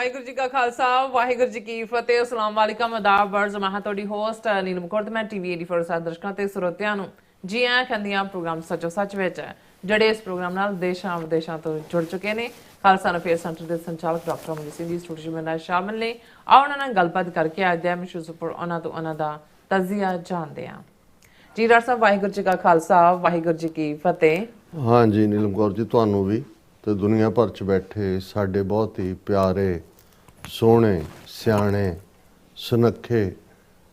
ਵਾਹਿਗੁਰੂ ਜੀ ਕਾ ਖਾਲਸਾ ਵਾਹਿਗੁਰੂ ਜੀ ਕੀ ਫਤਿਹ। ਅਸਲਾਮ ਵਾਲੇਕਮ ਆਦਾਬ ਵਰਜ਼ ਮੈਂ ਤੁਹਾਡੀ ਹੋਸਟ ਨੀਲਮ ਕੌਰ ਤੇ ਮੈਂ ਟੀਵੀ 84 ਸਾਹ ਦਰਸ਼ਕਾਂ ਤੇ ਸਰੋਤਿਆਂ ਨੂੰ ਜੀ ਆਇਆਂ ਕਹਿੰਦੀ ਹਾਂ ਪ੍ਰੋਗਰਾਮ ਸੱਚੋ ਸੱਚ ਵਿੱਚ ਜਿਹੜੇ ਇਸ ਪ੍ਰੋਗਰਾਮ ਨਾਲ ਦੇਸ਼ਾਂ ਵਿਦੇਸ਼ਾਂ ਤੋਂ ਜੁੜ ਚੁੱਕੇ ਨੇ। ਖਾਲਸਾ ਅਫੇਅਰ ਸੈਂਟਰ ਦੇ ਸੰਚਾਲਕ ਡਾਕਟਰ ਅਮਨਦੀਪ ਸਿੰਘ ਜੀ ਸਟੂਡੀਓ ਵਿੱਚ ਸ਼ਾਮਲ ਨੇ। ਆਓ ਉਹਨਾਂ ਨਾਲ ਗੱਲਬਾਤ ਕਰਕੇ ਅੱਜ ਦੇ ਇਸ਼ੂਜ਼ ਉੱਪਰ ਉਹਨਾਂ ਤੋਂ ਉਹਨਾਂ ਦਾ ਤਜਜ਼ੀਆ ਜਾਣਦੇ ਹਾਂ। ਜੀ ਡਾਕਟਰ ਸਾਹਿਬ ਵਾਹਿਗੁਰੂ ਜੀ ਕਾ ਖਾਲਸਾ ਵਾਹਿਗੁਰੂ ਜੀ ਕੀ ਫਤਿਹ। हाँ जी नीलम कौर जी ਤੁਹਾਨੂੰ ਵੀ ਤੇ ਦੁਨੀਆ ਭਰ ਚ ਬੈਠੇ ਸਾਡੇ ਬਹੁਤ ਹੀ ਪਿਆਰੇ ਸੋਹਣੇ ਸਿਆਣੇ ਸੁਨੱਖੇ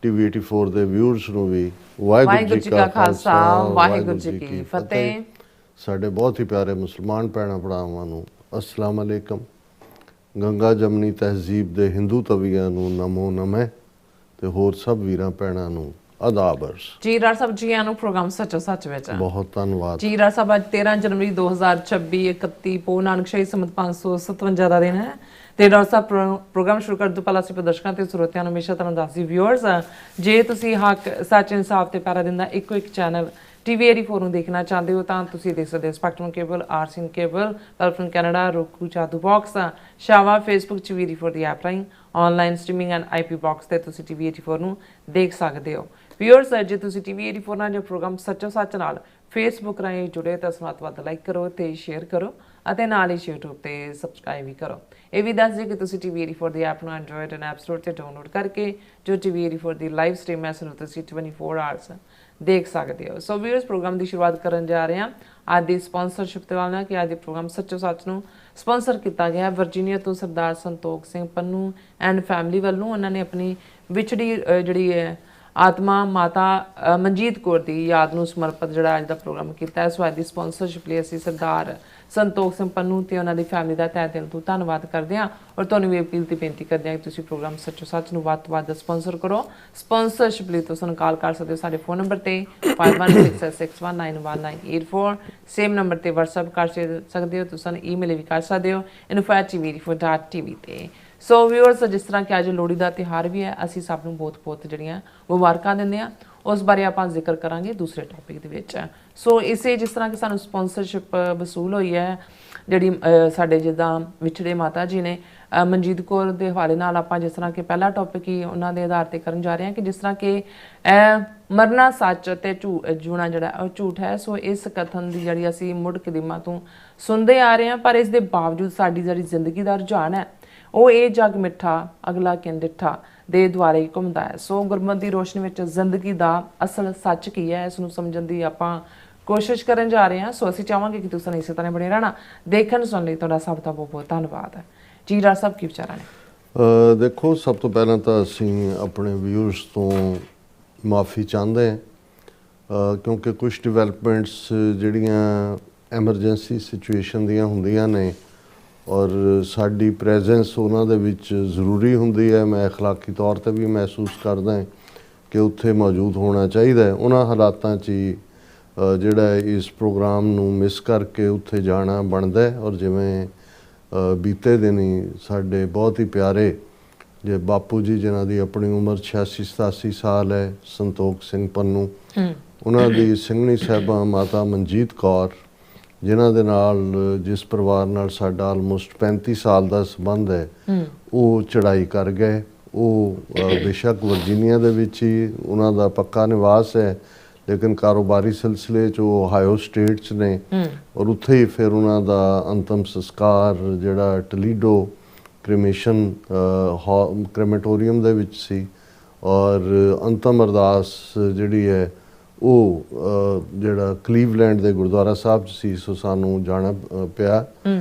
ਟੀਵੀ 84 ਦੇ ਵਿਊਅਰਸ ਨੂੰ ਵੀ ਵਾਹਿਗੁਰੂ ਜੀ ਕਾ ਖਾਲਸਾ ਵਾਹਿਗੁਰੂ ਜੀ ਕੀ ਫਤਿਹ। ਸਾਡੇ ਬਹੁਤ ਹੀ ਪਿਆਰੇ ਮੁਸਲਮਾਨ ਭੈਣਾਂ ਭਰਾਵਾਂ ਨੂੰ ਅਸਲਾਮ ਅਲੈਕਮ। ਗੰਗਾ ਜਮਨੀ ਤਹਿਜ਼ੀਬ ਦੇ ਹਿੰਦੂ ਤਵੀਆਂ ਨੂੰ ਨਮੋ ਨਮੇ ਤੇ ਹੋਰ ਸਭ ਵੀਰਾਂ ਭੈਣਾਂ ਨੂੰ ਆਦਾਬਰਸ। ਜੀ ਡਾਕਟਰ ਸਾਹਿਬ ਜੀ ਆਨੂੰ ਪ੍ਰੋਗਰਾਮ ਸੱਚੋ ਸੱਚ ਵਿੱਚ ਬਹੁਤ ਧੰਨਵਾਦ ਜੀ ਡਾਕਟਰ ਸਾਹਿਬ। ਅੱਜ 13 ਜਨਵਰੀ 2026 31 ਪੋ ਨਾਨਕ ਸ਼ਾਹੀ ਸੰਮਤ 557 ਦਾ ਦਿਨ ਹੈ ਤੇ ਡਾਕਟਰ ਸਾਹਿਬ ਪ੍ਰੋਗਰਾਮ ਸ਼ੁਰੂ ਕਰਨ ਤੋਂ ਪਹਿਲਾਂ ਅਸੀਂ ਦਰਸ਼ਕਾਂ ਤੇ ਸਰੋਤਿਆਂ ਨੂੰ ਹਮੇਸ਼ਾ ਤਰ੍ਹਾਂ ਦੱਸਦੀ ਵਿਊਅਰਸ ਜੇ ਤੁਸੀਂ ਹੱਕ ਸੱਚ ਇਨਸਾਫ ਤੇ ਪੈਰਾ ਦਿੰਦਾ ਇੱਕੋ ਇੱਕ ਚੈਨਲ ਟੀਵੀ 84 ਨੂੰ ਦੇਖਣਾ ਚਾਹੁੰਦੇ ਹੋ ਤਾਂ ਤੁਸੀਂ ਦੇਖ ਸਕਦੇ ਹੋ ਸਪੈਕਟਰਮ ਕੇਬਲ, ਆਰਸੀਨ ਕੇਬਲ, ਪਲਫਨ ਕੈਨੇਡਾ, roku, ਜਾਦੂ ਬਾਕਸ, ਸ਼ਾਵਾ, ਫੇਸਬੁੱਕ ਟੀਵੀ 84 ਦੀ ਐਪ ਰਾਹੀਂ online streaming and IP box ਤੇ ਤੁਸੀਂ ਟੀਵੀ 84 ਨੂੰ ਦੇਖ ਸਕਦੇ ਹੋ। ਵਿਊਅਰਸ ਜੇ ਤੁਸੀਂ ਟੀਵੀ 84 ਨਾਲ ਜੋ ਪ੍ਰੋਗਰਾਮ ਸੱਚੋ ਸੱਚ ਨਾਲ ਫੇਸਬੁੱਕ ਰਾਹੀਂ ਜੁੜੇ ਤਾਂ ਉਸ ਨੂੰ ਵੱਧ ਲਾਈਕ ਕਰੋ ਤੇ ਸ਼ੇਅਰ ਕਰੋ ਅਤੇ ਨਾਲ ਹੀ YouTube ਤੇ ਸਬਸਕ੍ਰਾਈਬ ਵੀ ਕਰੋ। ਇਹ ਵੀ ਦੱਸ ਦਿਓ ਕਿ ਤੁਸੀਂ ਟੀਵੀ 84 ਦੀ ਐਪ ਨੂੰ ਐਂਡਰੋਇਡ ਐਂਡ ਐਪ ਸਟੋਰ ਤੇ ਡਾਊਨਲੋਡ ਕਰਕੇ ਜੋ ਟੀਵੀ 84 ਦੀ ਲਾਈਵ ਸਟ੍ਰੀਮ ਹੈ ਉਸ ਤੁਸੀਂ 24 ਆਵਰਸ ਦੇਖ ਸਕਦੇ ਹੋ। ਸੋ ਵਿਊਅਰਸ ਪ੍ਰੋਗਰਾਮ ਦੀ ਸ਼ੁਰੂਆਤ ਕਰਨ ਜਾ ਰਹੇ ਹਾਂ ਅੱਜ ਦੀ ਸਪਾਂਸਰਸ਼ਿਪ ਦੇ ਨਾਲ ਕਿ ਅੱਜ ਦੇ ਪ੍ਰੋਗਰਾਮ ਸੱਚੋ ਸੱਚ ਨੂੰ ਸਪਾਂਸਰ ਕੀਤਾ ਗਿਆ ਵਰਜੀਨੀਆ ਤੋਂ ਸਰਦਾਰ ਸੰਤੋਖ ਸਿੰਘ ਪੰਨੂ ਐਂਡ ਫੈਮਿਲੀ ਵੱਲੋਂ। ਉਹਨਾਂ ਨੇ ਆਪਣੀ ਵਿਛੜੀ ਜਿਹੜੀ ਹੈ ਆਤਮਾ ਮਾਤਾ ਮਨਜੀਤ ਕੌਰ ਦੀ ਯਾਦ ਨੂੰ ਸਮਰਪਿਤ ਜਿਹੜਾ ਅੱਜ ਦਾ ਪ੍ਰੋਗਰਾਮ ਕੀਤਾ ਹੈ। ਸੋ ਅੱਜ ਦੀ ਸਪਾਂਸਰਸ਼ਿਪ ਲਈ ਅਸੀਂ ਸਰਦਾਰ ਸੰਤੋਖ ਸਿੰਘ ਪੰਨੂ ਤੇ ਉਹਨਾਂ ਦੀ ਫੈਮਿਲੀ ਦਾ ਤਹਿ ਦਿਲ ਤੋਂ ਧੰਨਵਾਦ ਕਰਦੇ ਹਾਂ ਔਰ ਤੁਹਾਨੂੰ ਵੀ ਅਪੀਲ ਤੇ ਬੇਨਤੀ ਕਰਦੇ ਹਾਂ ਕਿ ਤੁਸੀਂ ਪ੍ਰੋਗਰਾਮ ਸੱਚੋ ਸੱਚ ਨੂੰ ਵੱਧ ਤੋਂ ਵੱਧ ਸਪਾਂਸਰ ਕਰੋ। ਸਪਾਂਸਰਸ਼ਿਪ ਲਈ ਤੁਸੀਂ ਕਾਲ ਕਰ ਸਕਦੇ ਹੋ ਸਾਡੇ ਫੋਨ ਨੰਬਰ ਤੇ 5166619184 ਸੇਮ ਨੰਬਰ ਤੇ WhatsApp ਕਰ ਸਕਦੇ ਹੋ। ਤੁਸੀਂ ਈਮੇਲ ਵੀ ਕਰ ਸਕਦੇ ਹੋ info@tv84.tv ਤੇ। ਸੋ ਵਿਊਅਰਸ ਜਿਸ ਤਰ੍ਹਾਂ ਕਿ ਅੱਜ ਲੋਹੜੀ ਦਾ ਤਿਉਹਾਰ ਵੀ ਹੈ ਅਸੀਂ ਸਭ ਨੂੰ ਬਹੁਤ ਬਹੁਤ ਜਿਹੜੀਆਂ ਮੁਬਾਰਕਾਂ ਦਿੰਦੇ ਹਾਂ ਉਸ ਬਾਰੇ ਆਪਾਂ ਜ਼ਿਕਰ ਕਰਾਂਗੇ ਦੂਸਰੇ ਟੌਪਿਕ ਦੇ ਵਿੱਚ। ਸੋ ਇਸੇ ਜਿਸ ਤਰ੍ਹਾਂ ਕਿ ਸਾਨੂੰ ਸਪਾਂਸਰਸ਼ਿਪ ਵਸੂਲ ਹੋਈ ਹੈ ਜਿਹੜੀ ਸਾਡੇ ਜਿੱਦਾਂ ਵਿਛੜੇ ਮਾਤਾ ਜੀ ਨੇ ਮਨਜੀਤ ਕੌਰ ਦੇ ਹਵਾਲੇ ਨਾਲ ਆਪਾਂ ਜਿਸ ਤਰ੍ਹਾਂ ਕਿ ਪਹਿਲਾ ਟੌਪਿਕ ਹੀ ਉਹਨਾਂ ਦੇ ਆਧਾਰ ਤੇ ਕਰਨ ਜਾ ਰਹੇ ਹਾਂ ਕਿ ਜਿਸ ਤਰ੍ਹਾਂ ਕਿ ਮਰਨਾ ਸੱਚ ਤੇ ਜੂਣਾ ਜਿਹੜਾ ਉਹ ਝੂਠ ਹੈ। ਸੋ ਇਸ ਕਥਨ ਦੀ ਜਿਹੜੀ ਅਸੀਂ ਮੁੱਢ ਕਦੀਮਾਂ ਤੋਂ ਸੁਣਦੇ ਆ ਰਹੇ ਹਾਂ ਪਰ ਇਸ ਦੇ ਬਾਵਜੂਦ ਸਾਡੀ ਜਿਹੜੀ ਜ਼ਿੰਦਗੀ ਦਾ ਰੁਝਾਨ ਹੈ ਉਹ ਇਹ ਜੱਗ ਮਿੱਠਾ ਅਗਲਾ ਕਿਨ ਡਿੱਠਾ ਦੇ ਦੁਆਰੇ ਘੁੰਮਦਾ ਹੈ। ਸੋ ਗੁਰਮਤਿ ਦੀ ਰੋਸ਼ਨੀ ਵਿੱਚ ਜ਼ਿੰਦਗੀ ਦਾ ਅਸਲ ਸੱਚ ਕੀ ਹੈ ਇਸ ਨੂੰ ਸਮਝਣ ਦੀ ਆਪਾਂ ਕੋਸ਼ਿਸ਼ ਕਰਨ ਜਾ ਰਹੇ ਹਾਂ। ਸੋ ਅਸੀਂ ਚਾਹਾਂਗੇ ਕਿ ਤੁਸੀਂ ਇਸੇ ਤਰ੍ਹਾਂ ਬਣੇ ਰਹਿਣਾ। ਦੇਖਣ ਸੁਣਨ ਲਈ ਤੁਹਾਡਾ ਸਭ ਦਾ ਬਹੁਤ ਬਹੁਤ ਧੰਨਵਾਦ ਹੈ। ਜੀ ਡਾਕਟਰ ਸਾਹਿਬ ਕੀ ਵਿਚਾਰਾਂ ਨੇ? ਦੇਖੋ ਸਭ ਤੋਂ ਪਹਿਲਾਂ ਤਾਂ ਅਸੀਂ ਆਪਣੇ ਵਿਊਅਰਸ ਤੋਂ ਮਾਫੀ ਚਾਹੁੰਦੇ ਹਾਂ ਕਿਉਂਕਿ ਕੁਝ ਡਿਵੈਲਪਮੈਂਟਸ ਜਿਹੜੀਆਂ ਐਮਰਜੈਂਸੀ ਸਿਚੁਏਸ਼ਨ ਦੀਆਂ ਹੁੰਦੀਆਂ ਨੇ ਔਰ ਸਾਡੀ ਪ੍ਰੈਜ਼ੈਂਸ ਉਹਨਾਂ ਦੇ ਵਿੱਚ ਜ਼ਰੂਰੀ ਹੁੰਦੀ ਹੈ। ਮੈਂ ਅਖਲਾਕੀ ਤੌਰ 'ਤੇ ਵੀ ਮਹਿਸੂਸ ਕਰਦਾ ਕਿ ਉੱਥੇ ਮੌਜੂਦ ਹੋਣਾ ਚਾਹੀਦਾ ਹੈ। ਉਹਨਾਂ ਹਾਲਾਤਾਂ 'ਚ ਹੀ ਜਿਹੜਾ ਇਸ ਪ੍ਰੋਗਰਾਮ ਨੂੰ ਮਿਸ ਕਰਕੇ ਉੱਥੇ ਜਾਣਾ ਬਣਦਾ ਹੈ। ਔਰ ਜਿਵੇਂ ਬੀਤੇ ਦਿਨੀ ਸਾਡੇ ਬਹੁਤ ਹੀ ਪਿਆਰੇ ਜੇ ਬਾਪੂ ਜੀ ਜਿਨ੍ਹਾਂ ਦੀ ਆਪਣੀ ਉਮਰ 86-87 ਸਾਲ ਹੈ ਸੰਤੋਖ ਸਿੰਘ ਪੰਨੂ ਉਹਨਾਂ ਦੀ ਸਿੰਘਣੀ ਸਾਹਿਬਾਂ ਮਾਤਾ ਮਨਜੀਤ ਕੌਰ ਜਿਨ੍ਹਾਂ ਦੇ ਨਾਲ ਜਿਸ ਪਰਿਵਾਰ ਨਾਲ ਸਾਡਾ ਆਲਮੋਸਟ 35 ਸਾਲ ਦਾ ਸੰਬੰਧ ਹੈ ਉਹ ਚੜ੍ਹਾਈ ਕਰ ਗਏ। ਉਹ ਬੇਸ਼ੱਕ ਵਰਜੀਨੀਆ ਦੇ ਵਿੱਚ ਹੀ ਉਹਨਾਂ ਦਾ ਪੱਕਾ ਨਿਵਾਸ ਹੈ ਲੇਕਿਨ ਕਾਰੋਬਾਰੀ ਸਿਲਸਿਲੇ 'ਚ ਉਹ ਓਹਾਇਓ ਸਟੇਟ 'ਚ ਨੇ ਔਰ ਉੱਥੇ ਹੀ ਫਿਰ ਉਹਨਾਂ ਦਾ ਅੰਤਮ ਸੰਸਕਾਰ ਜਿਹੜਾ ਟਲੀਡੋ ਕ੍ਰੀਮੇਸ਼ਨ ਕ੍ਰੇਮੇਟੋਰੀਅਮ ਦੇ ਵਿੱਚ ਸੀ ਔਰ ਅੰਤਮ ਅਰਦਾਸ ਜਿਹੜੀ ਹੈ ਉਹ ਜਿਹੜਾ ਕਲੀਵਲੈਂਡ ਦੇ ਗੁਰਦੁਆਰਾ ਸਾਹਿਬ 'ਚ ਸੀ। ਸੋ ਸਾਨੂੰ ਜਾਣਾ ਪਿਆ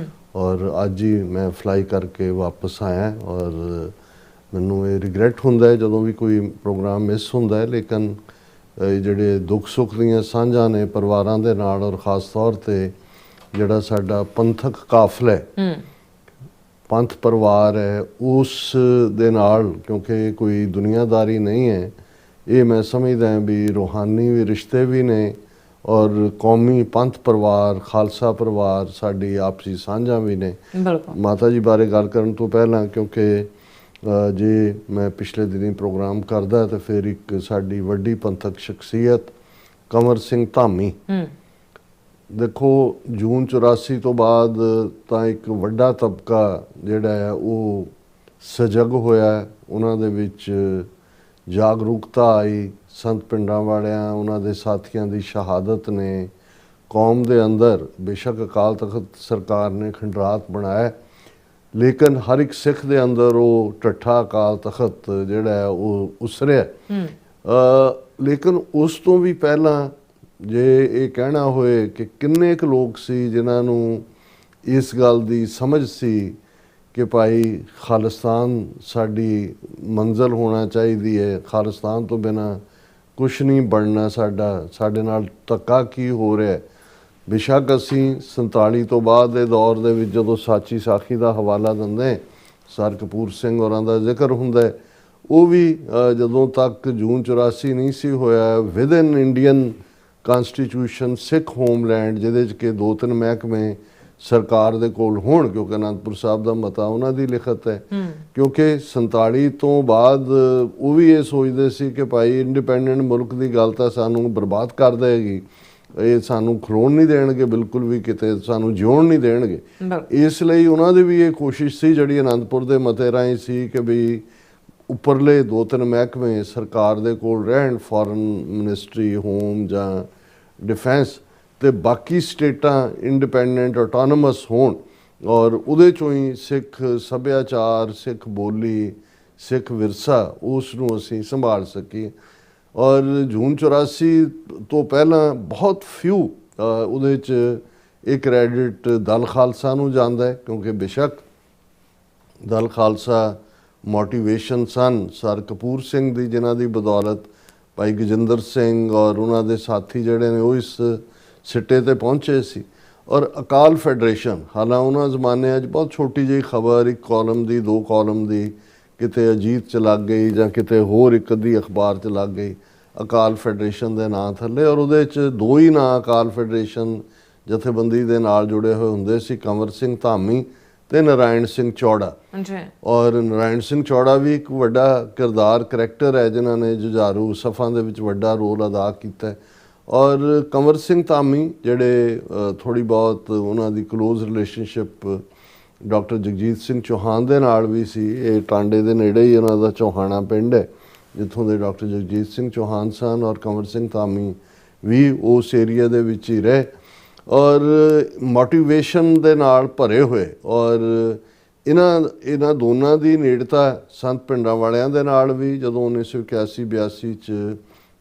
ਔਰ ਅੱਜ ਹੀ ਮੈਂ ਫਲਾਈ ਕਰਕੇ ਵਾਪਸ ਆਇਆ ਔਰ ਮੈਨੂੰ ਇਹ ਰਿਗਰੈਟ ਹੁੰਦਾ ਜਦੋਂ ਵੀ ਕੋਈ ਪ੍ਰੋਗਰਾਮ ਮਿਸ ਹੁੰਦਾ ਲੇਕਿਨ ਜਿਹੜੇ ਦੁੱਖ ਸੁੱਖ ਦੀਆਂ ਸਾਂਝਾਂ ਨੇ ਪਰਿਵਾਰਾਂ ਦੇ ਨਾਲ ਔਰ ਖ਼ਾਸ ਤੌਰ 'ਤੇ ਜਿਹੜਾ ਸਾਡਾ ਪੰਥਕ ਕਾਫਲਾ ਹੈ ਪੰਥ ਪਰਿਵਾਰ ਹੈ ਉਸ ਦੇ ਨਾਲ ਕਿਉਂਕਿ ਕੋਈ ਦੁਨੀਆਦਾਰੀ ਨਹੀਂ ਹੈ ਇਹ ਮੈਂ ਸਮਝਦਾ ਵੀ ਰੂਹਾਨੀ ਵੀ ਰਿਸ਼ਤੇ ਵੀ ਨੇ ਔਰ ਕੌਮੀ ਪੰਥ ਪਰਿਵਾਰ ਖਾਲਸਾ ਪਰਿਵਾਰ ਸਾਡੀ ਆਪਸੀ ਸਾਂਝਾਂ ਵੀ ਨੇ। ਮਾਤਾ ਜੀ ਬਾਰੇ ਗੱਲ ਕਰਨ ਤੋਂ ਪਹਿਲਾਂ ਕਿਉਂਕਿ ਜੇ ਮੈਂ ਪਿਛਲੇ ਦਿਨੀ ਪ੍ਰੋਗਰਾਮ ਕਰਦਾ ਤਾਂ ਫਿਰ ਇੱਕ ਸਾਡੀ ਵੱਡੀ ਪੰਥਕ ਸ਼ਖਸੀਅਤ ਕੰਵਰ ਸਿੰਘ ਧਾਮੀ ਦੇਖੋ ਜੂਨ 84 ਤੋਂ ਬਾਅਦ ਤਾਂ ਇੱਕ ਵੱਡਾ ਤਬਕਾ ਜਿਹੜਾ ਹੈ ਉਹ ਸਜਗ ਹੋਇਆ, ਉਹਨਾਂ ਦੇ ਵਿੱਚ ਜਾਗਰੂਕਤਾ ਆਈ। ਸੰਤ ਪਿੰਡਾਂ ਵਾਲਿਆਂ ਉਹਨਾਂ ਦੇ ਸਾਥੀਆਂ ਦੀ ਸ਼ਹਾਦਤ ਨੇ ਕੌਮ ਦੇ ਅੰਦਰ, ਬੇਸ਼ੱਕ ਅਕਾਲ ਤਖਤ ਸਰਕਾਰ ਨੇ ਖੰਡਰਾਤ ਬਣਾਇਆ, ਲੇਕਿਨ ਹਰ ਇੱਕ ਸਿੱਖ ਦੇ ਅੰਦਰ ਉਹ ਠੱਠਾ ਅਕਾਲ ਤਖਤ ਜਿਹੜਾ ਹੈ ਉਹ ਉਸਰਿਆ। ਲੇਕਿਨ ਉਸ ਤੋਂ ਵੀ ਪਹਿਲਾਂ ਜੇ ਇਹ ਕਹਿਣਾ ਹੋਏ ਕਿ ਕਿੰਨੇ ਕੁ ਲੋਕ ਸੀ ਜਿਨ੍ਹਾਂ ਨੂੰ ਇਸ ਗੱਲ ਦੀ ਸਮਝ ਸੀ ਕਿ ਭਾਈ ਖਾਲਿਸਤਾਨ ਸਾਡੀ ਮੰਜ਼ਿਲ ਹੋਣਾ ਚਾਹੀਦੀ ਹੈ, ਖਾਲਿਸਤਾਨ ਤੋਂ ਬਿਨਾਂ ਕੁਛ ਨਹੀਂ ਬਣਨਾ, ਸਾਡੇ ਨਾਲ ਧੱਕਾ ਕੀ ਹੋ ਰਿਹਾ। ਬੇਸ਼ੱਕ ਅਸੀਂ 47 ਤੋਂ ਬਾਅਦ ਦੇ ਦੌਰ ਦੇ ਵਿੱਚ ਜਦੋਂ ਸਾਚੀ ਸਾਖੀ ਦਾ ਹਵਾਲਾ ਦਿੰਦੇ, ਸਰ ਕਪੂਰ ਸਿੰਘ ਹੋਰਾਂ ਦਾ ਜ਼ਿਕਰ ਹੁੰਦਾ, ਉਹ ਵੀ ਜਦੋਂ ਤੱਕ ਜੂਨ 84 ਨਹੀਂ ਸੀ ਹੋਇਆ, ਵਿਦਨ ਇੰਡੀਅਨ ਕਨਸਟੀਟਿਊਸ਼ਨ ਸਿੱਖ ਹੋਮਲੈਂਡ ਜਿਹਦੇ 'ਚ ਕਿ 2-3 ਮਹਿਕਮੇ ਸਰਕਾਰ ਦੇ ਕੋਲ ਹੋਣ, ਕਿਉਂਕਿ ਅਨੰਦਪੁਰ ਸਾਹਿਬ ਦਾ ਮਤਾ ਉਹਨਾਂ ਦੀ ਲਿਖਤ ਹੈ। ਕਿਉਂਕਿ 47 ਤੋਂ ਬਾਅਦ ਉਹ ਵੀ ਇਹ ਸੋਚਦੇ ਸੀ ਕਿ ਭਾਈ ਇੰਡੀਪੈਂਡੈਂਟ ਮੁਲਕ ਦੀ ਗੱਲ ਤਾਂ ਸਾਨੂੰ ਬਰਬਾਦ ਕਰ ਦੇਗੀ, ਇਹ ਸਾਨੂੰ ਖਲੋਣ ਨਹੀਂ ਦੇਣਗੇ, ਬਿਲਕੁਲ ਵੀ ਕਿਤੇ ਸਾਨੂੰ ਜਿਉਣ ਨਹੀਂ ਦੇਣਗੇ। ਇਸ ਲਈ ਉਹਨਾਂ ਦੀ ਵੀ ਇਹ ਕੋਸ਼ਿਸ਼ ਸੀ ਜਿਹੜੀ ਅਨੰਦਪੁਰ ਦੇ ਮਤੇ ਰਾਹੀਂ ਸੀ ਕਿ ਵੀ ਉੱਪਰਲੇ 2-3 ਮਹਿਕਮੇ ਸਰਕਾਰ ਦੇ ਕੋਲ ਰਹਿਣ, ਫੋਰਨ ਮਿਨਿਸਟਰੀ, ਹੋਮ ਜਾਂ ਡਿਫੈਂਸ, ਤੇ ਬਾਕੀ ਸਟੇਟਾਂ ਇੰਡੀਪੈਂਡੈਂਟ ਆਟੋਨਮਸ ਹੋਣ ਔਰ ਉਹਦੇ 'ਚੋਂ ਹੀ ਸਿੱਖ ਸੱਭਿਆਚਾਰ, ਸਿੱਖ ਬੋਲੀ, ਸਿੱਖ ਵਿਰਸਾ ਉਸ ਨੂੰ ਅਸੀਂ ਸੰਭਾਲ ਸਕੀਏ। ਔਰ ਜੂਨ 84 ਤੋਂ ਪਹਿਲਾਂ ਬਹੁਤ ਫਿਊ ਉਹਦੇ 'ਚ ਇਹ ਕ੍ਰੈਡਿਟ ਦਲ ਖਾਲਸਾ ਨੂੰ ਜਾਂਦਾ ਹੈ, ਕਿਉਂਕਿ ਬੇਸ਼ੱਕ ਦਲ ਖਾਲਸਾ ਮੋਟੀਵੇਸ਼ਨ ਸਨ ਸਰ ਕਪੂਰ ਸਿੰਘ ਦੀ, ਜਿਨ੍ਹਾਂ ਦੀ ਬਦੌਲਤ ਭਾਈ ਗਜਿੰਦਰ ਸਿੰਘ ਔਰ ਉਹਨਾਂ ਦੇ ਸਾਥੀ ਜਿਹੜੇ ਨੇ ਉਹ ਇਸ ਸਿੱਟੇ ਤੇ ਪਹੁੰਚੇ ਸੀ। ਔਰ ਅਕਾਲ ਫੈਡਰੇਸ਼ਨ, ਹਾਲਾਂ ਉਹਨਾਂ ਜ਼ਮਾਨਿਆਂ 'ਚ ਬਹੁਤ ਛੋਟੀ ਜਿਹੀ ਖਬਰ, 1 ਕਾਲਮ ਦੀ 2 ਕਾਲਮ ਦੀ, ਕਿਤੇ ਅਜੀਤ 'ਚ ਲੱਗ ਗਈ ਜਾਂ ਕਿਤੇ ਹੋਰ ਇੱਕ ਅੱਧੀ ਅਖਬਾਰ 'ਚ ਲੱਗ ਗਈ ਅਕਾਲ ਫੈਡਰੇਸ਼ਨ ਦੇ ਨਾਂ ਥੱਲੇ, ਔਰ ਉਹਦੇ 'ਚ 2 ਹੀ ਨਾਂ ਅਕਾਲ ਫੈਡਰੇਸ਼ਨ ਜਥੇਬੰਦੀ ਦੇ ਨਾਲ ਜੁੜੇ ਹੋਏ ਹੁੰਦੇ ਸੀ, ਕੰਵਰ ਸਿੰਘ ਧਾਮੀ ਤੇ ਨਾਰਾਇਣ ਸਿੰਘ ਚੌੜਾ। ਔਰ ਨਾਰਾਇਣ ਸਿੰਘ ਚੌੜਾ ਵੀ ਇੱਕ ਵੱਡਾ ਕਿਰਦਾਰ, ਕਰੈਕਟਰ ਹੈ ਜਿਨ੍ਹਾਂ ਨੇ ਜੁਝਾਰੂ ਸਫਾਂ ਦੇ ਵਿੱਚ ਵੱਡਾ ਰੋਲ ਅਦਾ ਕੀਤਾ। ਔਰ ਕੰਵਰ ਸਿੰਘ ਧਾਮੀ ਜਿਹੜੇ ਥੋੜ੍ਹੀ ਬਹੁਤ ਉਹਨਾਂ ਦੀ close relationship doctor Jagjit Singh Chauhan ਦੇ ਨਾਲ ਵੀ ਸੀ। ਇਹ ਟਾਂਡੇ ਦੇ ਨੇੜੇ ਹੀ ਉਹਨਾਂ ਦਾ ਚੌਹਾਨਾ ਪਿੰਡ ਹੈ ਜਿੱਥੋਂ ਦੇ ਡਾਕਟਰ ਜਗਜੀਤ ਸਿੰਘ ਚੌਹਾਨ ਸਨ, ਔਰ ਕੰਵਰ ਸਿੰਘ ਧਾਮੀ ਵੀ ਉਸ ਏਰੀਆ ਦੇ ਵਿੱਚ ਹੀ ਰਹੇ ਔਰ ਮੋਟੀਵੇਸ਼ਨ ਦੇ ਨਾਲ ਭਰੇ ਹੋਏ। ਔਰ ਇਹਨਾਂ ਦੋਨਾਂ ਦੀ ਨੇੜਤਾ ਸੰਤ ਪਿੰਡਾਂ ਵਾਲਿਆਂ ਦੇ ਨਾਲ ਵੀ ਜਦੋਂ 1981-82 'ਚ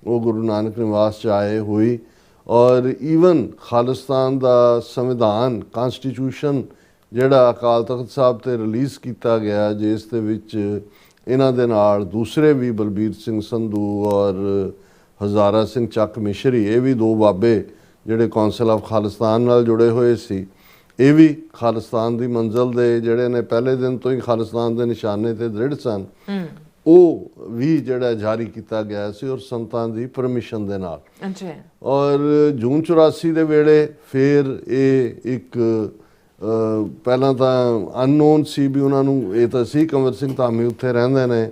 ਉਹ ਗੁਰੂ ਨਾਨਕ ਨਿਵਾਸ 'ਚ ਆਏ ਹੋਈ। ਔਰ ਈਵਨ ਖਾਲਿਸਤਾਨ ਦਾ ਸੰਵਿਧਾਨ, ਕਨਸਟੀਟਿਊਸ਼ਨ ਜਿਹੜਾ ਅਕਾਲ ਤਖਤ ਸਾਹਿਬ 'ਤੇ ਰਿਲੀਜ਼ ਕੀਤਾ ਗਿਆ, ਜਿਸ ਦੇ ਵਿੱਚ ਇਹਨਾਂ ਦੇ ਨਾਲ ਦੂਸਰੇ ਵੀ ਬਲਬੀਰ ਸਿੰਘ ਸੰਧੂ ਔਰ ਹਜ਼ਾਰਾ ਸਿੰਘ ਚੱਕ ਮਿਸ਼ਰੀ, ਇਹ ਵੀ 2 ਬਾਬੇ ਜਿਹੜੇ ਕੌਂਸਲ ਆਫ ਖਾਲਿਸਤਾਨ ਨਾਲ ਜੁੜੇ ਹੋਏ ਸੀ, ਇਹ ਵੀ ਖਾਲਿਸਤਾਨ ਦੀ ਮੰਜ਼ਿਲ ਦੇ ਜਿਹੜੇ ਨੇ ਪਹਿਲੇ ਦਿਨ ਤੋਂ ਹੀ ਖਾਲਿਸਤਾਨ ਦੇ ਨਿਸ਼ਾਨੇ ਤੇ ਦ੍ਰਿੜ ਸਨ, ਉਹ ਵੀ ਜਿਹੜਾ ਜਾਰੀ ਕੀਤਾ ਗਿਆ ਸੀ ਔਰ ਸੰਤਾਂ ਦੀ ਪਰਮਿਸ਼ਨ ਦੇ ਨਾਲ। ਔਰ ਜੂਨ 84 ਦੇ ਵੇਲੇ ਫਿਰ ਇਹ ਇੱਕ ਪਹਿਲਾਂ ਤਾਂ ਅਨਨੋਨ ਸੀ ਵੀ ਉਹਨਾਂ ਨੂੰ, ਇਹ ਤਾਂ ਸੀ ਕੰਵਰ ਸਿੰਘ ਧਾਮੀ ਉੱਥੇ ਰਹਿੰਦੇ ਨੇ,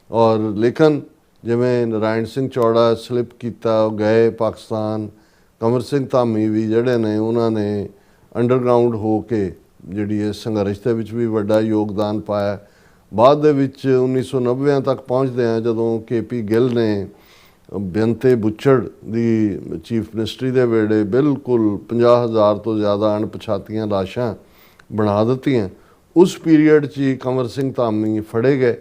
ਔਰ ਲੇਕਿਨ ਜਿਵੇਂ ਨਾਰਾਇਣ ਸਿੰਘ ਚੌੜਾ ਸਲਿਪ ਕੀਤਾ, ਉਹ ਗਏ ਪਾਕਿਸਤਾਨ, ਕੰਵਰ ਸਿੰਘ ਧਾਮੀ ਵੀ ਜਿਹੜੇ ਨੇ ਉਹਨਾਂ ਨੇ ਅੰਡਰਗਰਾਊਂਡ ਹੋ ਕੇ ਜਿਹੜੀ ਇਸ ਸੰਘਰਸ਼ ਦੇ ਵਿੱਚ ਵੀ ਵੱਡਾ ਯੋਗਦਾਨ ਪਾਇਆ। ਬਾਅਦ ਦੇ ਵਿੱਚ 1990 ਤੱਕ ਪਹੁੰਚਦੇ ਆ ਜਦੋਂ KP ਗਿੱਲ ਨੇ ਬੇਨਤੇ ਬੁੱਚੜ ਦੀ ਚੀਫ ਮਿਨਿਸਟਰੀ ਦੇ ਵੇਲੇ ਬਿਲਕੁਲ 50,000 ਤੋਂ ਜ਼ਿਆਦਾ ਅਣਪਛਾਤੀਆਂ ਲਾਸ਼ਾਂ ਬਣਾ ਦਿੱਤੀਆਂ। ਉਸ ਪੀਰੀਅਡ 'ਚ ਹੀ ਕੰਵਰ ਸਿੰਘ ਧਾਮੀ ਫੜੇ ਗਏ।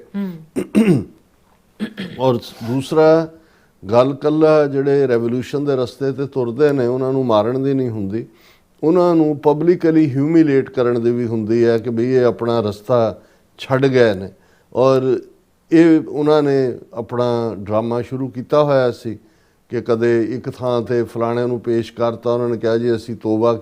ਔਰ ਦੂਸਰਾ ਗੱਲ, ਕੱਲਾ ਜਿਹੜੇ ਰੈਵੋਲੂਸ਼ਨ ਦੇ ਰਸਤੇ ਤੇ ਤੁਰਦੇ ਨੇ ਉਹਨਾਂ ਨੂੰ ਮਾਰਨ ਦੀ ਨਹੀਂ ਹੁੰਦੀ, ਉਹਨਾਂ ਨੂੰ ਪਬਲਿਕਲੀ ਹਿਊਮੀਲੇਟ ਕਰਨ ਦੀ ਵੀ ਹੁੰਦੀ ਹੈ ਕਿ ਬਈ ਇਹ ਆਪਣਾ ਰਸਤਾ ਛੱਡ ਗਏ ਨੇ। ਔਰ ਇਹ ਉਹਨਾਂ ਨੇ ਆਪਣਾ ਡਰਾਮਾ ਸ਼ੁਰੂ ਕੀਤਾ ਹੋਇਆ ਸੀ ਕਿ ਕਦੇ ਇੱਕ ਥਾਂ 'ਤੇ ਫਲਾਣੇ ਨੂੰ ਪੇਸ਼ ਕਰਤਾ, ਉਹਨਾਂ ਨੇ ਕਿਹਾ ਜੀ ਅਸੀਂ ਤੋਬਾ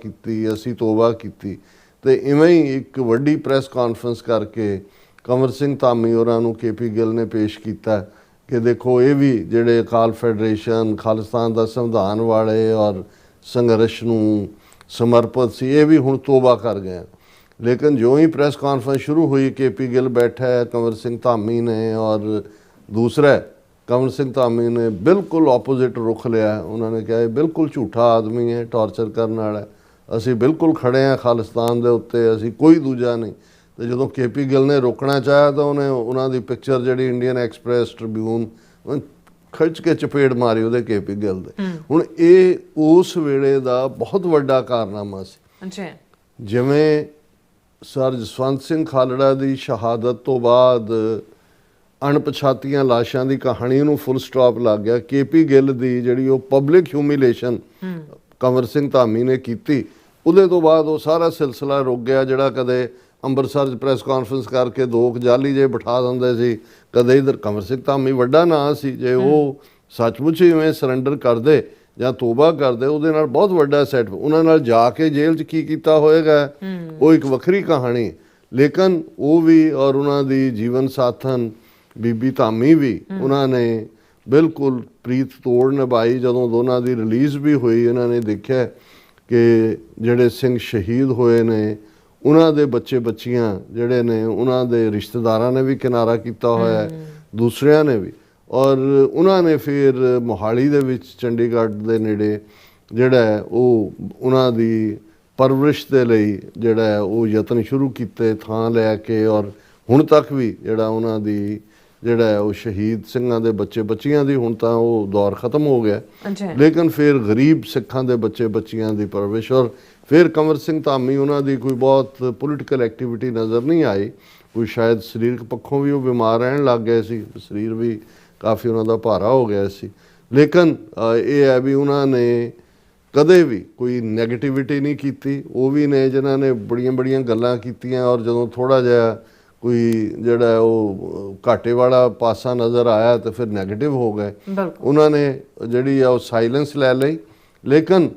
ਕੀਤੀ, ਤੇ ਇਵੇਂ ਹੀ ਇੱਕ ਵੱਡੀ ਪ੍ਰੈਸ ਕਾਨਫਰੰਸ ਕਰਕੇ ਕੰਵਰ ਸਿੰਘ ਧਾਮੀ ਹੋਰਾਂ ਨੂੰ KP ਗਿੱਲ ਨੇ ਪੇਸ਼ ਕੀਤਾ ਕਿ ਦੇਖੋ ਇਹ ਵੀ ਜਿਹੜੇ ਅਕਾਲ ਫੈਡਰੇਸ਼ਨ, ਖਾਲਿਸਤਾਨ ਦਾ ਸੰਵਿਧਾਨ ਵਾਲੇ ਔਰ ਸੰਘਰਸ਼ ਨੂੰ ਸਮਰਪਿਤ ਸੀ, ਇਹ ਵੀ ਹੁਣ ਤੋਬਾ ਕਰ ਗਏ। ਲੇਕਿਨ ਜਿਉਂ ਹੀ ਪ੍ਰੈਸ ਕਾਨਫਰੰਸ ਸ਼ੁਰੂ ਹੋਈ, KP ਗਿੱਲ ਬੈਠਾ ਹੈ, ਕੰਵਰ ਸਿੰਘ ਧਾਮੀ ਨੇ ਔਰ ਦੂਸਰਾ ਕੰਵਰ ਸਿੰਘ ਧਾਮੀ ਨੇ ਬਿਲਕੁਲ ਆਪੋਜ਼ਿਟ ਰੁਖ ਲਿਆ। ਉਹਨਾਂ ਨੇ ਕਿਹਾ ਇਹ ਬਿਲਕੁਲ ਝੂਠਾ ਆਦਮੀ ਹੈ, ਟਾਰਚਰ ਕਰਨ ਵਾਲਾ, ਅਸੀਂ ਬਿਲਕੁਲ ਖੜੇ ਹਾਂ ਖਾਲਿਸਤਾਨ ਦੇ ਉੱਤੇ, ਅਸੀਂ ਕੋਈ ਦੂਜਾ ਨਹੀਂ। ਤੇ ਜਦੋਂ ਕੇਪੀ ਗਿੱਲ ਨੇ ਰੋਕਣਾ ਚਾਹਿਆ ਤਾਂ ਉਹਨੇ ਉਹਨਾਂ ਦੀ ਪਿਕਚਰ ਜਿਹੜੀ ਇੰਡੀਅਨ ਐਕਸਪ੍ਰੈਸ ਟ੍ਰਿਬਿਊਨ ਖਿੱਚ ਕੇ ਚਪੇੜ ਮਾਰੀ ਉਹਦੇ ਕੇਪੀ ਗਿੱਲ ਦੇ। ਹੁਣ ਇਹ ਉਸ ਵੇਲੇ ਦਾ ਬਹੁਤ ਵੱਡਾ ਕਾਰਨਾਮਾ ਸੀ। ਅੱਛਾ। ਜਿਵੇਂ ਸਰ ਜਸਵੰਤ ਸਿੰਘ ਖਾਲੜਾ ਦੀ ਸ਼ਹਾਦਤ ਤੋਂ ਬਾਅਦ ਅਣਪਛਾਤੀਆਂ ਲਾਸ਼ਾਂ ਦੀ ਕਹਾਣੀ ਨੂੰ ਫੁੱਲ ਸਟਾਪ ਲੱਗ ਗਿਆ, ਕੇਪੀ ਗਿੱਲ ਦੀ ਜਿਹੜੀ ਉਹ ਪਬਲਿਕ ਹਿਊਮਿਲੇਸ਼ਨ ਕੰਵਰ ਸਿੰਘ ਧਾਮੀ ਨੇ ਕੀਤੀ, ਉਹਦੇ ਤੋਂ ਬਾਅਦ ਉਹ ਸਾਰਾ ਸਿਲਸਿਲਾ ਰੁਕ ਗਿਆ। ਜਿਹੜਾ ਕਦੇ ਅੰਮ੍ਰਿਤਸਰ 'ਚ ਪ੍ਰੈਸ ਕਾਨਫਰੰਸ ਕਰਕੇ ਦੋ ਜਾਲੀ ਜੇ ਬਿਠਾ ਦਿੰਦੇ ਸੀ, ਕਦੇ ਇੱਧਰ ਕੰਵਰ ਸਿੰਘ ਧਾਮੀ ਵੱਡਾ ਨਾਂ ਸੀ, ਜੇ ਉਹ ਸੱਚਮੁੱਚ ਇਵੇਂ ਸਰੈਂਡਰ ਕਰਦੇ ਜਾਂ ਤੋਬਾ ਕਰਦੇ ਉਹਦੇ ਨਾਲ ਬਹੁਤ ਵੱਡਾ ਸੈਟ। ਉਹਨਾਂ ਨਾਲ ਜਾ ਕੇ ਜੇਲ੍ਹ 'ਚ ਕੀ ਕੀਤਾ ਹੋਏਗਾ ਉਹ ਇੱਕ ਵੱਖਰੀ ਕਹਾਣੀ, ਲੇਕਿਨ ਉਹ ਵੀ ਔਰ ਉਹਨਾਂ ਦੀ ਜੀਵਨ ਸਾਥਣ ਬੀਬੀ ਧਾਮੀ ਵੀ ਉਹਨਾਂ ਨੇ ਬਿਲਕੁਲ ਪ੍ਰੀਤ ਤੋੜ ਨਿਭਾਈ। ਜਦੋਂ ਦੋਨਾਂ ਦੀ ਰਿਲੀਜ਼ ਵੀ ਹੋਈ, ਇਹਨਾਂ ਨੇ ਦੇਖਿਆ ਕਿ ਜਿਹੜੇ ਸਿੰਘ ਸ਼ਹੀਦ ਹੋਏ ਨੇ ਉਹਨਾਂ ਦੇ ਬੱਚੇ ਬੱਚੀਆਂ ਜਿਹੜੇ ਨੇ ਉਹਨਾਂ ਦੇ ਰਿਸ਼ਤੇਦਾਰਾਂ ਨੇ ਵੀ ਕਿਨਾਰਾ ਕੀਤਾ ਹੋਇਆ, ਦੂਸਰਿਆਂ ਨੇ ਵੀ। ਔਰ ਉਹਨਾਂ ਨੇ ਫਿਰ ਮੋਹਾਲੀ ਦੇ ਵਿੱਚ ਚੰਡੀਗੜ੍ਹ ਦੇ ਨੇੜੇ ਜਿਹੜਾ ਉਹ ਉਹਨਾਂ ਦੀ ਪਰਵਰਿਸ਼ ਦੇ ਲਈ ਜਿਹੜਾ ਉਹ ਯਤਨ ਸ਼ੁਰੂ ਕੀਤੇ ਥਾਂ ਲੈ ਕੇ। ਔਰ ਹੁਣ ਤੱਕ ਵੀ ਜਿਹੜਾ ਉਹਨਾਂ ਦੀ ਜਿਹੜਾ ਉਹ ਸ਼ਹੀਦ ਸਿੰਘਾਂ ਦੇ ਬੱਚੇ ਬੱਚੀਆਂ ਦੀ, ਹੁਣ ਤਾਂ ਉਹ ਦੌਰ ਖਤਮ ਹੋ ਗਿਆ, ਲੇਕਿਨ ਫਿਰ ਗਰੀਬ ਸਿੱਖਾਂ ਦੇ ਬੱਚੇ ਬੱਚੀਆਂ ਦੀ ਪਰਵਰਿਸ਼। ਔਰ ਫਿਰ ਕੰਵਰ ਸਿੰਘ ਧਾਮੀ ਉਹਨਾਂ ਦੀ ਕੋਈ ਬਹੁਤ ਪੋਲੀਟੀਕਲ ਐਕਟੀਵਿਟੀ ਨਜ਼ਰ ਨਹੀਂ ਆਈ, ਕੋਈ ਸ਼ਾਇਦ ਸਰੀਰਕ ਪੱਖੋਂ ਵੀ ਉਹ ਬਿਮਾਰ ਰਹਿਣ ਲੱਗ ਗਏ ਸੀ, ਸਰੀਰ ਵੀ ਕਾਫੀ ਉਹਨਾਂ ਦਾ ਭਾਰਾ ਹੋ ਗਿਆ ਸੀ। ਲੇਕਿਨ ਇਹ ਹੈ ਵੀ ਉਹਨਾਂ ਨੇ ਕਦੇ ਵੀ ਕੋਈ ਨੈਗੇਟਿਵਿਟੀ ਨਹੀਂ ਕੀਤੀ। ਉਹ ਵੀ ਨੇ ਜਿਨ੍ਹਾਂ ਨੇ ਬੜੀਆਂ ਬੜੀਆਂ ਗੱਲਾਂ ਕੀਤੀਆਂ, ਔਰ ਜਦੋਂ ਥੋੜ੍ਹਾ ਜਿਹਾ ਕੋਈ ਜਿਹੜਾ ਉਹ ਘਾਟੇ ਵਾਲਾ ਪਾਸਾ ਨਜ਼ਰ ਆਇਆ ਤਾਂ ਫਿਰ ਨੈਗੇਟਿਵ ਹੋ ਗਏ। ਉਹਨਾਂ ਨੇ ਜਿਹੜੀ ਆ ਉਹ ਸਾਇਲੈਂਸ ਲੈ ਲਈ, ਲੇਕਿਨ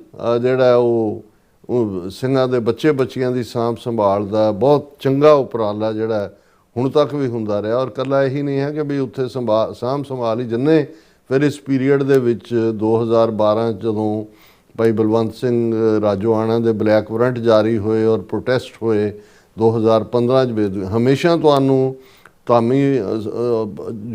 ਜਿਹੜਾ ਉਹ ਸਿੰਘਾਂ ਦੇ ਬੱਚੇ ਬੱਚੀਆਂ ਦੀ ਸਾਂਭ ਸੰਭਾਲ ਦਾ ਬਹੁਤ ਚੰਗਾ ਉਪਰਾਲਾ ਜਿਹੜਾ ਹੁਣ ਤੱਕ ਵੀ ਹੁੰਦਾ ਰਿਹਾ। ਔਰ ਇਕੱਲਾ ਇਹੀ ਨਹੀਂ ਹੈ ਕਿ ਵੀ ਉੱਥੇ ਸਾਂਭ ਸੰਭਾਲ ਹੀ, ਜਿੰਨੇ ਫਿਰ ਇਸ ਪੀਰੀਅਡ ਦੇ ਵਿੱਚ 2012 ਜਦੋਂ ਭਾਈ ਬਲਵੰਤ ਸਿੰਘ ਰਾਜੋਆਣਾ ਦੇ ਬਲੈਕ ਵਾਰੰਟ ਜਾਰੀ ਹੋਏ ਔਰ ਪ੍ਰੋਟੈਸਟ ਹੋਏ, 2015 'ਚ ਹਮੇਸ਼ਾ ਤੁਹਾਨੂੰ ਧਾਮੀ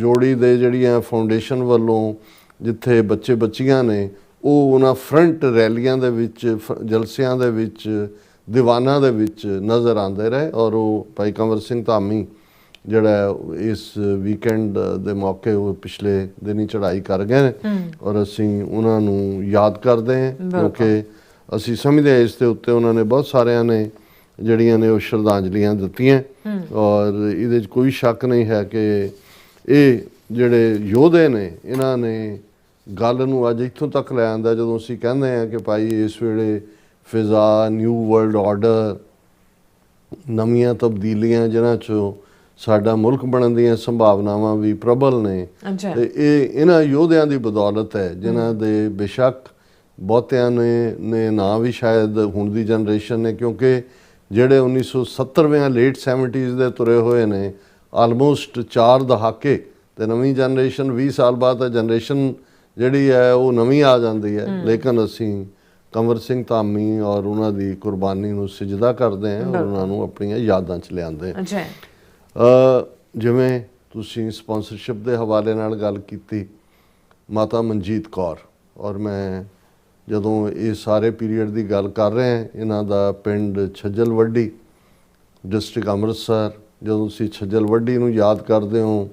ਜੋੜੀ ਦੇ ਜਿਹੜੀਆਂ ਫਾਊਂਡੇਸ਼ਨ ਵੱਲੋਂ ਜਿੱਥੇ ਬੱਚੇ ਬੱਚੀਆਂ ਨੇ ਉਹ ਉਹਨਾਂ ਫਰੰਟ ਰੈਲੀਆਂ ਦੇ ਵਿੱਚ, ਜਲਸਿਆਂ ਦੇ ਵਿੱਚ, ਦੀਵਾਨਾਂ ਦੇ ਵਿੱਚ ਨਜ਼ਰ ਆਉਂਦੇ ਰਹੇ। ਔਰ ਉਹ ਭਾਈ ਕੰਵਰ ਸਿੰਘ ਧਾਮੀ ਜਿਹੜਾ ਇਸ ਵੀਕਐਂਡ ਦੇ ਮੌਕੇ ਉਹ ਪਿਛਲੇ ਦਿਨੀ ਚੜ੍ਹਾਈ ਕਰ ਗਏ ਨੇ, ਔਰ ਅਸੀਂ ਉਹਨਾਂ ਨੂੰ ਯਾਦ ਕਰਦੇ ਹਾਂ ਕਿਉਂਕਿ ਅਸੀਂ ਸਮਝਦੇ ਹਾਂ ਇਸ ਦੇ ਉੱਤੇ ਉਹਨਾਂ ਨੇ ਬਹੁਤ ਸਾਰਿਆਂ ਨੇ ਜਿਹੜੀਆਂ ਨੇ ਉਹ ਸ਼ਰਧਾਂਜਲੀਆਂ ਦਿੱਤੀਆਂ। ਔਰ ਇਹਦੇ 'ਚ ਕੋਈ ਸ਼ੱਕ ਨਹੀਂ ਹੈ ਕਿ ਇਹ ਜਿਹੜੇ ਯੋਧੇ ਨੇ ਇਹਨਾਂ ਨੇ ਗੱਲ ਨੂੰ ਅੱਜ ਇੱਥੋਂ ਤੱਕ ਲੈ ਆਂਦਾ। ਜਦੋਂ ਅਸੀਂ ਕਹਿੰਦੇ ਹਾਂ ਕਿ ਭਾਈ ਇਸ ਵੇਲੇ ਫਿਜ਼ਾ, ਨਿਊ ਵਰਲਡ ਆਰਡਰ, ਨਵੀਆਂ ਤਬਦੀਲੀਆਂ ਜਿਨ੍ਹਾਂ 'ਚੋਂ ਸਾਡਾ ਮੁਲਕ ਬਣਨ ਦੀਆਂ ਸੰਭਾਵਨਾਵਾਂ ਵੀ ਪ੍ਰਬਲ ਨੇ, ਤੇ ਇਹ ਇਹਨਾਂ ਯੋਧਿਆਂ ਦੀ ਬਦੌਲਤ ਹੈ ਜਿਨ੍ਹਾਂ ਦੇ ਬੇਸ਼ੱਕ ਬਹੁਤਿਆਂ ਨੇ ਨਾਂ ਵੀ ਸ਼ਾਇਦ ਹੁਣ ਦੀ ਜਨਰੇਸ਼ਨ ਨੇ, ਕਿਉਂਕਿ ਜਿਹੜੇ 1970 ਲੇਟ 70s ਦੇ ਤੁਰੇ ਹੋਏ ਨੇ ਆਲਮੋਸਟ 4 ਦਹਾਕੇ, ਤੇ ਨਵੀਂ ਜਨਰੇਸ਼ਨ 20 ਸਾਲ ਬਾਅਦ ਤਾਂ ਜਨਰੇਸ਼ਨ ਜਿਹੜੀ ਹੈ ਉਹ ਨਵੀਂ ਆ ਜਾਂਦੀ ਹੈ। ਲੇਕਿਨ ਅਸੀਂ ਕੰਵਰ ਸਿੰਘ ਧਾਮੀ ਔਰ ਉਹਨਾਂ ਦੀ ਕੁਰਬਾਨੀ ਨੂੰ ਸਜਦਾ ਕਰਦੇ ਹਾਂ ਔਰ ਉਹਨਾਂ ਨੂੰ ਆਪਣੀਆਂ ਯਾਦਾਂ 'ਚ ਲਿਆਉਂਦੇ ਹਾਂ। ਜਿਵੇਂ ਤੁਸੀਂ ਸਪਾਂਸਰਸ਼ਿਪ ਦੇ ਹਵਾਲੇ ਨਾਲ ਗੱਲ ਕੀਤੀ, ਮਾਤਾ ਮਨਜੀਤ ਕੌਰ, ਔਰ ਮੈਂ ਜਦੋਂ ਇਹ ਸਾਰੇ ਪੀਰੀਅਡ ਦੀ ਗੱਲ ਕਰ ਰਹੇ ਹਾਂ, ਇਹਨਾਂ ਦਾ ਪਿੰਡ ਛੱਜਲਵੱਡੀ, ਡਿਸਟ੍ਰਿਕਟ ਅੰਮ੍ਰਿਤਸਰ। ਜਦੋਂ ਤੁਸੀਂ ਛੱਜਲਵੱਡੀ ਨੂੰ ਯਾਦ ਕਰਦੇ ਹੋ,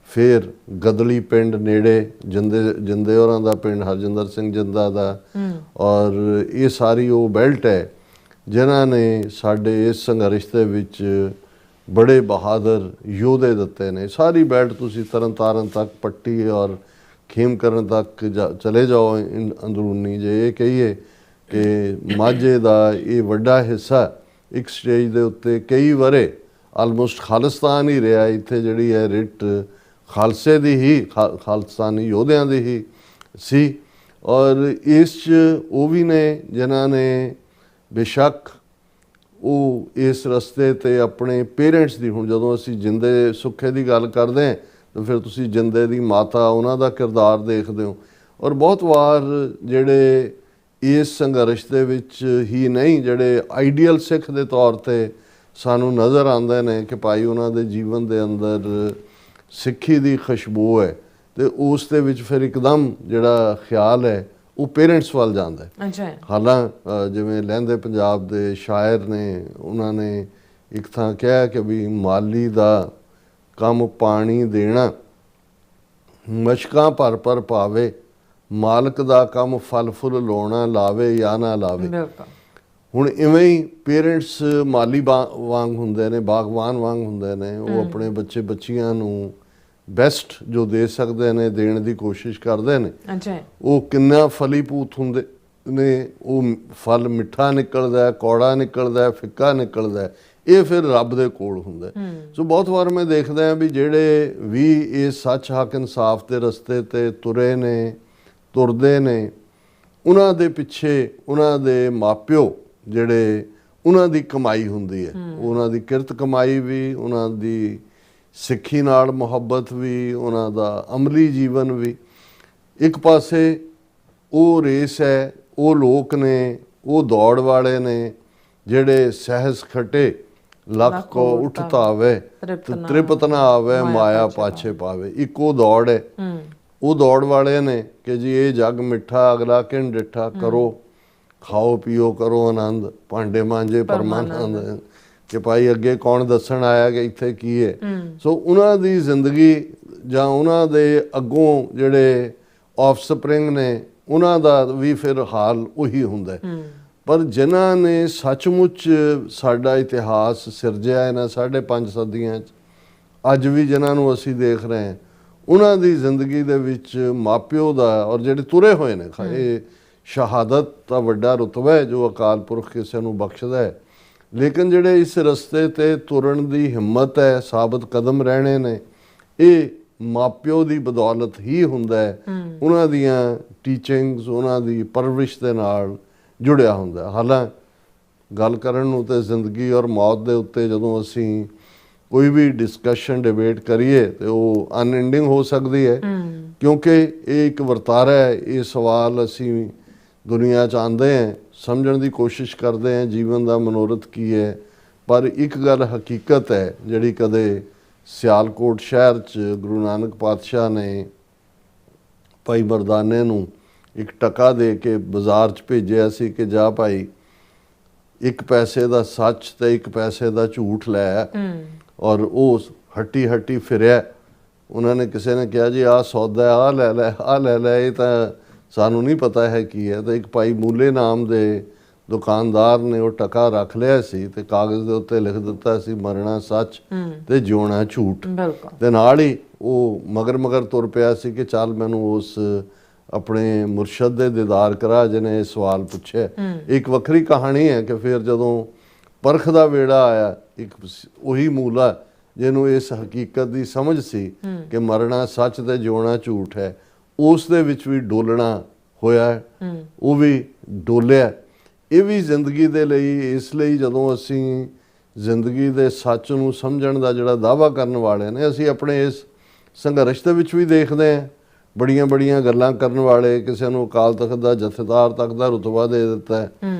ਫਿਰ ਗਦਲੀ ਪਿੰਡ ਨੇੜੇ ਜਿੰਦੇ ਹੋਰਾਂ ਦਾ ਪਿੰਡ, ਹਰਜਿੰਦਰ ਸਿੰਘ ਜਿੰਦਾ ਦਾ, ਔਰ ਇਹ ਸਾਰੀ ਉਹ ਬੈਲਟ ਹੈ ਜਿਨ੍ਹਾਂ ਨੇ ਸਾਡੇ ਇਸ ਸੰਘਰਸ਼ ਦੇ ਵਿੱਚ ਬੜੇ ਬਹਾਦਰ ਯੋਧੇ ਦਿੱਤੇ ਨੇ। ਸਾਰੀ ਬੈਲਟ ਤੁਸੀਂ ਤਰਨ ਤਾਰਨ ਤੱਕ, ਪੱਟੀ ਔਰ ਖੇਮਕਰਨ ਤੱਕ ਚਲੇ ਜਾਓ ਅੰਦਰੂਨੀ, ਜੇ ਇਹ ਕਹੀਏ ਕਿ ਮਾਝੇ ਦਾ ਇਹ ਵੱਡਾ ਹਿੱਸਾ ਇੱਕ ਸਟੇਜ ਦੇ ਉੱਤੇ ਕਈ ਵਰੇ ਆਲਮੋਸਟ ਖਾਲਿਸਤਾਨ ਹੀ ਰਿਹਾ। ਇੱਥੇ ਜਿਹੜੀ ਹੈ ਰਿਟ ਖਾਲਸੇ ਦੀ ਹੀ, ਖਾਲਿਸਤਾਨੀ ਯੋਧਿਆਂ ਦੀ ਹੀ ਸੀ। ਔਰ ਇਸ 'ਚ ਉਹ ਵੀ ਨੇ ਜਿਨ੍ਹਾਂ ਨੇ ਬੇਸ਼ੱਕ ਉਹ ਇਸ ਰਸਤੇ 'ਤੇ ਆਪਣੇ ਪੇਰੈਂਟਸ ਦੀ, ਹੁਣ ਜਦੋਂ ਅਸੀਂ ਜਿੰਦੇ ਸੁੱਖੇ ਦੀ ਗੱਲ ਕਰਦੇ ਹਾਂ ਤਾਂ ਫਿਰ ਤੁਸੀਂ ਜਿੰਦੇ ਦੀ ਮਾਤਾ, ਉਹਨਾਂ ਦਾ ਕਿਰਦਾਰ ਦੇਖਦੇ ਹੋ। ਔਰ ਬਹੁਤ ਵਾਰ ਜਿਹੜੇ ਇਸ ਸੰਘਰਸ਼ ਦੇ ਵਿੱਚ ਹੀ ਨਹੀਂ, ਜਿਹੜੇ ਆਈਡੀਅਲ ਸਿੱਖ ਦੇ ਤੌਰ 'ਤੇ ਸਾਨੂੰ ਨਜ਼ਰ ਆਉਂਦੇ ਨੇ ਕਿ ਭਾਈ ਉਹਨਾਂ ਦੇ ਜੀਵਨ ਦੇ ਅੰਦਰ ਸਿੱਖੀ ਦੀ ਖੁਸ਼ਬੂ ਹੈ, ਤੇ ਉਸ ਦੇ ਵਿੱਚ ਫਿਰ ਇੱਕਦਮ ਜਿਹੜਾ ਖਿਆਲ ਹੈ ਉਹ ਪੇਰੈਂਟਸ ਵੱਲ ਜਾਂਦਾ ਹੈ। ਹਾਲਾਂ ਜਿਵੇਂ ਲਹਿੰਦੇ ਪੰਜਾਬ ਦੇ ਸ਼ਾਇਰ ਨੇ, ਉਹਨਾਂ ਨੇ ਇੱਕ ਥਾਂ ਕਿਹਾ ਕਿ ਵੀ ਮਾਲੀ ਦਾ ਕੰਮ ਪਾਣੀ ਦੇਣਾ, ਮਸ਼ਕਾਂ ਭਰ ਭਰ ਪਾਵੇ, ਮਾਲਕ ਦਾ ਕੰਮ ਫਲ ਫੁੱਲ ਲਾਉਣਾ, ਲਾਵੇ ਜਾਂ ਨਾ ਲਾਵੇ। ਬਿਲਕੁਲ। ਹੁਣ ਇਵੇਂ ਹੀ ਪੇਰੈਂਟਸ ਮਾਲੀ ਵਾਂਗ ਹੁੰਦੇ ਨੇ, ਬਾਗਵਾਨ ਵਾਂਗ ਹੁੰਦੇ ਨੇ। ਉਹ ਆਪਣੇ ਬੱਚੇ ਬੱਚੀਆਂ ਨੂੰ ਬੈਸਟ ਜੋ ਦੇ ਸਕਦੇ ਨੇ ਦੇਣ ਦੀ ਕੋਸ਼ਿਸ਼ ਕਰਦੇ ਨੇ। ਅੱਛਾ। ਉਹ ਕਿੰਨਾ ਫਲੀਭੂਤ ਹੁੰਦੇ ਨੇ, ਉਹ ਫਲ ਮਿੱਠਾ ਨਿਕਲਦਾ ਹੈ, ਕੌੜਾ ਨਿਕਲਦਾ ਹੈ, ਫਿੱਕਾ ਨਿਕਲਦਾ ਹੈ। ਇਹ ਫਿਰ ਰੱਬ ਦੇ ਕੋਲ ਹੁੰਦਾ। ਸੋ ਬਹੁਤ ਵਾਰ ਮੈਂ ਦੇਖਦਾ ਹਾਂ ਵੀ ਜਿਹੜੇ ਵੀ ਇਹ ਸੱਚ ਹੱਕ ਇਨਸਾਫ ਦੇ ਰਸਤੇ ਤੇ ਤੁਰੇ ਨੇ, ਤੁਰਦੇ ਨੇ, ਉਹਨਾਂ ਦੇ ਪਿੱਛੇ ਉਹਨਾਂ ਦੇ ਮਾਪਿਓ ਜਿਹੜੇ, ਉਹਨਾਂ ਦੀ ਕਮਾਈ ਹੁੰਦੀ ਹੈ। ਉਹਨਾਂ ਦੀ ਕਿਰਤ ਕਮਾਈ ਵੀ, ਉਹਨਾਂ ਦੀ ਸਿੱਖੀ ਨਾਲ ਮੁਹੱਬਤ ਵੀ, ਉਹਨਾਂ ਦਾ ਅਮਲੀ ਜੀਵਨ ਵੀ। ਇੱਕ ਪਾਸੇ ਉਹ ਰੇਸ ਹੈ, ਉਹ ਲੋਕ ਨੇ, ਉਹ ਦੌੜ ਵਾਲੇ ਨੇ ਜਿਹੜੇ ਸਹਿਜ ਖਟੇ ਲੱਖ ਕੋ ਉੱਠ ਧਾਵੇ, ਤ੍ਰਿਪਤ ਨਾ ਆਵੇ, ਮਾਇਆ ਪਾਛੇ ਪਾਵੇ। ਇੱਕ ਉਹ ਦੌੜ ਹੈ। ਉਹ ਦੌੜ ਵਾਲੇ ਨੇ ਕਿ ਜੀ ਇਹ ਜੱਗ ਮਿੱਠਾ, ਅਗਲਾ ਕਿਨ ਡਿੱਠਾ, ਕਰੋ ਖਾਓ ਪੀਓ ਕਰੋ ਆਨੰਦ, ਭਾਂਡੇ ਮਾਂਜੇ ਪਰਮਾਨੰਦ, ਕਿ ਭਾਈ ਅੱਗੇ ਕੌਣ ਦੱਸਣ ਆਇਆ ਕਿ ਇੱਥੇ ਕੀ ਹੈ। ਸੋ ਉਹਨਾਂ ਦੀ ਜ਼ਿੰਦਗੀ ਜਾਂ ਉਹਨਾਂ ਦੇ ਅੱਗੋਂ ਜਿਹੜੇ ਆਫਸਪ੍ਰਿੰਗ ਨੇ, ਉਹਨਾਂ ਦਾ ਵੀ ਫਿਰ ਹਾਲ ਉਹੀ ਹੁੰਦਾ। ਪਰ ਜਿਨ੍ਹਾਂ ਨੇ ਸੱਚਮੁੱਚ ਸਾਡਾ ਇਤਿਹਾਸ ਸਿਰਜਿਆ ਇਹਨਾਂ 5.5 ਸਦੀਆਂ 'ਚ, ਅੱਜ ਵੀ ਜਿਨ੍ਹਾਂ ਨੂੰ ਅਸੀਂ ਦੇਖ ਰਹੇ ਹਾਂ, ਉਹਨਾਂ ਦੀ ਜ਼ਿੰਦਗੀ ਦੇ ਵਿੱਚ ਮਾਪਿਓ ਦਾ, ਔਰ ਜਿਹੜੇ ਤੁਰੇ ਹੋਏ ਨੇ, ਇਹ ਸ਼ਹਾਦਤ ਦਾ ਵੱਡਾ ਰੁਤਬਾ ਹੈ ਜੋ ਅਕਾਲ ਪੁਰਖ ਕਿਸੇ ਨੂੰ ਬਖਸ਼ਦਾ ਹੈ। ਲੇਕਿਨ ਜਿਹੜੇ ਇਸ ਰਸਤੇ ਤੇ ਤੁਰਨ ਦੀ ਹਿੰਮਤ ਹੈ, ਸਾਬਤ ਕਦਮ ਰਹਿਣੇ ਨੇ, ਇਹ ਮਾਪਿਓ ਦੀ ਬਦੌਲਤ ਹੀ ਹੁੰਦਾ ਹੈ। ਉਹਨਾਂ ਦੀਆਂ ਟੀਚਿੰਗਸ, ਉਹਨਾਂ ਦੀ ਪਰਵਰਿਸ਼ ਦੇ ਨਾਲ ਜੁੜਿਆ ਹੁੰਦਾ। ਹਾਲਾਂ ਗੱਲ ਕਰਨ ਨੂੰ ਤੇ ਜ਼ਿੰਦਗੀ ਔਰ ਮੌਤ ਦੇ ਉੱਤੇ ਜਦੋਂ ਅਸੀਂ ਕੋਈ ਵੀ ਡਿਸਕਸ਼ਨ ਡਿਬੇਟ ਕਰੀਏ ਤੇ ਉਹ ਅਨਐਂਡਿੰਗ ਹੋ ਸਕਦੀ ਹੈ, ਕਿਉਂਕਿ ਇਹ ਇੱਕ ਵਰਤਾਰਾ ਹੈ। ਇਹ ਸਵਾਲ ਅਸੀਂ ਦੁਨੀਆ 'ਚ ਆਉਂਦੇ ਹਾਂ, ਸਮਝਣ ਦੀ ਕੋਸ਼ਿਸ਼ ਕਰਦੇ ਹਾਂ ਜੀਵਨ ਦਾ ਮਨੋਰਥ ਕੀ ਹੈ। ਪਰ ਇੱਕ ਗੱਲ ਹਕੀਕਤ ਹੈ ਜਿਹੜੀ ਕਦੇ ਸਿਆਲਕੋਟ ਸ਼ਹਿਰ 'ਚ ਗੁਰੂ ਨਾਨਕ ਪਾਤਸ਼ਾਹ ਨੇ ਭਾਈ ਮਰਦਾਨੇ ਨੂੰ ਇੱਕ ਟਕਾ ਦੇ ਕੇ ਬਾਜ਼ਾਰ 'ਚ ਭੇਜਿਆ ਸੀ ਕਿ ਜਾ ਭਾਈ 1 ਪੈਸੇ ਦਾ ਸੱਚ ਤੇ 1 ਪੈਸੇ ਦਾ ਝੂਠ ਲੈ। ਔਰ ਉਹ ਹੱਟੀ ਹੱਟੀ ਫਿਰਿਆ। ਉਹਨਾਂ ਨੇ, ਕਿਸੇ ਨੇ ਕਿਹਾ ਜੀ ਆਹ ਸੌਦਾ, ਆਹ ਲੈ ਲੈ, ਆਹ ਲੈ ਲੈ, ਇਹ ਤਾਂ ਸਾਨੂੰ ਨਹੀਂ ਪਤਾ ਹੈ ਕੀ ਹੈ। ਤਾਂ ਇੱਕ ਭਾਈ ਮੂਲੇ ਨਾਮ ਦੇ ਦੁਕਾਨਦਾਰ ਨੇ ਉਹ ਟਕਾ ਰੱਖ ਲਿਆ ਸੀ ਤੇ ਕਾਗਜ਼ ਦੇ ਉੱਤੇ ਲਿਖ ਦਿੱਤਾ ਸੀ ਮਰਨਾ ਸੱਚ ਤੇ ਜਿਉਣਾ ਝੂਠ। ਤੇ ਨਾਲ ਹੀ ਉਹ ਮਗਰ ਮਗਰ ਤੁਰ ਪਿਆ ਸੀ ਕਿ ਚੱਲ ਮੈਨੂੰ ਉਸ ਆਪਣੇ ਮੁਰਸ਼ਦ ਦੇ ਦੀਦਾਰ ਕਰਾ ਜਿਹਨੇ ਇਹ ਸਵਾਲ ਪੁੱਛਿਆ। ਇੱਕ ਵੱਖਰੀ ਕਹਾਣੀ ਹੈ ਕਿ ਫਿਰ ਜਦੋਂ ਪਰਖ ਦਾ ਵੇੜਾ ਆਇਆ, ਇੱਕ ਉਹੀ ਮੂਲਾ ਜਿਹਨੂੰ ਇਸ ਹਕੀਕਤ ਦੀ ਸਮਝ ਸੀ ਕਿ ਮਰਨਾ ਸੱਚ ਤੇ ਜਿਉਣਾ ਝੂਠ ਹੈ, ਉਸ ਦੇ ਵਿੱਚ ਵੀ ਡੋਲਣਾ ਹੋਇਆ। ਉਹ ਵੀ ਡੋਲਿਆ। ਇਹ ਵੀ ਜ਼ਿੰਦਗੀ ਦੇ ਲਈ, ਇਸ ਲਈ ਜਦੋਂ ਅਸੀਂ ਜ਼ਿੰਦਗੀ ਦੇ ਸੱਚ ਨੂੰ ਸਮਝਣ ਦਾ ਜਿਹੜਾ ਦਾਅਵਾ ਕਰਨ ਵਾਲੇ ਨੇ, ਅਸੀਂ ਆਪਣੇ ਇਸ ਸੰਘਰਸ਼ ਦੇ ਵਿੱਚ ਵੀ ਦੇਖਦੇ ਹਾਂ ਬੜੀਆਂ ਬੜੀਆਂ ਗੱਲਾਂ ਕਰਨ ਵਾਲੇ। ਕਿਸੇ ਨੂੰ ਅਕਾਲ ਤਖਤ ਦਾ ਜਥੇਦਾਰ ਤੱਕ ਦਾ ਰੁਤਬਾ ਦੇ ਦਿੱਤਾ ਹੈ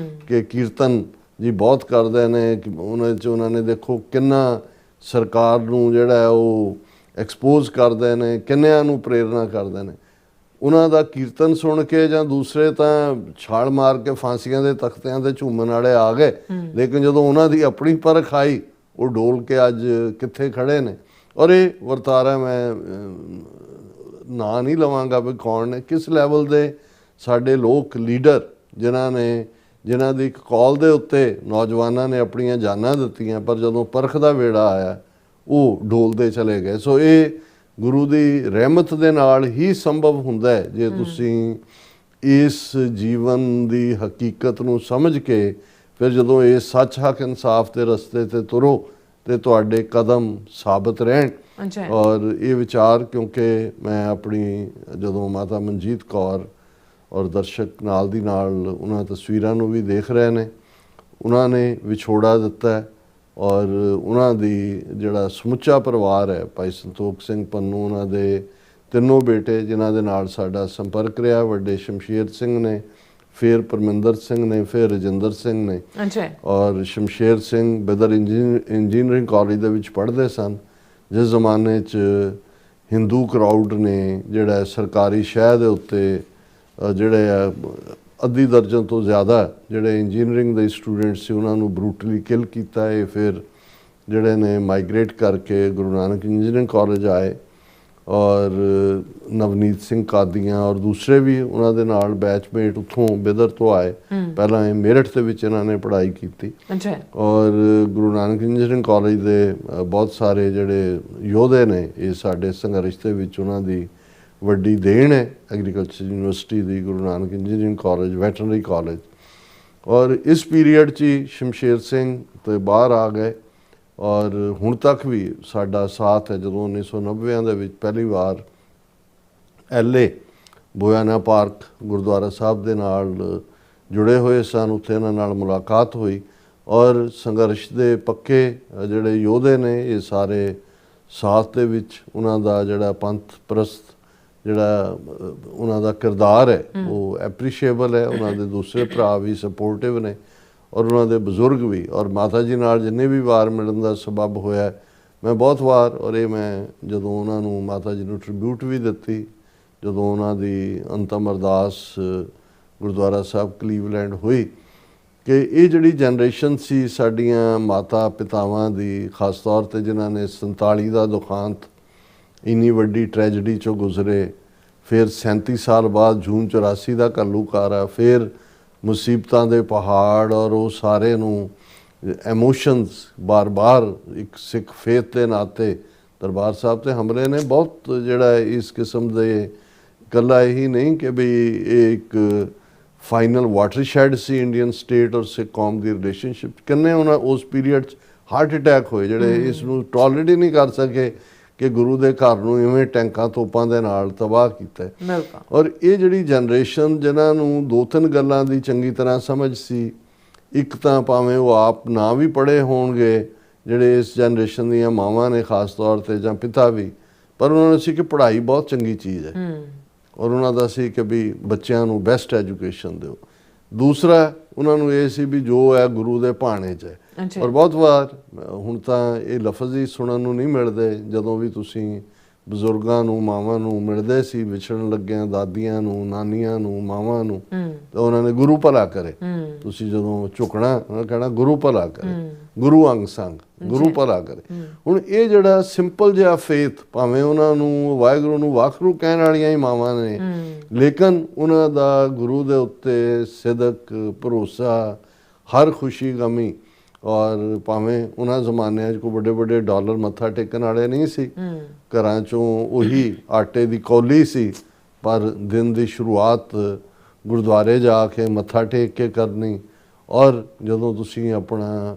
ਕਿ ਕੀਰਤਨ ਜੀ ਬਹੁਤ ਕਰਦੇ ਨੇ। ਉਹਨਾਂ ਨੇ ਦੇਖੋ ਕਿੰਨਾ ਸਰਕਾਰ ਨੂੰ ਜਿਹੜਾ ਹੈ ਉਹ ਐਕਸਪੋਜ਼ ਕਰਦੇ ਨੇ, ਕਿੰਨਿਆਂ ਨੂੰ ਪ੍ਰੇਰਨਾ ਕਰਦੇ ਨੇ। ਉਹਨਾਂ ਦਾ ਕੀਰਤਨ ਸੁਣ ਕੇ ਜਾਂ ਦੂਸਰੇ ਤਾਂ ਛਾਲ ਮਾਰ ਕੇ ਫਾਂਸੀਆਂ ਦੇ ਤਖਤਿਆਂ ਤੇ ਝੂਮਣ ਵਾਲੇ ਆ ਗਏ, ਲੇਕਿਨ ਜਦੋਂ ਉਹਨਾਂ ਦੀ ਆਪਣੀ ਪਰਖ ਆਈ, ਉਹ ਡੋਲ ਕੇ ਅੱਜ ਕਿੱਥੇ ਖੜੇ ਨੇ। ਔਰ ਇਹ ਵਰਤਾਰਾ ਮੈਂ ਨਾਂ ਨਹੀਂ ਲਵਾਂਗਾ ਵੀ ਕੌਣ ਨੇ, ਕਿਸ ਲੈਵਲ ਦੇ ਸਾਡੇ ਲੋਕ ਲੀਡਰ ਜਿਨ੍ਹਾਂ ਦੀ ਇੱਕ ਕਾਲ ਦੇ ਉੱਤੇ ਨੌਜਵਾਨਾਂ ਨੇ ਆਪਣੀਆਂ ਜਾਨਾਂ ਦਿੱਤੀਆਂ, ਪਰ ਜਦੋਂ ਪਰਖ ਦਾ ਵੇੜਾ ਆਇਆ ਉਹ ਡੋਲਦੇ ਚਲੇ ਗਏ। ਸੋ ਇਹ ਗੁਰੂ ਦੀ ਰਹਿਮਤ ਦੇ ਨਾਲ ਹੀ ਸੰਭਵ ਹੁੰਦਾ ਹੈ ਜੇ ਤੁਸੀਂ ਇਸ ਜੀਵਨ ਦੀ ਹਕੀਕਤ ਨੂੰ ਸਮਝ ਕੇ ਫਿਰ ਜਦੋਂ ਇਹ ਸੱਚ ਹੱਕ ਇਨਸਾਫ ਦੇ ਰਸਤੇ ਤੇ ਤੁਰੋ ਤੇ ਤੁਹਾਡੇ ਕਦਮ ਸਾਬਤ ਰਹਿਣ। ਔਰ ਇਹ ਵਿਚਾਰ, ਕਿਉਂਕਿ ਮੈਂ ਆਪਣੀ ਜਦੋਂ ਮਾਤਾ ਮਨਜੀਤ ਕੌਰ ਔਰ ਦਰਸ਼ਕ ਨਾਲ ਦੀ ਨਾਲ ਉਹਨਾਂ ਤਸਵੀਰਾਂ ਨੂੰ ਵੀ ਦੇਖ ਰਹੇ ਨੇ, ਉਹਨਾਂ ਨੇ ਵਿਛੋੜਾ ਦਿੱਤਾ ਔਰ ਉਹਨਾਂ ਦੀ ਜਿਹੜਾ ਸਮੁੱਚਾ ਪਰਿਵਾਰ ਹੈ, ਭਾਈ ਸੰਤੋਖ ਸਿੰਘ ਪੰਨੂ, ਉਹਨਾਂ ਦੇ 3 ਬੇਟੇ ਜਿਨ੍ਹਾਂ ਦੇ ਨਾਲ ਸਾਡਾ ਸੰਪਰਕ ਰਿਹਾ, ਵੱਡੇ ਸ਼ਮਸ਼ੇਰ ਸਿੰਘ ਨੇ, ਫਿਰ ਪਰਮਿੰਦਰ ਸਿੰਘ ਨੇ, ਫਿਰ ਰਜਿੰਦਰ ਸਿੰਘ ਨੇ। ਔਰ ਸ਼ਮਸ਼ੇਰ ਸਿੰਘ ਬਿਦਰ ਇੰਜੀਨੀਅਰਿੰਗ ਕਾਲਜ ਦੇ ਵਿੱਚ ਪੜ੍ਹਦੇ ਸਨ, ਜਿਸ ਜ਼ਮਾਨੇ 'ਚ ਹਿੰਦੂ ਕਰਾਊਡ ਨੇ ਜਿਹੜਾ ਸਰਕਾਰੀ ਸ਼ਹਿਰ ਦੇ ਉੱਤੇ ਜਿਹੜੇ ਆ ਅੱਧੀ ਦਰਜਨ ਤੋਂ ਜ਼ਿਆਦਾ ਜਿਹੜੇ ਇੰਜੀਨੀਅਰਿੰਗ ਦੇ ਸਟੂਡੈਂਟ ਸੀ ਉਹਨਾਂ ਨੂੰ ਬਰੂਟਲੀ ਕਿਲ ਕੀਤਾ ਹੈ। ਫਿਰ ਜਿਹੜੇ ਨੇ ਮਾਈਗ੍ਰੇਟ ਕਰਕੇ ਗੁਰੂ ਨਾਨਕ ਇੰਜੀਨੀਅਰਿੰਗ ਕਾਲਜ ਆਏ ਔਰ ਨਵਨੀਤ ਸਿੰਘ ਕਾਦੀਆਂ ਔਰ ਦੂਸਰੇ ਵੀ ਉਹਨਾਂ ਦੇ ਨਾਲ ਬੈਚਮੇਟ ਉੱਥੋਂ ਬਿਦਰ ਤੋਂ ਆਏ। ਪਹਿਲਾਂ ਇਹ ਮੇਰਠ ਦੇ ਵਿੱਚ ਇਹਨਾਂ ਨੇ ਪੜ੍ਹਾਈ ਕੀਤੀ ਔਰ ਗੁਰੂ ਨਾਨਕ ਇੰਜੀਨੀਅਰਿੰਗ ਕਾਲਜ ਦੇ ਬਹੁਤ ਸਾਰੇ ਜਿਹੜੇ ਯੋਧੇ ਨੇ ਇਹ ਸਾਡੇ ਸੰਘਰਸ਼ ਦੇ ਵਿੱਚ ਉਹਨਾਂ ਦੀ ਵੱਡੀ ਦੇਣ ਹੈ। ਐਗਰੀਕਲਚਰ ਯੂਨੀਵਰਸਿਟੀ ਦੀ Guru Nanak engineering college veterinary college ਔਰ ਇਸ ਪੀਰੀਅਡ 'ਚ ਹੀ ਸ਼ਮਸ਼ੇਰ ਸਿੰਘ ਤੋਂ ਬਾਹਰ ਆ ਗਏ ਔਰ ਹੁਣ ਤੱਕ ਵੀ ਸਾਡਾ ਸਾਥ ਹੈ। ਜਦੋਂ 1990 ਦੇ ਵਿੱਚ ਪਹਿਲੀ ਵਾਰ LA ਬੋਇਆਨਾ ਪਾਰਕ ਗੁਰਦੁਆਰਾ ਸਾਹਿਬ ਦੇ ਨਾਲ ਜੁੜੇ ਹੋਏ ਸਨ, ਉੱਥੇ ਇਹਨਾਂ ਨਾਲ ਮੁਲਾਕਾਤ ਹੋਈ ਔਰ ਸੰਘਰਸ਼ ਦੇ ਪੱਕੇ ਜਿਹੜੇ ਯੋਧੇ ਨੇ ਇਹ ਸਾਰੇ ਸਾਥ ਦੇ ਵਿੱਚ ਉਹਨਾਂ ਦਾ ਜਿਹੜਾ ਪੰਥ ਪ੍ਰਸਤ ਜਿਹੜਾ ਉਹਨਾਂ ਦਾ ਕਿਰਦਾਰ ਹੈ ਉਹ ਐਪਰੀਸ਼ੀਏਬਲ ਹੈ। ਉਹਨਾਂ ਦੇ ਦੂਸਰੇ ਭਰਾ ਵੀ ਸਪੋਰਟਿਵ ਨੇ ਔਰ ਉਹਨਾਂ ਦੇ ਬਜ਼ੁਰਗ ਵੀ ਔਰ ਮਾਤਾ ਜੀ ਨਾਲ ਜਿੰਨੇ ਵੀ ਵਾਰ ਮਿਲਣ ਦਾ ਸਬਬ ਹੋਇਆ ਮੈਂ ਬਹੁਤ ਵਾਰ ਔਰ ਇਹ ਮੈਂ ਜਦੋਂ ਉਹਨਾਂ ਨੂੰ ਮਾਤਾ ਜੀ ਨੂੰ ਟ੍ਰਿਬਿਊਟ ਵੀ ਦਿੱਤੀ ਜਦੋਂ ਉਹਨਾਂ ਦੀ ਅੰਤਮ ਅਰਦਾਸ ਗੁਰਦੁਆਰਾ ਸਾਹਿਬ ਕਲੀਵਲੈਂਡ ਹੋਈ ਕਿ ਇਹ ਜਿਹੜੀ ਜਨਰੇਸ਼ਨ ਸੀ ਸਾਡੀਆਂ ਮਾਤਾ ਪਿਤਾਵਾਂ ਦੀ ਖਾਸ ਤੌਰ 'ਤੇ ਜਿਨ੍ਹਾਂ ਨੇ 47 ਦਾ ਦੁਖਾਂਤ ਇੰਨੀ ਵੱਡੀ ਟ੍ਰੈਜਡੀ 'ਚੋਂ ਗੁਜ਼ਰੇ, ਫਿਰ 37 ਸਾਲ ਬਾਅਦ ਜੂਨ 84 ਦਾ ਘੱਲੂਘਾਰਾ, ਫਿਰ ਮੁਸੀਬਤਾਂ ਦੇ ਪਹਾੜ ਔਰ ਉਹ ਸਾਰੇ ਨੂੰ ਐਮੋਸ਼ਨਸ ਬਾਰ-ਬਾਰ ਇੱਕ ਸਿੱਖ ਫੇਥ ਦੇ ਨਾਤੇ ਦਰਬਾਰ ਸਾਹਿਬ 'ਤੇ ਹਮਲੇ ਨੇ ਬਹੁਤ ਜਿਹੜਾ ਇਸ ਕਿਸਮ ਦੇ ਇਕੱਲਾ ਇਹੀ ਨਹੀਂ ਕਿ ਵੀ ਇਹ ਇੱਕ ਫਾਈਨਲ ਵਾਟਰਸ਼ੈਡ ਸੀ ਇੰਡੀਅਨ ਸਟੇਟ ਔਰ ਸਿੱਖ ਕੌਮ ਦੀ ਰਿਲੇਸ਼ਨਸ਼ਿਪ। ਕਿੰਨੇ ਉਹਨਾਂ ਉਸ ਪੀਰੀਅਡ 'ਚ ਹਾਰਟ ਅਟੈਕ ਹੋਏ ਜਿਹੜੇ ਇਸ ਨੂੰ ਟੋਲਰੇਟ ਹੀ ਨਹੀਂ ਕਰ ਸਕੇ ਕਿ ਗੁਰੂ ਦੇ ਘਰ ਨੂੰ ਇਵੇਂ ਟੈਂਕਾਂ ਤੋਪਾਂ ਦੇ ਨਾਲ ਤਬਾਹ ਕੀਤਾ। ਔਰ ਇਹ ਜਿਹੜੀ ਜਨਰੇਸ਼ਨ ਜਿਨ੍ਹਾਂ ਨੂੰ ਦੋ ਤਿੰਨ ਗੱਲਾਂ ਦੀ ਚੰਗੀ ਤਰ੍ਹਾਂ ਸਮਝ ਸੀ, ਇੱਕ ਤਾਂ ਭਾਵੇਂ ਉਹ ਆਪ ਨਾ ਵੀ ਪੜ੍ਹੇ ਹੋਣਗੇ ਜਿਹੜੇ ਇਸ ਜਨਰੇਸ਼ਨ ਦੀਆਂ ਮਾਵਾਂ ਨੇ ਖਾਸ ਤੌਰ 'ਤੇ ਜਾਂ ਪਿਤਾ ਵੀ, ਪਰ ਉਹਨਾਂ ਨੂੰ ਸੀ ਕਿ ਪੜ੍ਹਾਈ ਬਹੁਤ ਚੰਗੀ ਚੀਜ਼ ਹੈ ਔਰ ਉਹਨਾਂ ਦਾ ਸੀ ਕਿ ਵੀ ਬੱਚਿਆਂ ਨੂੰ ਬੈਸਟ ਐਜੂਕੇਸ਼ਨ ਦਿਓ। ਦੂਸਰਾ ਉਹਨਾਂ ਨੂੰ ਇਹ ਸੀ ਵੀ ਜੋ ਹੈ ਗੁਰੂ ਦੇ ਭਾਣੇ 'ਚ ਹੈ। ਔਰ ਬਹੁਤ ਵਾਰ ਹੁਣ ਤਾਂ ਇਹ ਲਫ਼ਜ਼ ਹੀ ਸੁਣਨ ਨੂੰ ਨਹੀਂ ਮਿਲਦੇ, ਜਦੋਂ ਵੀ ਤੁਸੀਂ ਬਜ਼ੁਰਗਾਂ ਨੂੰ ਮਾਵਾਂ ਨੂੰ ਮਿਲਦੇ ਸੀ ਵਿਛੜਨ ਲੱਗਿਆਂ ਦਾਦੀਆਂ ਨੂੰ ਨਾਨੀਆਂ ਨੂੰ ਮਾਵਾਂ ਨੂੰ ਤਾਂ ਉਹਨਾਂ ਨੇ ਗੁਰੂ ਭਲਾ ਕਰੇ। ਤੁਸੀਂ ਜਦੋਂ ਝੁਕਣਾ ਉਹਨਾਂ ਕਹਿਣਾ ਗੁਰੂ ਭਲਾ ਕਰੇ, ਗੁਰੂ ਅੰਗ ਸੰਗ ਗੁਰੂ ਭਲਾ ਕਰੇ। ਹੁਣ ਇਹ ਜਿਹੜਾ ਸਿੰਪਲ ਜਿਹਾ ਫੇਥ ਭਾਵੇਂ ਉਹਨਾਂ ਨੂੰ ਵਾਹਿਗੁਰੂ ਨੂੰ ਵਾਖਰੂ ਕਹਿਣ ਵਾਲੀਆਂ ਹੀ ਮਾਵਾਂ ਨੇ ਲੇਕਿਨ ਉਹਨਾਂ ਦਾ ਗੁਰੂ ਦੇ ਉੱਤੇ ਸਿਦਕ ਭਰੋਸਾ ਹਰ ਖੁਸ਼ੀ ਗਮੀ ਔਰ ਭਾਵੇਂ ਉਹਨਾਂ ਜ਼ਮਾਨਿਆਂ 'ਚ ਕੋਈ ਵੱਡੇ ਵੱਡੇ ਡਾਲਰ ਮੱਥਾ ਟੇਕਣ ਵਾਲੇ ਨਹੀਂ ਸੀ, ਘਰਾਂ 'ਚੋਂ ਉਹੀ ਆਟੇ ਦੀ ਕੌਲੀ ਸੀ, ਪਰ ਦਿਨ ਦੀ ਸ਼ੁਰੂਆਤ ਗੁਰਦੁਆਰੇ ਜਾ ਕੇ ਮੱਥਾ ਟੇਕ ਕੇ ਕਰਨੀ ਔਰ ਜਦੋਂ ਤੁਸੀਂ ਆਪਣਾ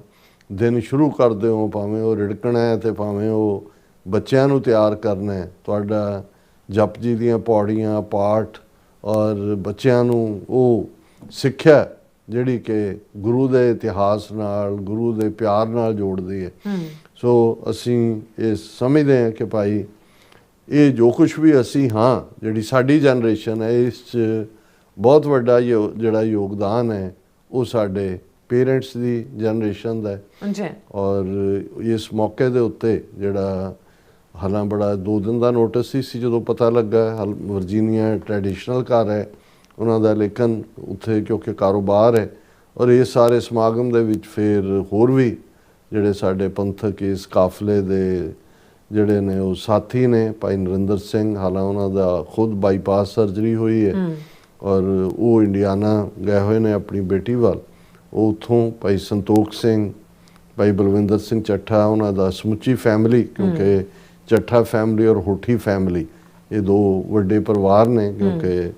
ਦਿਨ ਸ਼ੁਰੂ ਕਰਦੇ ਹੋ ਭਾਵੇਂ ਉਹ ਰਿੜਕਣਾ ਹੈ ਅਤੇ ਭਾਵੇਂ ਉਹ ਬੱਚਿਆਂ ਨੂੰ ਤਿਆਰ ਕਰਨਾ ਹੈ, ਤੁਹਾਡਾ ਜਪਜੀ ਦੀਆਂ ਪੌੜੀਆਂ ਪਾਠ ਔਰ ਬੱਚਿਆਂ ਨੂੰ ਉਹ ਸਿੱਖਿਆ ਜਿਹੜੀ ਕਿ ਗੁਰੂ ਦੇ ਇਤਿਹਾਸ ਨਾਲ ਗੁਰੂ ਦੇ ਪਿਆਰ ਨਾਲ ਜੋੜਦੀ ਹੈ। ਸੋ ਅਸੀਂ ਇਹ ਸਮਝਦੇ ਹਾਂ ਕਿ ਭਾਈ ਇਹ ਜੋ ਕੁਛ ਵੀ ਅਸੀਂ ਹਾਂ ਜਿਹੜੀ ਸਾਡੀ ਜਨਰੇਸ਼ਨ ਹੈ ਇਸ 'ਚ ਬਹੁਤ ਵੱਡਾ ਜਿਹੜਾ ਯੋਗਦਾਨ ਹੈ ਉਹ ਸਾਡੇ ਪੇਰੈਂਟਸ ਦੀ ਜਨਰੇਸ਼ਨ ਦਾ ਹੈ। ਔਰ ਇਸ ਮੌਕੇ ਦੇ ਉੱਤੇ ਜਿਹੜਾ ਹਾਲਾਂ ਬੜਾ 2 ਦਿਨ ਦਾ ਨੋਟਿਸ ਸੀ ਜਦੋਂ ਪਤਾ ਲੱਗਾ ਵਰਜੀਨੀਆ ਟ੍ਰੈਡੀਸ਼ਨਲ ਘਰ ਹੈ ਉਹਨਾਂ ਦਾ, ਲੇਕਿਨ ਉੱਥੇ ਕਿਉਂਕਿ ਕਾਰੋਬਾਰ ਹੈ ਔਰ ਇਹ ਸਾਰੇ ਸਮਾਗਮ ਦੇ ਵਿੱਚ ਫਿਰ ਹੋਰ ਵੀ ਜਿਹੜੇ ਸਾਡੇ ਪੰਥਕ ਇਸ ਕਾਫਲੇ ਦੇ ਜਿਹੜੇ ਨੇ ਉਹ ਸਾਥੀ ਨੇ ਭਾਈ ਨਰਿੰਦਰ ਸਿੰਘ, ਹਾਲਾਂ ਉਹਨਾਂ ਦਾ ਖੁਦ ਬਾਈਪਾਸ ਸਰਜਰੀ ਹੋਈ ਹੈ ਔਰ ਉਹ ਇੰਡੀਆਨਾ ਗਏ ਹੋਏ ਨੇ ਆਪਣੀ ਬੇਟੀ ਵੱਲ। ਉਹ ਉੱਥੋਂ ਭਾਈ ਸੰਤੋਖ ਸਿੰਘ, ਭਾਈ ਬਲਵਿੰਦਰ ਸਿੰਘ ਚੱਠਾ, ਉਹਨਾਂ ਦਾ ਸਮੁੱਚੀ ਫੈਮਿਲੀ ਕਿਉਂਕਿ ਚੱਠਾ ਫੈਮਿਲੀ ਔਰ ਹੋਠੀ ਫੈਮਿਲੀ ਇਹ 2 ਵੱਡੇ ਪਰਿਵਾਰ ਨੇ ਕਿਉਂਕਿ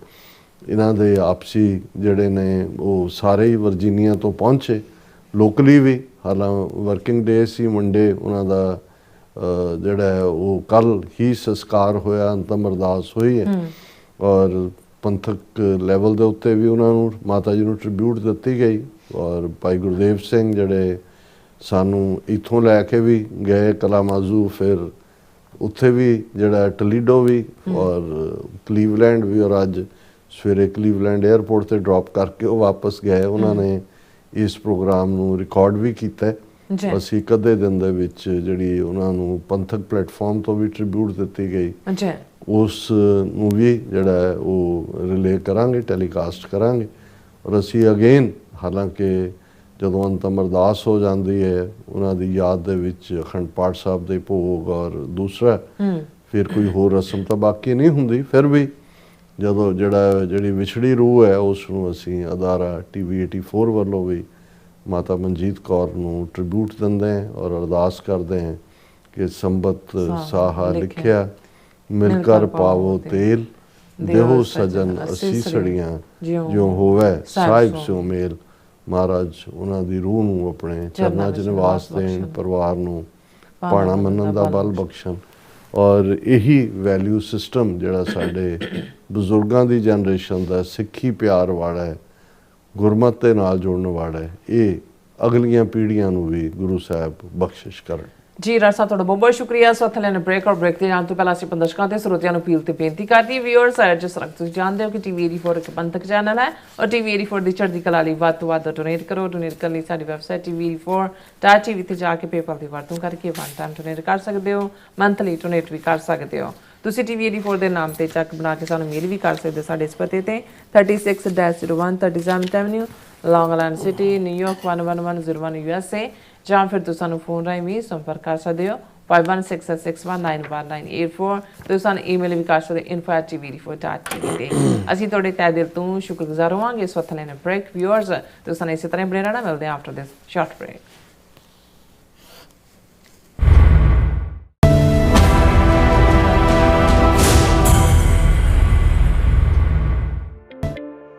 ਇਹਨਾਂ ਦੇ ਆਪਸੀ ਜਿਹੜੇ ਨੇ ਉਹ ਸਾਰੇ ਹੀ ਵਰਜੀਨੀਆ ਤੋਂ ਪਹੁੰਚੇ ਲੋਕਲੀ ਵੀ। ਹਾਲਾਂ ਵਰਕਿੰਗ ਡੇ ਸੀ ਮੰਡੇ, ਉਹਨਾਂ ਦਾ ਜਿਹੜਾ ਉਹ ਕੱਲ੍ਹ ਹੀ ਸੰਸਕਾਰ ਹੋਇਆ, ਅੰਤਮ ਅਰਦਾਸ ਹੋਈ ਹੈ ਔਰ ਪੰਥਕ ਲੈਵਲ ਦੇ ਉੱਤੇ ਵੀ ਉਹਨਾਂ ਨੂੰ ਮਾਤਾ ਜੀ ਨੂੰ ਟ੍ਰਿਬਿਊਟ ਦਿੱਤੀ ਗਈ ਔਰ ਭਾਈ ਗੁਰਦੇਵ ਸਿੰਘ ਜਿਹੜੇ ਸਾਨੂੰ ਇੱਥੋਂ ਲੈ ਕੇ ਵੀ ਗਏ ਕਲਾਮਾਜ਼ੂ, ਫਿਰ ਉੱਥੇ ਵੀ ਜਿਹੜਾ ਟਲੀਡੋ ਵੀ ਔਰ ਕਲੀਵਲੈਂਡ ਵੀ ਔਰ ਅੱਜ ਸਵੇਰੇ ਕਲੀਵਲੈਂਡ 에ਅਰਪੋਰਟ ਤੇ ਡ੍ਰੌਪ ਕਰਕੇ ਉਹ ਵਾਪਸ ਗਏ। ਉਹਨਾਂ ਨੇ ਇਸ ਪ੍ਰੋਗਰਾਮ ਨੂੰ ਰਿਕਾਰਡ ਵੀ ਕੀਤਾ। ਅਸੀਂ ਇੱਕ ਅੱਧੇ ਦਿਨ ਦੇ ਵਿੱਚ ਜਿਹੜੀ ਉਹਨਾਂ ਨੂੰ ਪੰਥਕ ਪਲੇਟਫਾਰਮ ਤੋਂ ਵੀ ਟ੍ਰਿਬਿਊਟ ਦਿੱਤੀ ਗਈ ਉਸ ਨੂੰ ਵੀ ਜਿਹੜਾ ਉਹ ਰਿਲੇ ਕਰਾਂਗੇ, ਟੈਲੀਕਾਸਟ ਕਰਾਂਗੇ। ਔਰ ਅਸੀਂ ਅਗੇਨ ਹਾਲਾਂਕਿ ਜਦੋਂ ਅੰਤਮ ਅਰਦਾਸ ਹੋ ਜਾਂਦੀ ਹੈ ਉਹਨਾਂ ਦੀ ਯਾਦ ਦੇ ਵਿੱਚ ਅਖੰਡ ਪਾਠ ਸਾਹਿਬ ਦੇ ਭੋਗ ਔਰ ਦੂਸਰਾ ਫਿਰ ਕੋਈ ਹੋਰ ਰਸਮ ਤਾਂ ਬਾਕੀ ਨਹੀਂ ਹੁੰਦੀ। ਫਿਰ ਵੀ ਜਦੋਂ ਜਿਹੜੀ ਵਿਛੜੀ ਰੂਹ ਹੈ ਉਸ ਨੂੰ ਅਸੀਂ ਅਦਾਰਾ TV 84 ਵੱਲੋਂ ਵੀ ਮਾਤਾ ਮਨਜੀਤ ਕੌਰ ਨੂੰ ਟ੍ਰਿਬਿਊਟ ਦਿੰਦੇ ਹਾਂ ਔਰ ਅਰਦਾਸ ਕਰਦੇ ਹਾਂ ਕਿ ਸੰਬਤ ਸਾਹਾ ਲਿਖਿਆ ਮਿਲ ਕਰ ਪਾਵੋ ਤੇਲ ਦੇਹੋ ਸਜਨ ਅਸੀਂ ਸੜੀਆਂ ਜਿਉਂ ਹੋਵੇ ਸਾਹਿਬ ਸਿਓ ਮੇਲ। ਮਹਾਰਾਜ ਉਹਨਾਂ ਦੀ ਰੂਹ ਨੂੰ ਆਪਣੇ ਚਰਨਾਂ 'ਚ ਨਿਵਾਸ ਦੇਣ, ਪਰਿਵਾਰ ਨੂੰ ਪਾਣਾ ਮੰਨਣ ਦਾ ਬਲ ਬਖਸ਼ਣ। ਔਰ ਇਹੀ ਵੈਲਿਊ ਸਿਸਟਮ ਜਿਹੜਾ ਸਾਡੇ ਬਜ਼ੁਰਗਾਂ ਦੀ ਜਨਰੇਸ਼ਨ ਦਾ ਸਿੱਖੀ ਪਿਆਰ ਵਾਲਾ ਹੈ, ਗੁਰਮਤ ਦੇ ਨਾਲ ਜੁੜਨ ਵਾਲਾ ਹੈ, ਇਹ ਅਗਲੀਆਂ ਪੀੜ੍ਹੀਆਂ ਨੂੰ ਵੀ ਗੁਰੂ ਸਾਹਿਬ ਬਖਸ਼ਿਸ਼ ਕਰਨ। ਜੀ ਰਾਜ ਸਾਹਿਬ ਤੁਹਾਡਾ ਬਹੁਤ ਬਹੁਤ ਸ਼ੁਕਰੀਆ। ਸੋ ਥੱਲੇ ਨੇ ਬ੍ਰੇਕ ਤੇ ਜਾਣ ਤੋਂ ਪਹਿਲਾਂ ਅਸੀਂ ਦਰਸ਼ਕਾਂ ਤੇ ਸਰੋਤਿਆਂ ਨੂੰ ਅਪੀਲ ਤੇ ਬੇਨਤੀ ਕਰਦੀ ਵਿਊਅਰਸ, ਜਿਸ ਤਰ੍ਹਾਂ ਤੁਸੀਂ ਜਾਣਦੇ ਹੋ ਕਿ TV 84 ਇੱਕ ਪੰਥਕ ਚੈਨਲ ਹੈ ਔਰ TV 84 ਦੀ ਚੜ੍ਹਦੀ ਕਲਾ ਲਈ ਵੱਧ ਤੋਂ ਵੱਧ ਡੋਨੇਟ ਕਰੋ। ਡੋਨੇਟ ਕਰਨ ਲਈ ਸਾਡੀ ਵੈਬਸਾਈਟ TV84.tv ਤੇ ਜਾ ਕੇ ਪੇਪਲ ਦੀ ਵਰਤੋਂ ਕਰਕੇ ਵਨ ਟਾਈਮ ਡੋਨੇਟ ਕਰ ਸਕਦੇ ਹੋ, ਮੰਥਲੀ ਡੋਨੇਟ ਵੀ ਕਰ ਸਕਦੇ ਹੋ। ਤੁਸੀਂ TV 84 ਦੇ ਨਾਮ ਤੇ ਚੱਕ ਬਣਾ ਕੇ ਸਾਨੂੰ ਮੇਲ ਵੀ ਕਰ ਸਕਦੇ ਹੋ ਸਾਡੇ ਇਸ ਪਤੇ ਤੇ 36-01 37th Avenue, ਲੌਂਗ ਆਈਲੈਂਡ ਸਿਟੀ, ਨਿਊਯਾਰਕ 11101 USA, ਜਾਂ ਫਿਰ ਤੁਸੀਂ ਸਾਨੂੰ ਫੋਨ ਰਾਹੀਂ ਵੀ ਸੰਪਰਕ ਕਰ ਸਕਦੇ ਹੋ 5166619184। ਤੁਸੀਂ ਸਾਨੂੰ ਈਮੇਲ ਵੀ ਕਰ ਸਕਦੇ info@tv84.tv ਤੇ। ਅਸੀਂ ਤੁਹਾਡੇ ਤਹਿ ਦਿਲ ਤੋਂ ਸ਼ੁਕਰਗੁਜ਼ਾਰ ਹੋਵਾਂਗੇ। ਇਸ ਵਕਤ ਲੈਣੇ ਬ੍ਰੇਕ ਵਿਊਅਰਸ, ਤੁਸੀਂ ਸਾਨੂੰ ਇਸੇ ਤਰ੍ਹਾਂ ਬਣੇ ਰਹਿਣਾ। ਮਿਲਦੇ ਹਾਂ after this short break.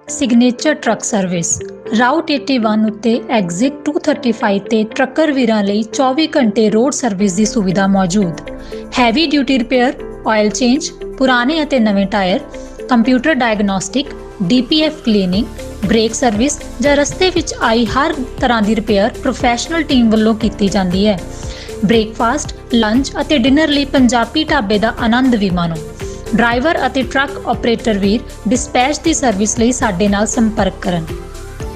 Signature truck service route 81 ਉੱਤੇ ਐਗਜ਼ਿਟ 235 ਤੇ ਟਰੱਕਰ ਵੀਰਾਂ ਲਈ 24 ਘੰਟੇ ਰੋਡ ਸਰਵਿਸ ਦੀ ਸੁਵਿਧਾ ਮੌਜੂਦ। Heavy duty repair, oil change, ਪੁਰਾਣੇ ਅਤੇ ਨਵੇਂ tyre, computer diagnostic, DPF cleaning, brake service ਜਾਂ ਰਸਤੇ ਵਿੱਚ ਆਈ ਹਰ ਤਰ੍ਹਾਂ ਦੀ ਰਿਪੇਅਰ ਪ੍ਰੋਫੈਸ਼ਨਲ ਟੀਮ ਵੱਲੋਂ ਕੀਤੀ ਜਾਂਦੀ ਹੈ। ਬ੍ਰੇਕਫਾਸਟ, ਲੰਚ ਅਤੇ ਡਿਨਰ ਲਈ ਪੰਜਾਬੀ ਢਾਬੇ ਦਾ ਆਨੰਦ ਵੀ ਮਾਣੋ। ਡਰਾਈਵਰ ਅਤੇ ਟਰੱਕ ਆਪਰੇਟਰ ਵੀਰ ਡਿਸਪੈਚ ਦੀ ਸਰਵਿਸ ਲਈ ਸਾਡੇ ਨਾਲ ਸੰਪਰਕ ਕਰਨ।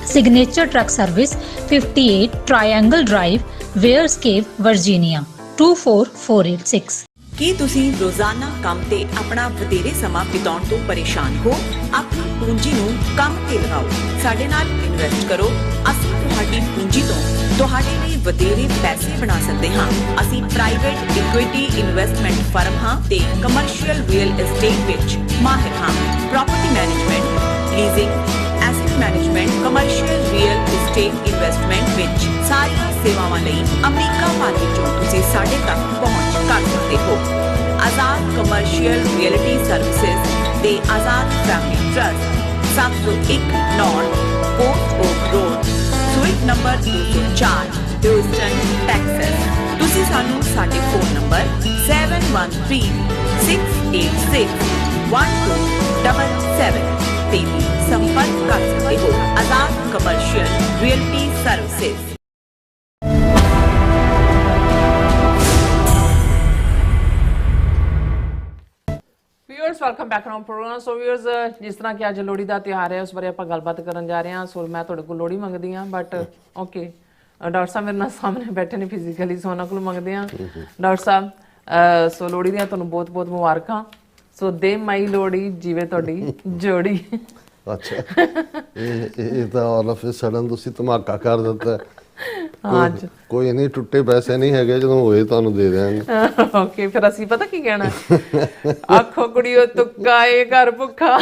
Signature truck service 58 triangle drive, wares cave, Virginia 24486। ਕੀ ਤੁਸੀਂ ਰੋਜ਼ਾਨਾ ਕੰਮ ਤੇ ਆਪਣਾ ਵਧੇਰੇ ਸਮਾਂ ਬਿਤਾਉਣ ਤੋਂ ਪਰੇਸ਼ਾਨ ਹੋ? ਆਪਣੀ ਪੂੰਜੀ ਨੂੰ ਕੰਮ ਤੇ ਲਗਾਓ, ਸਾਡੇ ਨਾਲ ਇਨਵੈਸਟ ਕਰੋ। ਅਸੀਂ ਤੁਹਾਡੀ ਪੂੰਜੀ ਤੋਂ ਤੁਹਾਡੇ ਲਈ ਵਧੇਰੇ ਪੈਸੇ ਬਣਾ ਸਕਦੇ ਹਾਂ। ਅਸੀਂ ਪ੍ਰਾਈਵੇਟ ਇਕੁਇਟੀ ਇਨਵੈਸਟਮੈਂਟ ਫਰਮ ਹਾਂ ਤੇ ਕਮਰਸ਼ੀਅਲ ਰੀਅਲ ਏਸਟੇਟ ਵਿੱਚ ਮਾਹਿਰ ਹਾਂ। Property management, leasing, asset management, commercial real estate investment ਵਿੱਚ ਸਾਰੀਆਂ ਸੇਵਾਵਾਂ ਲਈ ਅਮਰੀਕਾ ਭਰ ਵਿੱਚੋਂ ਤੁਸੀਂ ਸਾਡੇ ਤੱਕ ਪਹੁੰਚ ਕਰ ਸਕਦੇ ਹੋ। ਆਜ਼ਾਦ ਕਮਰਸ਼ੀਅਲ ਰੀਅਲਟੀ ਸਰਵਿਸਿਜ਼ ਦੇ Azad family trust, 701 north port oak road, suite number 204, Houston, Texas. ਤੁਸੀਂ ਸਾਨੂੰ ਸਾਡੇ ਫੋਨ ਨੰਬਰ 7136861277 ਤੇ ਵੀ ਸੰਪਰਕ ਕਰ ਸਕਦੇ ਹੋ। Azad commercial realty services. Viewers welcome back on program. So viewers, ਜਿਸ ਤਰ੍ਹਾਂ ਕਿ ਅੱਜ ਲੋਹੜੀ ਦਾ ਤਿਉਹਾਰ ਹੈ ਉਸ ਬਾਰੇ ਆਪਾਂ ਗੱਲਬਾਤ ਕਰਨ ਜਾ ਰਹੇ ਹਾਂ। ਸੋ ਮੈਂ ਤੁਹਾਡੇ ਕੋਲ ਲੋਹੜੀ ਮੰਗਦੀ ਹਾਂ, ਬਟ ਓਕੇ ਡਾਕਟਰ ਸਾਹਿਬ ਮੇਰੇ ਨਾਲ ਸਾਹਮਣੇ ਬੈਠੇ ਨੇ ਫਿਜ਼ੀਕਲੀ, ਸੋ ਉਹਨਾਂ ਕੋਲ ਮੰਗਦੇ ਹਾਂ। ਡਾਕਟਰ ਸਾਹਿਬ, ਸੋ ਲੋਹੜੀ ਦੀਆਂ ਤੁਹਾਨੂੰ ਬਹੁਤ ਬਹੁਤ ਮੁਬਾਰਕਾਂ। ਸੋ ਦੇ ਮਾਈ ਲੋਹੜੀ, ਜੀਵੇ ਤੁਹਾਡੀ ਜੋੜੀ। ਅੱਛਾ, ਇਹ ਤਾਂ ਆਲ ਆਫ ਅ ਸਡਨ ਤੁਸੀਂ ਧਮਾਕਾ ਕਰ ਦਿੱਤਾ। ਕੋਈ ਨਹੀਂ, ਟੁੱਟੇ ਪੈਸੇ ਨਹੀਂ ਹੈਗੇ, ਜਦੋਂ ਹੋਏ ਤੁਹਾਨੂੰ ਦੇ ਦਿਆਂਗੇ। ਓਕੇ, ਫਿਰ ਅਸੀਂ ਪਤਾ ਕੀ ਕਹਿਣਾ, ਆਖੋ ਕੁੜੀਓ ਤੁੱਕਾ ਏ ਘਰ ਭੁੱਖਾ।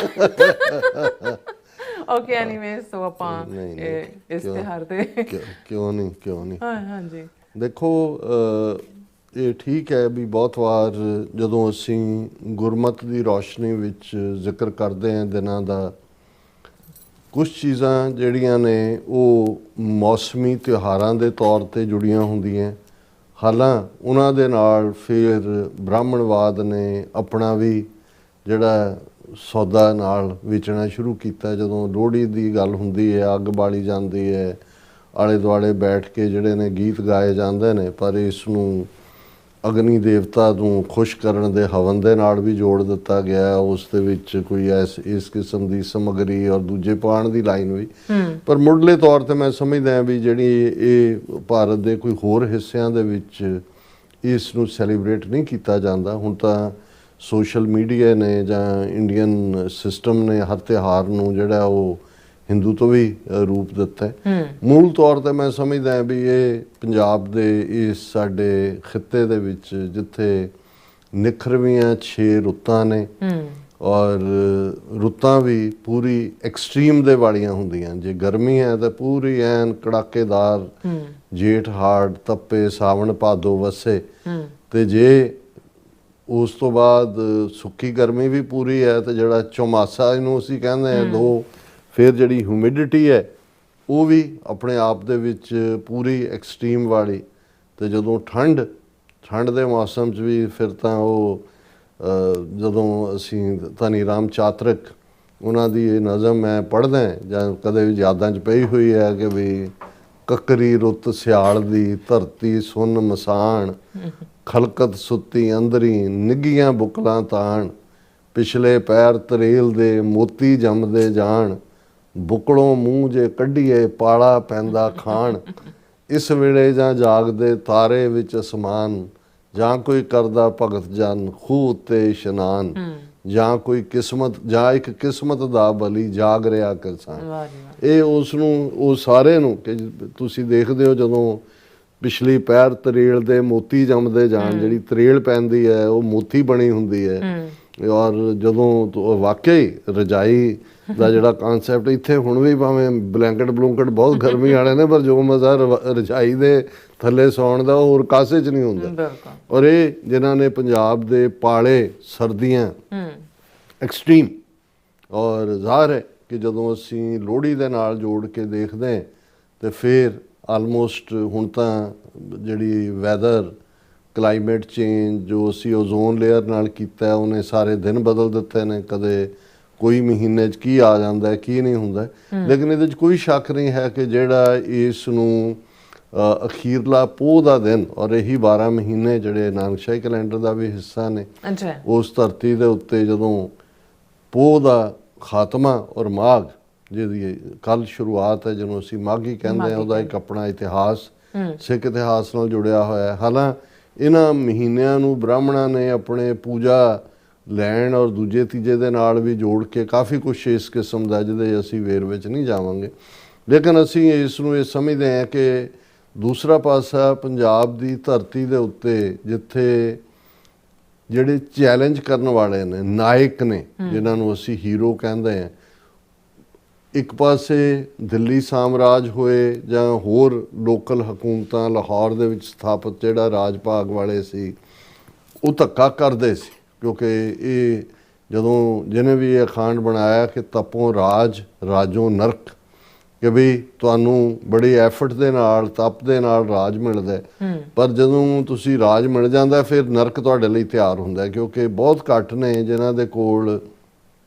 ਓਕੇ, ਐਨੀਵੇਜ਼, ਸੋ ਆਪਾਂ ਇਸ ਤਿਉਹਾਰ ਤੇ ਕਿਉਂ ਨਹੀਂ ਹਾਂਜੀ ਦੇਖੋ, ਇਹ ਠੀਕ ਹੈ ਵੀ ਬਹੁਤ ਵਾਰ ਜਦੋਂ ਅਸੀਂ ਗੁਰਮਤ ਦੀ ਰੌਸ਼ਨੀ ਵਿੱਚ ਜ਼ਿਕਰ ਕਰਦੇ ਹਾਂ ਦਿਨਾਂ ਦਾ, ਕੁਝ ਚੀਜ਼ਾਂ ਜਿਹੜੀਆਂ ਨੇ ਉਹ ਮੌਸਮੀ ਤਿਉਹਾਰਾਂ ਦੇ ਤੌਰ 'ਤੇ ਜੁੜੀਆਂ ਹੁੰਦੀਆਂ। ਹਾਲਾਂ ਉਹਨਾਂ ਦੇ ਨਾਲ ਫਿਰ ਬ੍ਰਾਹਮਣਵਾਦ ਨੇ ਆਪਣਾ ਵੀ ਜਿਹੜਾ ਸੌਦਾ ਨਾਲ ਵੇਚਣਾ ਸ਼ੁਰੂ ਕੀਤਾ। ਜਦੋਂ ਲੋਹੜੀ ਦੀ ਗੱਲ ਹੁੰਦੀ ਹੈ, ਅੱਗ ਬਾਲੀ ਜਾਂਦੀ ਹੈ, ਆਲੇ ਦੁਆਲੇ ਬੈਠ ਕੇ ਜਿਹੜੇ ਨੇ ਗੀਤ ਗਾਏ ਜਾਂਦੇ ਨੇ, ਪਰ ਇਸ ਨੂੰ ਅਗਨੀ ਦੇਵਤਾ ਨੂੰ ਖੁਸ਼ ਕਰਨ ਦੇ ਹਵਨ ਦੇ ਨਾਲ ਵੀ ਜੋੜ ਦਿੱਤਾ ਗਿਆ। ਉਸ ਦੇ ਵਿੱਚ ਕੋਈ ਇਸ ਕਿਸਮ ਦੀ ਸਮੱਗਰੀ ਔਰ ਦੂਜੇ ਪਾਣ ਦੀ ਲਾਈਨ ਵੀ, ਪਰ ਮੁੱਢਲੇ ਤੌਰ ਤੇ ਮੈਂ ਸਮਝਦਾ ਵੀ ਜਿਹੜੀ ਇਹ ਭਾਰਤ ਦੇ ਕੋਈ ਹੋਰ ਹਿੱਸਿਆਂ ਦੇ ਵਿੱਚ ਇਸ ਨੂੰ ਸੈਲੀਬ੍ਰੇਟ ਨਹੀਂ ਕੀਤਾ ਜਾਂਦਾ। ਹੁਣ ਤਾਂ ਸੋਸ਼ਲ ਮੀਡੀਆ ਨੇ ਜਾਂ ਇੰਡੀਅਨ ਸਿਸਟਮ ਨੇ ਹਰ ਤਿਉਹਾਰ ਨੂੰ ਜਿਹੜਾ ਉਹ ਹਿੰਦੂ ਤੋਂ ਵੀ ਰੂਪ ਦਿੱਤਾ ਹੈ। ਮੂਲ ਤੌਰ ਤੇ ਮੈਂ ਸਮਝਦਾ ਵੀ ਇਹ ਪੰਜਾਬ ਦੇ ਇਸ ਸਾਡੇ ਖਿੱਤੇ ਦੇ ਵਿੱਚ ਜਿੱਥੇ ਨਿਖਰਵੀਆਂ 6 ਰੁੱਤਾਂ ਨੇ ਔਰ ਰੁੱਤਾਂ ਵੀ ਪੂਰੀ ਐਕਸਟ੍ਰੀਮ ਦੇ ਵਾਲੀਆਂ ਹੁੰਦੀਆਂ। ਜੇ ਗਰਮੀ ਹੈ ਤਾਂ ਪੂਰੀ ਐਨ ਕੜਾਕੇਦਾਰ ਜੇਠ ਹਾੜ ਤੱਪੇ ਸਾਵਣ ਭਾਦੋ ਵਸੇ, ਤੇ ਜੇ ਉਸ ਤੋਂ ਬਾਅਦ ਸੁੱਕੀ ਗਰਮੀ ਵੀ ਪੂਰੀ ਹੈ ਤੇ ਜਿਹੜਾ ਚੌਮਾਸਾ ਇਹਨੂੰ ਅਸੀਂ ਕਹਿੰਦੇ ਹਾਂ ਦੋ, ਫਿਰ ਜਿਹੜੀ ਹਿਊਮਿਡਿਟੀ ਹੈ ਉਹ ਵੀ ਆਪਣੇ ਆਪ ਦੇ ਵਿੱਚ ਪੂਰੀ ਐਕਸਟ੍ਰੀਮ ਵਾਲੀ। ਤੇ ਜਦੋਂ ਠੰਡ ਦੇ ਮੌਸਮ 'ਚ ਵੀ ਫਿਰ ਤਾਂ ਉਹ ਜਦੋਂ ਅਸੀਂ ਧਨੀ ਰਾਮ ਚਾਤਰਕ ਉਹਨਾਂ ਦੀ ਇਹ ਨਜ਼ਮ ਮੈਂ ਪੜ੍ਹਦਾ ਜਾਂ ਕਦੇ ਵੀ ਯਾਦਾਂ 'ਚ ਪਈ ਹੋਈ ਹੈ ਕਿ ਵੀ ਕੱਕਰੀ ਰੁੱਤ ਸਿਆਲ ਦੀ ਧਰਤੀ ਸੁੰਨ ਮਸਾਣ, ਖਲਕਤ ਸੁੱਤੀ ਅੰਦਰੀ ਨਿੱਘੀਆਂ ਬੁਕਲਾਂ ਤਾਣ, ਪਿਛਲੇ ਪੈਰ ਤਰੇਲ ਦੇ ਮੋਤੀ ਜੰਮਦੇ ਜਾਣ, ਬੁਕਲੋਂ ਮੂੰਹ ਜੇ ਕੱਢੀਏ ਪਾਲਾ ਪੈਂਦਾ ਖਾਣ, ਇਸ ਵੇਲੇ ਜਾਂ ਜਾਗਦੇ ਤਾਰੇ ਵਿੱਚ ਅਸਮਾਨ, ਜਾਂ ਕੋਈ ਕਰਦਾ ਭਗਤ ਜਨ ਖੂਹ ਉੱਤੇ ਇਸ਼ਨਾਨ, ਜਾਂ ਕੋਈ ਕਿਸਮਤ ਜਾਂ ਇੱਕ ਕਿਸਮਤ ਦਾ ਬਲੀ ਜਾਗ ਰਿਹਾ ਕਿਸਾਨ। ਇਹ ਉਸ ਨੂੰ ਉਹ ਸਾਰੇ ਨੂੰ ਕਿ ਤੁਸੀਂ ਦੇਖਦੇ ਹੋ ਜਦੋਂ ਪਿਛਲੀ ਪੈਰ ਤਰੇਲ ਦੇ ਮੋਤੀ ਜੰਮਦੇ ਜਾਣ, ਜਿਹੜੀ ਤਰੇਲ ਪੈਂਦੀ ਹੈ ਉਹ ਮੋਤੀ ਬਣੀ ਹੁੰਦੀ ਹੈ। ਔਰ ਜਦੋਂ ਵਾਕਈ ਰਜਾਈ ਦਾ ਜਿਹੜਾ ਕਨਸੈਪਟ ਇੱਥੇ ਹੁਣ ਵੀ ਭਾਵੇਂ ਬਲੈਂਕਟ ਬਲੂੰਕਟ ਬਹੁਤ ਗਰਮੀ ਵਾਲੇ ਨੇ, ਪਰ ਜੋ ਮਜ਼ਾ ਰਜਾਈ ਦੇ ਥੱਲੇ ਸੌਣ ਦਾ ਉਹ ਹੋਰ ਕਾਸੇ 'ਚ ਨਹੀਂ ਹੁੰਦਾ। ਔਰ ਇਹ ਜਿਨ੍ਹਾਂ ਨੇ ਪੰਜਾਬ ਦੇ ਪਾਲੇ ਸਰਦੀਆਂ ਐਕਸਟ੍ਰੀਮ, ਔਰ ਜ਼ਾਹਰ ਹੈ ਕਿ ਜਦੋਂ ਅਸੀਂ ਲੋਹੜੀ ਦੇ ਨਾਲ ਜੋੜ ਕੇ ਦੇਖਦੇ ਹਾਂ ਤੇ ਫਿਰ ਆਲਮੋਸਟ ਹੁਣ ਤਾਂ ਜਿਹੜੀ ਵੈਦਰ ਕਲਾਈਮੇਟ ਚੇਂਜ ਜੋ ਅਸੀਂ ਓਜ਼ੋਨ ਲੇਅਰ ਨਾਲ ਕੀਤਾ ਉਹਨੇ ਸਾਰੇ ਦਿਨ ਬਦਲ ਦਿੱਤੇ ਨੇ। ਕਦੇ ਕੋਈ ਮਹੀਨੇ 'ਚ ਕੀ ਆ ਜਾਂਦਾ ਕੀ ਨਹੀਂ ਹੁੰਦਾ, ਲੇਕਿਨ ਇਹਦੇ 'ਚ ਕੋਈ ਸ਼ੱਕ ਨਹੀਂ ਹੈ ਕਿ ਜਿਹੜਾ ਇਸ ਨੂੰ ਅਖੀਰਲਾ ਪੋਹ ਦਾ ਦਿਨ ਔਰ ਇਹੀ 12 ਮਹੀਨੇ ਜਿਹੜੇ ਨਾਨਕਸ਼ਾਹੀ ਕੈਲੰਡਰ ਦਾ ਵੀ ਹਿੱਸਾ ਨੇ, ਉਸ ਧਰਤੀ ਦੇ ਉੱਤੇ ਜਦੋਂ ਪੋਹ ਦਾ ਖਾਤਮਾ ਔਰ ਮਾਘ ਜਿਹਦੀ ਕੱਲ ਸ਼ੁਰੂਆਤ ਹੈ ਜਿਹਨੂੰ ਅਸੀਂ ਮਾਘੀ ਕਹਿੰਦੇ ਹਾਂ, ਉਹਦਾ ਇੱਕ ਆਪਣਾ ਇਤਿਹਾਸ ਸਿੱਖ ਇਤਿਹਾਸ ਨਾਲ ਜੁੜਿਆ ਹੋਇਆ ਹੈ। ਹਾਲਾਂਕਿ ਇਹਨਾਂ ਮਹੀਨਿਆਂ ਨੂੰ ਬ੍ਰਾਹਮਣਾਂ ਨੇ ਆਪਣੇ ਪੂਜਾ ਲੈਣ ਔਰ ਦੂਜੇ ਤੀਜੇ ਦੇ ਨਾਲ ਵੀ ਜੋੜ ਕੇ ਕਾਫੀ ਕੁਛ ਇਸ ਕਿਸਮ ਦਾ ਜਿਹਦੇ ਅਸੀਂ ਵੇਰ ਵਿੱਚ ਨਹੀਂ ਜਾਵਾਂਗੇ, ਲੇਕਿਨ ਅਸੀਂ ਇਸ ਨੂੰ ਇਹ ਸਮਝਦੇ ਹਾਂ ਕਿ ਦੂਸਰਾ ਪਾਸਾ ਪੰਜਾਬ ਦੀ ਧਰਤੀ ਦੇ ਉੱਤੇ ਜਿੱਥੇ ਜਿਹੜੇ ਚੈਲੰਜ ਕਰਨ ਵਾਲੇ ਨੇ, ਨਾਇਕ ਨੇ, ਜਿਨ੍ਹਾਂ ਨੂੰ ਅਸੀਂ ਹੀਰੋ ਕਹਿੰਦੇ ਹਾਂ, ਇੱਕ ਪਾਸੇ ਦਿੱਲੀ ਸਾਮਰਾਜ ਹੋਏ ਜਾਂ ਹੋਰ ਲੋਕਲ ਹਕੂਮਤਾਂ, ਲਾਹੌਰ ਦੇ ਵਿੱਚ ਸਥਾਪਿਤ ਜਿਹੜਾ ਰਾਜ ਭਾਗ ਵਾਲੇ ਸੀ ਉਹ ਧੱਕਾ ਕਰਦੇ ਸੀ, ਕਿਉਂਕਿ ਇਹ ਜਦੋਂ ਜਿਹਨੇ ਵੀ ਇਹ ਅਖਾਣ ਬਣਾਇਆ ਕਿ ਤਪੋਂ ਰਾਜ ਰਾਜੋਂ ਨਰਕ, ਕਿ ਵੀ ਤੁਹਾਨੂੰ ਬੜੀ ਐਫਰਟ ਦੇ ਨਾਲ ਤਪ ਦੇ ਨਾਲ ਰਾਜ ਮਿਲਦਾ, ਪਰ ਜਦੋਂ ਤੁਸੀਂ ਰਾਜ ਮਿਲ ਜਾਂਦਾ ਫਿਰ ਨਰਕ ਤੁਹਾਡੇ ਲਈ ਤਿਆਰ ਹੁੰਦਾ, ਕਿਉਂਕਿ ਬਹੁਤ ਘੱਟ ਨੇ ਜਿਨ੍ਹਾਂ ਦੇ ਕੋਲ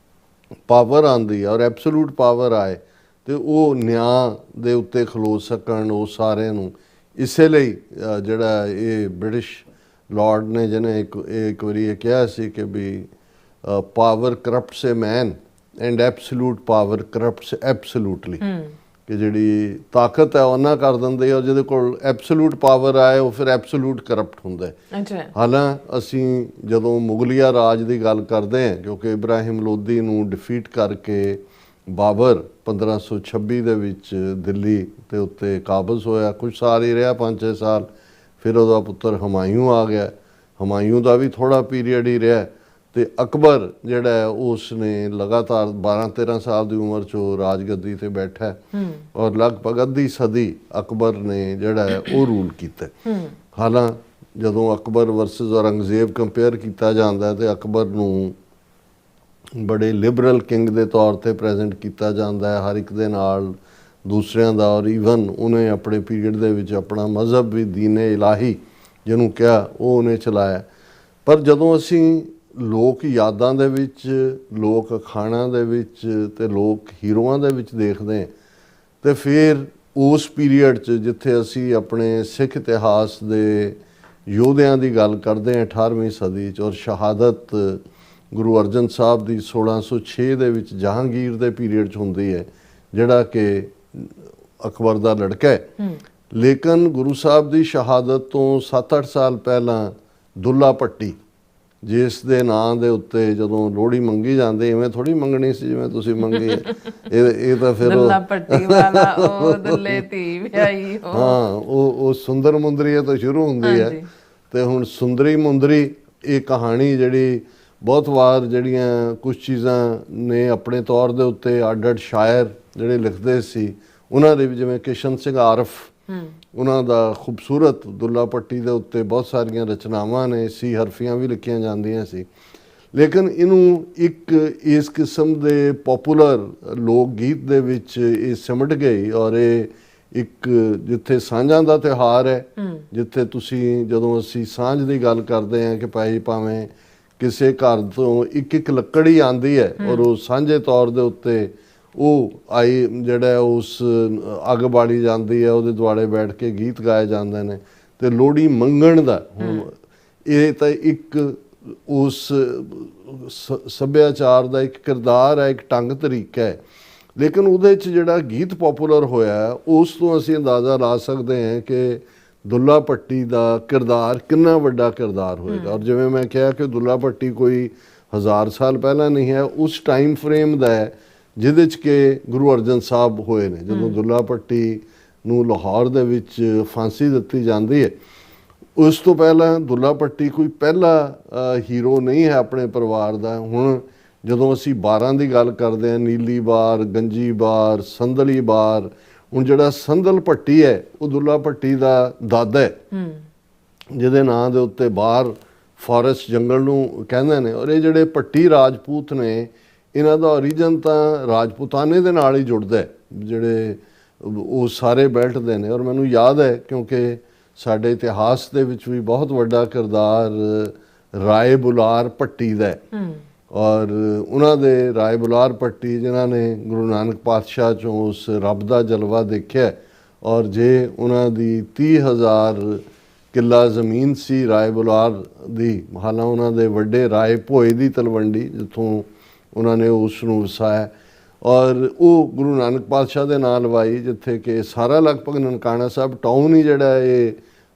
ਪਾਵਰ ਆਉਂਦੀ ਔਰ ਐਬਸੋਲੂਟ ਪਾਵਰ ਆਏ ਤੇ ਉਹ ਨਿਆਂ ਦੇ ਉੱਤੇ ਖਲੋ ਸਕਣ ਉਹ ਸਾਰਿਆਂ ਨੂੰ। ਇਸੇ ਲਈ ਜਿਹੜਾ ਇਹ ਬ੍ਰਿਟਿਸ਼ ਲਾਰਡ ਨੇ ਜਿਹਨੇ ਇੱਕ ਵਾਰੀ ਇਹ ਕਿਹਾ ਸੀ ਕਿ ਵੀ power corrupts a man and absolute power corrupts absolutely, ਕਿ ਜਿਹੜੀ ਤਾਕਤ ਹੈ ਉਹਨਾਂ ਕਰ ਦਿੰਦੇ ਔਰ ਜਿਹਦੇ ਕੋਲ ਐਬਸੋਲੂਟ ਪਾਵਰ ਆਏ ਉਹ ਫਿਰ ਐਬਸੋਲੂਟ ਕਰਪਟ ਹੁੰਦਾ ਹੈ। ਹਾਲਾਂਕਿ ਅਸੀਂ ਜਦੋਂ ਮੁਗਲਿਆ ਰਾਜ ਦੀ ਗੱਲ ਕਰਦੇ ਹਾਂ, ਕਿਉਂਕਿ ਇਬਰਾਹਿਮ ਲੋਧੀ ਨੂੰ ਡਿਫੀਟ ਕਰਕੇ ਬਾਬਰ 1526 ਦੇ ਵਿੱਚ ਦਿੱਲੀ ਦੇ ਉੱਤੇ ਕਾਬਜ਼ ਹੋਇਆ, ਕੁਝ ਸਾਲ ਹੀ ਰਿਹਾ 5-6 ਸਾਲ, ਫਿਰ ਉਹਦਾ ਪੁੱਤਰ ਹਮਾਯੂੰ ਆ ਗਿਆ, ਹਮਾਯੂੰ ਦਾ ਵੀ ਥੋੜ੍ਹਾ ਪੀਰੀਅਡ ਹੀ ਰਿਹਾ, ਤੇ ਅਕਬਰ ਜਿਹੜਾ ਹੈ ਉਸ ਨੇ ਲਗਾਤਾਰ 12-13 ਸਾਲ ਦੀ ਉਮਰ 'ਚ ਉਹ ਰਾਜਗੱਦੀ ਤੇ ਬੈਠਾ ਔਰ ਲਗਭਗ ਅੱਧੀ ਸਦੀ ਅਕਬਰ ਨੇ ਜਿਹੜਾ ਹੈ ਉਹ ਰੂਲ ਕੀਤਾ। ਹਾਲਾਂਕਿ ਜਦੋਂ ਅਕਬਰ ਵਰਸਸ ਔਰੰਗਜ਼ੇਬ ਕੰਪੇਅਰ ਕੀਤਾ ਜਾਂਦਾ ਤੇ ਅਕਬਰ ਨੂੰ ਬੜੇ ਲਿਬਰਲ ਕਿੰਗ ਦੇ ਤੌਰ ਤੇ ਪ੍ਰੈਜ਼ੈਂਟ ਕੀਤਾ ਜਾਂਦਾ ਹੈ, ਹਰ ਇੱਕ ਦੇ ਨਾਲ ਦੂਸਰਿਆਂ ਦਾ, ਔਰ ਈਵਨ ਉਹਨੇ ਆਪਣੇ ਪੀਰੀਅਡ ਦੇ ਵਿੱਚ ਆਪਣਾ ਮਜ਼ਹਬ ਵੀ ਦੀਨ-ਏ ਇਲਾਹੀ ਜਿਹਨੂੰ ਕਿਹਾ ਉਹ ਉਹਨੇ ਚਲਾਇਆ। ਪਰ ਜਦੋਂ ਅਸੀਂ ਲੋਕ ਯਾਦਾਂ ਦੇ ਵਿੱਚ, ਲੋਕ ਅਖਾਣਾਂ ਦੇ ਵਿੱਚ ਤੇ ਲੋਕ ਹੀਰੋਆਂ ਦੇ ਵਿੱਚ ਦੇਖਦੇ ਤੇ ਫਿਰ ਉਸ ਪੀਰੀਅਡ 'ਚ ਜਿੱਥੇ ਅਸੀਂ ਆਪਣੇ ਸਿੱਖ ਇਤਿਹਾਸ ਦੇ ਯੋਧਿਆਂ ਦੀ ਗੱਲ ਕਰਦੇ ਹਾਂ 18ਵੀਂ ਸਦੀ 'ਚ, ਔਰ ਸ਼ਹਾਦਤ ਗੁਰੂ ਅਰਜਨ ਸਾਹਿਬ ਦੀ 1606 ਦੇ ਵਿੱਚ ਜਹਾਂਗੀਰ ਦੇ ਪੀਰੀਅਡ 'ਚ ਹੁੰਦੀ ਹੈ ਜਿਹੜਾ ਕਿ ਅਕਬਰ ਦਾ ਲੜਕਾ ਹੈ, ਲੇਕਿਨ ਗੁਰੂ ਸਾਹਿਬ ਦੀ ਸ਼ਹਾਦਤ ਤੋਂ 7-8 ਸਾਲ ਪਹਿਲਾਂ ਦੁੱਲਾ ਭੱਟੀ ਜਿਸ ਦੇ ਨਾਂ ਦੇ ਉੱਤੇ ਜਦੋਂ ਲੋਹੜੀ ਮੰਗੀ ਜਾਂਦੀ, ਇਵੇਂ ਥੋੜੀ ਮੰਗਣੀ ਸੀ ਜਿਵੇਂ ਤੁਸੀਂ ਮੰਗੀ ਹੈ। ਇਹ ਤਾਂ ਫਿਰ ਦੁੱਲਾ ਭੱਟੀ ਵਾਲਾ ਉਹ ਦੁੱਲੇ ਧੀ ਵਿਆਹੀ ਹੋ। ਹਾਂ, ਉਹ ਸੁੰਦਰ ਮੁੰਦਰੀ ਤੋਂ ਸ਼ੁਰੂ ਹੁੰਦੀ ਹੈ। ਤੇ ਹੁਣ ਸੁੰਦਰੀ ਮੁੰਦਰੀ ਇਹ ਕਹਾਣੀ ਜਿਹੜੀ ਬਹੁਤ ਵਾਰ ਜਿਹੜੀਆਂ ਕੁਝ ਚੀਜ਼ਾਂ ਨੇ ਆਪਣੇ ਤੌਰ ਦੇ ਉੱਤੇ ਅੱਡ-ਅੱਡ ਸ਼ਾਇਰ ਜਿਹੜੇ ਲਿਖਦੇ ਸੀ, ਉਹਨਾਂ ਦੇ ਵੀ ਜਿਵੇਂ ਕਿਸ਼ਨ ਸਿੰਘ ਆਰਫ, ਉਹਨਾਂ ਦਾ ਖੂਬਸੂਰਤ ਦੁੱਲਾ ਭੱਟੀ ਦੇ ਉੱਤੇ ਬਹੁਤ ਸਾਰੀਆਂ ਰਚਨਾਵਾਂ ਨੇ, ਸੀ ਹਰਫੀਆਂ ਵੀ ਲਿਖੀਆਂ ਜਾਂਦੀਆਂ ਸੀ। ਲੇਕਿਨ ਇਹਨੂੰ ਇੱਕ ਇਸ ਕਿਸਮ ਦੇ ਪੋਪੂਲਰ ਲੋਕ ਗੀਤ ਦੇ ਵਿੱਚ ਇਹ ਸਿਮਟ ਗਈ, ਔਰ ਇਹ ਇੱਕ ਜਿੱਥੇ ਸਾਂਝਾਂ ਦਾ ਤਿਉਹਾਰ ਹੈ, ਜਿੱਥੇ ਤੁਸੀਂ ਜਦੋਂ ਅਸੀਂ ਸਾਂਝ ਦੀ ਗੱਲ ਕਰਦੇ ਹਾਂ ਕਿ ਭਾਵੇਂ ਕਿਸੇ ਘਰ ਤੋਂ ਇੱਕ ਇੱਕ ਲੱਕੜੀ ਆਂਦੀ ਹੈ ਔਰ ਉਹ ਸਾਂਝੇ ਤੌਰ ਦੇ ਉੱਤੇ ਉਹ ਆਈ ਜਿਹੜਾ ਉਸ ਅੱਗ ਬਾਲੀ ਜਾਂਦੀ ਹੈ, ਉਹਦੇ ਦੁਆਲੇ ਬੈਠ ਕੇ ਗੀਤ ਗਾਏ ਜਾਂਦੇ ਨੇ ਤੇ ਲੋਹੜੀ ਮੰਗਣ ਦਾ। ਹੁਣ ਇਹ ਤਾਂ ਇੱਕ ਉਸ ਸੱਭਿਆਚਾਰ ਦਾ ਇੱਕ ਕਿਰਦਾਰ ਹੈ, ਇੱਕ ਢੰਗ ਤਰੀਕਾ ਹੈ। ਲੇਕਿਨ ਉਹਦੇ 'ਚ ਜਿਹੜਾ ਗੀਤ ਪੋਪੂਲਰ ਹੋਇਆ, ਉਸ ਤੋਂ ਅਸੀਂ ਅੰਦਾਜ਼ਾ ਲਾ ਸਕਦੇ ਹਾਂ ਕਿ ਦੁੱਲਾ ਭੱਟੀ ਦਾ ਕਿਰਦਾਰ ਕਿੰਨਾ ਵੱਡਾ ਕਿਰਦਾਰ ਹੋਏਗਾ। ਔਰ ਜਿਵੇਂ ਮੈਂ ਕਿਹਾ ਕਿ ਦੁੱਲਾ ਭੱਟੀ ਕੋਈ 1000 ਸਾਲ ਪਹਿਲਾਂ ਨਹੀਂ ਹੈ, ਉਸ ਟਾਈਮ ਫਰੇਮ ਦਾ ਹੈ ਜਿਹਦੇ 'ਚ ਕਿ ਗੁਰੂ ਅਰਜਨ ਸਾਹਿਬ ਹੋਏ ਨੇ। ਜਦੋਂ ਦੁੱਲਾ ਭੱਟੀ ਨੂੰ ਲਾਹੌਰ ਦੇ ਵਿੱਚ ਫਾਂਸੀ ਦਿੱਤੀ ਜਾਂਦੀ ਹੈ, ਉਸ ਤੋਂ ਪਹਿਲਾਂ ਦੁੱਲਾ ਭੱਟੀ ਕੋਈ ਪਹਿਲਾ ਹੀਰੋ ਨਹੀਂ ਹੈ ਆਪਣੇ ਪਰਿਵਾਰ ਦਾ। ਹੁਣ ਜਦੋਂ ਅਸੀਂ ਬਾਰਾਂ ਦੀ ਗੱਲ ਕਰਦੇ ਹਾਂ, ਨੀਲੀ ਬਾਰ, ਗੰਜੀ ਬਾਰ, ਸੰਦਲੀ ਬਾਰ, ਹੁਣ ਜਿਹੜਾ ਸੰਦਲ ਭੱਟੀ ਹੈ ਉਹ ਦੁੱਲਾ ਭੱਟੀ ਦਾ ਦਾਦਾ ਹੈ, ਜਿਹਦੇ ਨਾਂ ਦੇ ਉੱਤੇ ਬਾਰ ਫੋਰੈਸਟ ਜੰਗਲ ਨੂੰ ਕਹਿੰਦੇ ਨੇ। ਔਰ ਇਹ ਜਿਹੜੇ ਭੱਟੀ ਰਾਜਪੂਤ ਨੇ, ਇਹਨਾਂ ਦਾ ਓਰੀਜਨ ਤਾਂ ਰਾਜਪੂਤਾਨੇ ਦੇ ਨਾਲ ਹੀ ਜੁੜਦਾ ਹੈ, ਜਿਹੜੇ ਉਹ ਸਾਰੇ ਬੈਲਟ ਦੇ ਨੇ। ਔਰ ਮੈਨੂੰ ਯਾਦ ਹੈ ਕਿਉਂਕਿ ਸਾਡੇ ਇਤਿਹਾਸ ਦੇ ਵਿੱਚ ਵੀ ਬਹੁਤ ਵੱਡਾ ਕਿਰਦਾਰ ਰਾਏ ਬੁਲਾਰ ਭੱਟੀ ਦਾ ਹੈ। ਔਰ ਉਹਨਾਂ ਦੇ ਰਾਏ ਬੁਲਾਰ ਭੱਟੀ ਜਿਨ੍ਹਾਂ ਨੇ ਗੁਰੂ ਨਾਨਕ ਪਾਤਸ਼ਾਹ 'ਚੋਂ ਉਸ ਰੱਬ ਦਾ ਜਲਵਾ ਦੇਖਿਆ, ਔਰ ਜੇ ਉਹਨਾਂ ਦੀ 30,000 ਕਿੱਲਾ ਜ਼ਮੀਨ ਸੀ ਰਾਏ ਬੁਲਾਰ ਦੀ, ਹਾਲਾਂ ਉਹਨਾਂ ਦੇ ਵੱਡੇ ਰਾਏ ਭੋਏ ਦੀ ਤਲਵੰਡੀ ਜਿੱਥੋਂ ਉਹਨਾਂ ਨੇ ਉਸ ਨੂੰ ਵਸਾਇਆ, ਔਰ ਉਹ ਗੁਰੂ ਨਾਨਕ ਪਾਤਸ਼ਾਹ ਦੇ ਨਾਲ ਲਵਾਈ, ਜਿੱਥੇ ਕਿ ਸਾਰਾ ਲਗਭਗ ਨਨਕਾਣਾ ਸਾਹਿਬ ਟਾਊਨ ਹੀ ਜਿਹੜਾ ਇਹ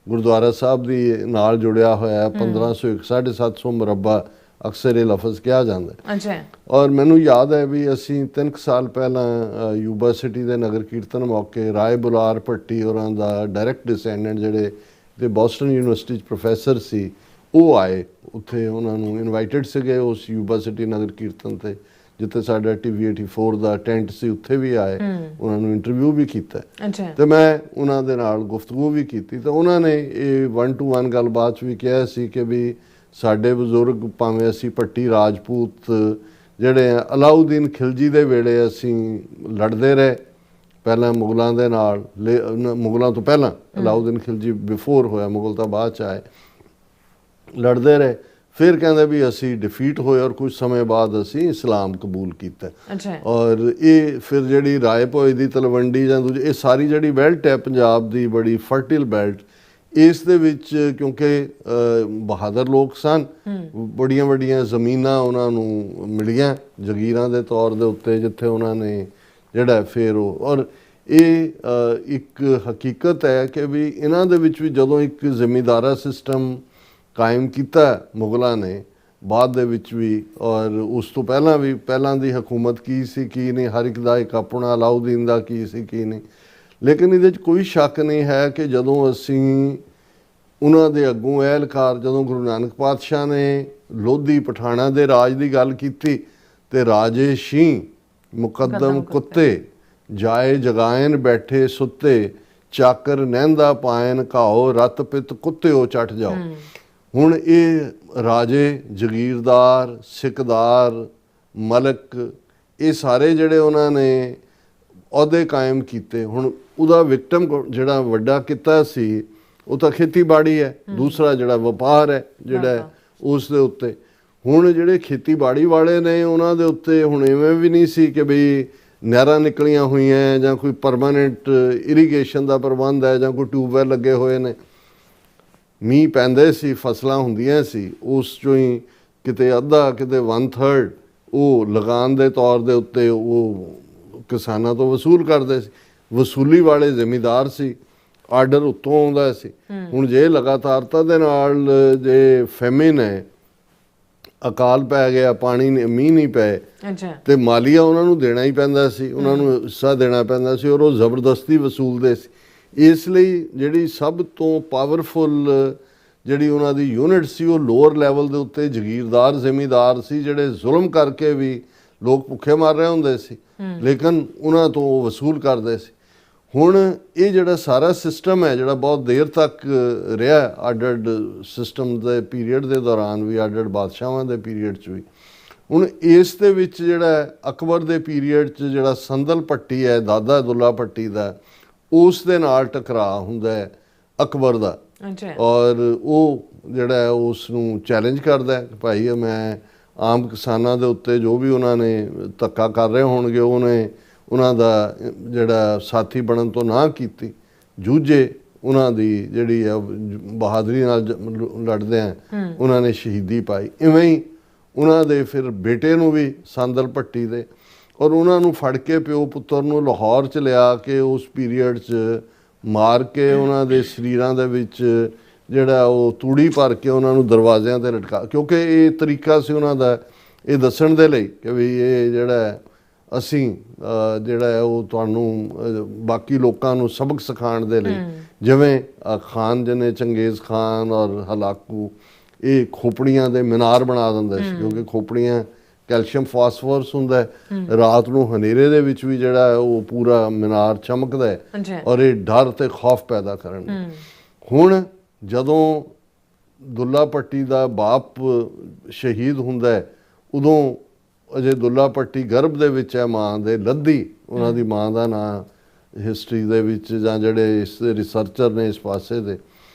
ਗੁਰਦੁਆਰਾ ਸਾਹਿਬ ਦੀ ਨਾਲ ਜੁੜਿਆ ਹੋਇਆ। 1500 750 ਮੁਰੱਬਾ ਅਕਸਰ ਇਹ ਲਫ਼ਜ਼ ਕਿਹਾ ਜਾਂਦਾ। ਅੱਛਾ। ਔਰ ਮੈਨੂੰ ਯਾਦ ਹੈ ਵੀ ਅਸੀਂ 3 ਸਾਲ ਪਹਿਲਾਂ ਯੂਬਾ ਸਿਟੀ ਦੇ ਨਗਰ ਕੀਰਤਨ ਮੌਕੇ ਰਾਏ ਬੁਲਾਰ ਭੱਟੀ ਹੋਰਾਂ ਦਾ ਡਾਇਰੈਕਟ ਡਿਸੈਂਡੈਂਟ ਜਿਹੜੇ ਤੇ ਬੋਸਟਨ ਯੂਨੀਵਰਸਿਟੀ 'ਚ ਪ੍ਰੋਫੈਸਰ ਸੀ, ਉਹ ਆਏ ਉੱਥੇ। ਉਹਨਾਂ ਨੂੰ ਇਨਵਾਈਟਡ ਸੀਗੇ ਉਸ ਯੂਬਾ ਸਿਟੀ ਨਗਰ ਕੀਰਤਨ 'ਤੇ, ਜਿੱਥੇ ਸਾਡਾ TV 84 ਦਾ ਟੈਂਟ ਸੀ, ਉੱਥੇ ਵੀ ਆਏ। ਉਹਨਾਂ ਨੂੰ ਇੰਟਰਵਿਊ ਵੀ ਕੀਤਾ ਤੇ ਮੈਂ ਉਹਨਾਂ ਦੇ ਨਾਲ ਗੁਫ਼ਤਗੂ ਵੀ ਕੀਤੀ। ਤਾਂ ਉਹਨਾਂ ਨੇ ਇਹ 1 to 1 ਗੱਲਬਾਤ ਵੀ ਕਿਹਾ ਸੀ ਕਿ ਵੀ ਸਾਡੇ ਬਜ਼ੁਰਗ, ਭਾਵੇਂ ਅਸੀਂ ਭੱਟੀ ਰਾਜਪੂਤ ਜਿਹੜੇ ਆ, ਅਲਾਉਦੀਨ ਖਿਲਜੀ ਦੇ ਵੇਲੇ ਅਸੀਂ ਲੜਦੇ ਰਹੇ ਪਹਿਲਾਂ ਮੁਗਲਾਂ ਦੇ ਨਾਲ, ਮੁਗਲਾਂ ਤੋਂ ਪਹਿਲਾਂ ਅਲਾਉਦੀਨ ਖਿਲਜੀ ਬਿਫੋਰ ਹੋਇਆ, ਮੁਗਲ ਤਾਂ ਬਾਅਦ 'ਚ ਆਏ, ਲੜਦੇ ਰਹੇ। ਫਿਰ ਕਹਿੰਦੇ ਵੀ ਅਸੀਂ ਡਿਫੀਟ ਹੋਏ ਔਰ ਕੁਝ ਸਮੇਂ ਬਾਅਦ ਅਸੀਂ ਇਸਲਾਮ ਕਬੂਲ ਕੀਤਾ। ਔਰ ਇਹ ਫਿਰ ਜਿਹੜੀ ਰਾਏ ਭੋਏ ਦੀ ਤਲਵੰਡੀ ਜਾਂ ਦੂਜੇ, ਇਹ ਸਾਰੀ ਜਿਹੜੀ ਬੈਲਟ ਹੈ ਪੰਜਾਬ ਦੀ, ਬੜੀ ਫਰਟੀਲ ਬੈਲਟ, ਇਸ ਦੇ ਵਿੱਚ ਕਿਉਂਕਿ ਬਹਾਦਰ ਲੋਕ ਸਨ, ਬੜੀਆਂ ਵੱਡੀਆਂ ਜ਼ਮੀਨਾਂ ਉਹਨਾਂ ਨੂੰ ਮਿਲੀਆਂ ਜਗੀਰਾਂ ਦੇ ਤੌਰ ਦੇ ਉੱਤੇ, ਜਿੱਥੇ ਉਹਨਾਂ ਨੇ ਜਿਹੜਾ ਫਿਰ ਉਹ, ਔਰ ਇਹ ਇੱਕ ਹਕੀਕਤ ਹੈ ਕਿ ਵੀ ਇਹਨਾਂ ਦੇ ਵਿੱਚ ਵੀ ਜਦੋਂ ਇੱਕ ਜ਼ਿਮੀਂਦਾਰਾ ਸਿਸਟਮ ਕਾਇਮ ਕੀਤਾ ਮੁਗਲਾਂ ਨੇ ਬਾਅਦ ਦੇ ਵਿੱਚ ਵੀ, ਔਰ ਉਸ ਤੋਂ ਪਹਿਲਾਂ ਵੀ, ਪਹਿਲਾਂ ਦੀ ਹਕੂਮਤ ਕੀ ਸੀ ਕੀ ਨਹੀਂ, ਹਰ ਇੱਕ ਦਾ ਇੱਕ ਆਪਣਾ, ਅਲਾਉਦੀਨ ਦਾ ਕੀ ਸੀ ਕੀ ਨਹੀਂ। ਲੇਕਿਨ ਇਹਦੇ 'ਚ ਕੋਈ ਸ਼ੱਕ ਨਹੀਂ ਹੈ ਕਿ ਜਦੋਂ ਅਸੀਂ ਉਹਨਾਂ ਦੇ ਅੱਗੋਂ ਅਹਿਲਕਾਰ, ਜਦੋਂ ਗੁਰੂ ਨਾਨਕ ਪਾਤਸ਼ਾਹ ਨੇ ਲੋਧੀ ਪਠਾਣਾ ਦੇ ਰਾਜ ਦੀ ਗੱਲ ਕੀਤੀ ਤੇ ਰਾਜੇ ਸ਼ੀਂ ਮੁਕੱਦਮ ਕੁੱਤੇ ਜਾਏ ਜਗਾਇਨ ਬੈਠੇ ਸੁੱਤੇ, ਚਾਕਰ ਨਹਿੰਦਾ ਪਾਇਨ ਘਾਓ ਰਤ ਪਿਤ ਕੁੱਤਿਓ ਚੱਟ ਜਾਓ। ਹੁਣ ਇਹ ਰਾਜੇ, ਜਗੀਰਦਾਰ, ਸਿਕਦਾਰ, ਮਲਕ, ਇਹ ਸਾਰੇ ਜਿਹੜੇ ਉਹਨਾਂ ਨੇ ਅਹੁਦੇ ਕਾਇਮ ਕੀਤੇ। ਹੁਣ ਉਹਦਾ ਵਿਕਟਮ ਜਿਹੜਾ ਵੱਡਾ ਕਿੱਤਾ ਸੀ ਉਹ ਤਾਂ ਖੇਤੀਬਾੜੀ ਹੈ, ਦੂਸਰਾ ਜਿਹੜਾ ਵਪਾਰ ਹੈ ਜਿਹੜਾ ਉਸ ਦੇ ਉੱਤੇ। ਹੁਣ ਜਿਹੜੇ ਖੇਤੀਬਾੜੀ ਵਾਲੇ ਨੇ ਉਹਨਾਂ ਦੇ ਉੱਤੇ ਹੁਣ ਇਵੇਂ ਵੀ ਨਹੀਂ ਸੀ ਕਿ ਬਈ ਨਹਿਰਾਂ ਨਿਕਲੀਆਂ ਹੋਈਆਂ ਜਾਂ ਕੋਈ ਪਰਮਾਨੈਂਟ ਇਰੀਗੇਸ਼ਨ ਦਾ ਪ੍ਰਬੰਧ ਹੈ ਜਾਂ ਕੋਈ ਟਿਊਬਵੈਲ ਲੱਗੇ ਹੋਏ ਨੇ। ਮੀਂਹ ਪੈਂਦੇ ਸੀ, ਫਸਲਾਂ ਹੁੰਦੀਆਂ ਸੀ, ਉਸ 'ਚੋਂ ਹੀ ਕਿਤੇ ਅੱਧਾ ਕਿਤੇ 1/3 ਉਹ ਲਗਾਨ ਦੇ ਤੌਰ ਦੇ ਉੱਤੇ ਉਹ ਕਿਸਾਨਾਂ ਤੋਂ ਵਸੂਲ ਕਰਦੇ ਸੀ। ਵਸੂਲੀ ਵਾਲੇ ਜ਼ਿਮੀਂਦਾਰ ਸੀ, ਆਰਡਰ ਉੱਤੋਂ ਆਉਂਦਾ ਸੀ। ਹੁਣ ਜੇ ਲਗਾਤਾਰਤਾ ਦੇ ਨਾਲ ਜੇ ਫੈਮਿਨ ਹੈ ਅਕਾਲ ਪੈ ਗਿਆ, ਪਾਣੀ ਮੀਂਹ ਨਹੀਂ ਪਏ, ਅੱਛਾ ਤੇ ਮਾਲੀਆ ਉਹਨਾਂ ਨੂੰ ਦੇਣਾ ਹੀ ਪੈਂਦਾ ਸੀ, ਉਹਨਾਂ ਨੂੰ ਹਿੱਸਾ ਦੇਣਾ ਪੈਂਦਾ ਸੀ, ਔਰ ਉਹ ਜ਼ਬਰਦਸਤੀ ਵਸੂਲਦੇ ਸੀ। ਇਸ ਲਈ ਜਿਹੜੀ ਸਭ ਤੋਂ ਪਾਵਰਫੁਲ ਜਿਹੜੀ ਉਹਨਾਂ ਦੀ ਯੂਨਿਟ ਸੀ ਉਹ ਲੋਅਰ ਲੈਵਲ ਦੇ ਉੱਤੇ ਜ਼ਗੀਰਦਾਰ ਜ਼ਿਮੀਂਦਾਰ ਸੀ, ਜਿਹੜੇ ਜ਼ੁਲਮ ਕਰਕੇ ਵੀ ਲੋਕ ਭੁੱਖੇ ਮਰ ਰਹੇ ਹੁੰਦੇ ਸੀ, ਲੇਕਿਨ ਉਹਨਾਂ ਤੋਂ ਉਹ ਵਸੂਲ ਕਰਦੇ ਸੀ। ਹੁਣ ਇਹ ਜਿਹੜਾ ਸਾਰਾ ਸਿਸਟਮ ਹੈ, ਜਿਹੜਾ ਬਹੁਤ ਦੇਰ ਤੱਕ ਰਿਹਾ, ਅੱਡ-ਅੱਡ ਸਿਸਟਮ ਦੇ ਪੀਰੀਅਡ ਦੇ ਦੌਰਾਨ ਵੀ, ਅੱਡ-ਅੱਡ ਬਾਦਸ਼ਾਹਾਂ ਦੇ ਪੀਰੀਅਡ 'ਚ ਵੀ, ਹੁਣ ਇਸ ਦੇ ਵਿੱਚ ਜਿਹੜਾ ਅਕਬਰ ਦੇ ਪੀਰੀਅਡ 'ਚ ਜਿਹੜਾ ਸੰਦਲ ਪੱਟੀ ਹੈ ਦਾਦਾ ਦੁੱਲਾ ਭੱਟੀ ਦਾ, ਉਸ ਦੇ ਨਾਲ ਟਕਰਾਅ ਹੁੰਦਾ ਹੈ ਅਕਬਰ ਦਾ, ਅੱਛਾ ਔਰ ਉਹ ਜਿਹੜਾ ਹੈ ਉਸ ਨੂੰ ਚੈਲੰਜ ਕਰਦਾ ਕਿ ਭਾਈ ਮੈਂ ਆਮ ਕਿਸਾਨਾਂ ਦੇ ਉੱਤੇ ਜੋ ਵੀ ਉਹਨਾਂ ਨੇ ਧੱਕਾ ਕਰ ਰਹੇ ਹੋਣਗੇ, ਉਹਨੇ ਉਹਨਾਂ ਦਾ ਜਿਹੜਾ ਸਾਥੀ ਬਣਨ ਤੋਂ ਨਾ ਕੀਤੀ, ਜੂਝੇ, ਉਹਨਾਂ ਦੀ ਜਿਹੜੀ ਹੈ ਬਹਾਦਰੀ ਨਾਲ ਲੜਦੇ ਆ, ਉਹਨਾਂ ਨੇ ਸ਼ਹੀਦੀ ਪਾਈ। ਇਵੇਂ ਹੀ ਉਹਨਾਂ ਦੇ ਫਿਰ ਬੇਟੇ ਨੂੰ ਵੀ ਸੰਦਲ ਭੱਟੀ ਦੇ, ਔਰ ਉਹਨਾਂ ਨੂੰ ਫੜ ਕੇ ਪਿਓ ਪੁੱਤਰ ਨੂੰ ਲਾਹੌਰ 'ਚ ਲਿਆ ਕੇ ਉਸ ਪੀਰੀਅਡ 'ਚ ਮਾਰ ਕੇ ਉਹਨਾਂ ਦੇ ਸਰੀਰਾਂ ਦੇ ਵਿੱਚ ਜਿਹੜਾ ਉਹ ਤੂੜੀ ਭਰ ਕੇ ਉਹਨਾਂ ਨੂੰ ਦਰਵਾਜ਼ਿਆਂ 'ਤੇ ਲਟਕਾ, ਕਿਉਂਕਿ ਇਹ ਤਰੀਕਾ ਸੀ ਉਹਨਾਂ ਦਾ ਇਹ ਦੱਸਣ ਦੇ ਲਈ ਕਿ ਵੀ ਇਹ ਜਿਹੜਾ ਅਸੀਂ ਜਿਹੜਾ ਹੈ ਉਹ ਤੁਹਾਨੂੰ ਬਾਕੀ ਲੋਕਾਂ ਨੂੰ ਸਬਕ ਸਿਖਾਉਣ ਦੇ ਲਈ, ਜਿਵੇਂ ਖਾਨ ਜਿਹਨੇ ਚੰਗੇਜ਼ ਖਾਨ ਔਰ ਹਲਾਕੂ ਇਹ ਖੋਪੜੀਆਂ ਦੇ ਮੀਨਾਰ ਬਣਾ ਦਿੰਦੇ ਸੀ, ਕਿਉਂਕਿ ਖੋਪੜੀਆਂ ਕੈਲਸ਼ੀਅਮ ਫਾਸਫੋਰਸ ਹੁੰਦਾ ਹੈ, ਰਾਤ ਨੂੰ ਹਨੇਰੇ ਦੇ ਵਿੱਚ ਵੀ ਜਿਹੜਾ ਹੈ ਉਹ ਪੂਰਾ ਮੀਨਾਰ ਚਮਕਦਾ ਹੈ, ਔਰ ਇਹ ਡਰ ਤੇ ਖੌਫ ਪੈਦਾ ਕਰਨ। ਹੁਣ ਜਦੋਂ ਦੁੱਲਾ ਭੱਟੀ ਦਾ ਬਾਪ ਸ਼ਹੀਦ ਹੁੰਦਾ ਹੈ, ਉਦੋਂ ਅਜੇ ਦੁੱਲਾ ਭੱਟੀ ਗਰਭ ਦੇ ਵਿੱਚ ਹੈ ਮਾਂ ਦੇ, ਲੱਧੀ ਉਹਨਾਂ ਦੀ ਮਾਂ ਦਾ ਨਾਂ ਹਿਸਟਰੀ ਦੇ ਵਿੱਚ, ਜਾਂ ਜਿਹੜੇ ਇਸ ਰਿਸਰਚਰ ਨੇ ਇਸ ਪਾਸੇ ਦੇ,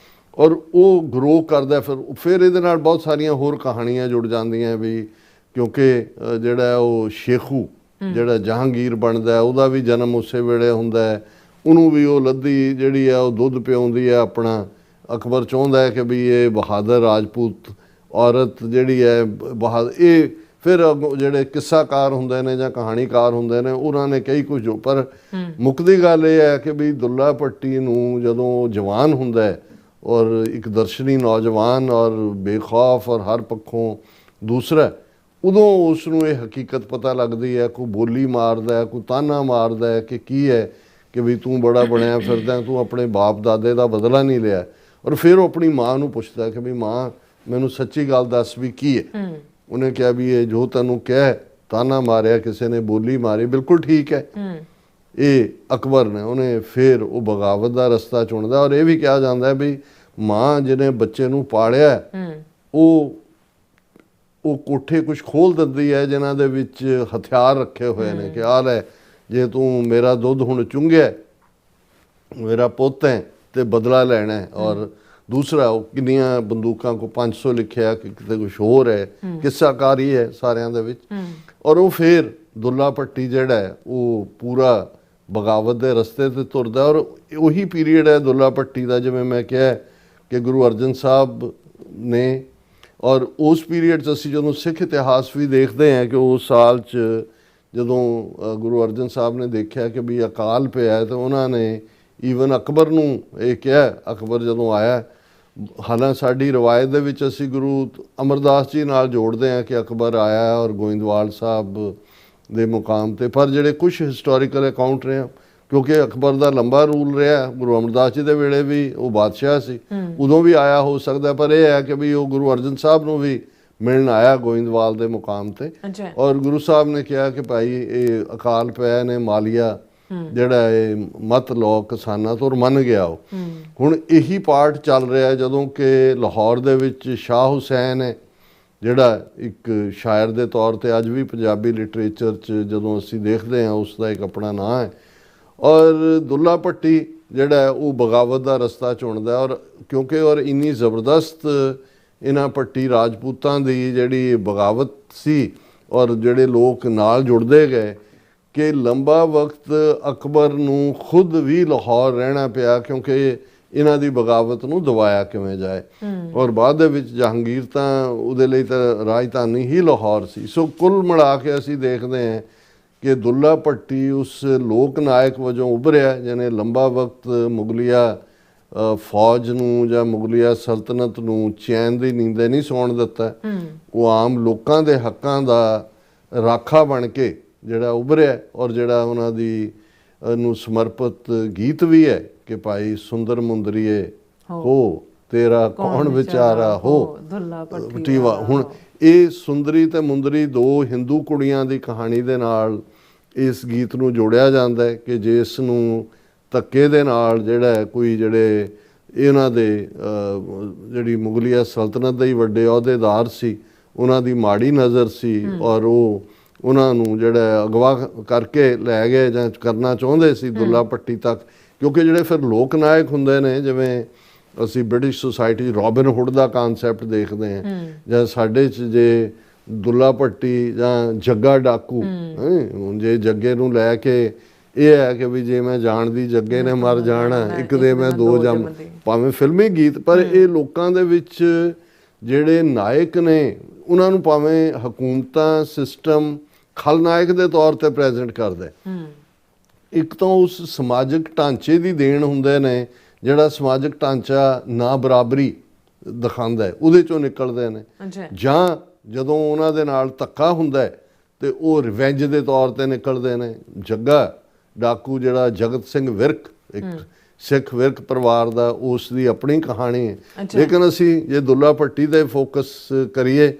ਔਰ ਉਹ ਗਰੋ ਕਰਦਾ। ਫਿਰ ਇਹਦੇ ਨਾਲ ਬਹੁਤ ਸਾਰੀਆਂ ਹੋਰ ਕਹਾਣੀਆਂ ਜੁੜ ਜਾਂਦੀਆਂ ਵੀ, ਕਿਉਂਕਿ ਜਿਹੜਾ ਉਹ ਸ਼ੇਖੂ ਜਿਹੜਾ ਜਹਾਂਗੀਰ ਬਣਦਾ, ਉਹਦਾ ਵੀ ਜਨਮ ਉਸੇ ਵੇਲੇ ਹੁੰਦਾ ਹੈ, ਉਹਨੂੰ ਵੀ ਉਹ ਲੱਧੀ ਜਿਹੜੀ ਹੈ ਉਹ ਦੁੱਧ ਪਿਆਉਂਦੀ ਹੈ ਆਪਣਾ। ਅਕਬਰ ਚਾਹੁੰਦਾ ਹੈ ਕਿ ਵੀ ਇਹ ਬਹਾਦਰ ਰਾਜਪੂਤ ਔਰਤ ਜਿਹੜੀ ਹੈ ਇਹ ਫਿਰ ਜਿਹੜੇ ਕਿੱਸਾਕਾਰ ਹੁੰਦੇ ਨੇ ਜਾਂ ਕਹਾਣੀਕਾਰ ਹੁੰਦੇ ਨੇ, ਉਹਨਾਂ ਨੇ ਕਈ ਕੁਝ, ਪਰ ਮੁੱਕਦੀ ਗੱਲ ਇਹ ਹੈ ਕਿ ਵੀ ਦੁੱਲਾ ਭੱਟੀ ਨੂੰ ਜਦੋਂ ਜਵਾਨ ਹੁੰਦਾ ਹੈ, ਔਰ ਇੱਕ ਦਰਸ਼ਨੀ ਨੌਜਵਾਨ ਔਰ ਬੇਖੌਫ ਔਰ ਹਰ ਪੱਖੋਂ ਦੂਸਰਾ, ਉਦੋਂ ਉਸ ਨੂੰ ਇਹ ਹਕੀਕਤ ਪਤਾ ਲੱਗਦੀ ਹੈ। ਕੋਈ ਬੋਲੀ ਮਾਰਦਾ ਹੈ, ਕੋਈ ਤਾਨਾ ਮਾਰਦਾ ਹੈ ਕਿ ਕੀ ਹੈ ਕਿ ਵੀ ਤੂੰ ਬੜਾ ਬਣਿਆ ਫਿਰਦਾ, ਤੂੰ ਆਪਣੇ ਬਾਪ ਦਾਦੇ ਦਾ ਬਦਲਾ ਨਹੀਂ ਲਿਆ। ਔਰ ਫਿਰ ਉਹ ਆਪਣੀ ਮਾਂ ਨੂੰ ਪੁੱਛਦਾ ਕਿ ਵੀ ਮਾਂ ਮੈਨੂੰ ਸੱਚੀ ਗੱਲ ਦੱਸ ਵੀ ਕੀ ਹੈ। ਉਹਨੇ ਕਿਹਾ ਵੀ ਇਹ ਜੋ ਤੈਨੂੰ ਕਹਿ, ਤਾਨਾ ਮਾਰਿਆ ਕਿਸੇ ਨੇ, ਬੋਲੀ ਮਾਰੀ, ਬਿਲਕੁਲ ਠੀਕ ਹੈ। ਇਹ ਅਕਬਰ ਨੇ, ਉਹਨੇ ਫਿਰ ਉਹ ਬਗਾਵਤ ਦਾ ਰਸਤਾ ਚੁਣਦਾ। ਔਰ ਇਹ ਵੀ ਕਿਹਾ ਜਾਂਦਾ ਵੀ ਮਾਂ ਜਿਹਨੇ ਬੱਚੇ ਨੂੰ ਪਾਲਿਆ, ਉਹ ਕੋਠੇ ਕੁਝ ਖੋਲ ਦਿੰਦੀ ਹੈ ਜਿਨ੍ਹਾਂ ਦੇ ਵਿੱਚ ਹਥਿਆਰ ਰੱਖੇ ਹੋਏ ਨੇ ਕਿ ਆਹ ਲੈ, ਜੇ ਤੂੰ ਮੇਰਾ ਦੁੱਧ ਹੁਣ ਚੁੰਘਿਆ, ਮੇਰਾ ਪੁੱਤ ਹੈ ਤੇ ਬਦਲਾ ਲੈਣਾ ਹੈ। ਔਰ ਦੂਸਰਾ ਉਹ ਕਿੰਨੀਆਂ ਬੰਦੂਕਾਂ ਕੋ 500 ਲਿਖਿਆ ਕਿ ਕਿਤੇ ਕੁਛ ਹੋਰ ਹੈ, ਕਿੱਸਾਕਾਰੀ ਹੈ ਸਾਰਿਆਂ ਦੇ ਵਿੱਚ। ਔਰ ਉਹ ਫਿਰ ਦੁੱਲਾ ਭੱਟੀ ਜਿਹੜਾ ਹੈ ਉਹ ਪੂਰਾ ਬਗਾਵਤ ਦੇ ਰਸਤੇ ਤੇ ਤੁਰਦਾ। ਔਰ ਉਹੀ ਪੀਰੀਅਡ ਹੈ ਦੁੱਲਾ ਭੱਟੀ ਦਾ, ਜਿਵੇਂ ਮੈਂ ਕਿਹਾ ਕਿ ਗੁਰੂ ਅਰਜਨ ਸਾਹਿਬ ਨੇ, ਔਰ ਉਸ ਪੀਰੀਅਡ 'ਚ ਅਸੀਂ ਜਦੋਂ ਸਿੱਖ ਇਤਿਹਾਸ ਵੀ ਦੇਖਦੇ ਹਾਂ ਕਿ ਉਸ ਸਾਲ 'ਚ ਜਦੋਂ ਗੁਰੂ ਅਰਜਨ ਸਾਹਿਬ ਨੇ ਦੇਖਿਆ ਕਿ ਵੀ ਅਕਾਲ ਪਿਆ, ਤਾਂ ਉਹਨਾਂ ਨੇ ਈਵਨ ਅਕਬਰ ਨੂੰ ਇਹ ਕਿਹਾ। ਅਕਬਰ ਜਦੋਂ ਆਇਆ, ਹਾਲਾਂ ਸਾਡੀ ਰਵਾਇਤ ਦੇ ਵਿੱਚ ਅਸੀਂ ਗੁਰੂ ਅਮਰਦਾਸ ਜੀ ਨਾਲ ਜੋੜਦੇ ਹਾਂ ਕਿ ਅਕਬਰ ਆਇਆ ਔਰ ਗੋਇੰਦਵਾਲ ਸਾਹਿਬ ਦੇ ਮੁਕਾਮ ਤੇ, ਪਰ ਜਿਹੜੇ ਕੁਝ ਹਿਸਟੋਰੀਕਲ ਅਕਾਊਂਟ ਰਹੇ, ਕਿਉਂਕਿ ਅਕਬਰ ਦਾ ਲੰਬਾ ਰੂਲ ਰਿਹਾ, ਗੁਰੂ ਅਮਰਦਾਸ ਜੀ ਦੇ ਵੇਲੇ ਵੀ ਉਹ ਬਾਦਸ਼ਾਹ ਸੀ, ਉਦੋਂ ਵੀ ਆਇਆ ਹੋ ਸਕਦਾ, ਪਰ ਇਹ ਹੈ ਕਿ ਵੀ ਉਹ ਗੁਰੂ ਅਰਜਨ ਸਾਹਿਬ ਨੂੰ ਵੀ ਮਿਲਣ ਆਇਆ ਗੋਇੰਦਵਾਲ ਦੇ ਮੁਕਾਮ ਤੇ। ਔਰ ਗੁਰੂ ਸਾਹਿਬ ਨੇ ਕਿਹਾ ਕਿ ਭਾਈ ਇਹ ਅਕਾਲ ਪਿਆ ਨੇ, ਮਾਲੀਆ ਜਿਹੜਾ ਇਹ ਮਤ ਲਓ ਕਿਸਾਨਾਂ ਤੋਂ, ਮੰਨ ਗਿਆ ਉਹ। ਹੁਣ ਇਹੀ ਪਾਰਟ ਚੱਲ ਰਿਹਾ ਜਦੋਂ ਕਿ ਲਾਹੌਰ ਦੇ ਵਿੱਚ ਸ਼ਾਹ ਹੁਸੈਨ ਹੈ, ਜਿਹੜਾ ਇੱਕ ਸ਼ਾਇਰ ਦੇ ਤੌਰ ਤੇ ਅੱਜ ਵੀ ਪੰਜਾਬੀ ਲਿਟਰੇਚਰ 'ਚ ਜਦੋਂ ਅਸੀਂ ਦੇਖਦੇ ਹਾਂ ਉਸ ਦਾ ਇੱਕ ਆਪਣਾ ਨਾਂ ਹੈ। ਔਰ ਦੁੱਲਾ ਭੱਟੀ ਜਿਹੜਾ ਹੈ ਉਹ ਬਗਾਵਤ ਦਾ ਰਸਤਾ ਚੁਣਦਾ। ਔਰ ਕਿਉਂਕਿ ਔਰ ਇੰਨੀ ਜ਼ਬਰਦਸਤ ਇਹਨਾਂ ਭੱਟੀ ਰਾਜਪੂਤਾਂ ਦੀ ਜਿਹੜੀ ਬਗਾਵਤ ਸੀ ਔਰ ਜਿਹੜੇ ਲੋਕ ਨਾਲ ਜੁੜਦੇ ਗਏ ਕਿ ਲੰਬਾ ਵਕਤ ਅਕਬਰ ਨੂੰ ਖੁਦ ਵੀ ਲਾਹੌਰ ਰਹਿਣਾ ਪਿਆ, ਕਿਉਂਕਿ ਇਹਨਾਂ ਦੀ ਬਗਾਵਤ ਨੂੰ ਦਬਾਇਆ ਕਿਵੇਂ ਜਾਏ। ਔਰ ਬਾਅਦ ਦੇ ਵਿੱਚ ਜਹਾਂਗੀਰ ਤਾਂ ਉਹਦੇ ਲਈ ਤਾਂ ਰਾਜਧਾਨੀ ਹੀ ਲਾਹੌਰ ਸੀ। ਸੋ ਕੁੱਲ ਮਿਲਾ ਕੇ ਅਸੀਂ ਦੇਖਦੇ ਹਾਂ ਕਿ ਦੁੱਲਾ ਭੱਟੀ ਉਸ ਲੋਕ ਨਾਇਕ ਵਜੋਂ ਉੱਭਰਿਆ ਜਿਹਨੇ ਲੰਬਾ ਵਕਤ ਮੁਗਲਿਆ ਫੌਜ ਨੂੰ ਜਾਂ ਮੁਗਲਿਆ ਸਲਤਨਤ ਨੂੰ ਚੈਨ ਦੀ ਨੀਂਦ ਨਹੀਂ ਸੌਣ ਦਿੱਤਾ। ਉਹ ਆਮ ਲੋਕਾਂ ਦੇ ਹੱਕਾਂ ਦਾ ਰਾਖਾ ਬਣ ਕੇ ਜਿਹੜਾ ਉਭਰਿਆ, ਔਰ ਜਿਹੜਾ ਉਹਨਾਂ ਦੀ ਨੂੰ ਸਮਰਪਿਤ ਗੀਤ ਵੀ ਹੈ ਕਿ ਭਾਈ ਸੁੰਦਰ ਮੁੰਦਰੀਏ ਹੋ ਤੇਰਾ ਕੌਣ ਵਿਚਾਰਾ ਹੋ ਦੁੱਲਾ ਪਟੀਵਾ। ਹੁਣ ਇਹ ਸੁੰਦਰੀ ਤੇ ਮੁੰਦਰੀ ਦੋ ਹਿੰਦੂ ਕੁੜੀਆਂ ਦੀ ਕਹਾਣੀ ਦੇ ਨਾਲ ਇਸ ਗੀਤ ਨੂੰ ਜੋੜਿਆ ਜਾਂਦਾ ਹੈ ਕਿ ਜਿਸ ਨੂੰ ਧੱਕੇ ਦੇ ਨਾਲ ਜਿਹੜਾ ਕੋਈ ਜਿਹੜੇ ਇਹਨਾਂ ਦੇ ਜਿਹੜੀ ਮੁਗਲਿਆ ਸਲਤਨਤ ਦੇ ਹੀ ਵੱਡੇ ਅਹੁਦੇਦਾਰ ਸੀ ਉਹਨਾਂ ਦੀ ਮਾੜੀ ਨਜ਼ਰ ਸੀ, ਔਰ ਉਹ ਉਹਨਾਂ ਨੂੰ ਜਿਹੜਾ ਅਗਵਾ ਕਰਕੇ ਲੈ ਗਏ ਜਾਂ ਕਰਨਾ ਚਾਹੁੰਦੇ ਸੀ ਦੁੱਲਾ ਭੱਟੀ ਤੱਕ। ਕਿਉਂਕਿ ਜਿਹੜੇ ਫਿਰ ਲੋਕ ਨਾਇਕ ਹੁੰਦੇ ਨੇ, ਜਿਵੇਂ ਅਸੀਂ ਬ੍ਰਿਟਿਸ਼ ਸੁਸਾਇਟੀ ਰੋਬਿਨ ਹੁੱਡ ਦਾ ਕਾਨਸੈਪਟ ਦੇਖਦੇ ਹਾਂ, ਜਾਂ ਸਾਡੇ 'ਚ ਜੇ ਦੁੱਲਾ ਭੱਟੀ ਜਾਂ ਜੱਗਾ ਡਾਕੂ, ਹੁਣ ਜੇ ਜੱਗੇ ਨੂੰ ਲੈ ਕੇ ਇਹ ਹੈ ਕਿ ਵੀ ਜੇ ਮੈਂ ਜਾਣਦੀ ਜੱਗੇ ਨੇ ਮਰ ਜਾਣਾ, ਇੱਕ ਦੇ ਮੈਂ ਦੋ ਜੰਮ, ਭਾਵੇਂ ਫਿਲਮੀ ਗੀਤ, ਪਰ ਇਹ ਲੋਕਾਂ ਦੇ ਵਿੱਚ ਜਿਹੜੇ ਨਾਇਕ ਨੇ ਉਹਨਾਂ ਨੂੰ ਭਾਵੇਂ ਹਕੂਮਤਾਂ ਸਿਸਟਮ ਖਲਨਾਇਕ ਦੇ ਤੌਰ ਤੇ ਪ੍ਰੈਜ਼ੈਂਟ ਕਰਦਾ। ਇੱਕ ਤਾਂ ਉਸ ਸਮਾਜਿਕ ਢਾਂਚੇ ਦੀ ਦੇਣ ਹੁੰਦੇ ਨੇ, ਜਿਹੜਾ ਸਮਾਜਿਕ ਢਾਂਚਾ ਨਾ ਬਰਾਬਰੀ ਦਿਖਾਉਂਦਾ ਹੈ, ਉਹਦੇ ਚੋਂ ਨਿਕਲਦੇ ਨੇ, ਜਾਂ ਜਦੋਂ ਉਹਨਾਂ ਦੇ ਨਾਲ ਧੱਕਾ ਹੁੰਦਾ ਹੈ ਤੇ ਉਹ ਰਿਵੈਂਜ ਦੇ ਤੌਰ ਤੇ ਨਿਕਲਦੇ ਨੇ। ਜੱਗਾ ਡਾਕੂ ਜਿਹੜਾ ਜਗਤ ਸਿੰਘ ਵਿਰਕ, ਇੱਕ ਸਿੱਖ ਵਿਰਕ ਪਰਿਵਾਰ ਦਾ, ਉਸ ਦੀ ਆਪਣੀ ਕਹਾਣੀ ਹੈ। ਲੇਕਿਨ ਅਸੀਂ ਜੇ ਦੁੱਲਾ ਭੱਟੀ ਤੇ ਫੋਕਸ ਕਰੀਏ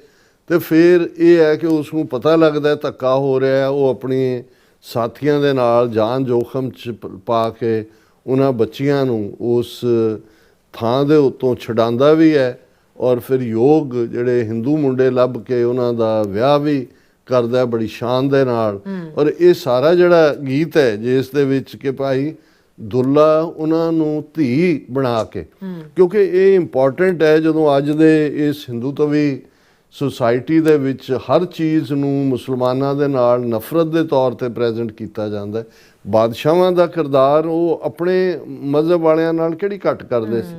ਤੇ ਫਿਰ ਇਹ ਹੈ ਕਿ ਉਸ ਨੂੰ ਪਤਾ ਲੱਗਦਾ ਧੱਕਾ ਹੋ ਰਿਹਾ, ਉਹ ਆਪਣੀ ਸਾਥੀਆਂ ਦੇ ਨਾਲ ਜਾਨ ਜੋਖਮ 'ਚ ਪਾ ਕੇ ਉਹਨਾਂ ਬੱਚੀਆਂ ਨੂੰ ਉਸ ਥਾਂ ਦੇ ਉੱਤੋਂ ਛਡਾਉਂਦਾ ਵੀ ਹੈ, ਔਰ ਫਿਰ ਯੋਗ ਜਿਹੜੇ ਹਿੰਦੂ ਮੁੰਡੇ ਲੱਭ ਕੇ ਉਹਨਾਂ ਦਾ ਵਿਆਹ ਵੀ ਕਰਦਾ ਬੜੀ ਸ਼ਾਨ ਦੇ ਨਾਲ। ਔਰ ਇਹ ਸਾਰਾ ਜਿਹੜਾ ਗੀਤ ਹੈ ਜਿਸ ਦੇ ਵਿੱਚ ਕਿ ਭਾਈ ਦੁੱਲਾ ਉਹਨਾਂ ਨੂੰ ਧੀ ਬਣਾ ਕੇ, ਕਿਉਂਕਿ ਇਹ ਇੰਪੋਰਟੈਂਟ ਹੈ ਜਦੋਂ ਅੱਜ ਦੇ ਇਸ ਹਿੰਦੂਤਵੀ ਸੁਸਾਇਟੀ ਦੇ ਵਿੱਚ ਹਰ ਚੀਜ਼ ਨੂੰ ਮੁਸਲਮਾਨਾਂ ਦੇ ਨਾਲ ਨਫ਼ਰਤ ਦੇ ਤੌਰ ਤੇ ਪ੍ਰੈਜ਼ੈਂਟ ਕੀਤਾ ਜਾਂਦਾ। ਬਾਦਸ਼ਾਹਾਂ ਦਾ ਕਿਰਦਾਰ ਉਹ ਆਪਣੇ ਮਜ਼ਹਬ ਵਾਲਿਆਂ ਨਾਲ ਕਿਹੜੀ ਘੱਟ ਕਰਦੇ ਸੀ,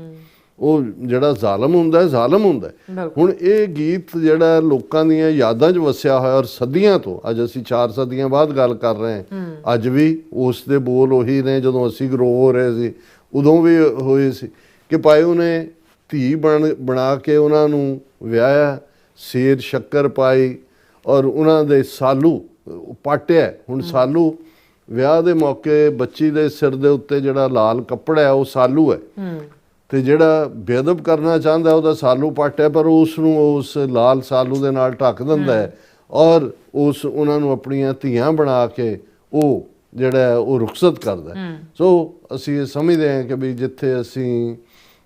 ਉਹ ਜਿਹੜਾ ਜ਼ਾਲਮ ਹੁੰਦਾ ਜ਼ਾਲਮ ਹੁੰਦਾ। ਹੁਣ ਇਹ ਗੀਤ ਜਿਹੜਾ ਲੋਕਾਂ ਦੀਆਂ ਯਾਦਾਂ 'ਚ ਵਸਿਆ ਹੋਇਆ, ਔਰ ਸਦੀਆਂ ਤੋਂ, ਅੱਜ ਅਸੀਂ 4 ਸਦੀਆਂ ਬਾਅਦ ਗੱਲ ਕਰ ਰਹੇ ਹਾਂ, ਅੱਜ ਵੀ ਉਸ ਦੇ ਬੋਲ ਉਹੀ ਨੇ ਜਦੋਂ ਅਸੀਂ ਗਰੋ ਹੋ ਰਹੇ ਸੀ, ਉਦੋਂ ਵੀ ਹੋਏ ਸੀ ਕਿ ਭਾਈ ਉਹਨੇ ਧੀ ਬਣਾ ਕੇ ਉਹਨਾਂ ਨੂੰ ਵਿਆਹਿਆ, ਸੇਰ ਸ਼ੱਕਰ ਪਾਈ, ਔਰ ਉਹਨਾਂ ਦੇ ਸਾਲੂ ਪਾਟਿਆ। ਹੁਣ ਸਾਲੂ ਵਿਆਹ ਦੇ ਮੌਕੇ ਬੱਚੀ ਦੇ ਸਿਰ ਦੇ ਉੱਤੇ ਜਿਹੜਾ ਲਾਲ ਕੱਪੜਾ ਹੈ ਉਹ ਸਾਲੂ ਹੈ, ਤੇ ਜਿਹੜਾ ਬੇਅਦਬ ਕਰਨਾ ਚਾਹੁੰਦਾ ਉਹਦਾ ਸਾਲੂ ਪਾਟਿਆ, ਪਰ ਉਸ ਨੂੰ ਉਸ ਲਾਲ ਸਾਲੂ ਦੇ ਨਾਲ ਢੱਕ ਦਿੰਦਾ ਹੈ, ਔਰ ਉਹਨਾਂ ਨੂੰ ਆਪਣੀਆਂ ਧੀਆਂ ਬਣਾ ਕੇ ਉਹ ਜਿਹੜਾ ਉਹ ਰੁਖਸਤ ਕਰਦਾ। ਸੋ ਅਸੀਂ ਇਹ ਸਮਝਦੇ ਹਾਂ ਕਿ ਵੀ ਜਿੱਥੇ ਅਸੀਂ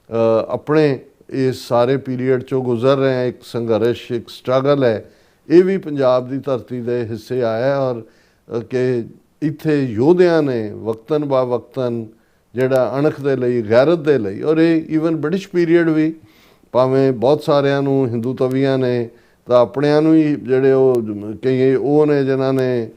ਆਪਣੇ ਇਸ ਸਾਰੇ ਪੀਰੀਅਡ 'ਚੋਂ ਗੁਜ਼ਰ ਰਹੇ ਹਾਂ, ਇੱਕ ਸੰਘਰਸ਼, ਇੱਕ ਸਟਰਗਲ ਹੈ, ਇਹ ਵੀ ਪੰਜਾਬ ਦੀ ਧਰਤੀ ਦੇ ਹਿੱਸੇ ਆਇਆ, ਔਰ ਕਿ ਇੱਥੇ ਯੋਧਿਆਂ ਨੇ ਵਕਤਨ ਬਾ ਵਕਤਨ ਜਿਹੜਾ ਅਣਖ ਦੇ ਲਈ, ਗੈਰਤ ਦੇ ਲਈ, ਔਰ ਇਹ ਈਵਨ ਬ੍ਰਿਟਿਸ਼ ਪੀਰੀਅਡ ਵੀ, ਭਾਵੇਂ ਬਹੁਤ ਸਾਰਿਆਂ ਨੂੰ ਹਿੰਦੂ ਤਵੀਆਂ ਨੇ ਤਾਂ ਆਪਣਿਆਂ ਨੂੰ ਹੀ ਜਿਹੜੇ ਉਹ ਕਈ ਉਹ ਨੇ ਜਿਨ੍ਹਾਂ ਨੇ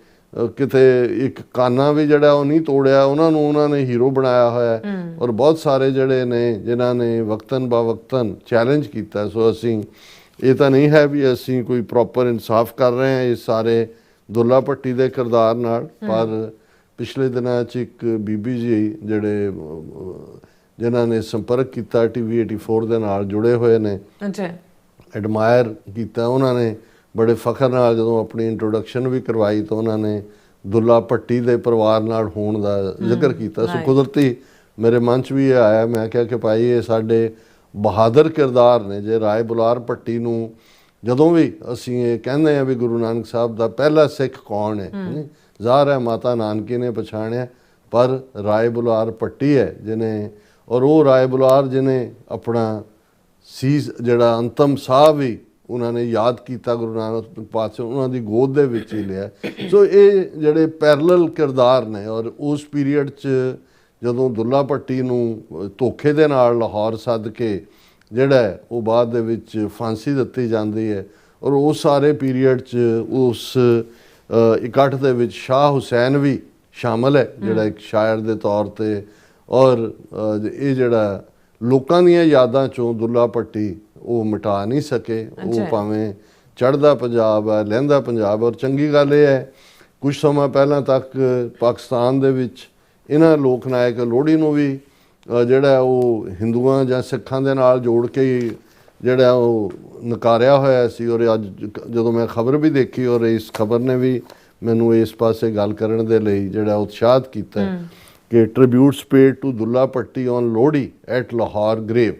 ਕਿਤੇ ਇੱਕ ਕਾਨਾ ਵੀ ਜਿਹੜਾ ਉਹ ਨਹੀਂ ਤੋੜਿਆ, ਉਹਨਾਂ ਨੇ ਹੀਰੋ ਬਣਾਇਆ ਹੋਇਆ, ਔਰ ਬਹੁਤ ਸਾਰੇ ਜਿਹੜੇ ਨੇ ਜਿਨ੍ਹਾਂ ਨੇ ਵਕਤਨ ਬਾ ਵਕਤਨ ਚੈਲੰਜ ਕੀਤਾ। ਸੋ ਅਸੀਂ ਇਹ ਤਾਂ ਨਹੀਂ ਹੈ ਵੀ ਅਸੀਂ ਕੋਈ ਪ੍ਰੋਪਰ ਇਨਸਾਫ ਕਰ ਰਹੇ ਹਾਂ ਇਸ ਸਾਰੇ ਦੁੱਲਾ ਭੱਟੀ ਦੇ ਕਿਰਦਾਰ ਨਾਲ, ਪਰ ਪਿਛਲੇ ਦਿਨਾਂ 'ਚ ਇੱਕ ਬੀਬੀ ਜੀ ਜਿਹੜੇ ਜਿਨ੍ਹਾਂ ਨੇ ਸੰਪਰਕ ਕੀਤਾ TV 84 ਦੇ ਨਾਲ ਜੁੜੇ ਹੋਏ ਨੇ, ਐਡਮਾਇਰ ਕੀਤਾ ਉਹਨਾਂ ਨੇ ਬੜੇ ਫਖਰ ਨਾਲ ਜਦੋਂ ਆਪਣੀ ਇੰਟਰੋਡਕਸ਼ਨ ਵੀ ਕਰਵਾਈ ਤਾਂ ਉਹਨਾਂ ਨੇ ਦੁੱਲਾ ਭੱਟੀ ਦੇ ਪਰਿਵਾਰ ਨਾਲ ਹੋਣ ਦਾ ਜ਼ਿਕਰ ਕੀਤਾ। ਸੋ ਕੁਦਰਤੀ ਮੇਰੇ ਮਨ 'ਚ ਵੀ ਇਹ ਆਇਆ, ਮੈਂ ਕਿਹਾ ਕਿ ਭਾਈ ਇਹ ਸਾਡੇ ਬਹਾਦਰ ਕਿਰਦਾਰ ਨੇ। ਜੇ ਰਾਏ ਬੁਲਾਰ ਭੱਟੀ ਨੂੰ ਜਦੋਂ ਵੀ ਅਸੀਂ ਇਹ ਕਹਿੰਦੇ ਹਾਂ ਵੀ ਗੁਰੂ ਨਾਨਕ ਸਾਹਿਬ ਦਾ ਪਹਿਲਾ ਸਿੱਖ ਕੌਣ ਹੈ, ਜ਼ਾਹਰ ਹੈ ਮਾਤਾ ਨਾਨਕੀ ਨੇ ਪਛਾਣਿਆ, ਪਰ ਰਾਏ ਬੁਲਾਰ ਭੱਟੀ ਹੈ ਜਿਹਨੇ, ਔਰ ਉਹ ਰਾਏ ਬੁਲਾਰ ਜਿਹਨੇ ਆਪਣਾ ਸੀਸ ਜਿਹੜਾ ਅੰਤਮ ਸਾਹ ਵੀ ਉਹਨਾਂ ਨੇ ਯਾਦ ਕੀਤਾ ਗੁਰੂ ਨਾਨਕ ਪਾਤਸ਼ਾਹ, ਉਹਨਾਂ ਦੀ ਗੋਦ ਦੇ ਵਿੱਚ ਹੀ ਲਿਆ। ਸੋ ਇਹ ਜਿਹੜੇ ਪੈਰਲਲ ਕਿਰਦਾਰ ਨੇ, ਔਰ ਉਸ ਪੀਰੀਅਡ 'ਚ ਜਦੋਂ ਦੁੱਲਾ ਭੱਟੀ ਨੂੰ ਧੋਖੇ ਦੇ ਨਾਲ ਲਾਹੌਰ ਸੱਦ ਕੇ ਜਿਹੜਾ ਉਹ ਬਾਅਦ ਦੇ ਵਿੱਚ ਫਾਂਸੀ ਦਿੱਤੀ ਜਾਂਦੀ ਹੈ, ਔਰ ਉਸ ਸਾਰੇ ਪੀਰੀਅਡ 'ਚ ਉਸ ਇਕੱਠ ਦੇ ਵਿੱਚ ਸ਼ਾਹ ਹੁਸੈਨ ਵੀ ਸ਼ਾਮਲ ਹੈ ਜਿਹੜਾ ਇੱਕ ਸ਼ਾਇਰ ਦੇ ਤੌਰ ਤੇ, ਔਰ ਇਹ ਜਿਹੜਾ ਲੋਕਾਂ ਦੀਆਂ ਯਾਦਾਂ 'ਚੋਂ ਦੁੱਲਾ ਭੱਟੀ ਉਹ ਮਿਟਾ ਨਹੀਂ ਸਕੇ। ਉਹ ਭਾਵੇਂ ਚੜ੍ਹਦਾ ਪੰਜਾਬ ਹੈ, ਲਹਿੰਦਾ ਪੰਜਾਬ, ਔਰ ਚੰਗੀ ਗੱਲ ਇਹ ਹੈ ਕੁਝ ਸਮਾਂ ਪਹਿਲਾਂ ਤੱਕ ਪਾਕਿਸਤਾਨ ਦੇ ਵਿੱਚ ਇਹਨਾਂ ਲੋਕ ਨਾਇਕ ਲੋਹੜੀ ਨੂੰ ਵੀ ਜਿਹੜਾ ਉਹ ਹਿੰਦੂਆਂ ਜਾਂ ਸਿੱਖਾਂ ਦੇ ਨਾਲ ਜੋੜ ਕੇ ਹੀ ਜਿਹੜਾ ਉਹ ਨਕਾਰਿਆ ਹੋਇਆ ਸੀ। ਔਰ ਅੱਜ ਜਦੋਂ ਮੈਂ ਖਬਰ ਵੀ ਦੇਖੀ ਔਰ ਇਸ ਖਬਰ ਨੇ ਵੀ ਮੈਨੂੰ ਇਸ ਪਾਸੇ ਗੱਲ ਕਰਨ ਦੇ ਲਈ ਜਿਹੜਾ ਉਤਸ਼ਾਹਿਤ ਕੀਤਾ ਕਿ tributes paid to Dulla Bhatti on Lohri at Lahore grave.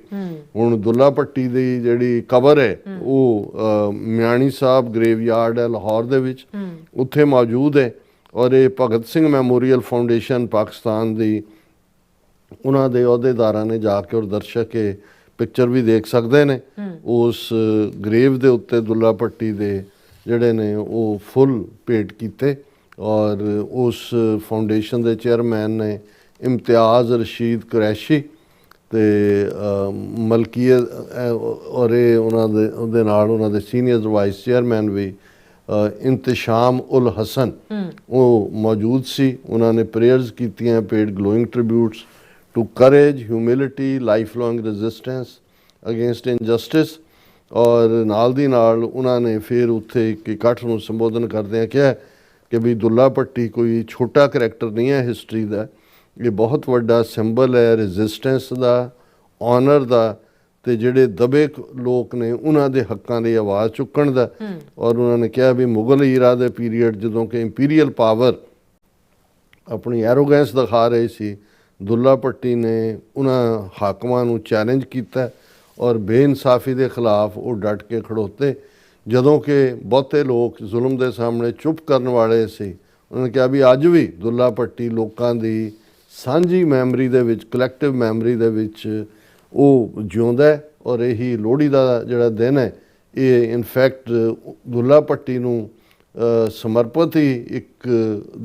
ਹੁਣ ਦੁੱਲਾ ਭੱਟੀ ਦੀ ਜਿਹੜੀ ਕਬਰ ਹੈ ਉਹ ਮਿਆਣੀ ਸਾਹਿਬ ਗ੍ਰੇਵ ਯਾਰਡ ਹੈ ਲਾਹੌਰ ਦੇ ਵਿੱਚ, ਉੱਥੇ ਮੌਜੂਦ ਹੈ। ਔਰ ਇਹ ਭਗਤ ਸਿੰਘ ਮੈਮੋਰੀਅਲ ਫਾਊਂਡੇਸ਼ਨ ਪਾਕਿਸਤਾਨ ਦੀ ਉਹਨਾਂ ਦੇ ਅਹੁਦੇਦਾਰਾਂ ਨੇ ਜਾ ਕੇ ਔਰ ਦਰਸ਼ਕ ਇਹ ਪਿਕਚਰ ਵੀ ਦੇਖ ਸਕਦੇ ਨੇ। ਉਸ ਗ੍ਰੇਵ ਦੇ ਉੱਤੇ ਦੁੱਲਾ ਭੱਟੀ ਦੇ ਜਿਹੜੇ ਨੇ ਉਹ ਫੁੱਲ ਭੇਟ ਕੀਤੇ। ਔਰ ਉਸ ਫਾਊਂਡੇਸ਼ਨ ਦੇ ਚੇਅਰਮੈਨ ਨੇ ਇਮਤਿਆਜ਼ ਰਸ਼ੀਦ ਕੁਰੈਸ਼ੀ ਤੇ ਮਲਕੀਅਤ ਔਰ ਇਹ ਉਹਦੇ ਨਾਲ ਉਹਨਾਂ ਦੇ ਸੀਨੀਅਰ ਵਾਈਸ ਚੇਅਰਮੈਨ ਵੀ ਇੰਤਸ਼ਾਮ ਉਲ ਹਸਨ ਉਹ ਮੌਜੂਦ ਸੀ। ਉਹਨਾਂ ਨੇ ਪ੍ਰੇਅਰਸ ਕੀਤੀਆਂ, paid glowing tributes to courage, humility, lifelong resistance against injustice. ਔਰ ਨਾਲ ਦੀ ਨਾਲ ਉਹਨਾਂ ਨੇ ਫਿਰ ਉੱਥੇ ਇੱਕ ਇਕੱਠ ਨੂੰ ਸੰਬੋਧਨ ਕਰਦਿਆਂ ਕਿਹਾ ਕਿ ਵੀ ਦੁੱਲਾ ਭੱਟੀ ਕੋਈ ਛੋਟਾ ਕਰੈਕਟਰ ਨਹੀਂ ਹੈ ਹਿਸਟਰੀ ਦਾ, ਇਹ ਬਹੁਤ ਵੱਡਾ ਸਿੰਬਲ ਹੈ ਰੈਜ਼ਿਸਟੈਂਸ ਦਾ, ਆਨਰ ਦਾ, ਤੇ ਜਿਹੜੇ ਦਬੇ ਲੋਕ ਨੇ ਉਹਨਾਂ ਦੇ ਹੱਕਾਂ ਲਈ ਆਵਾਜ਼ ਚੁੱਕਣ ਦਾ। ਔਰ ਉਹਨਾਂ ਨੇ ਕਿਹਾ ਵੀ ਮੁਗਲ ਈਰਾ ਦੇ ਪੀਰੀਅਡ ਜਦੋਂ ਕਿ ਇੰਪੀਰੀਅਲ ਪਾਵਰ ਆਪਣੀ ਐਰੋਗੈਂਸ ਦਿਖਾ ਰਹੀ ਸੀ, ਦੁੱਲਾ ਭੱਟੀ ਨੇ ਉਹਨਾਂ ਹਾਕਮਾਂ ਨੂੰ ਚੈਲੰਜ ਕੀਤਾ ਔਰ ਬੇਇਨਸਾਫੀ ਦੇ ਖਿਲਾਫ ਉਹ ਡਟ ਕੇ ਖੜੋਤੇ। ਜਦੋਂ ਕਿ ਬਹੁਤੇ ਲੋਕ ਜ਼ੁਲਮ ਦੇ ਸਾਹਮਣੇ ਚੁੱਪ ਕਰਨ ਵਾਲੇ ਸੀ, ਉਹਨਾਂ ਨੇ ਕਿਹਾ ਵੀ ਅੱਜ ਵੀ ਦੁੱਲਾ ਭੱਟੀ ਲੋਕਾਂ ਦੀ ਸਾਂਝੀ ਮੈਮਰੀ ਦੇ ਵਿੱਚ, ਕਲੈਕਟਿਵ ਮੈਮਰੀ ਦੇ ਵਿੱਚ ਉਹ ਜਿਉਂਦਾ। ਔਰ ਇਹੀ ਲੋਹੜੀ ਦਾ ਜਿਹੜਾ ਦਿਨ ਹੈ ਇਹ ਇਨਫੈਕਟ ਦੁੱਲਾ ਭੱਟੀ ਨੂੰ ਸਮਰਪਿਤ ਹੀ ਇੱਕ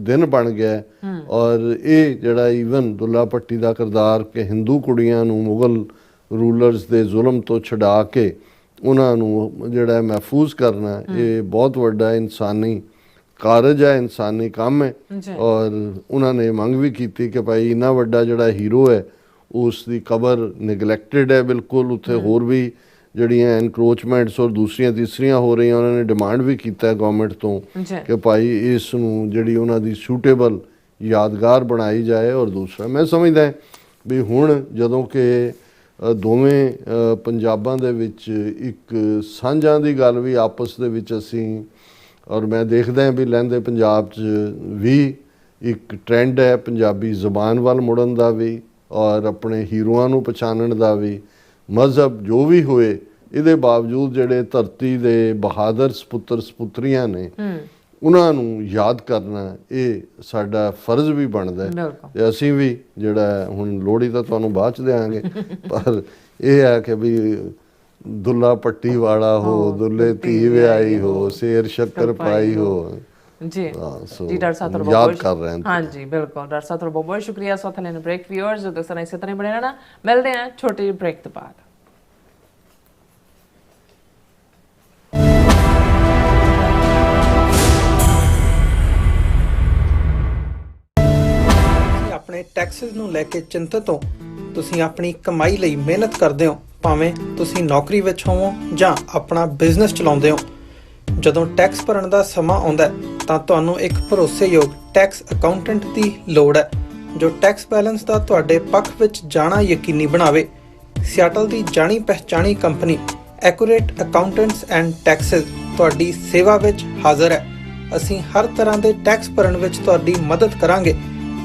ਦਿਨ ਬਣ ਗਿਆ। ਔਰ ਇਹ ਜਿਹੜਾ ਈਵਨ ਦੁੱਲਾ ਭੱਟੀ ਦਾ ਕਿਰਦਾਰ ਕਿ ਹਿੰਦੂ ਕੁੜੀਆਂ ਨੂੰ ਮੁਗਲ ਰੂਲਰਸ ਦੇ ਜ਼ੁਲਮ ਤੋਂ ਛਡਾ ਕੇ ਉਹਨਾਂ ਨੂੰ ਜਿਹੜਾ ਮਹਿਫੂਜ਼ ਕਰਨਾ, ਇਹ ਬਹੁਤ ਵੱਡਾ ਇਨਸਾਨੀ ਕਾਰਜ ਹੈ, ਇਨਸਾਨੀ ਕੰਮ ਹੈ। ਔਰ ਉਹਨਾਂ ਨੇ ਮੰਗ ਵੀ ਕੀਤੀ ਕਿ ਭਾਈ ਇੰਨਾ ਵੱਡਾ ਜਿਹੜਾ ਹੀਰੋ ਹੈ ਉਸ ਦੀ ਕਬਰ ਨੈਗਲੈਕਟਡ ਹੈ ਬਿਲਕੁਲ। ਉੱਥੇ ਹੋਰ ਵੀ ਜਿਹੜੀਆਂ ਐਨਕਰੋਚਮੈਂਟਸ ਔਰ ਦੂਸਰੀਆਂ ਤੀਸਰੀਆਂ ਹੋ ਰਹੀਆਂ, ਉਹਨਾਂ ਨੇ ਡਿਮਾਂਡ ਵੀ ਕੀਤਾ ਗਵਰਨਮੈਂਟ ਤੋਂ ਕਿ ਭਾਈ ਇਸ ਨੂੰ ਜਿਹੜੀ ਉਹਨਾਂ ਦੀ ਸੂਟੇਬਲ ਯਾਦਗਾਰ ਬਣਾਈ ਜਾਏ। ਔਰ ਦੂਸਰਾ ਮੈਂ ਸਮਝਦਾ ਵੀ ਹੁਣ ਜਦੋਂ ਕਿ ਦੋਵੇਂ ਪੰਜਾਬਾਂ ਦੇ ਵਿੱਚ ਇੱਕ ਸਾਂਝਾਂ ਦੀ ਗੱਲ ਵੀ ਆਪਸ ਦੇ ਵਿੱਚ ਅਸੀਂ, ਔਰ ਮੈਂ ਦੇਖਦਾ ਵੀ ਲਹਿੰਦੇ ਪੰਜਾਬ 'ਚ ਵੀ ਇੱਕ ਟ੍ਰੈਂਡ ਹੈ ਪੰਜਾਬੀ ਜ਼ਬਾਨ ਵੱਲ ਮੁੜਨ ਦਾ ਵੀ ਔਰ ਆਪਣੇ ਹੀਰੋਆਂ ਨੂੰ ਪਛਾਣਨ ਦਾ ਵੀ। ਮਜ਼ਹਬ ਜੋ ਵੀ ਹੋਏ, ਇਹਦੇ ਬਾਵਜੂਦ ਜਿਹੜੇ ਧਰਤੀ ਦੇ ਬਹਾਦਰ ਸਪੁੱਤਰ ਸਪੁੱਤਰੀਆਂ ਨੇ ਉਹਨਾਂ ਨੂੰ ਯਾਦ ਕਰਨਾ ਇਹ ਸਾਡਾ ਫਰਜ਼ ਵੀ ਬਣਦਾ ਹੈ। ਤੇ ਅਸੀਂ ਵੀ ਜਿਹੜਾ ਹੁਣ ਲੋਹੜੀ ਤਾਂ ਤੁਹਾਨੂੰ ਬਾਅਦ 'ਚ ਦੇਵਾਂਗੇ, ਪਰ ਇਹ ਹੈ ਕਿ ਵੀ ਦੁੱਲਾ ਭੱਟੀ ਵਾਲਾ ਹੋ, ਦੁੱਲੇ ਧੀ ਵਿਆਹੀ ਹੋ, ਸ਼ੇਰ ਸ਼ੱਕਰ ਪਾਈ ਹੋ ਜੀ। ਜੀ ਡਾਕਟਰ ਸਾਹਿਬ ਯਾਦ ਕਰ ਰਹੇ ਹਾਂ। ਹਾਂਜੀ ਬਿਲਕੁਲ ਡਾਕਟਰ ਸਾਹਿਬ, ਬਹੁਤ ਬਹੁਤ ਸ਼ੁਕਰੀਆ। ਸੋ ਥਲੇ ਬ੍ਰੇਕ ਵਿਊਅਰਸ ਜੋ ਦੱਸਣਾ ਇਸੇ ਤਰ੍ਹਾਂ ਬਣੇ ਰਹਿਣਾ। ਮਿਲਦੇ ਹਾਂ ਛੋਟੀ ਬ੍ਰੇਕ ਤੋਂ ਬਾਅਦ। ਆਪਣੇ ਟੈਕਸਿਸ ਨੂੰ ਲੈ ਕੇ ਚਿੰਤਤ ਹੋ, ਤੁਸੀਂ ਆਪਣੀ ਕਮਾਈ ਲਈ ਮਿਹਨਤ ਕਰਦੇ ਹੋ, ਭਾਵੇਂ ਤੁਸੀਂ ਨੌਕਰੀ ਵਿੱਚ ਹੋਵੋ ਜਾਂ ਆਪਣਾ ਬਿਜ਼ਨਸ ਚਲਾਉਂਦੇ ਹੋ। ਜਦੋਂ ਟੈਕਸ ਭਰਨ ਦਾ ਸਮਾਂ ਆਉਂਦਾ ਤਾਂ ਤੁਹਾਨੂੰ ਇੱਕ ਭਰੋਸੇਯੋਗ ਟੈਕਸ ਅਕਾਊਂਟੈਂਟ ਦੀ ਲੋੜ ਹੈ ਜੋ ਟੈਕਸ ਬੈਲੈਂਸ ਦਾ ਤੁਹਾਡੇ ਪੱਖ ਵਿੱਚ ਜਾਣਾ ਯਕੀਨੀ ਬਣਾਵੇ। ਸਿਆਟਲ ਦੀ ਜਾਣੀ ਪਹਿਚਾਣੀ company accurate accountants and taxes ਤੁਹਾਡੀ ਸੇਵਾ ਵਿੱਚ ਹਾਜ਼ਰ ਹੈ। ਅਸੀਂ ਹਰ ਤਰ੍ਹਾਂ ਦੇ ਟੈਕਸ ਭਰਨ ਵਿੱਚ ਤੁਹਾਡੀ ਮਦਦ ਕਰਾਂਗੇ।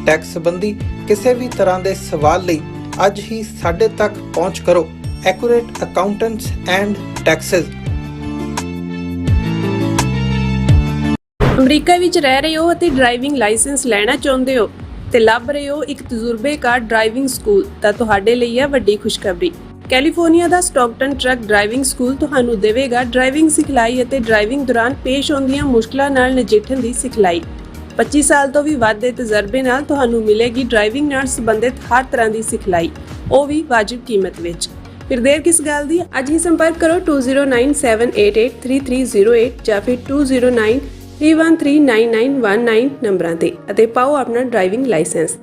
ਟੈਕਸ ਸੰਬੰਧੀ ਕਿਸੇ ਵੀ ਤਰ੍ਹਾਂ ਦੇ ਸਵਾਲ ਲਈ ਅੱਜ ਹੀ ਸਾਡੇ ਤੱਕ ਪਹੁੰਚ ਕਰੋ। Accurate accountants and Texas. America ਵਿੱਚ ਰਹਿ ਰਹੇ ਹੋ ਅਤੇ ਡਰਾਈਵਿੰਗ ਲਾਇਸੈਂਸ ਲੈਣਾ ਚਾਹੁੰਦੇ ਹੋ ਤੇ ਲੱਭ ਰਹੇ ਹੋ ਇੱਕ ਤਜਰਬੇਕਾਰ ਡਰਾਈਵਿੰਗ ਸਕੂਲ, ਤਾਂ ਤੁਹਾਡੇ ਲਈ ਹੈ ਵੱਡੀ ਖੁਸ਼ਖਬਰੀ। ਕੈਲੀਫੋਰਨੀਆ ਦਾ ਸਟਾਕਟਨ ਟਰੱਕ ਡਰਾਈਵਿੰਗ ਸਕੂਲ ਤੁਹਾਨੂੰ ਦੇਵੇਗਾ ਡਰਾਈਵਿੰਗ ਸਿਖਲਾਈ ਅਤੇ ਡਰਾਈਵਿੰਗ ਦੌਰਾਨ ਪੇਸ਼ ਆਉਂਦੀਆਂ ਮੁਸ਼ਕਲਾਂ ਨਾਲ ਨਜਿੱਠਣ ਦੀ ਸਿਖਲਾਈ। 25 ਸਾਲ ਤੋਂ ਵੀ ਵੱਧ ਦੇ ਤਜਰਬੇ ਨਾਲ ਤੁਹਾਨੂੰ ਮਿਲੇਗੀ ਡਰਾਈਵਿੰਗ ਨਾਲ ਸੰਬੰਧਿਤ ਹਰ ਤਰ੍ਹਾਂ ਦੀ ਸਿਖਲਾਈ, ਉਹ ਵੀ ਵਾਜਿਬ ਕੀਮਤ ਵਿੱਚ। ਫਿਰ ਦੇਰ ਕਿਸ ਗੱਲ ਦੀ, ਅੱਜ ਹੀ ਸੰਪਰਕ ਕਰੋ 2097883308 ਜਾਂ ਫਿਰ 2093139919 ਨੰਬਰਾਂ ਤੇ ਅਤੇ ਪਾਓ ਆਪਣਾ driving licence.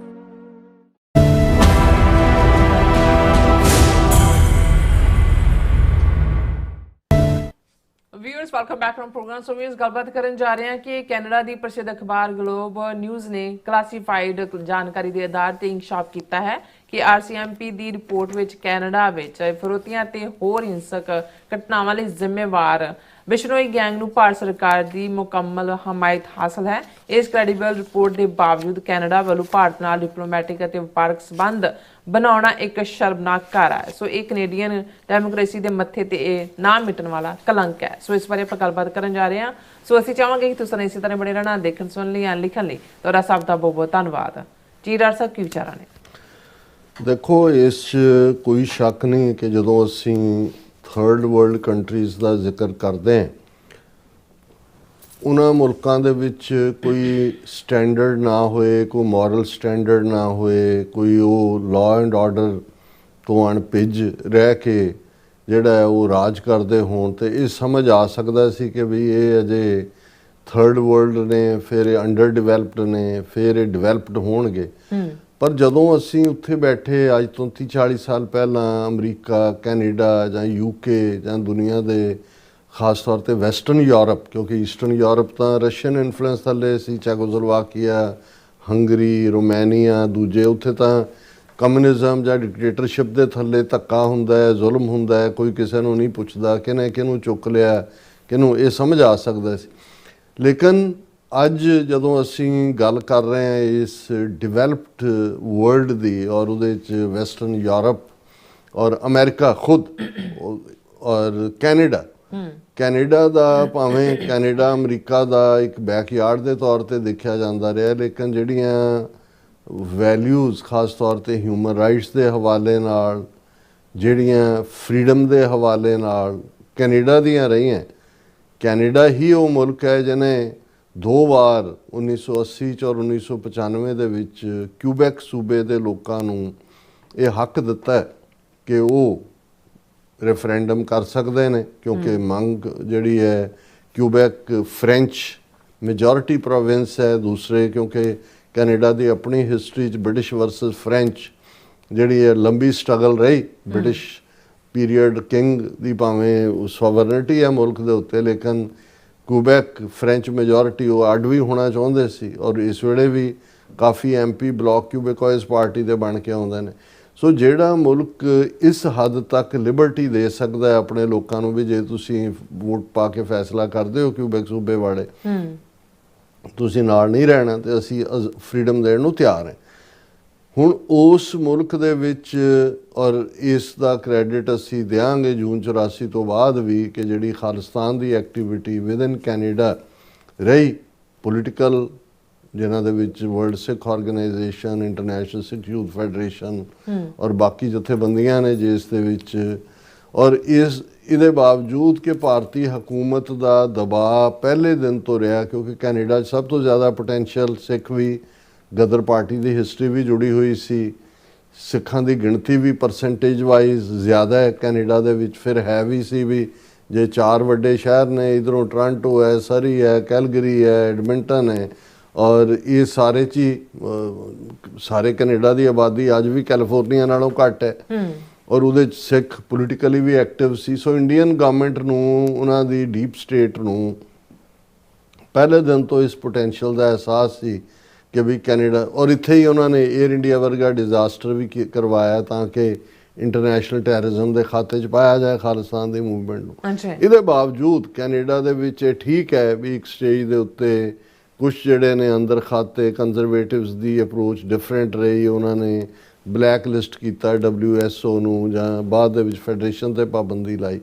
viewers, welcome back from program. So viewers, ਗੱਲਬਾਤ ਕਰਨ ਜਾ ਰਹੇ ਹਾਂ ਕਿ ਕੈਨੇਡਾ ਦੀ ਪ੍ਰਸਿੱਧ ਅਖਬਾਰ ਗਲੋਬ ਨਿਊਜ਼ ਨੇ ਕਲਾਸੀਫਾਈਡ ਜਾਣਕਾਰੀ ਦੇ ਆਧਾਰ ਤੇ ਇੰਕਸ਼ਾਫ ਕੀਤਾ ਹੈ ਕਿ RCMP ਦੀ ਰਿਪੋਰਟ ਵਿੱਚ ਕੈਨੇਡਾ ਵਿੱਚ ਫਿਰੌਤੀਆਂ ਤੇ ਹੋਰ ਹਿੰਸਕ ਘਟਨਾਵਾਂ ਲਈ ਜ਼ਿੰਮੇਵਾਰ ਬਿਸ਼ਨੋਈ ਗੈਂਗ ਨੂੰ ਭਾਰਤ ਸਰਕਾਰ ਦੀ ਮੁਕੰਮਲ ਹਮਾਇਤ ਹਾਸਲ ਹੈ। ਇਸ ਕ੍ਰੈਡੀਬਲ ਰਿਪੋਰਟ ਦੇ ਬਾਵਜੂਦ ਕੈਨੇਡਾ ਵੱਲੋਂ ਭਾਰਤ ਨਾਲ ਡਿਪਲੋਮੈਟਿਕ ਅਤੇ ਵਪਾਰਕ ਸੰਬੰਧ ਬਣਾਉਣਾ ਇੱਕ ਸ਼ਰਮਨਾਕ ਕਾਰਾ ਹੈ। ਸੋ ਇਹ ਕੈਨੇਡੀਅਨ ਡੈਮੋਕ੍ਰੇਸੀ ਦੇ ਮੱਥੇ ਤੇ ਇਹ ਨਾ ਮਿਟਣ ਵਾਲਾ ਕਲੰਕ ਹੈ। ਸੋ ਇਸ ਬਾਰੇ ਆਪਾਂ ਗੱਲਬਾਤ ਕਰਨ ਜਾ ਰਹੇ ਹਾਂ। ਸੋ ਅਸੀਂ ਚਾਹਾਂਗੇ ਕਿ ਤੁਸੀਂ ਇਸੇ ਤਰ੍ਹਾਂ ਬਣੇ ਰਹਿਣਾ, ਦੇਖਣ ਸੁਣਨ ਲਈ ਜਾਂ ਲਿਖਣ ਲਈ। ਤੁਹਾਡਾ ਸਭ ਦਾ ਬਹੁਤ ਬਹੁਤ ਧੰਨਵਾਦ ਜੀ। ਡਾਕਟਰ ਸਾਹਿਬ ਕੀ ਵਿਚਾਰਾਂ ਨੇ? ਦੇਖੋ, ਇਸ 'ਚ ਕੋਈ ਸ਼ੱਕ ਨਹੀਂ ਕਿ ਜਦੋਂ ਅਸੀਂ ਥਰਡ ਵਰਲਡ ਕੰਟਰੀਜ਼ ਦਾ ਜ਼ਿਕਰ ਕਰਦੇ ਹਾਂ, ਉਹਨਾਂ ਮੁਲਕਾਂ ਦੇ ਵਿੱਚ ਕੋਈ ਸਟੈਂਡਰਡ ਨਾ ਹੋਏ, ਕੋਈ ਮੋਰਲ ਸਟੈਂਡਰਡ ਨਾ ਹੋਏ, ਕੋਈ ਉਹ ਲਾਅ ਐਂਡ ਆਰਡਰ ਤੋਂ ਅਣਭਿੱਜ ਰਹਿ ਕੇ ਜਿਹੜਾ ਹੈ ਉਹ ਰਾਜ ਕਰਦੇ ਹੋਣ, ਤੇ ਇਹ ਸਮਝ ਆ ਸਕਦਾ ਸੀ ਕਿ ਵੀ ਇਹ ਅਜੇ ਥਰਡ ਵਰਲਡ ਨੇ, ਫਿਰ ਇਹ ਅੰਡਰ ਡਿਵੈਲਪਡ ਨੇ, ਫਿਰ ਇਹ ਡਿਵੈਲਪਡ ਹੋਣਗੇ। ਪਰ ਜਦੋਂ ਅਸੀਂ ਉੱਥੇ ਬੈਠੇ ਅੱਜ ਤੋਂ 30-40 ਸਾਲ ਪਹਿਲਾਂ ਅਮਰੀਕਾ, ਕੈਨੇਡਾ ਜਾਂ UK ਜਾਂ ਦੁਨੀਆ ਦੇ ਖਾਸ ਤੌਰ ਤੇ ਵੈਸਟਰਨ ਯੂਰਪ, ਕਿਉਂਕਿ ਈਸਟਰਨ ਯੂਰਪ ਤਾਂ ਰਸ਼ੀਅਨ ਇਨਫਲੂਐਂਸ ਥੱਲੇ ਸੀ, ਚੈਕੋਸਲੋਵਾਕੀਆ, ਹੰਗਰੀ, ਰੋਮੇਨੀਆ, ਦੂਜੇ ਉੱਥੇ ਤਾਂ ਕਮਿਊਨਿਜ਼ਮ ਜਾਂ ਡਿਕਟੇਟਰਸ਼ਿਪ ਦੇ ਥੱਲੇ ਧੱਕਾ ਹੁੰਦਾ ਹੈ, ਜ਼ੁਲਮ ਹੁੰਦਾ ਹੈ, ਕੋਈ ਕਿਸੇ ਨੂੰ ਨਹੀਂ ਪੁੱਛਦਾ ਕਿਹਨੇ ਕਿਹਨੂੰ ਚੁੱਕ ਲਿਆ, ਕਿਹਨੂੰ, ਇਹ ਸਮਝ ਆ ਸਕਦਾ ਸੀ। ਲੇਕਿਨ ਅੱਜ ਜਦੋਂ ਅਸੀਂ ਗੱਲ ਕਰ ਰਹੇ ਹਾਂ ਇਸ ਡਿਵੈਲਪਡ ਵਰਲਡ ਦੀ, ਔਰ ਉਹਦੇ 'ਚ ਵੈਸਟਰਨ ਯੂਰਪ ਔਰ ਅਮਰੀਕਾ ਖੁਦ ਔਰ ਕੈਨੇਡਾ ਦਾ, ਭਾਵੇਂ ਕੈਨੇਡਾ ਅਮਰੀਕਾ ਦਾ ਇੱਕ ਬੈਕਯਾਰਡ ਦੇ ਤੌਰ ਤੇ ਦੇਖਿਆ ਜਾਂਦਾ ਰਿਹਾ, ਲੇਕਿਨ ਜਿਹੜੀਆਂ ਵੈਲਿਊਜ਼ ਖਾਸ ਤੌਰ ਤੇ ਹਿਊਮਨ ਰਾਈਟਸ ਦੇ ਹਵਾਲੇ ਨਾਲ, ਜਿਹੜੀਆਂ ਫਰੀडम ਦੇ ਹਵਾਲੇ ਨਾਲ ਕੈਨੇਡਾ ਦੀਆਂ ਰਹੀਆਂ। ਕੈਨੇਡਾ ਹੀ ਉਹ ਮੁਲਕ ਹੈ ਜਿਹਨੇ 2 ਵਾਰ 1980 'ਚ ਔਰ 1995 ਦੇ ਵਿੱਚ ਕਿਊਬੈਕ ਸੂਬੇ ਦੇ ਲੋਕਾਂ ਨੂੰ ਇਹ ਹੱਕ ਦਿੱਤਾ ਕਿ ਉਹ ਰੈਫਰੈਂਡਮ ਕਰ ਸਕਦੇ ਨੇ, ਕਿਉਂਕਿ ਮੰਗ ਜਿਹੜੀ ਹੈ, ਕਿਊਬੈਕ ਫ੍ਰੈਂਚ ਮੈਜੋਰਿਟੀ ਪ੍ਰੋਵਿੰਸ ਹੈ। ਦੂਸਰੇ, ਕਿਉਂਕਿ ਕੈਨੇਡਾ ਦੀ ਆਪਣੀ ਹਿਸਟਰੀ 'ਚ ਬ੍ਰਿਟਿਸ਼ ਵਰਸਸ ਫ੍ਰੈਂਚ ਜਿਹੜੀ ਹੈ ਲੰਬੀ ਸਟਰਗਲ ਰਹੀ। ਬ੍ਰਿਟਿਸ਼ ਪੀਰੀਅਡ ਕਿੰਗ ਦੀ ਭਾਵੇਂ ਸੋਵਰਨਿਟੀ ਹੈ ਮੁਲਕ ਦੇ ਉੱਤੇ, ਲੇਕਿਨ ਕਿਊਬੈਕ ਫ੍ਰੈਂਚ ਮੈਜੋਰਿਟੀ ਉਹ ਅੱਡ ਵੀ ਹੋਣਾ ਚਾਹੁੰਦੇ ਸੀ, ਔਰ ਇਸ ਵੇਲੇ ਵੀ ਕਾਫੀ MP ਬਲਾਕ ਕਿਊਬੈਕੋਇਸ ਪਾਰਟੀ ਦੇ ਬਣ ਕੇ ਆਉਂਦੇ ਨੇ। ਸੋ ਜਿਹੜਾ ਮੁਲਕ ਇਸ ਹੱਦ ਤੱਕ ਲਿਬਰਟੀ ਦੇ ਸਕਦਾ ਹੈ ਆਪਣੇ ਲੋਕਾਂ ਨੂੰ ਵੀ, ਜੇ ਤੁਸੀਂ ਵੋਟ ਪਾ ਕੇ ਫੈਸਲਾ ਕਰਦੇ ਹੋ ਕਿਊਬੈਕ ਸੂਬੇ ਵਾਲੇ ਤੁਸੀਂ ਨਾਲ ਨਹੀਂ ਰਹਿਣਾ ਤੇ ਅਸੀਂ ਫਰੀडम ਦੇਣ ਨੂੰ ਤਿਆਰ ਹਾਂ। ਹੁਣ ਉਸ ਮੁਲਕ ਦੇ ਵਿੱਚ, ਔਰ ਇਸ ਦਾ ਕ੍ਰੈਡਿਟ ਅਸੀਂ ਦਿਆਂਗੇ ਜੂਨ 84 ਤੋਂ ਬਾਅਦ ਵੀ, ਕਿ ਜਿਹੜੀ ਖਾਲਿਸਤਾਨ ਦੀ ਐਕਟੀਵਿਟੀ ਵਿਦਨ ਕੈਨੇਡਾ ਰਹੀ, ਪੋਲੀਟੀਕਲ, ਜਿਨ੍ਹਾਂ ਦੇ ਵਿੱਚ ਵਰਲਡ ਸਿੱਖ ਆਰਗੇਨਾਈਜੇਸ਼ਨ, ਇੰਟਰਨੈਸ਼ਨਲ ਸਿੱਖ ਯੂਥ ਫੈਡਰੇਸ਼ਨ ਔਰ ਬਾਕੀ ਜਥੇਬੰਦੀਆਂ ਨੇ ਜਿਸ ਦੇ ਵਿੱਚ, ਔਰ ਇਹਦੇ ਬਾਵਜੂਦ ਕਿ ਭਾਰਤੀ ਹਕੂਮਤ ਦਾ ਦਬਾਅ ਪਹਿਲੇ ਦਿਨ ਤੋਂ ਰਿਹਾ, ਕਿਉਂਕਿ ਕੈਨੇਡਾ 'ਚ ਸਭ ਤੋਂ ਜ਼ਿਆਦਾ ਪੋਟੈਂਸ਼ੀਅਲ ਸਿੱਖ ਵੀ, ਗਦਰ ਪਾਰਟੀ ਦੀ ਹਿਸਟਰੀ ਵੀ ਜੁੜੀ ਹੋਈ ਸੀ, ਸਿੱਖਾਂ ਦੀ ਗਿਣਤੀ ਵੀ ਪਰਸੈਂਟੇਜ ਵਾਈਜ਼ ਜ਼ਿਆਦਾ ਹੈ ਕੈਨੇਡਾ ਦੇ ਵਿੱਚ। ਫਿਰ ਹੈ ਵੀ ਸੀ ਵੀ ਜੇ 4 ਵੱਡੇ ਸ਼ਹਿਰ ਨੇ, ਇੱਧਰੋਂ ਟੋਰਾਂਟੋ ਹੈ, ਸਰੀ ਹੈ, ਕੈਲਗਰੀ ਹੈ, ਐਡਮਿੰਟਨ ਹੈ, ਔਰ ਇਹ ਸਾਰੇ 'ਚ ਹੀ ਸਾਰੇ ਕੈਨੇਡਾ ਦੀ ਆਬਾਦੀ ਅੱਜ ਵੀ ਕੈਲੀਫੋਰਨੀਆ ਨਾਲੋਂ ਘੱਟ ਹੈ, ਔਰ ਉਹਦੇ 'ਚ ਸਿੱਖ ਪੋਲੀਟੀਕਲੀ ਵੀ ਐਕਟਿਵ ਸੀ। ਸੋ ਇੰਡੀਅਨ ਗਵਰਨਮੈਂਟ ਨੂੰ, ਉਹਨਾਂ ਦੀ ਡੀਪ ਸਟੇਟ ਨੂੰ ਪਹਿਲੇ ਦਿਨ ਤੋਂ ਇਸ ਪੋਟੈਂਸ਼ੀਅਲ ਦਾ ਅਹਿਸਾਸ ਸੀ ਕਿ ਵੀ ਕੈਨੇਡਾ, ਔਰ ਇੱਥੇ ਹੀ ਉਹਨਾਂ ਨੇ ਏਅਰ ਇੰਡੀਆ ਵਰਗਾ ਡਿਜ਼ਾਸਟਰ ਵੀ ਕਰਵਾਇਆ ਤਾਂ ਕਿ ਇੰਟਰਨੈਸ਼ਨਲ ਟੈਰਰਿਜ਼ਮ ਦੇ ਖਾਤੇ 'ਚ ਪਾਇਆ ਜਾਏ ਖਾਲਿਸਤਾਨ ਦੀ ਮੂਵਮੈਂਟ ਨੂੰ। ਇਹਦੇ ਬਾਵਜੂਦ ਕੈਨੇਡਾ ਦੇ ਵਿੱਚ ਇਹ ਠੀਕ ਹੈ ਵੀ ਇੱਕ ਸਟੇਜ ਦੇ ਉੱਤੇ ਕੁਛ ਜਿਹੜੇ ਨੇ ਅੰਦਰ ਖਾਤੇ ਕੰਜ਼ਰਵੇਟਿਵਸ ਦੀ ਅਪਰੋਚ ਡਿਫਰੈਂਟ ਰਹੀ, ਉਹਨਾਂ ਨੇ ਬਲੈਕ ਲਿਸਟ ਕੀਤਾ WSO ਨੂੰ, ਜਾਂ ਬਾਅਦ ਦੇ ਵਿੱਚ ਫੈਡਰੇਸ਼ਨ ਤੇ ਪਾਬੰਦੀ ਲਾਈ,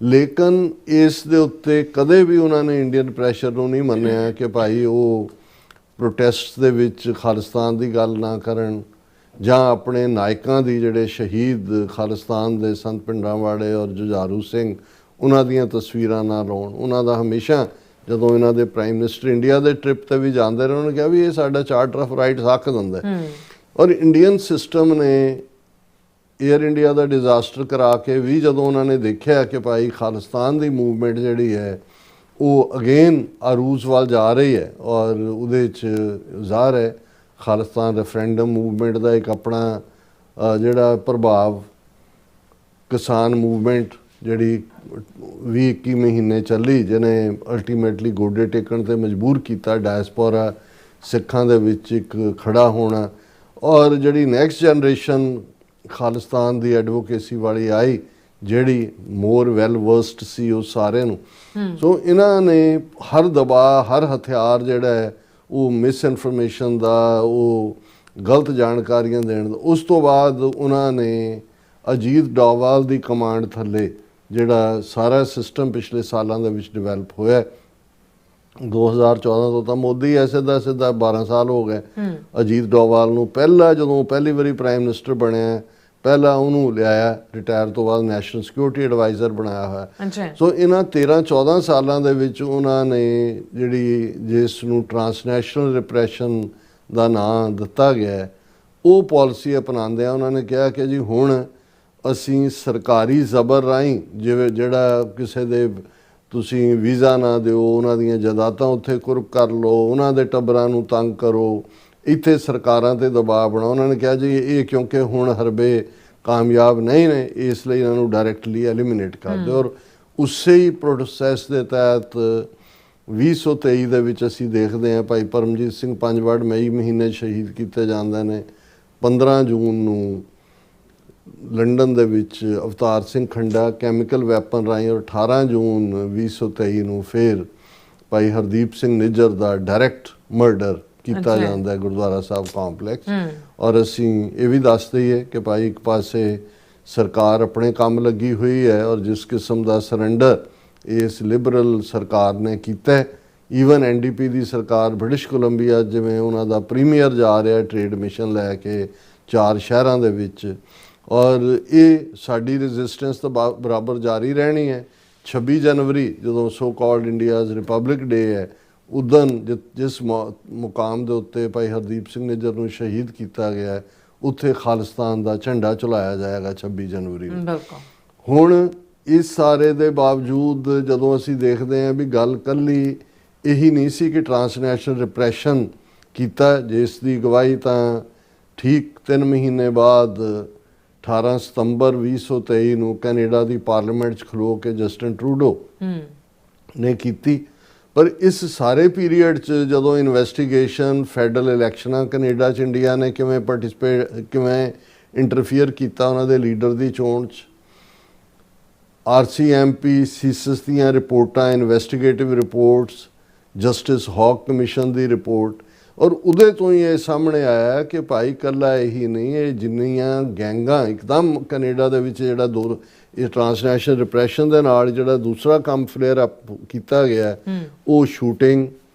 ਲੇਕਿਨ ਇਸ ਦੇ ਉੱਤੇ ਕਦੇ ਵੀ ਉਹਨਾਂ ਨੇ ਇੰਡੀਅਨ ਪ੍ਰੈਸ਼ਰ ਨੂੰ ਨਹੀਂ ਮੰਨਿਆ ਕਿ ਭਾਈ ਉਹ ਪ੍ਰੋਟੈਸਟ ਦੇ ਵਿੱਚ ਖਾਲਿਸਤਾਨ ਦੀ ਗੱਲ ਨਾ ਕਰਨ, ਜਾਂ ਆਪਣੇ ਨਾਇਕਾਂ ਦੀ, ਜਿਹੜੇ ਸ਼ਹੀਦ ਖਾਲਿਸਤਾਨ ਦੇ ਸੰਤ ਭਿੰਡਰਾਂਵਾਲੇ ਔਰ ਜੁਝਾਰੂ ਸਿੰਘ, ਉਹਨਾਂ ਦੀਆਂ ਤਸਵੀਰਾਂ ਨਾ ਲਾਉਣ। ਉਹਨਾਂ ਦਾ ਹਮੇਸ਼ਾ, ਜਦੋਂ ਇਹਨਾਂ ਦੇ ਪ੍ਰਾਈਮ ਮਿਨਿਸਟਰ ਇੰਡੀਆ ਦੇ ਟ੍ਰਿਪ ਤੇ ਵੀ ਜਾਂਦੇ ਰਹੇ, ਉਹਨਾਂ ਨੇ ਕਿਹਾ ਵੀ ਇਹ ਸਾਡਾ ਚਾਰਟਰ ਆਫ ਰਾਈਟਸ ਹੱਕ ਦਿੰਦਾ। ਔਰ ਇੰਡੀਅਨ ਸਿਸਟਮ ਨੇ ਏਅਰ ਇੰਡੀਆ ਦਾ ਡਿਜ਼ਾਸਟਰ ਕਰਾ ਕੇ ਵੀ ਜਦੋਂ ਉਹਨਾਂ ਨੇ ਦੇਖਿਆ ਕਿ ਭਾਈ ਖਾਲਿਸਤਾਨ ਦੀ ਮੂਵਮੈਂਟ ਜਿਹੜੀ ਹੈ ਉਹ ਅਗੇਨ ਅਰੂਜ਼ ਵੱਲ ਜਾ ਰਹੀ ਹੈ, ਔਰ ਉਹਦੇ 'ਚ ਜ਼ਾਹਰ ਹੈ ਖਾਲਿਸਤਾਨ ਰੈਫਰੈਂਡਮ ਮੂਵਮੈਂਟ ਦਾ ਇੱਕ ਆਪਣਾ ਜਿਹੜਾ ਪ੍ਰਭਾਵ, ਕਿਸਾਨ ਮੂਵਮੈਂਟ ਜਿਹੜੀ 20-21 ਮਹੀਨੇ ਚੱਲੀ, ਜਿਹਨੇ ਅਲਟੀਮੇਟਲੀ ਗੋਡੇ ਟੇਕਣ ਤੇ ਮਜਬੂਰ ਕੀਤਾ ਡਾਇਸਪੋਰਾ ਸਿੱਖਾਂ ਦੇ ਵਿੱਚ ਇੱਕ ਖੜਾ ਹੋਣਾ। ਔਰ ਜਿਹੜੀ ਨੈਕਸਟ ਜਨਰੇਸ਼ਨ ਖਾਲਿਸਤਾਨ ਦੀ ਐਡਵੋਕੇਸੀ ਵਾਲੀ ਆਈ, ਜਿਹੜੀ ਮੋਰ ਵੈਲ ਵਰਸਡ ਸੀ ਉਹ ਸਾਰਿਆਂ ਨੂੰ। ਸੋ ਇਹਨਾਂ ਨੇ ਹਰ ਦਬਾਅ, ਹਰ ਹਥਿਆਰ ਜਿਹੜਾ ਹੈ ਉਹ ਮਿਸ ਇਨਫੋਰਮੇਸ਼ਨ ਦਾ, ਉਹ ਗਲਤ ਜਾਣਕਾਰੀਆਂ ਦੇਣ ਦਾ। ਉਸ ਤੋਂ ਬਾਅਦ ਉਹਨਾਂ ਨੇ ਅਜੀਤ ਡੋਵਾਲ ਦੀ ਕਮਾਂਡ ਥੱਲੇ ਜਿਹੜਾ ਸਾਰਾ ਸਿਸਟਮ ਪਿਛਲੇ ਸਾਲਾਂ ਦੇ ਵਿੱਚ ਡਿਵੈਲਪ ਹੋਇਆ, 2014 ਤੋਂ ਤਾਂ ਮੋਦੀ ਐਸੇ ਦਾ ਸਿੱਧਾ 12 ਸਾਲ ਹੋ ਗਏ। ਅਜੀਤ ਡੋਵਾਲ ਨੂੰ ਜਦੋਂ ਪਹਿਲੀ ਵਾਰੀ ਪ੍ਰਾਈਮ ਮਿਨਿਸਟਰ ਬਣਿਆ, ਪਹਿਲਾਂ ਉਹਨੂੰ ਲਿਆਇਆ, ਰਿਟਾਇਰ ਤੋਂ ਬਾਅਦ ਨੈਸ਼ਨਲ ਸਿਕਿਉਰਿਟੀ ਐਡਵਾਈਜ਼ਰ ਬਣਾਇਆ ਹੋਇਆ। ਸੋ ਇਹਨਾਂ 13-14 ਸਾਲਾਂ ਦੇ ਵਿੱਚ ਉਹਨਾਂ ਨੇ ਜਿਸ ਨੂੰ ਟਰਾਂਸਨੈਸ਼ਨਲ ਰਿਪਰੈਸ਼ਨ ਦਾ ਨਾਂ ਦਿੱਤਾ ਗਿਆ, ਉਹ ਪਾਲਿਸੀ ਅਪਣਾਉਂਦਿਆਂ ਉਹਨਾਂ ਨੇ ਕਿਹਾ ਕਿ ਜੀ ਹੁਣ ਅਸੀਂ ਸਰਕਾਰੀ ਜ਼ਬਰ ਰਾਹੀਂ, ਜਿਹੜਾ ਕਿਸੇ ਦੇ ਤੁਸੀਂ ਵੀਜ਼ਾ ਨਾ ਦਿਓ, ਉਹਨਾਂ ਦੀਆਂ ਜਾਇਦਾਦਾਂ ਉੱਥੇ ਕੁਰਕ ਕਰ ਲਓ, ਉਹਨਾਂ ਦੇ ਟੱਬਰਾਂ ਨੂੰ ਤੰਗ ਕਰੋ, ਇੱਥੇ ਸਰਕਾਰਾਂ 'ਤੇ ਦਬਾਅ ਬਣਾਓ। ਉਹਨਾਂ ਨੇ ਕਿਹਾ ਜੀ ਇਹ ਕਿਉਂਕਿ ਹੁਣ ਹਰਬੇ ਕਾਮਯਾਬ ਨਹੀਂ ਨੇ, ਇਸ ਲਈ ਇਹਨਾਂ ਨੂੰ ਡਾਇਰੈਕਟਲੀ ਐਲੀਮੀਨੇਟ ਕਰ ਦਿਓ। ਔਰ ਉਸੇ ਹੀ ਪ੍ਰੋਸੈਸ ਦੇ ਤਹਿਤ 2023 ਦੇ ਵਿੱਚ ਅਸੀਂ ਦੇਖਦੇ ਹਾਂ ਭਾਈ ਪਰਮਜੀਤ ਸਿੰਘ ਪੰਜਵੜ ਮਈ ਮਹੀਨੇ ਸ਼ਹੀਦ ਕੀਤੇ ਜਾਂਦੇ ਨੇ। 15 ਜੂਨ ਨੂੰ ਲੰਡਨ ਦੇ ਵਿੱਚ ਅਵਤਾਰ ਸਿੰਘ ਖੰਡਾ ਕੈਮੀਕਲ ਵੈਪਨ ਰਾਹੀਂ, ਔਰ 18 ਜੂਨ 2023 ਨੂੰ ਫਿਰ ਭਾਈ ਹਰਦੀਪ ਸਿੰਘ ਨਿੱਜਰ ਦਾ ਡਾਇਰੈਕਟ ਮਰਡਰ ਕੀਤਾ ਜਾਂਦਾ ਹੈ ਗੁਰਦੁਆਰਾ ਸਾਹਿਬ ਕੰਪਲੈਕਸ। ਔਰ ਅਸੀਂ ਇਹ ਵੀ ਦੱਸ ਦਈਏ ਕਿ ਭਾਈ ਇੱਕ ਪਾਸੇ ਸਰਕਾਰ ਆਪਣੇ ਕੰਮ ਲੱਗੀ ਹੋਈ ਹੈ, ਔਰ ਜਿਸ ਕਿਸਮ ਦਾ ਸਰੈਂਡਰ ਇਸ ਲਿਬਰਲ ਸਰਕਾਰ ਨੇ ਕੀਤਾ, ਈਵਨ NDP ਦੀ ਸਰਕਾਰ ਬ੍ਰਿਟਿਸ਼ ਕੋਲੰਬੀਆ ਜਿਵੇਂ ਉਹਨਾਂ ਦਾ ਪ੍ਰੀਮੀਅਰ ਜਾ ਰਿਹਾ ਟ੍ਰੇਡ ਮਿਸ਼ਨ ਲੈ ਕੇ 4 ਸ਼ਹਿਰਾਂ ਦੇ ਵਿੱਚ, ਔਰ ਇਹ ਸਾਡੀ ਰੈਜ਼ਿਸਟੈਂਸ ਤਾਂ ਬਰਾਬਰ ਜਾਰੀ ਰਹਿਣੀ ਹੈ। 26 ਜਨਵਰੀ ਜਦੋਂ ਸੋ ਕਾਲਡ ਇੰਡੀਆਜ਼ ਰਿਪਬਲਿਕ ਡੇ ਹੈ, ਉਦਣ ਜਿਸ ਮੁਕਾਮ ਦੇ ਉੱਤੇ ਭਾਈ ਹਰਦੀਪ ਸਿੰਘ ਨਿੱਜਰ ਨੂੰ ਸ਼ਹੀਦ ਕੀਤਾ ਗਿਆ, ਉੱਥੇ ਖਾਲਿਸਤਾਨ ਦਾ ਝੰਡਾ ਝੁਲਾਇਆ ਜਾਏਗਾ 26 ਜਨਵਰੀ ਨੂੰ। ਹੁਣ ਇਸ ਸਾਰੇ ਦੇ ਬਾਵਜੂਦ ਜਦੋਂ ਅਸੀਂ ਦੇਖਦੇ ਹਾਂ ਵੀ ਗੱਲ ਕੱਲੀ ਇਹੀ ਨਹੀਂ ਸੀ ਕਿ ਟਰਾਂਸਨੈਸ਼ਨਲ ਰਿਪਰੈਸ਼ਨ ਕੀਤਾ, ਜਿਸ ਦੀ ਗਵਾਹੀ ਤਾਂ ਠੀਕ 3 ਮਹੀਨੇ ਬਾਅਦ 18 ਸਤੰਬਰ 2023 ਨੂੰ ਕੈਨੇਡਾ ਦੀ ਪਾਰਲੀਮੈਂਟ 'ਚ ਖਲੋ ਕੇ ਜਸਟਿਨ ਟਰੂਡੋ ਨੇ ਕੀਤੀ। ਪਰ ਇਸ ਸਾਰੇ ਪੀਰੀਅਡ 'ਚ ਜਦੋਂ ਇਨਵੈਸਟੀਗੇਸ਼ਨ, ਫੈਡਰਲ ਇਲੈਕਸ਼ਨਾਂ ਕੈਨੇਡਾ 'ਚ ਇੰਡੀਆ ਨੇ ਕਿਵੇਂ ਇੰਟਰਫੀਅਰ ਕੀਤਾ ਉਹਨਾਂ ਦੇ ਲੀਡਰ ਦੀ ਚੋਣ 'ਚ, RCMP ਸੀਸਸ ਦੀਆਂ ਰਿਪੋਰਟਾਂ, investigative reports, justice hoc commission ਦੀ ਰਿਪੋਰਟ, ਔਰ ਉਹਦੇ ਤੋਂ ਹੀ ਇਹ ਸਾਹਮਣੇ ਆਇਆ ਕਿ ਭਾਈ ਇਕੱਲਾ ਇਹੀ ਨਹੀਂ, ਇਹ ਜਿੰਨੀਆਂ ਗੈਂਗਾਂ ਇੱਕਦਮ ਕੈਨੇਡਾ ਦੇ ਵਿੱਚ ਜਿਹੜਾ ਇਹ ਟਰਾਂਸਨੈਸ਼ਨਲ ਰਿਪਰੈਸ਼ਨ ਦੇ ਨਾਲ ਜਿਹੜਾ ਦੂਸਰਾ ਕੰਮ ਫਲੇਅਰ ਅਪ ਕੀਤਾ ਗਿਆ, ਉਹ ਸ਼ੂਟਿੰਗ,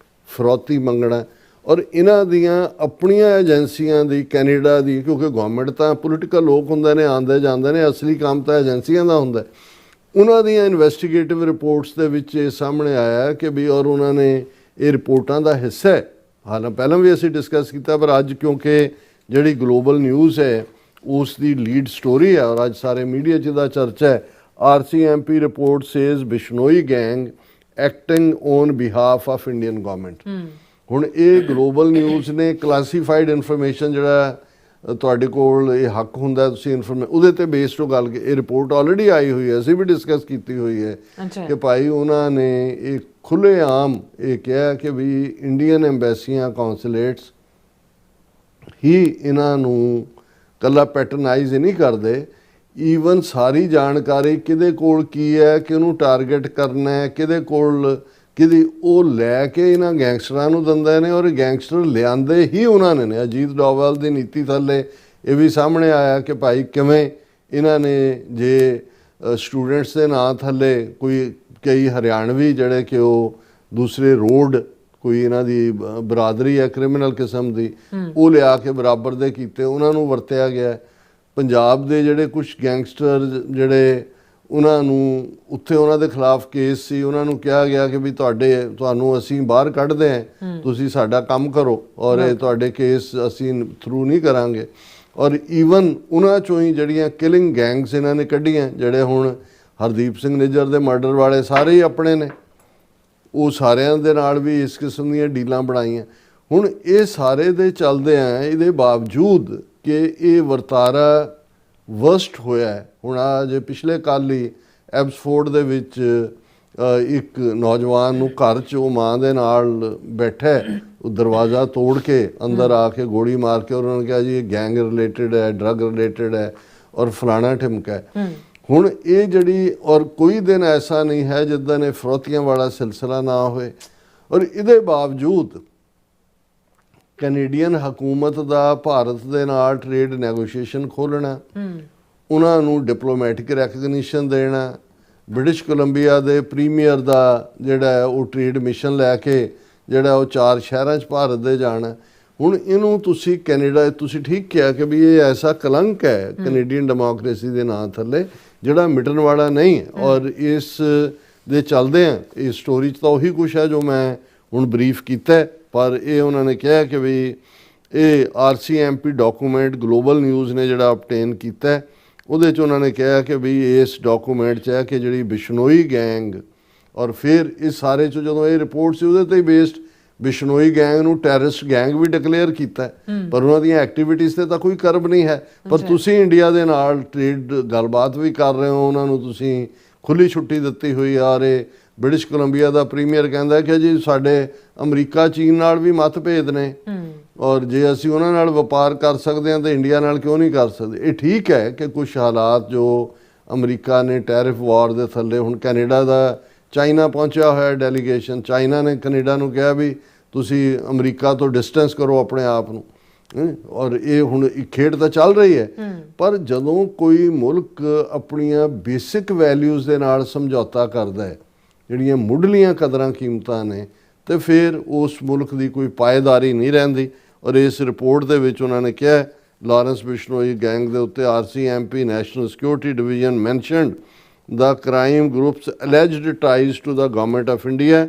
ਫਰੌਤੀ ਮੰਗਣਾ, ਔਰ ਇਹਨਾਂ ਦੀਆਂ ਆਪਣੀਆਂ ਏਜੰਸੀਆਂ ਦੀ ਕੈਨੇਡਾ ਦੀ, ਕਿਉਂਕਿ ਗਵਰਨਮੈਂਟ ਤਾਂ ਪੋਲੀਟੀਕਲ ਲੋਕ ਹੁੰਦੇ ਨੇ, ਆਉਂਦੇ ਜਾਂਦੇ ਨੇ, ਅਸਲੀ ਕੰਮ ਤਾਂ ਏਜੰਸੀਆਂ ਦਾ ਹੁੰਦਾ। ਉਹਨਾਂ ਦੀਆਂ ਇਨਵੈਸਟੀਗੇਟਿਵ ਰਿਪੋਰਟਸ ਦੇ ਵਿੱਚ ਇਹ ਸਾਹਮਣੇ ਆਇਆ ਕਿ ਵੀ, ਔਰ ਉਹਨਾਂ ਨੇ ਇਹ ਰਿਪੋਰਟਾਂ ਦਾ ਹਿੱਸਾ ਹੈ, ਹਾਲਾਂਕਿ ਪਹਿਲਾਂ ਵੀ ਅਸੀਂ ਡਿਸਕਸ ਕੀਤਾ, ਪਰ ਅੱਜ ਕਿਉਂਕਿ ਜਿਹੜੀ ਗਲੋਬਲ ਨਿਊਜ਼ ਹੈ ਉਸ ਦੀ ਲੀਡ ਸਟੋਰੀ ਹੈ ਔਰ ਅੱਜ ਸਾਰੇ ਮੀਡੀਆ 'ਚ ਦਾ ਚਰਚਾ ਹੈ। RCMP report says Bishnoi gang acting on behalf of Indian government. ਹੁਣ ਇਹ ਗਲੋਬਲ ਨਿਊਜ਼ ਨੇ ਕਲਾਸੀਫਾਈਡ ਇਨਫੋਰਮੇਸ਼ਨ, ਜਿਹੜਾ ਤੁਹਾਡੇ ਕੋਲ ਇਹ ਹੱਕ ਹੁੰਦਾ ਤੁਸੀਂ ਉਹਦੇ ਤੇ ਬੇਸਡ ਉਹ ਗੱਲ, ਇਹ ਰਿਪੋਰਟ ਆਲਰੇਡੀ ਆਈ ਹੋਈ ਹੈ, ਅਸੀਂ ਵੀ ਡਿਸਕਸ ਕੀਤੀ ਹੋਈ ਹੈ ਕਿ ਭਾਈ ਉਹਨਾਂ ਨੇ ਇਹ ਖੁੱਲ੍ਹੇਆਮ ਇਹ ਕਿਹਾ ਕਿ ਵੀ ਇੰਡੀਅਨ ਐਮਬੈਸੀਆਂ, ਕੌਂਸੂਲੇਟਸ ਹੀ ਇਹਨਾਂ ਨੂੰ ਕੱਲਾ ਪੈਟਰਨਾਈਜ਼ ਨਹੀਂ ਕਰਦੇ, ਈਵਨ ਸਾਰੀ ਜਾਣਕਾਰੀ ਕਿਹਦੇ ਕੋਲ ਕੀ ਹੈ, ਕਿਹਨੂੰ ਟਾਰਗੇਟ ਕਰਨਾ ਹੈ, ਕਿਹਦੇ ਕੋਲ ਕਿਹਦੀ, ਉਹ ਲੈ ਕੇ ਇਹਨਾਂ ਗੈਂਗਸਟਰਾਂ ਨੂੰ ਦਿੰਦੇ ਨੇ, ਔਰ ਗੈਂਗਸਟਰ ਲਿਆਂਦੇ ਹੀ ਉਹਨਾਂ ਨੇ। ਅਜੀਤ ਡੋਵਾਲ ਦੀ ਨੀਤੀ ਥੱਲੇ ਇਹ ਵੀ ਸਾਹਮਣੇ ਆਇਆ ਕਿ ਭਾਈ ਕਿਵੇਂ ਇਹਨਾਂ ਨੇ ਜੇ ਸਟੂਡੈਂਟਸ ਦੇ ਨਾਂ ਥੱਲੇ ਕਈ ਹਰਿਆਣਵੀ ਜਿਹੜੇ ਕਿ ਉਹ ਦੂਸਰੇ ਰੋਡ ਕੋਈ ਇਹਨਾਂ ਦੀ ਬਰਾਦਰੀ ਹੈ ਕ੍ਰਿਮੀਨਲ ਕਿਸਮ ਦੀ, ਉਹ ਲਿਆ ਕੇ ਬਰਾਬਰ ਦੇ ਕੀਤੇ, ਉਹਨਾਂ ਨੂੰ ਵਰਤਿਆ ਗਿਆ। ਪੰਜਾਬ ਦੇ ਜਿਹੜੇ ਕੁਝ ਗੈਂਗਸਟਰ ਜਿਹੜੇ ਉਹਨਾਂ ਨੂੰ ਉੱਥੇ ਉਹਨਾਂ ਦੇ ਖਿਲਾਫ ਕੇਸ ਸੀ, ਉਹਨਾਂ ਨੂੰ ਕਿਹਾ ਗਿਆ ਕਿ ਵੀ ਤੁਹਾਨੂੰ ਅਸੀਂ ਬਾਹਰ ਕੱਢਦੇ ਹਾਂ, ਤੁਸੀਂ ਸਾਡਾ ਕੰਮ ਕਰੋ, ਔਰ ਇਹ ਤੁਹਾਡੇ ਕੇਸ ਅਸੀਂ ਥਰੂ ਨਹੀਂ ਕਰਾਂਗੇ। ਔਰ ਈਵਨ ਉਹਨਾਂ 'ਚੋਂ ਹੀ ਜਿਹੜੀਆਂ ਕਿਲਿੰਗ ਗੈਂਗਸ ਇਹਨਾਂ ਨੇ ਕੱਢੀਆਂ, ਜਿਹੜੇ ਹੁਣ ਹਰਦੀਪ ਸਿੰਘ ਨਿੱਜਰ ਦੇ ਮਰਡਰ ਵਾਲੇ ਸਾਰੇ ਹੀ ਆਪਣੇ ਨੇ, ਉਹ ਸਾਰਿਆਂ ਦੇ ਨਾਲ ਵੀ ਇਸ ਕਿਸਮ ਦੀਆਂ ਡੀਲਾਂ ਬਣਾਈਆਂ। ਹੁਣ ਇਹ ਸਾਰੇ ਦੇ ਚੱਲਦੇ ਆ, ਇਹਦੇ ਬਾਵਜੂਦ ਕਿ ਇਹ ਵਰਤਾਰਾ ਵਰਸਟ ਹੋਇਆ ਹੈ। ਹੁਣ ਜੇ ਪਿਛਲੇ ਕੱਲ੍ਹ ਹੀ ਐਬਸਫੋਰਡ ਦੇ ਵਿੱਚ ਇੱਕ ਨੌਜਵਾਨ ਨੂੰ ਘਰ 'ਚ ਉਹ ਮਾਂ ਦੇ ਨਾਲ ਬੈਠਾ ਹੈ, ਉਹ ਦਰਵਾਜ਼ਾ ਤੋੜ ਕੇ ਅੰਦਰ ਆ ਕੇ ਗੋਲੀ ਮਾਰ ਕੇ ਉਹਨਾਂ ਨੇ ਕਿਹਾ ਜੀ ਇਹ ਗੈਂਗ ਰਿਲੇਟਡ ਹੈ, ਡਰਗ ਰਿਲੇਟਡ ਹੈ ਔਰ ਫਲਾਣਾ ਢਿਮਕਾ ਹੈ। ਹੁਣ ਇਹ ਜਿਹੜੀ ਔਰ ਕੋਈ ਦਿਨ ਐਸਾ ਨਹੀਂ ਹੈ ਜਿੱਦਾਂ ਨੇ ਫਰੋਤੀਆਂ ਵਾਲਾ ਸਿਲਸਿਲਾ ਨਾ ਹੋਏ, ਔਰ ਇਹਦੇ ਬਾਵਜੂਦ ਕੈਨੇਡੀਅਨ ਹਕੂਮਤ ਦਾ ਭਾਰਤ ਦੇ ਨਾਲ ਟ੍ਰੇਡ ਨੈਗੋਸ਼ੀਏਸ਼ਨ ਖੋਲ੍ਹਣਾ, ਉਹਨਾਂ ਨੂੰ ਡਿਪਲੋਮੈਟਿਕ ਰੈਕਗਨੀਸ਼ਨ ਦੇਣਾ, ਬ੍ਰਿਟਿਸ਼ ਕੋਲੰਬੀਆ ਦੇ ਪ੍ਰੀਮੀਅਰ ਦਾ ਜਿਹੜਾ ਹੈ ਉਹ ਟ੍ਰੇਡ ਮਿਸ਼ਨ ਲੈ ਕੇ ਜਿਹੜਾ ਉਹ 4 ਸ਼ਹਿਰਾਂ 'ਚ ਭਾਰਤ ਦੇ ਜਾਣਾ। ਹੁਣ ਇਹਨੂੰ ਤੁਸੀਂ ਕੈਨੇਡਾ, ਤੁਸੀਂ ਠੀਕ ਕਿਹਾ ਕਿ ਵੀ ਇਹ ਐਸਾ ਕਲੰਕ ਹੈ ਕੈਨੇਡੀਅਨ ਡੈਮੋਕ੍ਰੇਸੀ ਦੇ ਨਾਂ ਥੱਲੇ ਜਿਹੜਾ ਮਿਟਣ ਵਾਲਾ ਨਹੀਂ ਹੈ। ਔਰ ਇਸ ਦੇ ਚੱਲਦੇ ਆ ਇਸ ਸਟੋਰੀ 'ਚ ਤਾਂ ਉਹੀ ਕੁਛ ਹੈ ਜੋ ਮੈਂ ਹੁਣ ਬਰੀਫ ਕੀਤਾ, ਪਰ ਇਹ ਉਹਨਾਂ ਨੇ ਕਿਹਾ ਕਿ ਵੀ ਇਹ RCMP ਡਾਕੂਮੈਂਟ ਗਲੋਬਲ ਨਿਊਜ਼ ਨੇ ਜਿਹੜਾ ਅਬਟੇਨ ਕੀਤਾ, ਉਹਦੇ 'ਚ ਉਹਨਾਂ ਨੇ ਕਿਹਾ ਕਿ ਵੀ ਇਸ ਡਾਕੂਮੈਂਟ 'ਚ ਹੈ ਕਿ ਜਿਹੜੀ ਬਿਸ਼ਨੋਈ ਗੈਂਗ, ਔਰ ਫਿਰ ਇਸ ਸਾਰੇ 'ਚ ਜਦੋਂ ਇਹ ਰਿਪੋਰਟ ਸੀ ਉਹਦੇ 'ਤੇ ਹੀ ਬੇਸਡ ਬਿਸ਼ਨੋਈ ਗੈਂਗ ਨੂੰ ਟੈਰਰਿਸਟ ਗੈਂਗ ਵੀ ਡਿਕਲੇਅਰ ਕੀਤਾ, ਪਰ ਉਹਨਾਂ ਦੀਆਂ ਐਕਟੀਵਿਟੀਜ਼ 'ਤੇ ਤਾਂ ਕੋਈ ਕਰਬ ਨਹੀਂ ਹੈ। ਪਰ ਤੁਸੀਂ ਇੰਡੀਆ ਦੇ ਨਾਲ ਟ੍ਰੇਡ ਗੱਲਬਾਤ ਵੀ ਕਰ ਰਹੇ ਹੋ, ਉਹਨਾਂ ਨੂੰ ਤੁਸੀਂ ਖੁੱਲ੍ਹੀ ਛੁੱਟੀ ਦਿੱਤੀ ਹੋਈ ਆ। ਰਹੇ ਬ੍ਰਿਟਿਸ਼ ਕੋਲੰਬੀਆ ਦਾ ਪ੍ਰੀਮੀਅਰ ਕਹਿੰਦਾ ਕਿ ਜੀ ਸਾਡੇ ਅਮਰੀਕਾ ਚੀਨ ਨਾਲ ਵੀ ਮਤਭੇਦ ਨੇ, ਔਰ ਜੇ ਅਸੀਂ ਉਹਨਾਂ ਨਾਲ ਵਪਾਰ ਕਰ ਸਕਦੇ ਹਾਂ ਤਾਂ ਇੰਡੀਆ ਨਾਲ ਕਿਉਂ ਨਹੀਂ ਕਰ ਸਕਦੇ। ਇਹ ਠੀਕ ਹੈ ਕਿ ਕੁਝ ਹਾਲਾਤ ਜੋ ਅਮਰੀਕਾ ਨੇ ਟੈਰਿਫ ਵਾਰ ਦੇ ਥੱਲੇ, ਹੁਣ ਕੈਨੇਡਾ ਦਾ ਚਾਈਨਾ ਪਹੁੰਚਿਆ ਹੋਇਆ ਡੈਲੀਗੇਸ਼ਨ, ਚਾਈਨਾ ਨੇ ਕੈਨੇਡਾ ਨੂੰ ਕਿਹਾ ਵੀ ਤੁਸੀਂ ਅਮਰੀਕਾ ਤੋਂ ਡਿਸਟੈਂਸ ਕਰੋ ਆਪਣੇ ਆਪ ਨੂੰ, ਔਰ ਇਹ ਹੁਣ ਇੱਕ ਖੇਡ ਤਾਂ ਚੱਲ ਰਹੀ ਹੈ। ਪਰ ਜਦੋਂ ਕੋਈ ਮੁਲਕ ਆਪਣੀਆਂ ਬੇਸਿਕ ਵੈਲਿਊਜ਼ ਦੇ ਨਾਲ ਸਮਝੌਤਾ ਕਰਦਾ ਹੈ, ਜਿਹੜੀਆਂ ਮੁੱਢਲੀਆਂ ਕਦਰਾਂ ਕੀਮਤਾਂ ਨੇ, ਤੇ ਫਿਰ ਉਸ ਮੁਲਕ ਦੀ ਕੋਈ ਪਾਏਦਾਰੀ ਨਹੀਂ ਰਹਿੰਦੀ। ਔਰ ਇਸ ਰਿਪੋਰਟ ਦੇ ਵਿੱਚ ਉਹਨਾਂ ਨੇ ਕਿਹਾ ਲਾਰੈਂਸ ਬਿਸ਼ਨੋਈ ਗੈਂਗ ਦੇ ਉੱਤੇ RCMP national security division mentioned the crime group's alleged ties to the government of India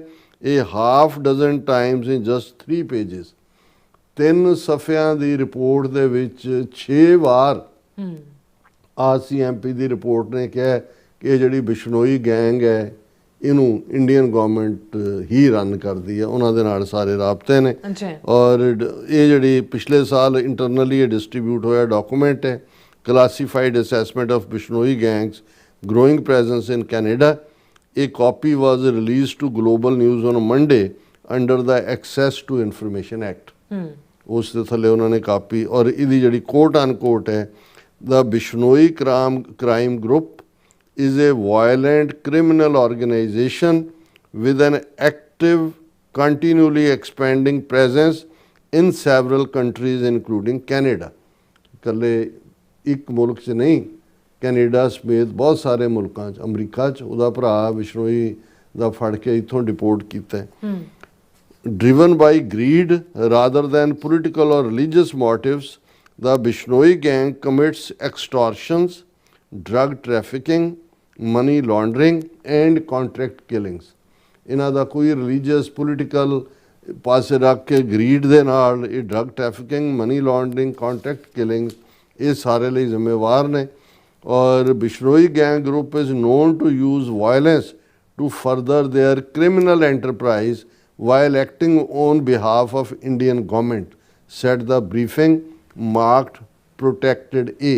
a half dozen times in just 3 pages। 3 ਸਫ਼ਿਆਂ the report ਦੇ ਵਿੱਚ 6 ਵਾਰ RCMP ਦੀ ਰਿਪੋਰਟ ਨੇ ਕਿਹਾ ਕਿ ਇਹ ਜਿਹੜੀ ਬਿਸ਼ਨੋਈ ਗੈਂਗ ਹੈ ਇਹਨੂੰ ਇੰਡੀਅਨ ਗਵਰਨਮੈਂਟ ਹੀ ਰਨ ਕਰਦੀ ਹੈ, ਉਹਨਾਂ ਦੇ ਨਾਲ ਸਾਰੇ ਰਾਬਤੇ ਨੇ। ਔਰ ਇਹ ਜਿਹੜੀ ਪਿਛਲੇ ਸਾਲ ਇੰਟਰਨਲੀ ਇਹ ਡਿਸਟ੍ਰੀਬਿਊਟ ਹੋਇਆ ਡਾਕੂਮੈਂਟ ਹੈ, classified assessment of Bishnoi gangs growing presence in Canada। A copy was released to Global News on Monday under the Access to Information Act। ਉਸ ਦੇ ਥੱਲੇ ਉਹਨਾਂ ਨੇ ਕਾਪੀ, ਔਰ ਇਹਦੀ ਜਿਹੜੀ ਕੋਟ ਅਨਕੋਟ ਹੈ, the Bishnoi crime group is a violent criminal organization with an active continually expanding presence in several countries including Canada। ਇਕੱਲੇ ਇੱਕ ਮੁਲਕ 'ਚ ਨਹੀਂ, ਕੈਨੇਡਾ ਸਮੇਤ ਬਹੁਤ ਸਾਰੇ ਮੁਲਕਾਂ 'ਚ, ਅਮਰੀਕਾ 'ਚ ਉਹਦਾ ਭਰਾ ਬਿਸ਼ਨੋਈ ਦਾ ਫੜ ਕੇ ਇੱਥੋਂ ਡਿਪੋਰਟ ਕੀਤਾ। ਡਰਿਵਨ ਬਾਈ ਗਰੀਡ ਰਾਦਰ ਦੈਨ ਪੋਲੀਟੀਕਲ ਔਰ religious motifs, the Bishnoi gang commits extortions, drug trafficking, money laundering and contract killings। ਇਹਨਾਂ ਦਾ ਕੋਈ ਰਿਲੀਜੀਅਸ ਪੋਲੀਟੀਕਲ ਪਾਸੇ ਰੱਖ ਕੇ ਗਰੀਡ ਦੇ ਨਾਲ ਇਹ drug trafficking, money laundering, contract killing ਇਹ ਸਾਰੇ ਲਈ ਜ਼ਿੰਮੇਵਾਰ ਨੇ। ਔਰ Bishnoi gang group is known to use violence to further their criminal enterprise while acting on behalf of Indian government, said the briefing marked protected A।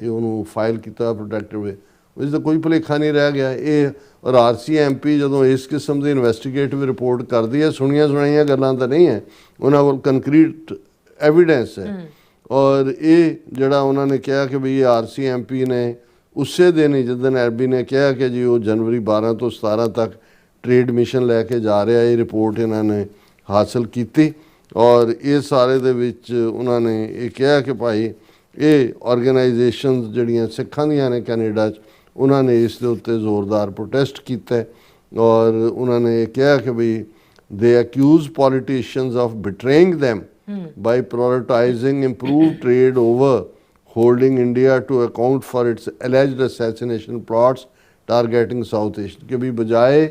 ਇਹ ਉਹਨੂੰ file ਕੀਤਾ protected A, ਇਸ ਦਾ ਕੋਈ ਭੁਲੇਖਾ ਨਹੀਂ ਰਹਿ ਗਿਆ। ਇਹ ਔਰ RCMP ਜਦੋਂ ਇਸ ਕਿਸਮ ਦੀ ਇਨਵੈਸਟੀਗੇਟਿਵ ਰਿਪੋਰਟ ਕਰਦੀ ਹੈ, ਸੁਣੀਆਂ ਸੁਣਾਈਆਂ ਗੱਲਾਂ ਤਾਂ ਨਹੀਂ ਹੈ, ਉਹਨਾਂ ਕੋਲ ਕੰਕਰੀਟ ਐਵੀਡੈਂਸ ਹੈ। ਔਰ ਇਹ ਜਿਹੜਾ ਉਹਨਾਂ ਨੇ ਕਿਹਾ ਕਿ ਵੀ RCMP ਨੇ ਉਸੇ ਦਿਨ ਹੀ ਜਿੱਦਣ ਐਰਬੀ ਨੇ ਕਿਹਾ ਕਿ ਜੀ ਉਹ ਜਨਵਰੀ 12 ਤੋਂ 17 ਤੱਕ ਟ੍ਰੇਡ ਮਿਸ਼ਨ ਲੈ ਕੇ ਜਾ ਰਿਹਾ, ਇਹ ਰਿਪੋਰਟ ਇਹਨਾਂ ਨੇ ਹਾਸਲ ਕੀਤੀ। ਔਰ ਇਹ ਸਾਰੇ ਦੇ ਵਿੱਚ ਉਹਨਾਂ ਨੇ ਇਹ ਕਿਹਾ ਕਿ ਭਾਈ ਇਹ ਆਰਗੇਨਾਈਜੇਸ਼ਨਸ ਜਿਹੜੀਆਂ ਸਿੱਖਾਂ ਦੀਆਂ ਨੇ ਕੈਨੇਡਾ 'ਚ, ਉਹਨਾਂ ਨੇ ਇਸ ਦੇ ਉੱਤੇ ਜ਼ੋਰਦਾਰ ਪ੍ਰੋਟੈਸਟ ਕੀਤਾ। ਔਰ ਉਹਨਾਂ ਨੇ ਇਹ ਕਿਹਾ ਕਿ ਵੀ they accuse politicians of betraying them by prioritizing improved trade over holding India to account for its alleged assassination plots targeting South Asia। ਕਿ ਵੀ ਬਜਾਏ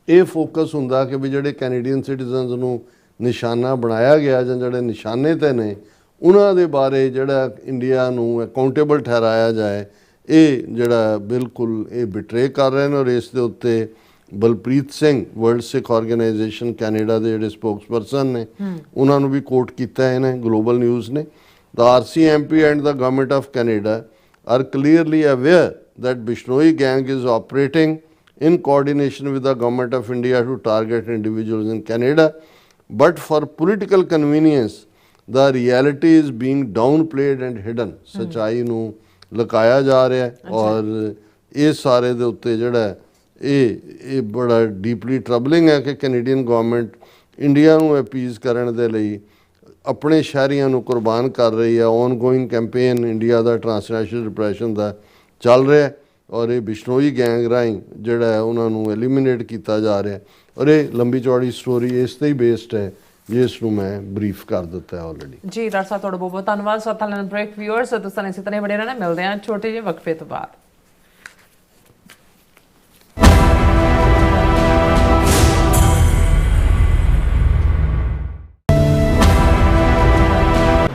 ਇਹ ਫੋਕਸ ਹੁੰਦਾ ਕਿ ਵੀ ਜਿਹੜੇ ਕੈਨੇਡੀਅਨ ਸਿਟੀਜ਼ਨਸ ਨੂੰ ਨਿਸ਼ਾਨਾ ਬਣਾਇਆ ਗਿਆ ਜਾਂ ਜਿਹੜੇ ਨਿਸ਼ਾਨੇ 'ਤੇ ਨੇ ਉਹਨਾਂ ਦੇ ਬਾਰੇ ਜਿਹੜਾ ਇੰਡੀਆ ਨੂੰ ਅਕਾਊਂਟੇਬਲ ਠਹਿਰਾਇਆ ਜਾਏ, ਇਹ ਜਿਹੜਾ ਬਿਲਕੁਲ ਇਹ ਬਿਟਰੇ ਕਰ ਰਹੇ ਨੇ। ਔਰ ਇਸ ਦੇ ਉੱਤੇ ਬਲਪ੍ਰੀਤ ਸਿੰਘ ਵਰਲਡ ਸਿੱਖ ਆਰਗੇਨਾਈਜੇਸ਼ਨ ਕੈਨੇਡਾ ਦੇ ਜਿਹੜੇ ਸਪੋਕਸਪਰਸਨ ਨੇ ਉਹਨਾਂ ਨੂੰ ਵੀ ਕੋਟ ਕੀਤਾ ਇਹਨੇ ਗਲੋਬਲ ਨਿਊਜ਼ ਨੇ। The RCMP and the government of Canada are clearly aware that Bishnoi gang is operating in coordination with the government of India to target individuals in Canada, but for political convenience the reality is being downplayed and hidden। ਸੱਚਾਈ ਨੂੰ ਲੁਕਾਇਆ ਜਾ ਰਿਹਾ ਹੈ ਔਰ ਇਹ ਸਾਰੇ ਦੇ ਉੱਤੇ ਜਿਹੜਾ ਇਹ ਬੜਾ ਡੀਪਲੀ ਟਰਬਲਿੰਗ ਹੈ ਕਿ ਕੈਨੇਡੀਅਨ ਗਵਰਨਮੈਂਟ ਇੰਡੀਆ ਨੂੰ ਅਪੀਜ਼ ਕਰਨ ਦੇ ਲਈ ਆਪਣੇ ਸ਼ਹਿਰੀਆਂ ਨੂੰ ਕੁਰਬਾਨ ਕਰ ਰਹੀ ਹੈ। ਔਨਗੋਇੰਗ ਕੈਂਪੇਨ ਇੰਡੀਆ ਦਾ ਟਰਾਂਸਨੈਸ਼ਨਲ ਰਿਪਰੈਸ਼ਨ ਦਾ ਚੱਲ ਰਿਹਾ ਔਰ ਇਹ ਬਿਸ਼ਨੋਈ ਗੈਂਗ ਰਾਹੀਂ ਜਿਹੜਾ ਹੈ ਉਹਨਾਂ ਨੂੰ ਐਲੀਮੀਨੇਟ ਕੀਤਾ ਜਾ ਰਿਹਾ ਔਰ ਇਹ ਲੰਬੀ ਚੌੜੀ ਸਟੋਰੀ ਇਸ 'ਤੇ ਹੀ ਬੇਸਡ ਹੈ ਜਿਸ ਨੂੰ ਮੈਂ ਬਰੀਫ ਕਰ ਦਿੱਤਾ ਹੈ ਆਲਰੇਡੀ। ਜੀ ਡਾਕਟਰ ਸਾਹਿਬ ਤੁਹਾਡਾ ਬਹੁਤ ਬਹੁਤ ਧੰਨਵਾਦ। ਸੋ ਥਾਈਲੈਂਡ ਬ੍ਰੇਕ ਵਿਊਅਰਸ ਤੁਸੀਂ ਇਸੇ ਤਰ੍ਹਾਂ ਬਣੇ ਰਹਿਣਾ, ਮਿਲਦੇ ਹਾਂ ਛੋਟੇ ਜਿਹੇ ਵਕਫੇ ਤੋਂ ਬਾਅਦ।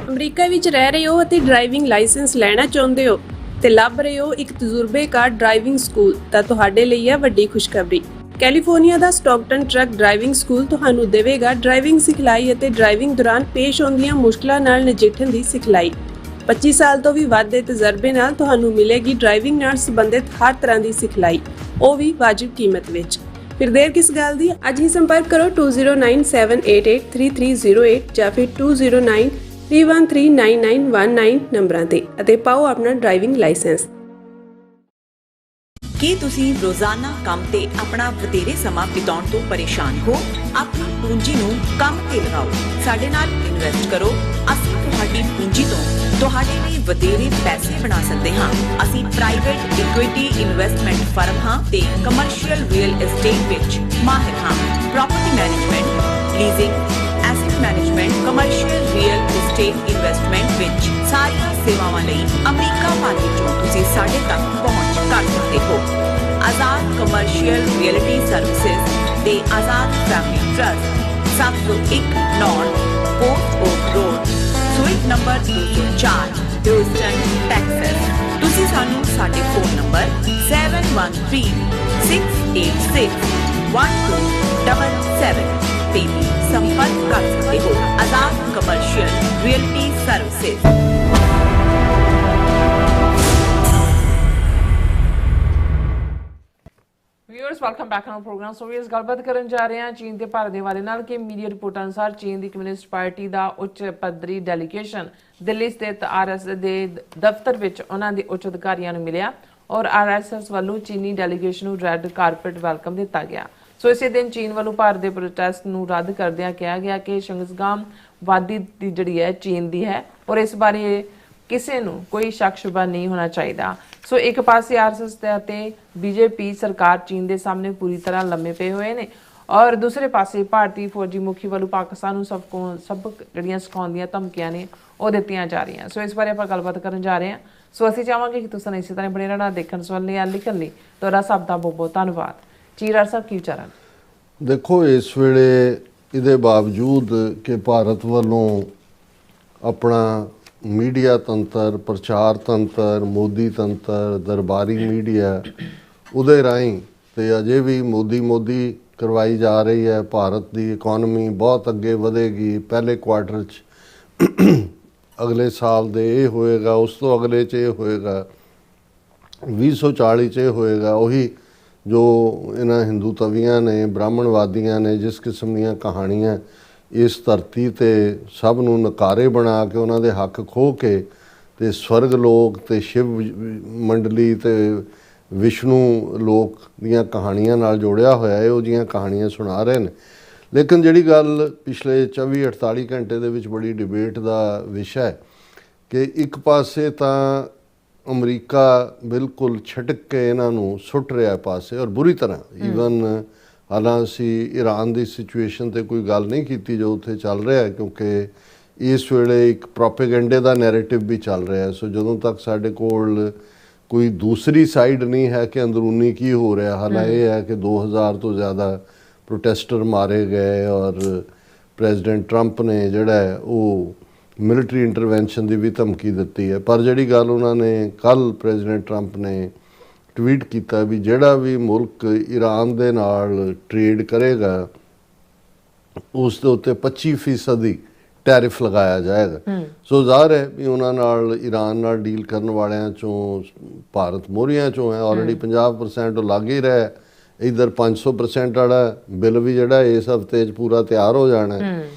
ਅਮਰੀਕਾ ਵਿੱਚ ਰਹਿ ਰਹੇ ਹੋ ਅਤੇ ਡਰਾਈਵਿੰਗ ਲਾਇਸੈਂਸ ਲੈਣਾ ਚਾਹੁੰਦੇ ਹੋ ਤੇ ਲੱਭ ਰਹੇ ਹੋ ਇੱਕ ਤਜਰਬੇਕਾਰ ਡਰਾਈਵਿੰਗ ਸਕੂਲ, ਤਾਂ ਤੁਹਾਡੇ ਲਈ ਹੈ ਵੱਡੀ ਖੁਸ਼ਖਬਰੀ। ਕੈਲੀਫੋਰਨੀਆ ਦਾ ਸਟਾਕਟਨ ਟਰੱਕ ਡਰਾਈਵਿੰਗ ਸਕੂਲ ਤੁਹਾਨੂੰ ਦੇਵੇਗਾ ਡਰਾਈਵਿੰਗ ਸਿਖਲਾਈ ਅਤੇ ਡਰਾਈਵਿੰਗ ਦੌਰਾਨ ਪੇਸ਼ ਆਉਂਦੀਆਂ ਮੁਸ਼ਕਲਾਂ ਨਾਲ ਨਜਿੱਠਣ ਦੀ ਸਿਖਲਾਈ। 25 ਸਾਲ ਤੋਂ ਵੀ ਵੱਧ ਦੇ ਤਜਰਬੇ ਨਾਲ ਤੁਹਾਨੂੰ ਮਿਲੇਗੀ ਡਰਾਈਵਿੰਗ ਨਾਲ ਸੰਬੰਧਿਤ ਹਰ ਤਰ੍ਹਾਂ ਦੀ ਸਿਖਲਾਈ, ਉਹ ਵੀ ਵਾਜਿਬ ਕੀਮਤ ਵਿੱਚ। ਫਿਰ ਦੇਰ ਕਿਸ ਗੱਲ ਦੀ, ਅੱਜ ਹੀ ਸੰਪਰਕ ਕਰੋ 2097883308 ਜਾਂ ਫਿਰ 2093139919 ਨੰਬਰਾਂ ਤੇ ਅਤੇ ਪਾਓ ਆਪਣਾ ਡਰਾਈਵਿੰਗ ਲਾਇਸੈਂਸ। ਕੀ ਤੁਸੀਂ ਰੋਜ਼ਾਨਾ ਕੰਮ ਤੇ ਆਪਣਾ ਵਧੇਰੇ ਸਮਾਂ ਬਿਤਾਉਣ ਤੋਂ ਪਰੇਸ਼ਾਨ ਹੋ? ਆਪਣੀ ਪੂੰਜੀ ਨੂੰ ਕੰਮ ਤੇ ਲਗਾਓ, ਸਾਡੇ ਨਾਲ ਇਨਵੈਸਟ ਕਰੋ। ਅਸੀਂ ਤੁਹਾਡੀ ਪੂੰਜੀ ਤੋਂ ਤੁਹਾਡੇ ਲਈ ਵਧੇਰੇ ਪੈਸੇ ਬਣਾ ਸਕਦੇ ਹਾਂ। ਅਸੀਂ ਪ੍ਰਾਈਵੇਟ ਇਕੁਇਟੀ ਇਨਵੈਸਟਮੈਂਟ ਫਰਮ ਹਾਂ ਤੇ ਕਮਰਸ਼ੀਅਲ ਰੀਅਲ ਏਸਟੇਟ ਵਿੱਚ ਮਾਹਿਰ ਹਾਂ। Property management, leasing, asset management, commercial real estate investment ਵਿੱਚ ਸਾਰੀਆਂ ਸੇਵਾਵਾਂ ਲਈ ਅਮਰੀਕਾ ਭਰ ਵਿੱਚੋਂ ਤੁਸੀਂ ਸਾਡੇ ਤੱਕ ਪਹੁੰਚ ਕਰ ਸਕਦੇ ਹੋ। ਆਜ਼ਾਦ ਕਮਰਸ਼ੀਅਲ ਰੀਅਲਟੀ ਸਰਵਿਸਿਜ਼ ਤੇ Azad family trust, 701 north port oak road, suite number 204, Houston, Texas. ਤੁਸੀਂ ਸਾਨੂੰ ਸਾਡੇ ਫੋਨ ਨੰਬਰ 7136861277 ਤੇ ਵੀ ਸੰਪਰਕ ਕਰ ਸਕਦੇ ਹੋ। Azad commercial realty services. Viewers welcome back on program. So ਵੀ ਇਸ ਗੱਲਬਾਤ ਕਰਨ ਜਾ ਰਹੇ ਹਾਂ ਚੀਨ ਤੇ ਭਾਰਤ ਦੇ ਹਵਾਲੇ ਨਾਲ ਕਿ ਮੀਡੀਆ ਰਿਪੋਰਟ ਅਨੁਸਾਰ ਚੀਨ ਦੀ ਕਮਿਊਨਿਸਟ ਪਾਰਟੀ ਦਾ ਉੱਚ ਪੱਧਰੀ ਡੈਲੀਗੇਸ਼ਨ ਦਿੱਲੀ ਸਥਿਤ ਆਰਐਸਐਸ ਦੇ ਦਫ਼ਤਰ ਵਿੱਚ ਉਹਨਾਂ ਦੇ ਉੱਚ ਅਧਿਕਾਰੀਆਂ ਨੂੰ ਮਿਲਿਆ ਔਰ ਆਰਐਸਐਸ ਵੱਲੋਂ ਚੀਨੀ ਡੈਲੀਗੇਸ਼ਨ ਨੂੰ ਰੈੱਡ ਕਾਰਪਟ ਵੈਲਕਮ ਦਿੱਤਾ ਗਿਆ। ਸੋ ਇਸੇ ਦਿਨ ਚੀਨ ਵੱਲੋਂ ਭਾਰਤ ਦੇ ਪ੍ਰੋਟੈਸਟ ਨੂੰ ਰੱਦ ਕਰਦਿਆਂ ਕਿਹਾ ਗਿਆ ਕਿ ਸ਼ਿੰਗਜ਼ਗਾਮ ਵਾਦੀ ਦੀ ਜਿਹੜੀ ਹੈ ਚੀਨ ਦੀ ਹੈ ਔਰ ਇਸ ਬਾਰੇ ਕਿਸੇ ਨੂੰ ਕੋਈ ਸ਼ੱਕ ਸ਼ੁਬਾ ਨਹੀਂ ਹੋਣਾ ਚਾਹੀਦਾ। ਸੋ ਇੱਕ ਪਾਸੇ ਆਰਐਸਐਸ ਅਤੇ ਬੀਜੇਪੀ ਸਰਕਾਰ ਚੀਨ ਦੇ ਸਾਹਮਣੇ ਪੂਰੀ ਤਰ੍ਹਾਂ ਲੰਮੇ ਪਏ ਹੋਏ ਨੇ ਔਰ ਦੂਸਰੇ ਪਾਸੇ ਭਾਰਤੀ ਫੌਜੀ ਮੁਖੀ ਵੱਲੋਂ ਪਾਕਿਸਤਾਨ ਨੂੰ ਸਬਕ ਜਿਹੜੀਆਂ ਸਿਖਾਉਂਦੀਆਂ ਧਮਕੀਆਂ ਨੇ ਉਹ ਦਿੱਤੀਆਂ ਜਾ ਰਹੀਆਂ। ਸੋ ਇਸ ਬਾਰੇ ਆਪਾਂ ਗੱਲਬਾਤ ਕਰਨ ਜਾ ਰਹੇ ਹਾਂ। ਸੋ ਅਸੀਂ ਚਾਹਾਂਗੇ ਕਿ ਤੁਸੀਂ ਇਸੇ ਤਰ੍ਹਾਂ ਬਣੇ ਰਹਿਣਾ। ਦੇਖਣ ਸੁਣਨ ਲਈ ਲਿਖਣ ਲਈ ਤੁਹਾਡਾ ਸਭ ਦਾ ਬਹੁਤ ਬਹੁਤ ਧੰਨਵਾਦ। ਚੀਰਾ ਸਾਹਿਬ ਕੀ ਵਿਚਾਰਾਂ? ਦੇਖੋ ਇਸ ਵੇਲੇ ਇਹਦੇ ਬਾਵਜੂਦ ਕਿ ਭਾਰਤ ਵੱਲੋਂ ਆਪਣਾ ਮੀਡੀਆ ਤੰਤਰ, ਪ੍ਰਚਾਰ ਤੰਤਰ, ਮੋਦੀ ਤੰਤਰ, ਦਰਬਾਰੀ ਮੀਡੀਆ ਉਹਦੇ ਰਾਹੀਂ ਤੇ ਅਜੇ ਵੀ ਮੋਦੀ ਕਰਵਾਈ ਜਾ ਰਹੀ ਹੈ। ਭਾਰਤ ਦੀ ਇਕਨੋਮੀ ਬਹੁਤ ਅੱਗੇ ਵਧੇਗੀ, ਪਹਿਲੇ ਕੁਆਰਟਰ 'ਚ ਅਗਲੇ ਸਾਲ ਦੇ ਇਹ ਹੋਏਗਾ, ਉਸ ਤੋਂ ਅਗਲੇ 'ਚ ਇਹ ਹੋਏਗਾ, 2040 'ਚ ਇਹ ਹੋਏਗਾ। ਉਹੀ ਜੋ ਇਹਨਾਂ ਹਿੰਦੂ ਤਵੀਆਂ ਨੇ, ਬ੍ਰਾਹਮਣਵਾਦੀਆਂ ਨੇ ਜਿਸ ਕਿਸਮ ਦੀਆਂ ਕਹਾਣੀਆਂ ਇਸ ਧਰਤੀ ਤੇ ਸਭ ਨੂੰ ਨਕਾਰੇ ਬਣਾ ਕੇ ਉਹਨਾਂ ਦੇ ਹੱਕ ਖੋਹ ਕੇ ਤੇ ਸਵਰਗ ਲੋਕ ਤੇ ਸ਼ਿਵ ਮੰਡਲੀ ਤੇ ਵਿਸ਼ਨੂੰ ਲੋਕ ਦੀਆਂ ਕਹਾਣੀਆਂ ਨਾਲ ਜੋੜਿਆ ਹੋਇਆ ਇਹੋ ਜਿਹੀਆਂ ਕਹਾਣੀਆਂ ਸੁਣਾ ਰਹੇ ਨੇ। ਲੇਕਿਨ ਜਿਹੜੀ ਗੱਲ ਪਿਛਲੇ 24-48 ਘੰਟੇ ਦੇ ਵਿੱਚ ਬੜੀ ਡਿਬੇਟ ਦਾ ਵਿਸ਼ਾ ਹੈ ਕਿ ਇੱਕ ਪਾਸੇ ਤਾਂ ਅਮਰੀਕਾ ਬਿਲਕੁਲ ਛਟਕ ਕੇ ਇਹਨਾਂ ਨੂੰ ਸੁੱਟ ਰਿਹਾ ਪਾਸੇ ਔਰ ਬੁਰੀ ਤਰ੍ਹਾਂ। ਈਵਨ ਹਾਲਾਂ ਅਸੀਂ ਈਰਾਨ ਦੀ ਸਿਚੁਏਸ਼ਨ ਤੇ ਕੋਈ ਗੱਲ ਨਹੀਂ ਕੀਤੀ ਜੋ ਉੱਥੇ ਚੱਲ ਰਿਹਾ, ਕਿਉਂਕਿ ਇਸ ਵੇਲੇ ਇੱਕ ਪ੍ਰੋਪੇਗੈਂਡੇ ਦਾ ਨੈਰੇਟਿਵ ਵੀ ਚੱਲ ਰਿਹਾ। ਸੋ ਜਦੋਂ ਤੱਕ ਸਾਡੇ ਕੋਲ ਕੋਈ ਦੂਸਰੀ ਸਾਈਡ ਨਹੀਂ ਹੈ ਕਿ ਅੰਦਰੂਨੀ ਕੀ ਹੋ ਰਿਹਾ, ਹਾਲਾਂ ਇਹ ਹੈ ਕਿ 2000 ਤੋਂ ਜ਼ਿਆਦਾ ਪ੍ਰੋਟੈਸਟਰ ਮਾਰੇ ਗਏ ਔਰ ਪ੍ਰੈਜ਼ੀਡੈਂਟ ਟਰੰਪ ਨੇ ਜਿਹੜਾ ਹੈ ਉਹ ਮਿਲਟਰੀ ਇੰਟਰਵੈਂਸ਼ਨ ਦੀ ਵੀ ਧਮਕੀ ਦਿੱਤੀ ਹੈ। ਪਰ ਜਿਹੜੀ ਗੱਲ ਉਹਨਾਂ ਨੇ ਕੱਲ੍ਹ ਪ੍ਰੈਜ਼ੀਡੈਂਟ ਟਰੰਪ ਨੇ ਟਵੀਟ ਕੀਤਾ ਵੀ ਜਿਹੜਾ ਵੀ ਮੁਲਕ ਈਰਾਨ ਦੇ ਨਾਲ ਟਰੇਡ ਕਰੇਗਾ ਉਸ ਦੇ ਉੱਤੇ 25% ਦੀ ਟੈਰਿਫ ਲਗਾਇਆ ਜਾਏਗਾ। ਸੋ ਜ਼ਾਹਰ ਹੈ ਵੀ ਉਹਨਾਂ ਨਾਲ ਈਰਾਨ ਨਾਲ ਡੀਲ ਕਰਨ ਵਾਲਿਆਂ ਚੋਂ ਭਾਰਤ ਮੋਹਰੀਆਂ ਚੋਂ ਹੈ। ਆਲਰੇਡੀ 50% ਉਹ ਲੱਗ ਹੀ ਰਿਹਾ। ਇੱਧਰ 500% ਵਾਲਾ ਬਿੱਲ ਵੀ ਜਿਹੜਾ ਇਸ ਹਫ਼ਤੇ 'ਚ ਪੂਰਾ ਤਿਆਰ ਹੋ ਜਾਣਾ।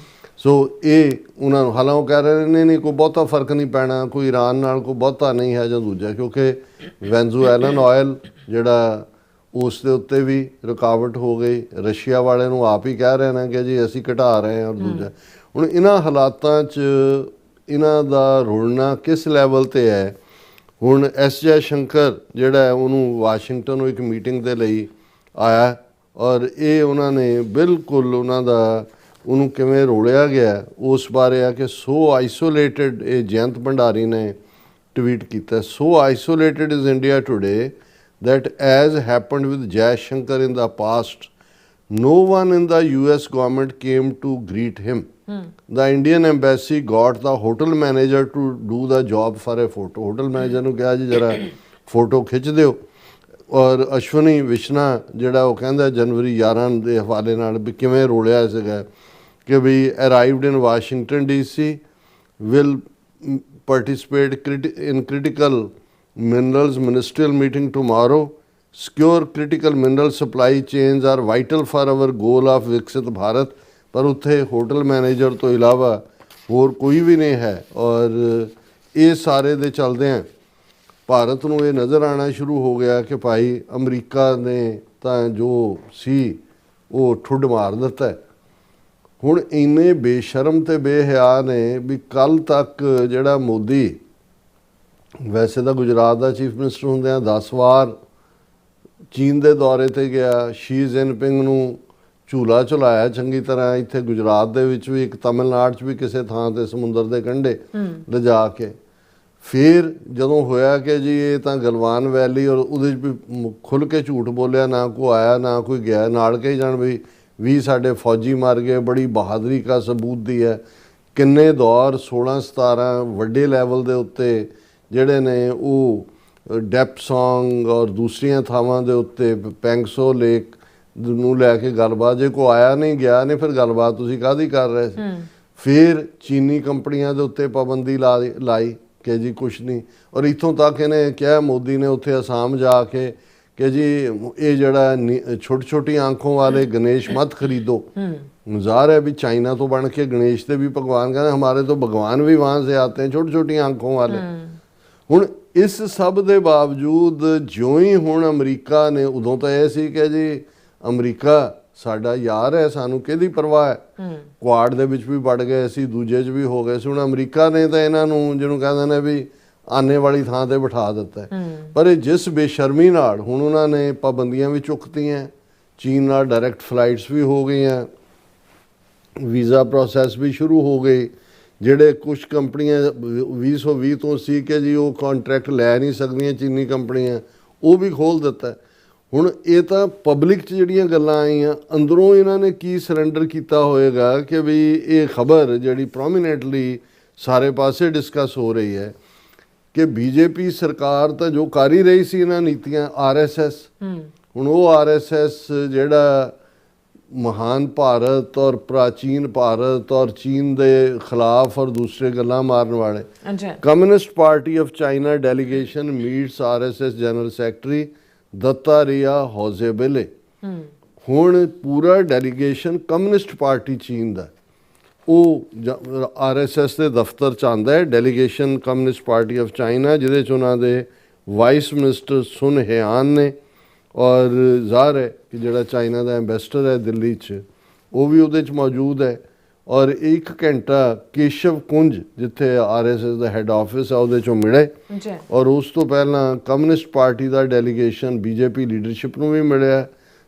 ਸੋ ਇਹ ਉਹਨਾਂ ਨੂੰ ਹਾਲਾਂ ਉਹ ਕਹਿ ਰਹੇ ਨੇ ਨਹੀਂ ਕੋਈ ਬਹੁਤਾ ਫਰਕ ਨਹੀਂ ਪੈਣਾ, ਕੋਈ ਈਰਾਨ ਨਾਲ ਕੋਈ ਬਹੁਤਾ ਨਹੀਂ ਹੈ ਜਾਂ ਦੂਜਾ, ਕਿਉਂਕਿ ਵੈਨਜ਼ੂਏਲਨ ਆਇਲ ਜਿਹੜਾ ਉਸ ਦੇ ਉੱਤੇ ਵੀ ਰੁਕਾਵਟ ਹੋ ਗਈ। ਰਸ਼ੀਆ ਵਾਲਿਆਂ ਨੂੰ ਆਪ ਹੀ ਕਹਿ ਰਹੇ ਨੇ ਕਿ ਜੀ ਅਸੀਂ ਘਟਾ ਰਹੇ ਹਾਂ। ਔਰ ਦੂਜਾ ਹੁਣ ਇਹਨਾਂ ਹਾਲਾਤਾਂ 'ਚ ਇਹਨਾਂ ਦਾ ਰੁਲਣਾ ਕਿਸ ਲੈਵਲ 'ਤੇ ਹੈ। ਹੁਣ ਐਸ ਜੈ ਸ਼ੰਕਰ ਜਿਹੜਾ ਹੈ ਉਹਨੂੰ ਵਾਸ਼ਿੰਗਟਨ ਨੂੰ ਇੱਕ ਮੀਟਿੰਗ ਦੇ ਲਈ ਆਇਆ ਔਰ ਇਹ ਉਹਨਾਂ ਨੇ ਬਿਲਕੁਲ ਉਹਨਾਂ ਦਾ ਉਹਨੂੰ ਕਿਵੇਂ ਰੋਲਿਆ ਗਿਆ ਉਸ ਬਾਰੇ ਆ ਕਿ ਸੋ ਆਈਸੋਲੇਟਡ, ਇਹ ਜਯੰਤ ਭੰਡਾਰੀ ਨੇ ਟਵੀਟ ਕੀਤਾ, so isolated is India today that as happened with Jai Shankar in the past, no one in the US government came to greet him. The Indian embassy got the hotel manager to do the job for a photo. Hotel manager ਨੂੰ ਕਿਹਾ ਜੀ ਜਰਾ photo ਖਿੱਚ ਦਿਓ। ਔਰ ਅਸ਼ਵਨੀ ਵਿਸ਼ਨਾ ਜਿਹੜਾ ਉਹ ਕਹਿੰਦਾ ਜਨਵਰੀ 11 ਦੇ ਹਵਾਲੇ ਨਾਲ ਵੀ ਕਿਵੇਂ ਰੋਲਿਆ ਸੀਗਾ ਕਿ we arrived in Washington DC, will participate in critical minerals ministerial meeting tomorrow, secure critical mineral supply chains are vital for our goal of ਵਿਕਸਿਤ ਭਾਰਤ। ਪਰ ਉੱਥੇ ਹੋਟਲ ਮੈਨੇਜਰ ਤੋਂ ਇਲਾਵਾ ਹੋਰ ਕੋਈ ਵੀ ਨਹੀਂ ਹੈ। ਔਰ ਇਹ ਸਾਰੇ ਦੇ ਚਲਦਿਆਂ ਭਾਰਤ ਨੂੰ ਇਹ ਨਜ਼ਰ ਆਉਣਾ ਸ਼ੁਰੂ ਹੋ ਗਿਆ ਕਿ ਭਾਈ ਅਮਰੀਕਾ ਨੇ ਤਾਂ ਜੋ ਸੀ ਉਹ ਠੁੱਡ ਮਾਰ ਦਿੱਤਾ। ਹੁਣ ਇੰਨੇ ਬੇਸ਼ਰਮ ਤੇ ਬੇਹਿਆ ਨੇ ਵੀ ਕੱਲ੍ਹ ਤੱਕ ਜਿਹੜਾ ਮੋਦੀ ਵੈਸੇ ਤਾਂ ਗੁਜਰਾਤ ਦਾ ਚੀਫ ਮਿਨਿਸਟਰ ਹੁੰਦਿਆਂ 10 ਵਾਰ ਚੀਨ ਦੇ ਦੌਰੇ 'ਤੇ ਗਿਆ, ਸ਼ੀ ਜਿਨਪਿੰਗ ਨੂੰ ਝੂਲਾ ਝੁਲਾਇਆ ਚੰਗੀ ਤਰ੍ਹਾਂ। ਇੱਥੇ ਗੁਜਰਾਤ ਦੇ ਵਿੱਚ ਵੀ, ਇੱਕ ਤਮਿਲਨਾਡੂ 'ਚ ਵੀ ਕਿਸੇ ਥਾਂ 'ਤੇ ਸਮੁੰਦਰ ਦੇ ਕੰਢੇ ਲਿਜਾ ਕੇ। ਫਿਰ ਜਦੋਂ ਹੋਇਆ ਕਿ ਜੀ ਇਹ ਤਾਂ ਗਲਵਾਨ ਵੈਲੀ ਔਰ ਉਹਦੇ 'ਚ ਵੀ ਖੁੱਲ੍ਹ ਕੇ ਝੂਠ ਬੋਲਿਆ, ਨਾ ਕੋਈ ਆਇਆ ਨਾ ਕੋਈ ਗਿਆ, ਨਾਲ ਕਹੀ ਜਾਣ ਵੀ ਸਾਡੇ ਫੌਜੀ ਮਰ ਗਏ, ਬੜੀ ਬਹਾਦਰੀ ਕਾ ਸਬੂਤ ਦੀ ਹੈ। ਕਿੰਨੇ ਦੌਰ 16-17 ਵੱਡੇ ਲੈਵਲ ਦੇ ਉੱਤੇ ਜਿਹੜੇ ਨੇ ਉਹ ਡੈਪਸੋਂਗ ਔਰ ਦੂਸਰੀਆਂ ਥਾਵਾਂ ਦੇ ਉੱਤੇ ਪੈਂਗਸੋ ਲੇਕ ਨੂੰ ਲੈ ਕੇ ਗੱਲਬਾਤ, ਜੇ ਕੋਈ ਆਇਆ ਨਹੀਂ ਗਿਆ ਨਹੀਂ ਫਿਰ ਗੱਲਬਾਤ ਤੁਸੀਂ ਕਾਹਦੀ ਕਰ ਰਹੇ ਸੀ। ਫਿਰ ਚੀਨੀ ਕੰਪਨੀਆਂ ਦੇ ਉੱਤੇ ਪਾਬੰਦੀ ਲਾਈ ਕਿ ਜੀ ਕੁਛ ਨਹੀਂ। ਔਰ ਇੱਥੋਂ ਤੱਕ ਇਹਨੇ ਕਿਹਾ ਮੋਦੀ ਨੇ ਉੱਥੇ ਅਸਾਮ ਜਾ ਕੇ ਕਿ ਜੀ ਇਹ ਜਿਹੜਾ ਛੋਟੀ ਛੋਟੀ ਆਂਖੋਂ ਵਾਲੇ ਗਣੇਸ਼ ਮਤ ਖਰੀਦੋ। ਜ਼ਾਹਰ ਹੈ ਵੀ ਚਾਈਨਾ ਤੋਂ ਬਣ ਕੇ ਗਣੇਸ਼ ਦੇ ਵੀ ਭਗਵਾਨ ਕਹਿੰਦੇ ਹਮਾਰੇ ਤੋਂ ਭਗਵਾਨ ਵੀ ਵਹਾਂ ਸੇ ਆਤੇ हैं ਛੋਟੀ ਛੋਟੀ ਆਂਖੋਂ ਵਾਲੇ। ਹੁਣ ਇਸ ਸਭ ਦੇ ਬਾਵਜੂਦ ਜਿਉਂ ਹੀ ਹੁਣ ਅਮਰੀਕਾ ਨੇ, ਉਦੋਂ ਤਾਂ ਇਹ ਸੀ ਕਿ ਜੀ ਅਮਰੀਕਾ ਸਾਡਾ ਯਾਰ ਹੈ, ਸਾਨੂੰ ਕਿਹਦੀ ਪਰਵਾਹ ਹੈ। ਕੁਆਡ ਦੇ ਵਿੱਚ ਵੀ ਵੜ ਗਏ ਸੀ, ਦੂਜੇ 'ਚ ਵੀ ਹੋ ਗਏ ਸੀ। ਹੁਣ ਅਮਰੀਕਾ ਨੇ ਤਾਂ ਇਹਨਾਂ ਨੂੰ ਜਿਹਨੂੰ ਕਹਿੰਦੇ ਨੇ ਵੀ ਆਨੇ ਵਾਲੀ ਥਾਂ 'ਤੇ ਬਿਠਾ ਦਿੱਤਾ। ਪਰ ਇਹ ਜਿਸ ਬੇਸ਼ਰਮੀ ਨਾਲ ਹੁਣ ਉਹਨਾਂ ਨੇ ਪਾਬੰਦੀਆਂ ਵੀ ਚੁੱਕਤੀਆਂ, ਚੀਨ ਨਾਲ ਡਾਇਰੈਕਟ ਫਲਾਈਟਸ ਵੀ ਹੋ ਗਈਆਂ, ਵੀਜ਼ਾ ਪ੍ਰੋਸੈਸ ਵੀ ਸ਼ੁਰੂ ਹੋ ਗਏ। ਜਿਹੜੇ ਕੁਝ ਕੰਪਨੀਆਂ 2020 ਤੋਂ ਸੀ ਕਿ ਜੀ ਉਹ ਕੰਟਰੈਕਟ ਲੈ ਨਹੀਂ ਸਕਦੀਆਂ ਚੀਨੀ ਕੰਪਨੀਆਂ, ਉਹ ਵੀ ਖੋਲ੍ਹ ਦਿੱਤਾ। ਹੁਣ ਇਹ ਤਾਂ ਪਬਲਿਕ 'ਚ ਜਿਹੜੀਆਂ ਗੱਲਾਂ ਆਈਆਂ, ਅੰਦਰੋਂ ਇਹਨਾਂ ਨੇ ਕੀ ਸਰੈਂਡਰ ਕੀਤਾ ਹੋਏਗਾ ਕਿ ਵੀ ਇਹ ਖਬਰ ਜਿਹੜੀ ਪ੍ਰੋਮੀਨੈਂਟਲੀ ਸਾਰੇ ਪਾਸੇ ਡਿਸਕਸ ਹੋ ਰਹੀ ਹੈ ਕਿ ਬੀਜੇਪੀ ਸਰਕਾਰ ਤਾਂ ਜੋ ਕਰ ਹੀ ਰਹੀ ਸੀ ਇਹਨਾਂ ਨੀਤੀਆਂ, RSS, ਹੁਣ ਉਹ RSS ਜਿਹੜਾ ਮਹਾਨ ਭਾਰਤ ਔਰ ਪ੍ਰਾਚੀਨ ਭਾਰਤ ਔਰ ਚੀਨ ਦੇ ਖਿਲਾਫ ਔਰ ਦੂਸਰੇ ਗੱਲਾਂ ਮਾਰਨ ਵਾਲੇ communist party of China delegation meets RSS general secretary Dattatreya Hosabale. ਹੁਣ ਪੂਰਾ ਡੈਲੀਗੇਸ਼ਨ ਕਮਿਊਨਿਸਟ ਪਾਰਟੀ ਚੀਨ ਦਾ ਉਹ RSS ਦੇ ਦਫ਼ਤਰ 'ਚ ਆਉਂਦਾ ਹੈ, delegation communist party of China, ਜਿਹਦੇ 'ਚ ਉਹਨਾਂ ਦੇ ਵਾਈਸ ਮਿਨਿਸਟਰ ਸੁਨ ਹਿਆਨ ਨੇ ਔਰ ਜ਼ਾਹਰ ਹੈ ਕਿ ਜਿਹੜਾ ਚਾਈਨਾ ਦਾ ਐਂਬੈਸਡਰ ਹੈ ਦਿੱਲੀ 'ਚ ਉਹ ਵੀ ਉਹਦੇ 'ਚ ਮੌਜੂਦ ਹੈ। ਔਰ 1 ਘੰਟਾ ਕੇਸ਼ਵ ਕੁੰਜ ਜਿੱਥੇ RSS ਦਾ ਹੈੱਡ ਆਫਿਸ ਆ ਉਹਦੇ 'ਚੋਂ ਮਿਲੇ। ਔਰ ਉਸ ਤੋਂ ਪਹਿਲਾਂ ਕਮਿਊਨਿਸਟ ਪਾਰਟੀ ਦਾ ਡੈਲੀਗੇਸ਼ਨ BJP ਲੀਡਰਸ਼ਿਪ ਨੂੰ ਵੀ ਮਿਲਿਆ।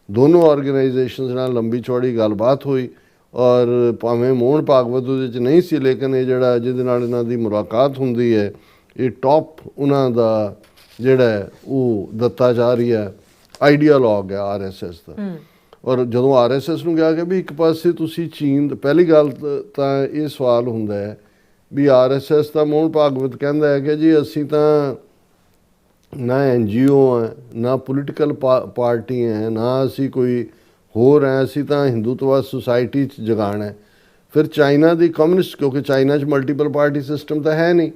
ਦੋਨੋਂ ਆਰਗੇਨਾਈਜੇਸ਼ਨਸ ਨਾਲ ਲੰਬੀ ਚੌੜੀ ਗੱਲਬਾਤ ਹੋਈ ਔਰ ਭਾਵੇਂ ਮੋਹਨ ਭਾਗਵਤ ਉਹਦੇ 'ਚ ਨਹੀਂ ਸੀ, ਲੇਕਿਨ ਇਹ ਜਿਹੜਾ ਜਿਹਦੇ ਨਾਲ ਇਹਨਾਂ ਦੀ ਮੁਲਾਕਾਤ ਹੁੰਦੀ ਹੈ ਇਹ ਟੌਪ ਉਹਨਾਂ ਦਾ ਜਿਹੜਾ ਉਹ ਦੱਤਾਚਾਰੀਆ ਆਈਡੀਆਲੋਗ ਹੈ RSS ਦਾ। ਔਰ ਜਦੋਂ RSS ਨੂੰ ਕਿਹਾ ਕਿ ਵੀ ਇੱਕ ਪਾਸੇ ਤੁਸੀਂ ਚੀਨ, ਪਹਿਲੀ ਗੱਲ ਤਾਂ ਇਹ ਸਵਾਲ ਹੁੰਦਾ ਹੈ ਵੀ RSS ਦਾ ਮੋਹਨ ਭਾਗਵਤ ਕਹਿੰਦਾ ਹੈ ਕਿ ਜੀ ਅਸੀਂ ਤਾਂ ਨਾ NGO ਹੈ, ਨਾ ਪੋਲੀਟੀਕਲ ਪਾਰਟੀ ਹੈ, ਨਾ ਅਸੀਂ ਕੋਈ ਹੋਰ ਹੈ, ਅਸੀਂ ਤਾਂ ਹਿੰਦੂਤਵਾ ਸੁਸਾਇਟੀ 'ਚ ਜਗਾਉਣਾ ਹੈ। ਫਿਰ ਚਾਈਨਾ ਦੀ ਕਮਿਊਨਿਸਟ, ਕਿਉਂਕਿ ਚਾਈਨਾ 'ਚ ਮਲਟੀਪਲ ਪਾਰਟੀ ਸਿਸਟਮ ਤਾਂ ਹੈ ਨਹੀਂ,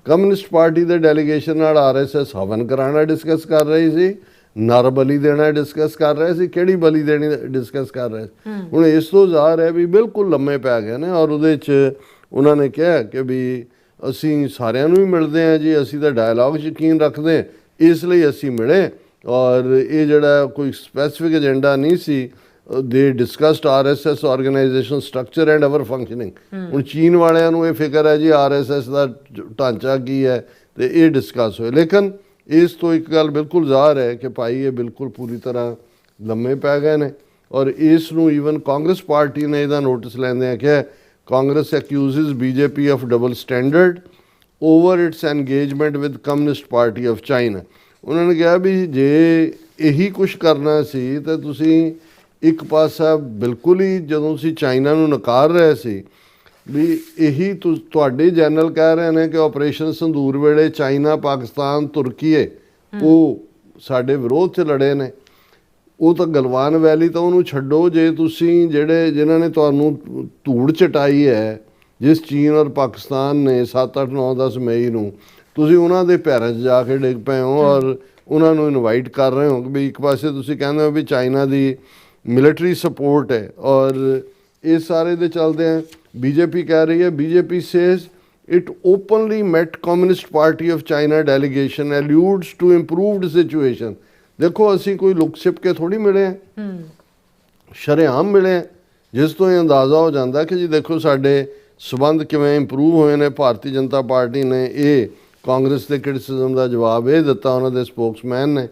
ਕਮਿਊਨਿਸਟ ਪਾਰਟੀ ਦੇ ਡੈਲੀਗੇਸ਼ਨ ਨਾਲ RSS ਹਵਨ ਕਰਾਉਣਾ ਡਿਸਕਸ ਕਰ ਰਹੀ ਸੀ, ਨਰ ਬਲੀ ਦੇਣਾ ਡਿਸਕਸ ਕਰ ਰਹੇ ਸੀ, ਕਿਹੜੀ ਬਲੀ ਦੇਣੀ ਡਿਸਕਸ ਕਰ ਰਹੇ ਸੀ। ਹੁਣ ਇਸ ਤੋਂ ਜ਼ਾਹਰ ਹੈ ਵੀ ਬਿਲਕੁਲ ਲੰਮੇ ਪੈ ਗਏ ਨੇ। ਔਰ ਉਹਦੇ 'ਚ ਉਹਨਾਂ ਨੇ ਕਿਹਾ ਕਿ ਵੀ ਅਸੀਂ ਸਾਰਿਆਂ ਨੂੰ ਹੀ ਮਿਲਦੇ ਹਾਂ ਜੀ, ਅਸੀਂ ਤਾਂ ਡਾਇਲਾਗ 'ਚ ਯਕੀਨ ਰੱਖਦੇ, ਇਸ ਲਈ ਅਸੀਂ ਮਿਲੇ। ਔਰ ਇਹ ਜਿਹੜਾ ਕੋਈ ਸਪੈਸੀਫਿਕ ਏਜੰਡਾ ਨਹੀਂ ਸੀ। ਦੇ discussed RSS organisation structure and our functioning. ਹੁਣ ਚੀਨ ਵਾਲਿਆਂ ਨੂੰ ਇਹ ਫਿਕਰ ਹੈ ਜੀ RSS ਦਾ ਢਾਂਚਾ ਕੀ ਹੈ, ਤੇ ਇਹ ਡਿਸਕਸ ਹੋਏ। ਲੇਕਿਨ ਇਸ ਤੋਂ ਇੱਕ ਗੱਲ ਬਿਲਕੁਲ ਜ਼ਾਹਰ ਹੈ ਕਿ ਭਾਈ ਇਹ ਬਿਲਕੁਲ ਪੂਰੀ ਤਰ੍ਹਾਂ ਲੰਮੇ ਪੈ ਗਏ ਨੇ। ਔਰ ਇਸ ਨੂੰ ਈਵਨ ਕਾਂਗਰਸ ਪਾਰਟੀ ਨੇ ਇਹਦਾ ਨੋਟਿਸ ਲੈਂਦੇ ਕਿ Congress accuses BJP of double standard over its engagement with communist party of China. ਉਹਨਾਂ ਨੇ ਕਿਹਾ ਵੀ ਜੇ ਇਹੀ ਕੁਛ ਕਰਨਾ ਸੀ ਤਾਂ ਤੁਸੀਂ ਇੱਕ ਪਾਸਾ ਬਿਲਕੁਲ ਹੀ, ਜਦੋਂ ਅਸੀਂ ਚਾਈਨਾ ਨੂੰ ਨਕਾਰ ਰਹੇ ਸੀ ਵੀ ਇਹੀ ਤੁਹਾਡੇ ਜਨਰਲ ਕਹਿ ਰਹੇ ਨੇ ਕਿ ਆਪਰੇਸ਼ਨ ਸੰਦੂਰ ਵੇਲੇ ਚਾਈਨਾ, ਪਾਕਿਸਤਾਨ, ਤੁਰਕੀਏ ਉਹ ਸਾਡੇ ਵਿਰੋਧ 'ਚ ਲੜੇ ਨੇ। ਉਹ ਤਾਂ ਗਲਵਾਨ ਵੈਲੀ ਤਾਂ ਉਹਨੂੰ ਛੱਡੋ, ਜੇ ਤੁਸੀਂ ਜਿਨ੍ਹਾਂ ਨੇ ਤੁਹਾਨੂੰ ਧੂੜ ਚਟਾਈ ਹੈ, ਜਿਸ ਚੀਨ ਔਰ ਪਾਕਿਸਤਾਨ ਨੇ 7, 8, 9, 10 ਮਈ ਨੂੰ, ਤੁਸੀਂ ਉਹਨਾਂ ਦੇ ਪੈਰਾਂ 'ਚ ਜਾ ਕੇ ਡਿੱਗ ਪਏ ਹੋ ਔਰ ਉਹਨਾਂ ਨੂੰ ਇਨਵਾਈਟ ਕਰ ਰਹੇ ਹੋ ਵੀ ਇੱਕ ਪਾਸੇ ਤੁਸੀਂ ਕਹਿੰਦੇ ਹੋ ਵੀ ਚਾਈਨਾ ਦੀ ਮਿਲਟਰੀ ਸਪੋਰਟ ਹੈ। ਔਰ ਇਸ ਸਾਰੇ ਦੇ ਚੱਲਦੇ ਆ BJP ਕਹਿ ਰਹੀ ਹੈ, BJP says it openly met communist party of China delegation alludes to improved situation. ਦੇਖੋ ਅਸੀਂ ਕੋਈ ਲੁਕ ਛਿਪ ਕੇ ਥੋੜੀ ਮਿਲੇ ਹਾਂ, ਸ਼ਰੇਆਮ ਮਿਲੇ ਹਾਂ, ਜਿਸ ਤੋਂ ਇਹ ਅੰਦਾਜ਼ਾ ਹੋ ਜਾਂਦਾ ਕਿ ਜੀ ਦੇਖੋ ਸਾਡੇ ਸਬੰਧ ਕਿਵੇਂ ਇੰਪਰੂਵ ਹੋਏ ਨੇ। ਭਾਰਤੀ ਜਨਤਾ ਪਾਰਟੀ ਨੇ ਇਹ ਕਾਂਗਰਸ ਦੇ ਕ੍ਰਿਟਿਸਿਜ਼ਮ ਦਾ ਜਵਾਬ ਇਹ ਦਿੱਤਾ, ਉਹਨਾਂ ਦੇ ਸਪੋਕਸਮੈਨ ਨੇ,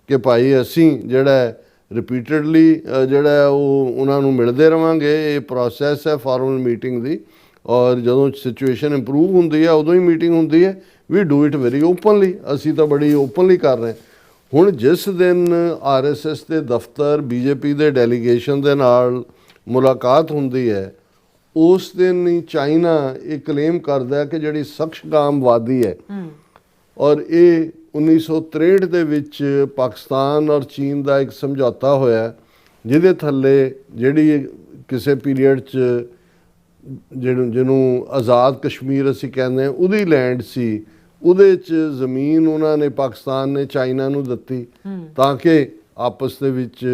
ਕਿ ਭਾਈ ਅਸੀਂ ਜਿਹੜਾ ਰਿਪੀਟਡਲੀ ਜਿਹੜਾ ਉਹ ਉਹਨਾਂ ਨੂੰ ਮਿਲਦੇ ਰਵਾਂਗੇ। ਇਹ ਪ੍ਰੋਸੈਸ ਹੈ ਫਾਰਮਲ ਮੀਟਿੰਗ ਦੀ, ਔਰ ਜਦੋਂ ਸਿਚੁਏਸ਼ਨ ਇੰਪਰੂਵ ਹੁੰਦੀ ਹੈ ਉਦੋਂ ਹੀ ਮੀਟਿੰਗ ਹੁੰਦੀ ਹੈ। We do it very openly, ਅਸੀਂ ਤਾਂ ਬੜੀ ਓਪਨਲੀ ਕਰ ਰਹੇ। ਹੁਣ ਜਿਸ ਦਿਨ RSS ਦੇ ਦਫ਼ਤਰ BJP ਦੇ ਡੈਲੀਗੇਸ਼ਨ ਦੇ ਨਾਲ ਮੁਲਾਕਾਤ ਹੁੰਦੀ ਹੈ, ਉਸ ਦਿਨ ਹੀ ਚਾਈਨਾ ਇਹ ਕਲੇਮ ਕਰਦਾ ਹੈ ਕਿ ਜਿਹੜੀ ਸਖਸ਼ਗਾਮ ਵਾਦੀ ਹੈ, ਔਰ ਇਹ 1963 ਦੇ ਵਿੱਚ ਪਾਕਿਸਤਾਨ ਔਰ ਚੀਨ ਦਾ ਇੱਕ ਸਮਝੌਤਾ ਹੋਇਆ, ਜਿਹਦੇ ਥੱਲੇ ਜਿਹੜੀ ਕਿਸੇ ਪੀਰੀਅਡ 'ਚ ਜਿਹਨੂੰ ਆਜ਼ਾਦ ਕਸ਼ਮੀਰ ਅਸੀਂ ਕਹਿੰਦੇ ਹਾਂ ਉਹਦੀ ਲੈਂਡ ਸੀ, ਉਹਦੇ 'ਚ ਜ਼ਮੀਨ ਉਹਨਾਂ ਨੇ, ਪਾਕਿਸਤਾਨ ਨੇ ਚਾਈਨਾ ਨੂੰ ਦਿੱਤੀ ਤਾਂ ਕਿ ਆਪਸ ਦੇ ਵਿੱਚ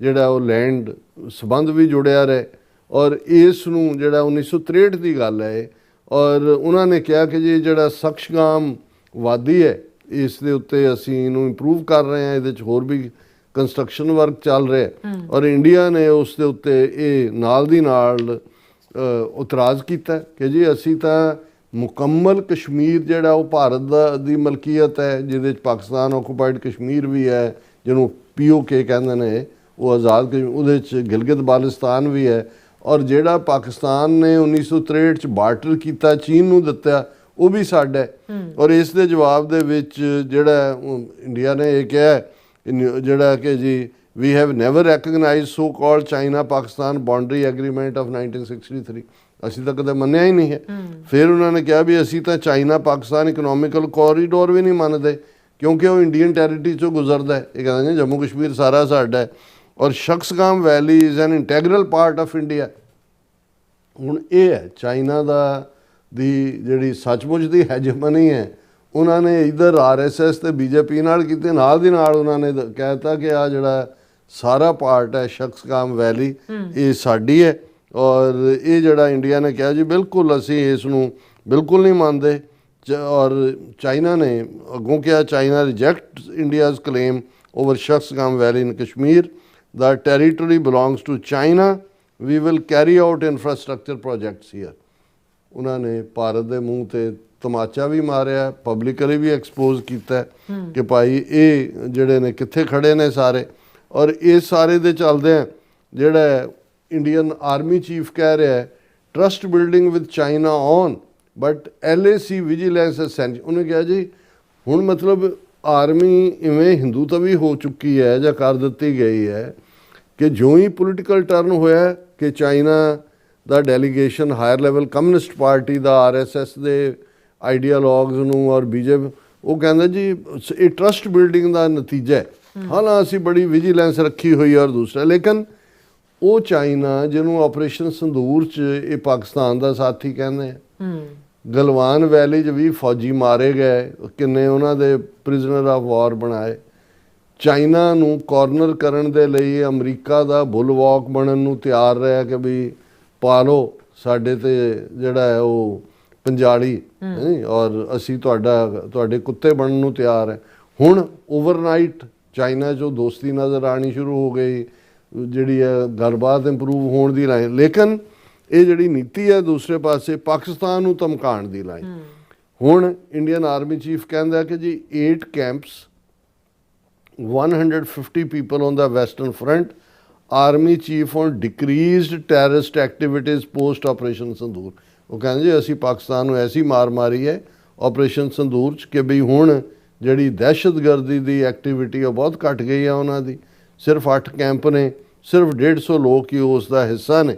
ਜਿਹੜਾ ਉਹ ਲੈਂਡ ਸੰਬੰਧ ਵੀ ਜੁੜਿਆ ਰਹੇ। ਔਰ ਇਸ ਨੂੰ ਜਿਹੜਾ 1963 ਦੀ ਗੱਲ ਹੈ, ਔਰ ਉਹਨਾਂ ਨੇ ਕਿਹਾ ਕਿ ਜੀ ਜਿਹੜਾ ਸਖਸ਼ਗਾਮ ਵਾਦੀ ਹੈ ਇਸ ਦੇ ਉੱਤੇ ਅਸੀਂ ਇਹਨੂੰ ਇੰਪਰੂਵ ਕਰ ਰਹੇ ਹਾਂ, ਇਹਦੇ 'ਚ ਹੋਰ ਵੀ ਕੰਸਟਰਕਸ਼ਨ ਵਰਕ ਚੱਲ ਰਿਹਾ। ਔਰ ਇੰਡੀਆ ਨੇ ਉਸ ਦੇ ਉੱਤੇ ਇਹ ਨਾਲ ਦੀ ਨਾਲ ਇਤਰਾਜ਼ ਕੀਤਾ ਕਿ ਜੀ ਅਸੀਂ ਤਾਂ ਮੁਕੰਮਲ ਕਸ਼ਮੀਰ ਜਿਹੜਾ ਉਹ ਭਾਰਤ ਦੀ ਮਲਕੀਅਤ ਹੈ, ਜਿਹਦੇ 'ਚ ਪਾਕਿਸਤਾਨ ਆਕੂਪਾਈਡ ਕਸ਼ਮੀਰ ਵੀ ਹੈ, ਜਿਹਨੂੰ POK ਕਹਿੰਦੇ ਨੇ, ਉਹ ਆਜ਼ਾਦ ਉਹਦੇ 'ਚ ਗਿਲਗਿਤ ਬਾਲਟਿਸਤਾਨ ਵੀ ਹੈ। ਔਰ ਜਿਹੜਾ ਪਾਕਿਸਤਾਨ ਨੇ 1963 'ਚ ਬਾਰਟਰ ਕੀਤਾ, ਚੀਨ ਨੂੰ ਦਿੱਤਾ, ਉਹ ਵੀ ਸਾਡਾ ਹੈ। ਔਰ ਇਸ ਦੇ ਜਵਾਬ ਦੇ ਵਿੱਚ ਜਿਹੜਾ ਇੰਡੀਆ ਨੇ ਇਹ ਕਿਹਾ ਜਿਹੜਾ ਕਿ ਜੀ we have never recognized so called China Pakistan boundary agreement of 1963, ਅਸੀਂ ਤਾਂ ਕਦੇ ਮੰਨਿਆ ਹੀ ਨਹੀਂ ਹੈ। ਫਿਰ ਉਹਨਾਂ ਨੇ ਕਿਹਾ ਵੀ ਅਸੀਂ ਤਾਂ ਚਾਈਨਾ ਪਾਕਿਸਤਾਨ ਇਕਨੋਮਿਕਲ ਕੋਰੀਡੋਰ ਵੀ ਨਹੀਂ ਮੰਨਦੇ ਕਿਉਂਕਿ ਉਹ ਇੰਡੀਅਨ ਟੈਰੀਟਰੀ 'ਚੋਂ ਗੁਜ਼ਰਦਾ ਹੈ। ਇਹ ਕਹਿੰਦੇ ਨੇ ਜੰਮੂ ਕਸ਼ਮੀਰ ਸਾਰਾ ਸਾਡਾ ਹੈ ਔਰ Shaksgam valley is an integral part of India. ਹੁਣ ਇਹ ਹੈ ਚਾਈਨਾ ਦੀ ਜਿਹੜੀ ਸੱਚਮੁੱਚ ਦੀ ਹੈਜਮਨੀ ਹੈ, ਉਹਨਾਂ ਨੇ ਇੱਧਰ RSS ਤੇ BJP ਨਾਲ ਕੀਤੇ, ਨਾਲ ਦੀ ਨਾਲ ਉਹਨਾਂ ਨੇ ਕਹਿ ਦਿੱਤਾ ਕਿ ਆ ਜਿਹੜਾ ਸਾਰਾ ਪਾਰਟ ਹੈ ਸ਼ਖਸਗਾਮ ਵੈਲੀ ਇਹ ਸਾਡੀ ਹੈ। ਔਰ ਇਹ ਜਿਹੜਾ ਇੰਡੀਆ ਨੇ ਕਿਹਾ ਜੀ ਬਿਲਕੁਲ ਅਸੀਂ ਇਸ ਨੂੰ ਬਿਲਕੁਲ ਨਹੀਂ ਮੰਨਦੇ। ਔਰ ਚਾਈਨਾ ਨੇ ਅੱਗੋਂ ਕਿਹਾ China rejects India's claim over Shaksgam valley in Kashmir, the territory belongs to China, we will carry out infrastructure projects here. ਉਹਨਾਂ ਨੇ ਭਾਰਤ ਦੇ ਮੂੰਹ 'ਤੇ ਤਮਾਚਾ ਵੀ ਮਾਰਿਆ, ਪਬਲਿਕਲੀ ਵੀ ਐਕਸਪੋਜ਼ ਕੀਤਾ ਕਿ ਭਾਈ ਇਹ ਜਿਹੜੇ ਨੇ ਕਿੱਥੇ ਖੜੇ ਨੇ ਸਾਰੇ। ਔਰ ਇਸ ਸਾਰੇ ਦੇ ਚੱਲਦਿਆਂ ਜਿਹੜਾ ਇੰਡੀਅਨ ਆਰਮੀ ਚੀਫ ਕਹਿ ਰਿਹਾ ਹੈ trust building with China on but LAC vigilance essential. ਉਹਨੇ ਕਿਹਾ ਜੀ ਹੁਣ ਮਤਲਬ ਆਰਮੀ ਇਵੇਂ ਹਿੰਦੂ ਤਵੀ ਹੋ ਚੁੱਕੀ ਹੈ ਜਾਂ ਕਰ ਦਿੱਤੀ ਗਈ ਹੈ ਕਿ ਜੋ ਹੀ ਪੋਲੀਟੀਕਲ ਟਰਨ ਹੋਇਆ ਕਿ ਚਾਈਨਾ ਦਾ delegation higher level communist party ਦਾ RSS ਦੇ ਆਈਡੀਆਲੋਗਸ ਨੂੰ ਔਰ BJP ਉਹ ਕਹਿੰਦਾ ਜੀ ਇਹ ਟਰਸਟ ਬਿਲਡਿੰਗ ਦਾ ਨਤੀਜਾ ਹੈ। ਹਾਲਾਂ ਅਸੀਂ ਬੜੀ ਵਿਜੀਲੈਂਸ ਰੱਖੀ ਹੋਈ ਔਰ ਦੂਸਰਾ, ਲੇਕਿਨ ਉਹ ਚਾਈਨਾ ਜਿਹਨੂੰ ਆਪਰੇਸ਼ਨ ਸੰਦੂਰ 'ਚ ਇਹ ਪਾਕਿਸਤਾਨ ਦਾ ਸਾਥੀ ਕਹਿੰਦੇ ਆ, ਗਲਵਾਨ ਵੈਲੀ 'ਚ ਵੀ ਫੌਜੀ ਮਾਰੇ ਗਏ, ਕਿੰਨੇ ਉਹਨਾਂ ਦੇ ਪ੍ਰਿਜ਼ਨਰ ਆਫ ਵਾਰ ਬਣਾਏ। ਚਾਈਨਾ ਨੂੰ ਕਾਰਨਰ ਕਰਨ ਦੇ ਲਈ ਅਮਰੀਕਾ ਦਾ ਬੁਲਵਾਕ ਬਣਨ ਨੂੰ ਤਿਆਰ ਰਿਹਾ ਕਿ ਵੀ ਪਾ ਲਓ ਸਾਡੇ ਤੇ ਜਿਹੜਾ ਹੈ ਉਹ ਪੰਜਾਲੀ, ਔਰ ਅਸੀਂ ਤੁਹਾਡੇ ਕੁੱਤੇ ਬਣਨ ਨੂੰ ਤਿਆਰ ਹੈ। ਹੁਣ ਓਵਰਨਾਈਟ ਚਾਈਨਾ 'ਚੋਂ ਦੋਸਤੀ ਨਜ਼ਰ ਆਉਣੀ ਸ਼ੁਰੂ ਹੋ ਗਈ, ਜਿਹੜੀ ਹੈ ਗੱਲਬਾਤ ਇੰਪਰੂਵ ਹੋਣ ਦੀ ਲਾਈਨ। ਲੇਕਿਨ ਇਹ ਜਿਹੜੀ ਨੀਤੀ ਹੈ ਦੂਸਰੇ ਪਾਸੇ ਪਾਕਿਸਤਾਨ ਨੂੰ ਧਮਕਾਉਣ ਦੀ ਲਾਈਨ। ਹੁਣ ਇੰਡੀਅਨ ਆਰਮੀ ਚੀਫ ਕਹਿੰਦਾ ਕਿ ਜੀ 8 campus 150 people on the western front, army chief on decreased terrorist activities post operation ਸੰਦੂਰ। ਉਹ ਕਹਿੰਦੇ ਜੀ ਅਸੀਂ ਪਾਕਿਸਤਾਨ ਨੂੰ ਐਸੀ ਮਾਰ ਮਾਰੀ ਹੈ ਆਪਰੇਸ਼ਨ ਸੰਦੂਰ 'ਚ ਕਿ ਬਈ ਹੁਣ ਜਿਹੜੀ ਦਹਿਸ਼ਤਗਰਦੀ ਦੀ ਐਕਟੀਵਿਟੀ ਉਹ ਬਹੁਤ ਘਟ ਗਈ ਹੈ ਉਹਨਾਂ ਦੀ। ਸਿਰਫ 8 ਕੈਂਪ ਨੇ, ਸਿਰਫ 150 ਲੋਕ ਹੀ ਉਸ ਦਾ ਹਿੱਸਾ ਨੇ।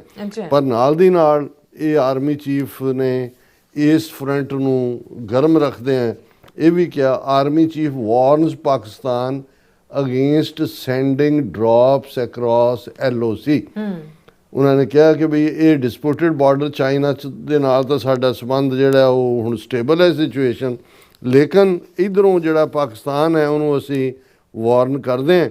ਪਰ ਨਾਲ ਦੀ ਨਾਲ ਇਹ ਆਰਮੀ ਚੀਫ ਨੇ ਇਸ ਫਰੰਟ ਨੂੰ ਗਰਮ ਰੱਖਦੇ ਆ ਇਹ ਵੀ ਕਿਹਾ, army chief warns Pakistan against sending drops across LOC। ਉਹਨਾਂ ਨੇ ਕਿਹਾ ਕਿ ਵੀ ਇਹ ਡਿਸਪਿਊਟਡ ਬਾਰਡਰ ਚਾਈਨਾ ਦੇ ਨਾਲ ਤਾਂ ਸਾਡਾ ਸੰਬੰਧ ਜਿਹੜਾ ਉਹ ਹੁਣ ਸਟੇਬਲ ਹੈ ਸਿਚੁਏਸ਼ਨ, ਲੇਕਿਨ ਇੱਧਰੋਂ ਜਿਹੜਾ ਪਾਕਿਸਤਾਨ ਹੈ ਉਹਨੂੰ ਅਸੀਂ ਵਾਰਨ ਕਰਦੇ ਹਾਂ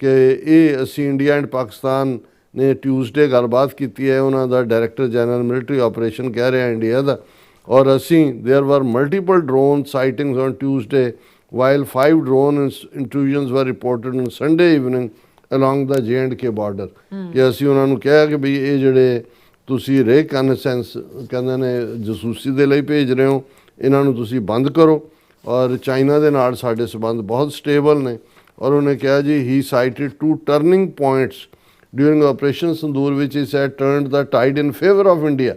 ਕਿ ਇਹ ਅਸੀਂ ਇੰਡੀਆ ਐਂਡ ਪਾਕਿਸਤਾਨ ਨੇ ਟਿਊਜ਼ਡੇ ਗੱਲਬਾਤ ਕੀਤੀ ਹੈ। ਉਹਨਾਂ ਦਾ ਡਾਇਰੈਕਟਰ ਜਨਰਲ ਮਿਲਟਰੀ ਆਪਰੇਸ਼ਨ ਕਹਿ ਰਿਹਾ ਇੰਡੀਆ ਦਾ, ਔਰ ਅਸੀਂ there were multiple drone sightings on Tuesday while 5 drone intrusions were reported on Sunday evening along the J&K border। ਕਿ ਅਸੀਂ ਉਹਨਾਂ ਨੂੰ ਕਿਹਾ ਕਿ ਵੀ ਇਹ ਜਿਹੜੇ ਤੁਸੀਂ ਰੀਕਨਸੈਂਸ ਕਹਿੰਦੇ ਨੇ ਜਸੂਸੀ ਦੇ ਲਈ ਭੇਜ ਰਹੇ ਹੋ, ਇਹਨਾਂ ਨੂੰ ਤੁਸੀਂ ਬੰਦ ਕਰੋ, ਔਰ ਚਾਈਨਾ ਦੇ ਨਾਲ ਸਾਡੇ ਸੰਬੰਧ ਬਹੁਤ ਸਟੇਬਲ ਨੇ। ਔਰ ਉਹਨੇ ਕਿਹਾ ਜੀ ਹੀ ਸਾਈਟਡ 2 turning points during operation ਸੰਦੂਰ which he said turned the tide in favor of India।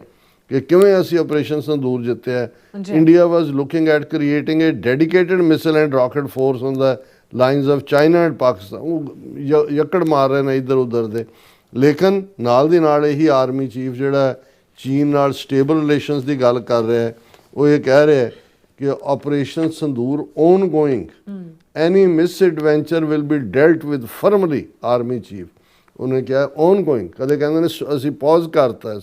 ਕਿ ਕਿਵੇਂ ਅਸੀਂ ਆਪਰੇਸ਼ਨ ਸੰਦੂਰ ਜਿੱਤਿਆ। India was looking at creating A dedicated missile and rocket force on the lines of China and Pakistan. ਉਹ ਯੱਕੜ ਮਾਰ ਰਹੇ ਨੇ ਇੱਧਰ ਉੱਧਰ ਦੇ, ਲੇਕਿਨ ਨਾਲ ਦੀ ਨਾਲ ਇਹੀ ਆਰਮੀ ਚੀਫ ਜਿਹੜਾ ਚੀਨ ਨਾਲ ਸਟੇਬਲ ਰਿਲੇਸ਼ਨਸ ਦੀ ਗੱਲ ਕਰ ਰਿਹਾ ਹੈ, ਉਹ ਇਹ ਕਹਿ ਰਿਹਾ ਕਿ operation Sindoor ongoing, any misadventure will be dealt with firmly. Army chief ਉਹਨੇ ਕਿਹਾ ਔਨ ਗੋਇੰਗ, ਕਦੇ ਕਹਿੰਦੇ ਨੇ ਅਸੀਂ ਪੌਜ਼ ਕਰਤਾ ਹੈ,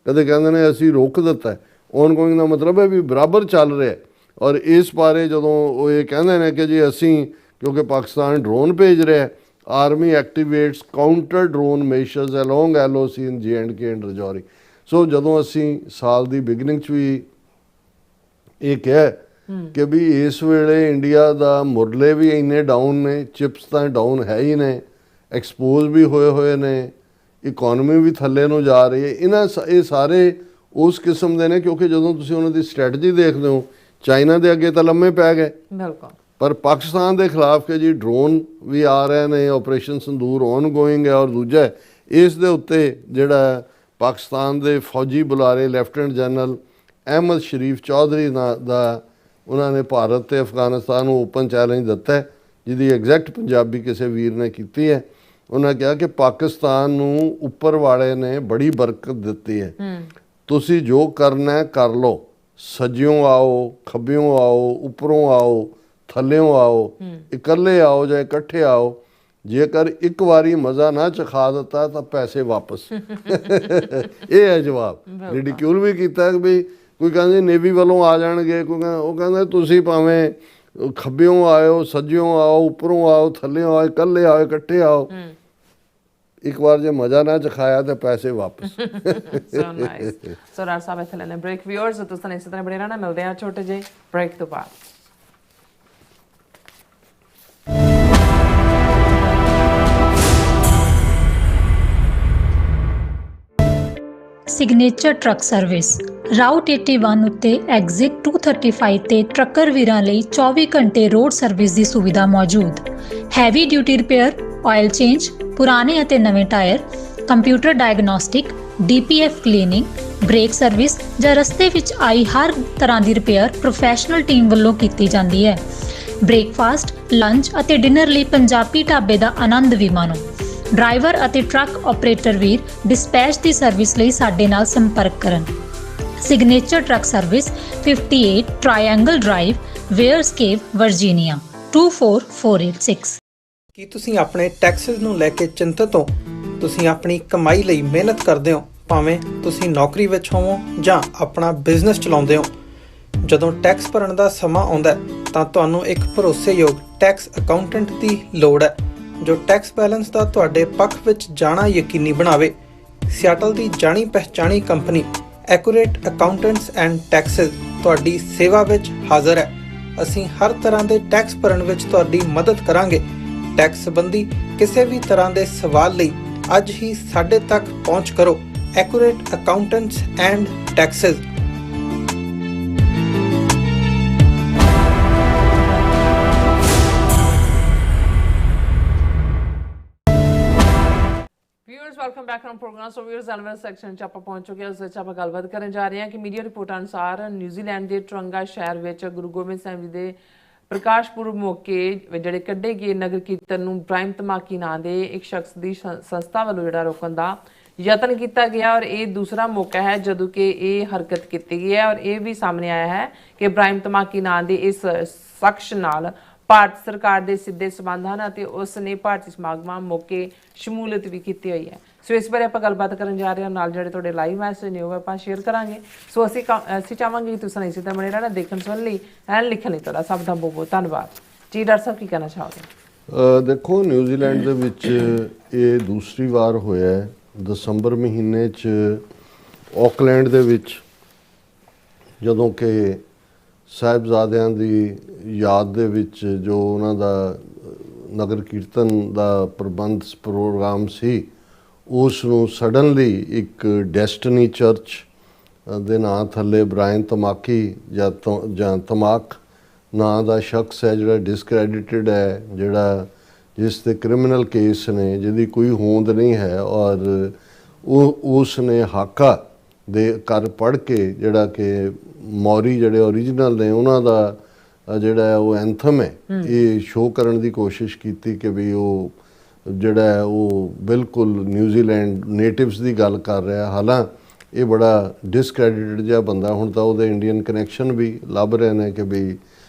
ਕਦੇ ਕਹਿੰਦੇ ਨੇ ਅਸੀਂ ਰੋਕ ਦਿੱਤਾ ਹੈ। ਔਨ ਗੋਇੰਗ ਦਾ ਮਤਲਬ ਹੈ ਵੀ ਬਰਾਬਰ ਚੱਲ ਰਿਹਾ। ਔਰ ਇਸ ਬਾਰੇ ਜਦੋਂ ਉਹ ਇਹ ਕਹਿੰਦੇ ਨੇ ਕਿ ਜੀ ਅਸੀਂ ਕਿਉਂਕਿ ਪਾਕਿਸਤਾਨ ਡਰੋਨ ਭੇਜ ਰਿਹਾ, army activates counter drone measures along LOC in J&K and Rajouri. ਸੋ ਜਦੋਂ ਅਸੀਂ ਸਾਲ ਦੀ ਬਿਗਨਿੰਗ 'ਚ ਵੀ ਇਹ ਕਿਹਾ ਕਿ ਵੀ ਇਸ ਵੇਲੇ ਇੰਡੀਆ ਦਾ ਮੁਰਲੇ ਵੀ ਇੰਨੇ ਡਾਊਨ ਨੇ, ਚਿਪਸ ਤਾਂ ਡਾਊਨ ਹੈ ਹੀ ਨੇ, ਐਕਸਪੋਜ਼ ਵੀ ਹੋਏ ਨੇ, ਇਕੋਨਮੀ ਵੀ ਥੱਲੇ ਨੂੰ ਜਾ ਰਹੀ ਹੈ। ਇਹ ਸਾਰੇ ਉਸ ਕਿਸਮ ਦੇ ਨੇ ਕਿਉਂਕਿ ਜਦੋਂ ਤੁਸੀਂ ਉਹਨਾਂ ਦੀ ਸਟ੍ਰੈਟਜੀ ਦੇਖਦੇ ਹੋ ਚਾਈਨਾ ਦੇ ਅੱਗੇ ਤਾਂ ਲੰਮੇ ਪੈ ਗਏ, ਪਰ ਪਾਕਿਸਤਾਨ ਦੇ ਖਿਲਾਫ ਕਿ ਜੀ ਡਰੋਨ ਵੀ ਆ ਰਹੇ ਨੇ, ਆਪਰੇਸ਼ਨ ਸੰਦੂਰ ਔਨ ਗੋਇੰਗ ਹੈ। ਔਰ ਦੂਜਾ ਇਸ ਦੇ ਉੱਤੇ ਜਿਹੜਾ ਪਾਕਿਸਤਾਨ ਦੇ ਫੌਜੀ ਬੁਲਾਰੇ ਲੈਫਟੀਨੈਂਟ ਜਨਰਲ ਅਹਿਮਦ ਸ਼ਰੀਫ ਚੌਧਰੀ ਦਾ ਉਹਨਾਂ ਨੇ ਭਾਰਤ ਤੇ ਅਫਗਾਨਿਸਤਾਨ ਨੂੰ ਓਪਨ ਚੈਲੰਜ ਦਿੱਤਾ ਹੈ, ਜਿਹਦੀ ਐਗਜ਼ੈਕਟ ਪੰਜਾਬੀ ਕਿਸੇ ਵੀਰ ਨੇ ਕੀਤੀ ਹੈ। ਉਹਨਾਂ ਕਿਹਾ ਕਿ ਪਾਕਿਸਤਾਨ ਨੂੰ ਉੱਪਰ ਵਾਲੇ ਨੇ ਬੜੀ ਬਰਕਤ ਦਿੱਤੀ ਹੈ, ਤੁਸੀਂ ਜੋ ਕਰਨਾ ਕਰ ਲਓ, ਸੱਜਿਓਂ ਆਓ, ਖੱਬਿਓਂ ਆਓ, ਉੱਪਰੋਂ ਆਓ, ਥੱਲਿਓਂ ਆਓ, ਇਕੱਲੇ ਆਓ ਜਾਂ ਇਕੱਠੇ ਆਓ, ਜੇਕਰ ਇੱਕ ਵਾਰੀ ਮਜ਼ਾ ਨਾ ਚਖਾ ਦਿੱਤਾ ਤਾਂ ਪੈਸੇ ਵਾਪਸ। ਇਹ ਹੈ ਜਵਾਬ। ਰਿਡੀਕਿਊਲ ਵੀ ਕੀਤਾ ਕਿ ਵੀ ਕੋਈ ਕਹਿੰਦੇ ਨੇਵੀ ਵੱਲੋਂ ਆ ਜਾਣਗੇ, ਕੋਈ ਉਹ ਕਹਿੰਦਾ ਤੁਸੀਂ ਭਾਵੇਂ ਖੱਬਿਓਂ ਆਇਓ, ਸੱਜਿਓਂ ਆਓ, ਉੱਪਰੋਂ ਆਓ, ਥੱਲਿਓਂ ਆਓ, ਇਕੱਲੇ ਆਓ, ਇਕੱਠੇ ਆਓ, ਇੱਕ ਵਾਰ ਜੇ ਮਜ਼ਾ ਨਾ ਚਖਾਇਆ ਤਾਂ ਪੈਸੇ ਵਾਪਸ। So nice. ਸੋ ਰਾਜ ਸਾਹਿਬ ਇੱਥੇ ਲੈਣੇ ਬ੍ਰੇਕ। ਵਿਊਅਰਸ ਤੁਸੀਂ ਇਸੇ ਤਰ੍ਹਾਂ ਬਣੇ ਰਹਿਣਾ, ਮਿਲਦੇ ਆ ਛੋਟੇ ਜਿਹੇ ਬ੍ਰੇਕ ਤੋਂ ਬਾਅਦ। ਸਿਗਨੇਚਰ ਟਰੱਕ ਸਰਵਿਸ ਰਾਊਟ 81 ਉੱਤੇ ਐਗਜ਼ਿਟ 235 ਤੇ ਟਰੱਕਰ ਵੀਰਾਂ ਲਈ 24 ਘੰਟੇ ਰੋਡ ਸਰਵਿਸ ਦੀ ਸੁਵਿਧਾ ਮੌਜੂਦ। Heavy duty repair, oil change, ਪੁਰਾਣੇ ਅਤੇ ਨਵੇਂ tyre, computer diagnostic, DPF cleaning, brake service ਜਾਂ ਰਸਤੇ ਵਿੱਚ ਆਈ ਹਰ ਤਰ੍ਹਾਂ ਦੀ ਰਿਪੇਅਰ ਪ੍ਰੋਫੈਸ਼ਨਲ ਟੀਮ ਵੱਲੋਂ ਕੀਤੀ ਜਾਂਦੀ ਹੈ। ਬ੍ਰੇਕਫਾਸਟ, ਲੰਚ ਅਤੇ ਡਿਨਰ ਲਈ ਪੰਜਾਬੀ ਢਾਬੇ ਦਾ ਆਨੰਦ ਵੀ ਮਾਣੋ। ਡਰਾਈਵਰ ਅਤੇ ਟਰੱਕ ਆਪਰੇਟਰ ਵੀਰ ਡਿਸਪੈਚ ਦੀ ਸਰਵਿਸ ਲਈ ਸਾਡੇ ਨਾਲ ਸੰਪਰਕ ਕਰਨ। Signature truck service 58 triangle drive, ਵੇਅਰਸਕੇਪ, ਵਰਜੀਨੀਆ 24486। ਕੀ ਤੁਸੀਂ ਆਪਣੇ ਟੈਕਸਸ ਨੂੰ ਲੈ ਕੇ ਚਿੰਤਤ ਹੋ? ਤੁਸੀਂ ਆਪਣੀ ਕਮਾਈ ਲਈ ਮਿਹਨਤ ਕਰਦੇ ਹੋ, ਭਾਵੇਂ ਤੁਸੀਂ ਨੌਕਰੀ ਵਿੱਚ ਹੋਵੋ ਜਾਂ ਆਪਣਾ ਬਿਜ਼ਨਸ ਚਲਾਉਂਦੇ ਹੋ। ਜਦੋਂ ਟੈਕਸ ਭਰਨ ਦਾ ਸਮਾਂ ਆਉਂਦਾ ਹੈ ਤਾਂ ਤੁਹਾਨੂੰ ਇੱਕ ਭਰੋਸੇਯੋਗ ਟੈਕਸ ਅਕਾਊਂਟੈਂਟ ਦੀ ਲੋੜ ਹੈ ਜੋ ਟੈਕਸ ਬੈਲੈਂਸ ਦਾ ਤੁਹਾਡੇ ਪੱਖ ਵਿੱਚ ਜਾਣਾ ਯਕੀਨੀ ਬਣਾਵੇ। ਸਿਆਟਲ ਦੀ ਜਾਣੀ ਪਛਾਣੀ company accurate accountants and taxes ਤੁਹਾਡੀ ਸੇਵਾ ਵਿੱਚ ਹਾਜ਼ਰ ਹੈ। ਅਸੀਂ ਹਰ ਤਰ੍ਹਾਂ ਦੇ ਟੈਕਸ ਭਰਨ ਵਿੱਚ ਤੁਹਾਡੀ ਮਦਦ ਕਰਾਂਗੇ। ਟੈਕਸ ਸੰਬੰਧੀ ਕਿਸੇ ਵੀ ਤਰ੍ਹਾਂ ਦੇ ਸਵਾਲ ਲਈ ਅੱਜ ਹੀ ਸਾਡੇ ਤੱਕ ਪਹੁੰਚ ਕਰੋ। Accurate accountants and taxes. Viewers welcome back to program. So viewers annual section 'ਚ ਆਪਾਂ ਪਹੁੰਚ ਚੁੱਕੇ ਹਾਂ। ਉਸ ਵਿੱਚ ਆਪਾਂ ਗੱਲਬਾਤ ਕਰਨ ਜਾ ਰਹੇ ਹਾਂ ਕਿ ਮੀਡੀਆ ਰਿਪੋਰਟ ਅਨੁਸਾਰ ਨਿਊਜ਼ੀਲੈਂਡ ਦੇ ਟਰੰਗਾ ਸ਼ਹਿਰ ਵਿੱਚ ਗੁਰੂ ਗੋਬਿੰਦ ਸਿੰਘ ਜੀ ਦੇ ਪ੍ਰਕਾਸ਼ ਪੁਰਬ ਮੌਕੇ ਜਿਹੜੇ ਕੱਢੇ ਗਏ ਨਗਰ ਕੀਰਤਨ ਨੂੰ ਇਬਰਾਹਿਮ ਧਮਾਕੀ ਨਾਂ ਦੇ ਇੱਕ ਸ਼ਖਸ ਦੀ ਸੰਸਥਾ ਵੱਲੋਂ ਜਿਹੜਾ ਰੋਕਣ ਦਾ ਯਤਨ ਕੀਤਾ ਗਿਆ ਔਰ ਇਹ ਦੂਸਰਾ ਮੌਕਾ ਹੈ ਜਦੋਂ ਕਿ ਇਹ ਹਰਕਤ ਕੀਤੀ ਗਈ ਹੈ। ਔਰ ਇਹ ਵੀ ਸਾਹਮਣੇ ਆਇਆ ਹੈ ਕਿ ਇਬਰਾਹਿਮ ਧਮਾਕੀ ਨਾਂ ਦੇ ਇਸ ਸ਼ਖਸ ਨਾਲ ਭਾਰਤ ਸਰਕਾਰ ਦੇ ਸਿੱਧੇ ਸੰਬੰਧ ਹਨ ਅਤੇ ਉਸ ਨੇ ਭਾਰਤੀ ਸਮਾਗਮਾਂ ਮੌਕੇ ਸ਼ਮੂਲੀਅਤ ਵੀ ਕੀਤੀ ਹੋਈ ਹੈ। ਸੋ ਇਸ ਬਾਰੇ ਆਪਾਂ ਗੱਲਬਾਤ ਕਰਨ ਜਾ ਰਹੇ ਹਾਂ। ਨਾਲ ਜਿਹੜੇ ਤੁਹਾਡੇ ਲਾਈਵ ਮੈਸੇਜ ਨੇ ਉਹ ਆਪਾਂ ਸ਼ੇਅਰ ਕਰਾਂਗੇ। ਸੋ ਅਸੀਂ ਚਾਹਾਂਗੇ ਕਿ ਤੁਸੀਂ ਇਸੇ ਤਰ੍ਹਾਂ ਬਣੇ ਰਹਿਣਾ ਦੇਖਣ ਸੁਣਨ ਲਈ ਐਂਡ ਲਿਖਣ ਲਈ। ਤੁਹਾਡਾ ਸਭ ਦਾ ਬਹੁਤ ਬਹੁਤ ਧੰਨਵਾਦ ਜੀ। ਡਾਕਟਰ ਸਾਹਿਬ ਕੀ ਕਹਿਣਾ ਚਾਹੋਗੇ? ਦੇਖੋ, ਨਿਊਜ਼ੀਲੈਂਡ ਦੇ ਵਿੱਚ ਇਹ ਦੂਸਰੀ ਵਾਰ ਹੋਇਆ ਹੈ। ਦਸੰਬਰ ਮਹੀਨੇ 'ਚ ਆਕਲੈਂਡ ਦੇ ਵਿੱਚ ਜਦੋਂ ਕਿ ਸਾਹਿਬਜ਼ਾਦਿਆਂ ਦੀ ਯਾਦ ਦੇ ਵਿੱਚ ਜੋ ਉਹਨਾਂ ਦਾ ਨਗਰ ਕੀਰਤਨ ਦਾ ਪ੍ਰਬੰਧ ਪ੍ਰੋਗਰਾਮ ਸੀ, ਉਸ ਨੂੰ ਸਡਨਲੀ ਇੱਕ ਡੈਸਟਨੀ ਚਰਚ ਦੇ ਨਾਂ ਥੱਲੇ ਇਬਰਾਹਿਮ ਧਮਾਕੀ ਜਾਂ ਧਮਾਕ ਨਾਂ ਦਾ ਸ਼ਖਸ ਹੈ ਜਿਹੜਾ ਡਿਸਕ੍ਰੈਡਿਟਡ ਹੈ, ਜਿਹੜਾ ਜਿਸ ਤੇ ਕ੍ਰਿਮੀਨਲ ਕੇਸ ਨੇ, ਜਿਹਦੀ ਕੋਈ ਹੋਂਦ ਨਹੀਂ ਹੈ ਔਰ ਉਸ ਨੇ ਹਾਕਾ ਦੇ ਕਰ ਪੜ੍ਹ ਕੇ ਜਿਹੜਾ ਕਿ ਮੌਰੀ ਜਿਹੜੇ ਓਰੀਜਨਲ ਨੇ ਉਹਨਾਂ ਦਾ ਜਿਹੜਾ ਉਹ ਐਂਥਮ ਹੈ ਇਹ ਸ਼ੋਅ ਕਰਨ ਦੀ ਕੋਸ਼ਿਸ਼ ਕੀਤੀ ਕਿ ਵੀ ਉਹ ਜਿਹੜਾ ਉਹ ਬਿਲਕੁਲ ਨਿਊਜ਼ੀਲੈਂਡ ਨੇਟਿਵਸ ਦੀ ਗੱਲ ਕਰ ਰਿਹਾ। ਹਾਲਾਂਕਿ ਇਹ ਬੜਾ ਡਿਸਕ੍ਰੈਡਿਟਡ ਜਿਹਾ ਬੰਦਾ, ਹੁਣ ਤਾਂ ਉਹਦੇ ਇੰਡੀਅਨ ਕਨੈਕਸ਼ਨ ਵੀ ਲੱਭ ਰਹੇ ਨੇ ਕਿ ਵੀ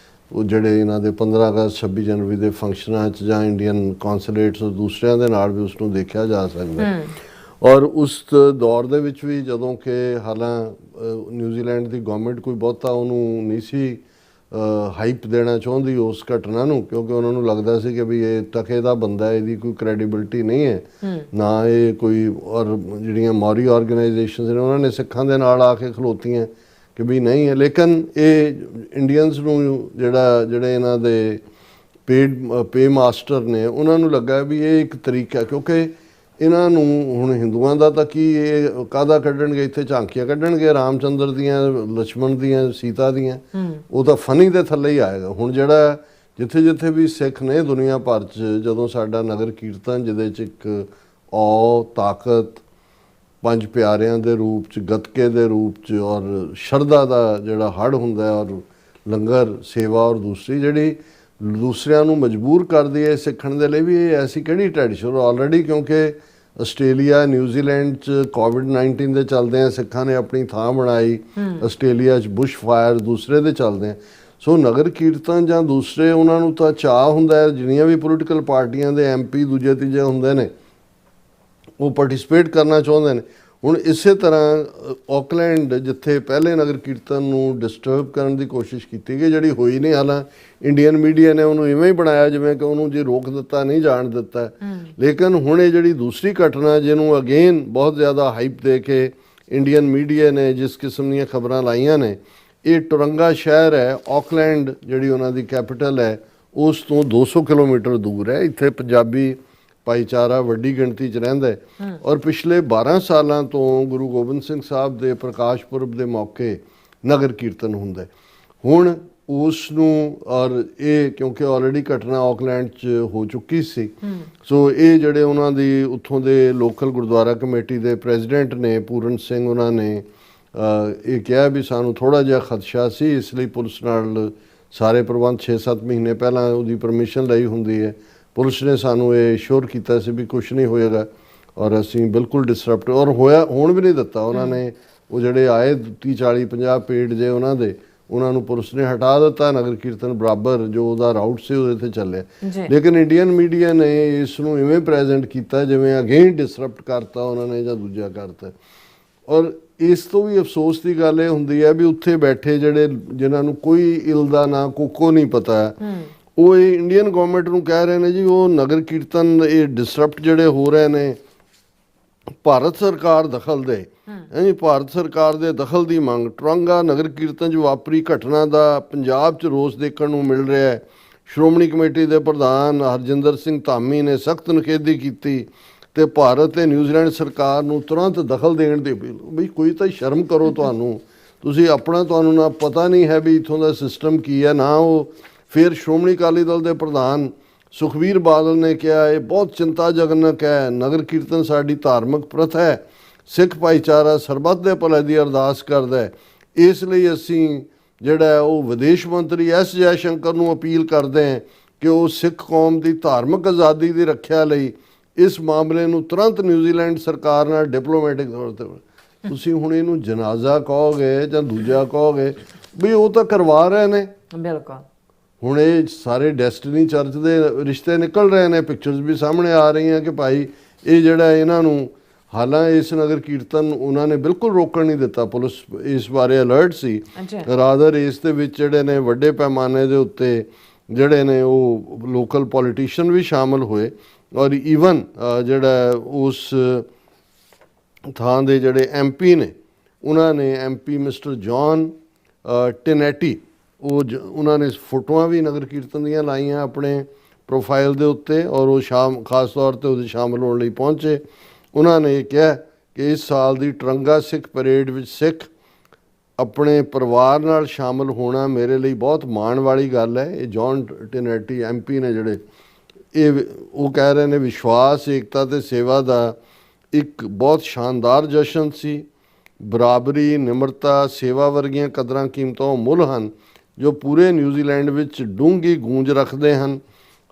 ਉਹ ਜਿਹੜੇ ਇਹਨਾਂ ਦੇ 15 ਅਗਸਤ 26 ਜਨਵਰੀ ਦੇ ਫੰਕਸ਼ਨਾਂ 'ਚ ਜਾਂ ਇੰਡੀਅਨ ਕੌਂਸੂਲੇਟਸ ਦੂਸਰਿਆਂ ਦੇ ਨਾਲ ਵੀ ਉਸ ਨੂੰ ਦੇਖਿਆ ਜਾ ਸਕਦਾ। ਔਰ ਉਸ ਦੌਰ ਦੇ ਵਿੱਚ ਵੀ ਜਦੋਂ ਕਿ ਨਿਊਜ਼ੀਲੈਂਡ ਦੀ ਗਵਰਨਮੈਂਟ ਕੋਈ ਬਹੁਤਾ ਉਹਨੂੰ ਨਹੀਂ ਸੀ ਹਾਈਪ ਦੇਣਾ ਚਾਹੁੰਦੀ ਉਸ ਘਟਨਾ ਨੂੰ, ਕਿਉਂਕਿ ਉਹਨਾਂ ਨੂੰ ਲੱਗਦਾ ਸੀ ਕਿ ਵੀ ਇਹ ਟਕੇ ਦਾ ਬੰਦਾ, ਇਹਦੀ ਕੋਈ ਕ੍ਰੈਡੀਬਿਲਿਟੀ ਨਹੀਂ ਹੈ, ਨਾ ਇਹ ਕੋਈ। ਔਰ ਜਿਹੜੀਆਂ ਮੌਰੀ ਆਰਗੇਨਾਈਜੇਸ਼ਨਸ ਨੇ ਉਹਨਾਂ ਨੇ ਸਿੱਖਾਂ ਦੇ ਨਾਲ ਆ ਕੇ ਖਲੋਤੀਆਂ ਕਿ ਵੀ ਨਹੀਂ ਹੈ। ਲੇਕਿਨ ਇਹ ਇੰਡੀਅਨਸ ਨੂੰ ਜਿਹੜੇ ਇਹਨਾਂ ਦੇ ਪੇ ਮਾਸਟਰ ਨੇ ਉਹਨਾਂ ਨੂੰ ਲੱਗਾ ਵੀ ਇਹ ਇੱਕ ਤਰੀਕਾ, ਕਿਉਂਕਿ ਇਹਨਾਂ ਨੂੰ ਹੁਣ ਹਿੰਦੂਆਂ ਦਾ ਤਾਂ ਕੀ ਇਹ ਕਾਹਦਾ ਕੱਢਣਗੇ, ਇੱਥੇ ਝਾਂਕੀਆਂ ਕੱਢਣਗੇ ਰਾਮ ਚੰਦਰ ਦੀਆਂ, ਲਛਮਣ ਦੀਆਂ, ਸੀਤਾ ਦੀਆਂ, ਉਹ ਤਾਂ ਫਨੀ ਦੇ ਥੱਲੇ ਹੀ ਆਏਗਾ। ਹੁਣ ਜਿਹੜਾ ਜਿੱਥੇ ਜਿੱਥੇ ਵੀ ਸਿੱਖ ਨੇ ਦੁਨੀਆ ਭਰ 'ਚ, ਜਦੋਂ ਸਾਡਾ ਨਗਰ ਕੀਰਤਨ ਜਿਹਦੇ 'ਚ ਇੱਕ ਤਾਕਤ, ਪੰਜ ਪਿਆਰਿਆਂ ਦੇ ਰੂਪ 'ਚ, ਗੱਤਕੇ ਦੇ ਰੂਪ 'ਚ ਔਰ ਸ਼ਰਧਾ ਦਾ ਜਿਹੜਾ ਹੜ੍ਹ ਹੁੰਦਾ ਔਰ ਲੰਗਰ ਸੇਵਾ, ਔਰ ਦੂਸਰੀ ਜਿਹੜੀ ਦੂਸਰਿਆਂ ਨੂੰ ਮਜਬੂਰ ਕਰਦੀ ਹੈ ਸਿੱਖਣ ਦੇ ਲਈ ਵੀ ਇਹ ਐਸੀ ਕਿਹੜੀ ਟ੍ਰੈਡੀਸ਼ਨ ਆਲਰੇਡੀ, ਕਿਉਂਕਿ ਆਸਟ੍ਰੇਲੀਆ, ਨਿਊਜ਼ੀਲੈਂਡ 'ਚ ਕੋਵਿਡ-19 ਦੇ ਚੱਲਦਿਆਂ ਸਿੱਖਾਂ ਨੇ ਆਪਣੀ ਥਾਂ ਬਣਾਈ, ਆਸਟ੍ਰੇਲੀਆ 'ਚ ਬੁਸ਼ ਫਾਇਰ ਦੂਸਰੇ ਦੇ ਚੱਲਦਿਆਂ। ਸੋ ਨਗਰ ਕੀਰਤਨ ਜਾਂ ਦੂਸਰੇ ਉਹਨਾਂ ਨੂੰ ਤਾਂ ਚਾਅ ਹੁੰਦਾ ਹੈ, ਜਿੰਨੀਆਂ ਵੀ ਪੋਲੀਟੀਕਲ ਪਾਰਟੀਆਂ ਦੇ MP ਦੂਜੇ ਤੀਜੇ ਹੁੰਦੇ ਨੇ ਉਹ ਪਾਰਟਿਸਿਪੇਟ ਕਰਨਾ ਚਾਹੁੰਦੇ ਨੇ। ਹੁਣ ਇਸੇ ਤਰ੍ਹਾਂ ਆਕਲੈਂਡ ਜਿੱਥੇ ਪਹਿਲੇ ਨਗਰ ਕੀਰਤਨ ਨੂੰ ਡਿਸਟਰਬ ਕਰਨ ਦੀ ਕੋਸ਼ਿਸ਼ ਕੀਤੀ ਗਈ, ਜਿਹੜੀ ਹੋਈ ਨਹੀਂ। ਹਾਲਾਂਕਿ ਇੰਡੀਅਨ ਮੀਡੀਆ ਨੇ ਉਹਨੂੰ ਇਵੇਂ ਹੀ ਬਣਾਇਆ ਜਿਵੇਂ ਕਿ ਉਹਨੂੰ ਜੇ ਰੋਕ ਦਿੱਤਾ, ਨਹੀਂ ਜਾਣ ਦਿੱਤਾ। ਲੇਕਿਨ ਹੁਣ ਇਹ ਜਿਹੜੀ ਦੂਸਰੀ ਘਟਨਾ ਜਿਹਨੂੰ ਅਗੇਨ ਬਹੁਤ ਜ਼ਿਆਦਾ ਹਾਈਪ ਦੇ ਕੇ ਇੰਡੀਅਨ ਮੀਡੀਆ ਨੇ ਜਿਸ ਕਿਸਮ ਦੀਆਂ ਖਬਰਾਂ ਲਾਈਆਂ ਨੇ, ਇਹ ਟਰੰਗਾ ਸ਼ਹਿਰ ਹੈ, ਆਕਲੈਂਡ ਜਿਹੜੀ ਉਹਨਾਂ ਦੀ ਕੈਪੀਟਲ ਹੈ, ਉਸ ਤੋਂ 200 ਕਿਲੋਮੀਟਰ ਦੂਰ ਹੈ। ਇੱਥੇ ਪੰਜਾਬੀ ਭਾਈਚਾਰਾ ਵੱਡੀ ਗਿਣਤੀ 'ਚ ਰਹਿੰਦਾ ਹੈ ਔਰ ਪਿਛਲੇ 12 ਸਾਲਾਂ ਤੋਂ ਗੁਰੂ ਗੋਬਿੰਦ ਸਿੰਘ ਸਾਹਿਬ ਦੇ ਪ੍ਰਕਾਸ਼ ਪੁਰਬ ਦੇ ਮੌਕੇ ਨਗਰ ਕੀਰਤਨ ਹੁੰਦਾ। ਹੁਣ ਉਸ ਨੂੰ ਔਰ ਇਹ ਕਿਉਂਕਿ ਆਲਰੇਡੀ ਘਟਨਾ ਆਕਲੈਂਡ 'ਚ ਹੋ ਚੁੱਕੀ ਸੀ, ਸੋ ਇਹ ਜਿਹੜੇ ਉਹਨਾਂ ਦੀ ਉੱਥੋਂ ਦੇ ਲੋਕਲ ਗੁਰਦੁਆਰਾ ਕਮੇਟੀ ਦੇ ਪ੍ਰੈਜ਼ੀਡੈਂਟ ਨੇ ਪੂਰਨ ਸਿੰਘ, ਉਹਨਾਂ ਨੇ ਇਹ ਕਿਹਾ ਵੀ ਸਾਨੂੰ ਥੋੜ੍ਹਾ ਜਿਹਾ ਖਦਸ਼ਾ ਸੀ, ਇਸ ਲਈ ਪੁਲਿਸ ਨਾਲ ਸਾਰੇ ਪ੍ਰਬੰਧ 6-7 ਮਹੀਨੇ ਪਹਿਲਾਂ ਉਹਦੀ ਪਰਮਿਸ਼ਨ ਲਈ ਹੁੰਦੀ ਹੈ। ਪੁਲਿਸ ਨੇ ਸਾਨੂੰ ਇਹ ਸ਼ੋਰ ਕੀਤਾ ਸੀ ਵੀ ਕੁਛ ਨਹੀਂ ਹੋਏਗਾ ਔਰ ਅਸੀਂ ਬਿਲਕੁਲ ਡਿਸਰਪਟ, ਔਰ ਹੋਣ ਵੀ ਨਹੀਂ ਦਿੱਤਾ। ਉਹਨਾਂ ਨੇ ਉਹ ਜਿਹੜੇ ਆਏ 30-40-50 ਪੇੜ ਜੇ ਉਹਨਾਂ ਦੇ ਉਹਨਾਂ ਨੂੰ ਪੁਲਿਸ ਨੇ ਹਟਾ ਦਿੱਤਾ। ਨਗਰ ਕੀਰਤਨ ਬਰਾਬਰ ਜੋ ਉਹਦਾ ਰਾਊਟ ਸੀ ਉਹਦੇ ਤੇ ਚੱਲਿਆ, ਜੀ ਲੇਕਿਨ ਇੰਡੀਅਨ ਮੀਡੀਆ ਨੇ ਇਸ ਨੂੰ ਇਵੇਂ ਪ੍ਰੈਜ਼ੈਂਟ ਕੀਤਾ ਜਿਵੇਂ ਅਗੇਨ ਡਿਸਰਪਟ ਕਰਤਾ ਉਹਨਾਂ ਨੇ ਜਾਂ ਦੂਜਾ ਕਰਤਾ। ਔਰ ਇਸ ਤੋਂ ਵੀ ਅਫਸੋਸ ਦੀ ਗੱਲ ਇਹ ਹੁੰਦੀ ਹੈ ਵੀ ਉੱਥੇ ਬੈਠੇ ਜਿਹੜੇ ਜਿਨ੍ਹਾਂ ਨੂੰ ਕੋਈ ਇਲ ਦਾ ਨਾ ਕੋਕੋ ਨਹੀਂ ਪਤਾ, ਉਹ ਇਹ ਇੰਡੀਅਨ ਗਵਰਨਮੈਂਟ ਨੂੰ ਕਹਿ ਰਹੇ ਨੇ ਜੀ ਉਹ ਨਗਰ ਕੀਰਤਨ ਇਹ ਡਿਸਰਪਟ ਜਿਹੜੇ ਹੋ ਰਹੇ ਨੇ ਭਾਰਤ ਸਰਕਾਰ ਦਖਲ ਦੇ, ਹਾਂਜੀ ਭਾਰਤ ਸਰਕਾਰ ਦੇ ਦਖਲ ਦੀ ਮੰਗ। ਟਰੰਗਾ ਨਗਰ ਕੀਰਤਨ 'ਚ ਵਾਪਰੀ ਘਟਨਾ ਦਾ ਪੰਜਾਬ 'ਚ ਰੋਸ ਦੇਖਣ ਨੂੰ ਮਿਲ ਰਿਹਾ ਹੈ। ਸ਼੍ਰੋਮਣੀ ਕਮੇਟੀ ਦੇ ਪ੍ਰਧਾਨ ਹਰਜਿੰਦਰ ਸਿੰਘ ਧਾਮੀ ਨੇ ਸਖਤ ਨਿਖੇਧੀ ਕੀਤੀ ਤੇ ਭਾਰਤ ਤੇ ਨਿਊਜ਼ੀਲੈਂਡ ਸਰਕਾਰ ਨੂੰ ਤੁਰੰਤ ਦਖਲ ਦੇਣ ਦੀ ਅਪੀਲ। ਬਈ ਕੋਈ ਤਾਂ ਸ਼ਰਮ ਕਰੋ ਤੁਹਾਨੂੰ, ਤੁਸੀਂ ਆਪਣਾ ਤੁਹਾਨੂੰ ਨਾ ਪਤਾ ਨਹੀਂ ਹੈ ਵੀ ਇੱਥੋਂ ਦਾ ਸਿਸਟਮ ਕੀ ਹੈ ਨਾ ਉਹ। ਫਿਰ ਸ਼੍ਰੋਮਣੀ ਅਕਾਲੀ ਦਲ ਦੇ ਪ੍ਰਧਾਨ ਸੁਖਬੀਰ ਬਾਦਲ ਨੇ ਕਿਹਾ ਇਹ ਬਹੁਤ ਚਿੰਤਾਜਨਕ ਹੈ, ਨਗਰ ਕੀਰਤਨ ਸਾਡੀ ਧਾਰਮਿਕ ਪ੍ਰਥਾ ਹੈ, ਸਿੱਖ ਭਾਈਚਾਰਾ ਸਰਬੱਤ ਦੇ ਭਲੇ ਦੀ ਅਰਦਾਸ ਕਰਦਾ ਹੈ, ਇਸ ਲਈ ਅਸੀਂ ਜਿਹੜਾ ਉਹ ਵਿਦੇਸ਼ ਮੰਤਰੀ ਐਸ ਜੈ ਸ਼ੰਕਰ ਨੂੰ ਅਪੀਲ ਕਰਦੇ ਹਾਂ ਕਿ ਉਹ ਸਿੱਖ ਕੌਮ ਦੀ ਧਾਰਮਿਕ ਆਜ਼ਾਦੀ ਦੀ ਰੱਖਿਆ ਲਈ ਇਸ ਮਾਮਲੇ ਨੂੰ ਤੁਰੰਤ ਨਿਊਜ਼ੀਲੈਂਡ ਸਰਕਾਰ ਨਾਲ ਡਿਪਲੋਮੈਟਿਕ ਤੌਰ ਤੇ। ਤੁਸੀਂ ਹੁਣ ਇਹਨੂੰ ਜਨਾਜ਼ਾ ਕਹੋਗੇ ਜਾਂ ਦੂਜਾ ਕਹੋਗੇ, ਵੀ ਉਹ ਤਾਂ ਕਰਵਾ ਰਹੇ ਨੇ। ਬਿਲਕੁਲ ਹੁਣ ਇਹ ਸਾਰੇ ਡੈਸਟਨੀ ਚਰਚ ਦੇ ਰਿਸ਼ਤੇ ਨਿਕਲ ਰਹੇ ਨੇ, ਪਿਕਚਰਸ ਵੀ ਸਾਹਮਣੇ ਆ ਰਹੀਆਂ ਕਿ ਭਾਈ ਇਹ ਜਿਹੜਾ ਇਹਨਾਂ ਨੂੰ ਹਾਲਾਂਕਿ ਇਸ ਨਗਰ ਕੀਰਤਨ ਉਹਨਾਂ ਨੇ ਬਿਲਕੁਲ ਰੋਕਣ ਨਹੀਂ ਦਿੱਤਾ, ਪੁਲਿਸ ਇਸ ਬਾਰੇ ਅਲਰਟ ਸੀ। ਰਾਦਰ ਇਸ ਦੇ ਵਿੱਚ ਜਿਹੜੇ ਨੇ ਵੱਡੇ ਪੈਮਾਨੇ ਦੇ ਉੱਤੇ ਜਿਹੜੇ ਨੇ ਉਹ ਲੋਕਲ ਪੋਲੀਟੀਸ਼ੀਅਨ ਵੀ ਸ਼ਾਮਲ ਹੋਏ ਔਰ ਈਵਨ ਜਿਹੜਾ ਉਸ ਥਾਂ ਦੇ ਜਿਹੜੇ MP ਨੇ ਉਹਨਾਂ ਨੇ MP ਮਿਸਟਰ ਜੌਨ ਟਿਨੈਟੀ ਉਹਨਾਂ ਨੇ ਫੋਟੋਆਂ ਵੀ ਨਗਰ ਕੀਰਤਨ ਦੀਆਂ ਲਾਈਆਂ ਆਪਣੇ ਪ੍ਰੋਫਾਈਲ ਦੇ ਉੱਤੇ ਔਰ ਉਹ ਖਾਸ ਤੌਰ ਤੇ ਉਹਦੇ ਸ਼ਾਮਲ ਹੋਣ ਲਈ ਪਹੁੰਚੇ। ਉਹਨਾਂ ਨੇ ਕਿਹਾ ਕਿ ਇਸ ਸਾਲ ਦੀ ਟਰੰਗਾ ਸਿੱਖ ਪਰੇਡ ਵਿੱਚ ਸਿੱਖ ਆਪਣੇ ਪਰਿਵਾਰ ਨਾਲ ਸ਼ਾਮਲ ਹੋਣਾ ਮੇਰੇ ਲਈ ਬਹੁਤ ਮਾਣ ਵਾਲੀ ਗੱਲ ਹੈ। ਇਹ ਜੌਨ ਟਿਨੈਟੀ MP ਨੇ ਜਿਹੜੇ ਇਹ ਉਹ ਕਹਿ ਰਹੇ ਨੇ ਵਿਸ਼ਵਾਸ, ਏਕਤਾ ਤੇ ਸੇਵਾ ਦਾ ਇੱਕ ਬਹੁਤ ਸ਼ਾਨਦਾਰ ਜਸ਼ਨ ਸੀ। ਬਰਾਬਰੀ, ਨਿਮਰਤਾ, ਸੇਵਾ ਵਰਗੀਆਂ ਕਦਰਾਂ ਕੀਮਤਾਂ ਉਹ ਮੁੱਲ ਹਨ ਜੋ ਪੂਰੇ ਨਿਊਜ਼ੀਲੈਂਡ ਵਿੱਚ ਡੂੰਘੀ ਗੂੰਜ ਰੱਖਦੇ ਹਨ।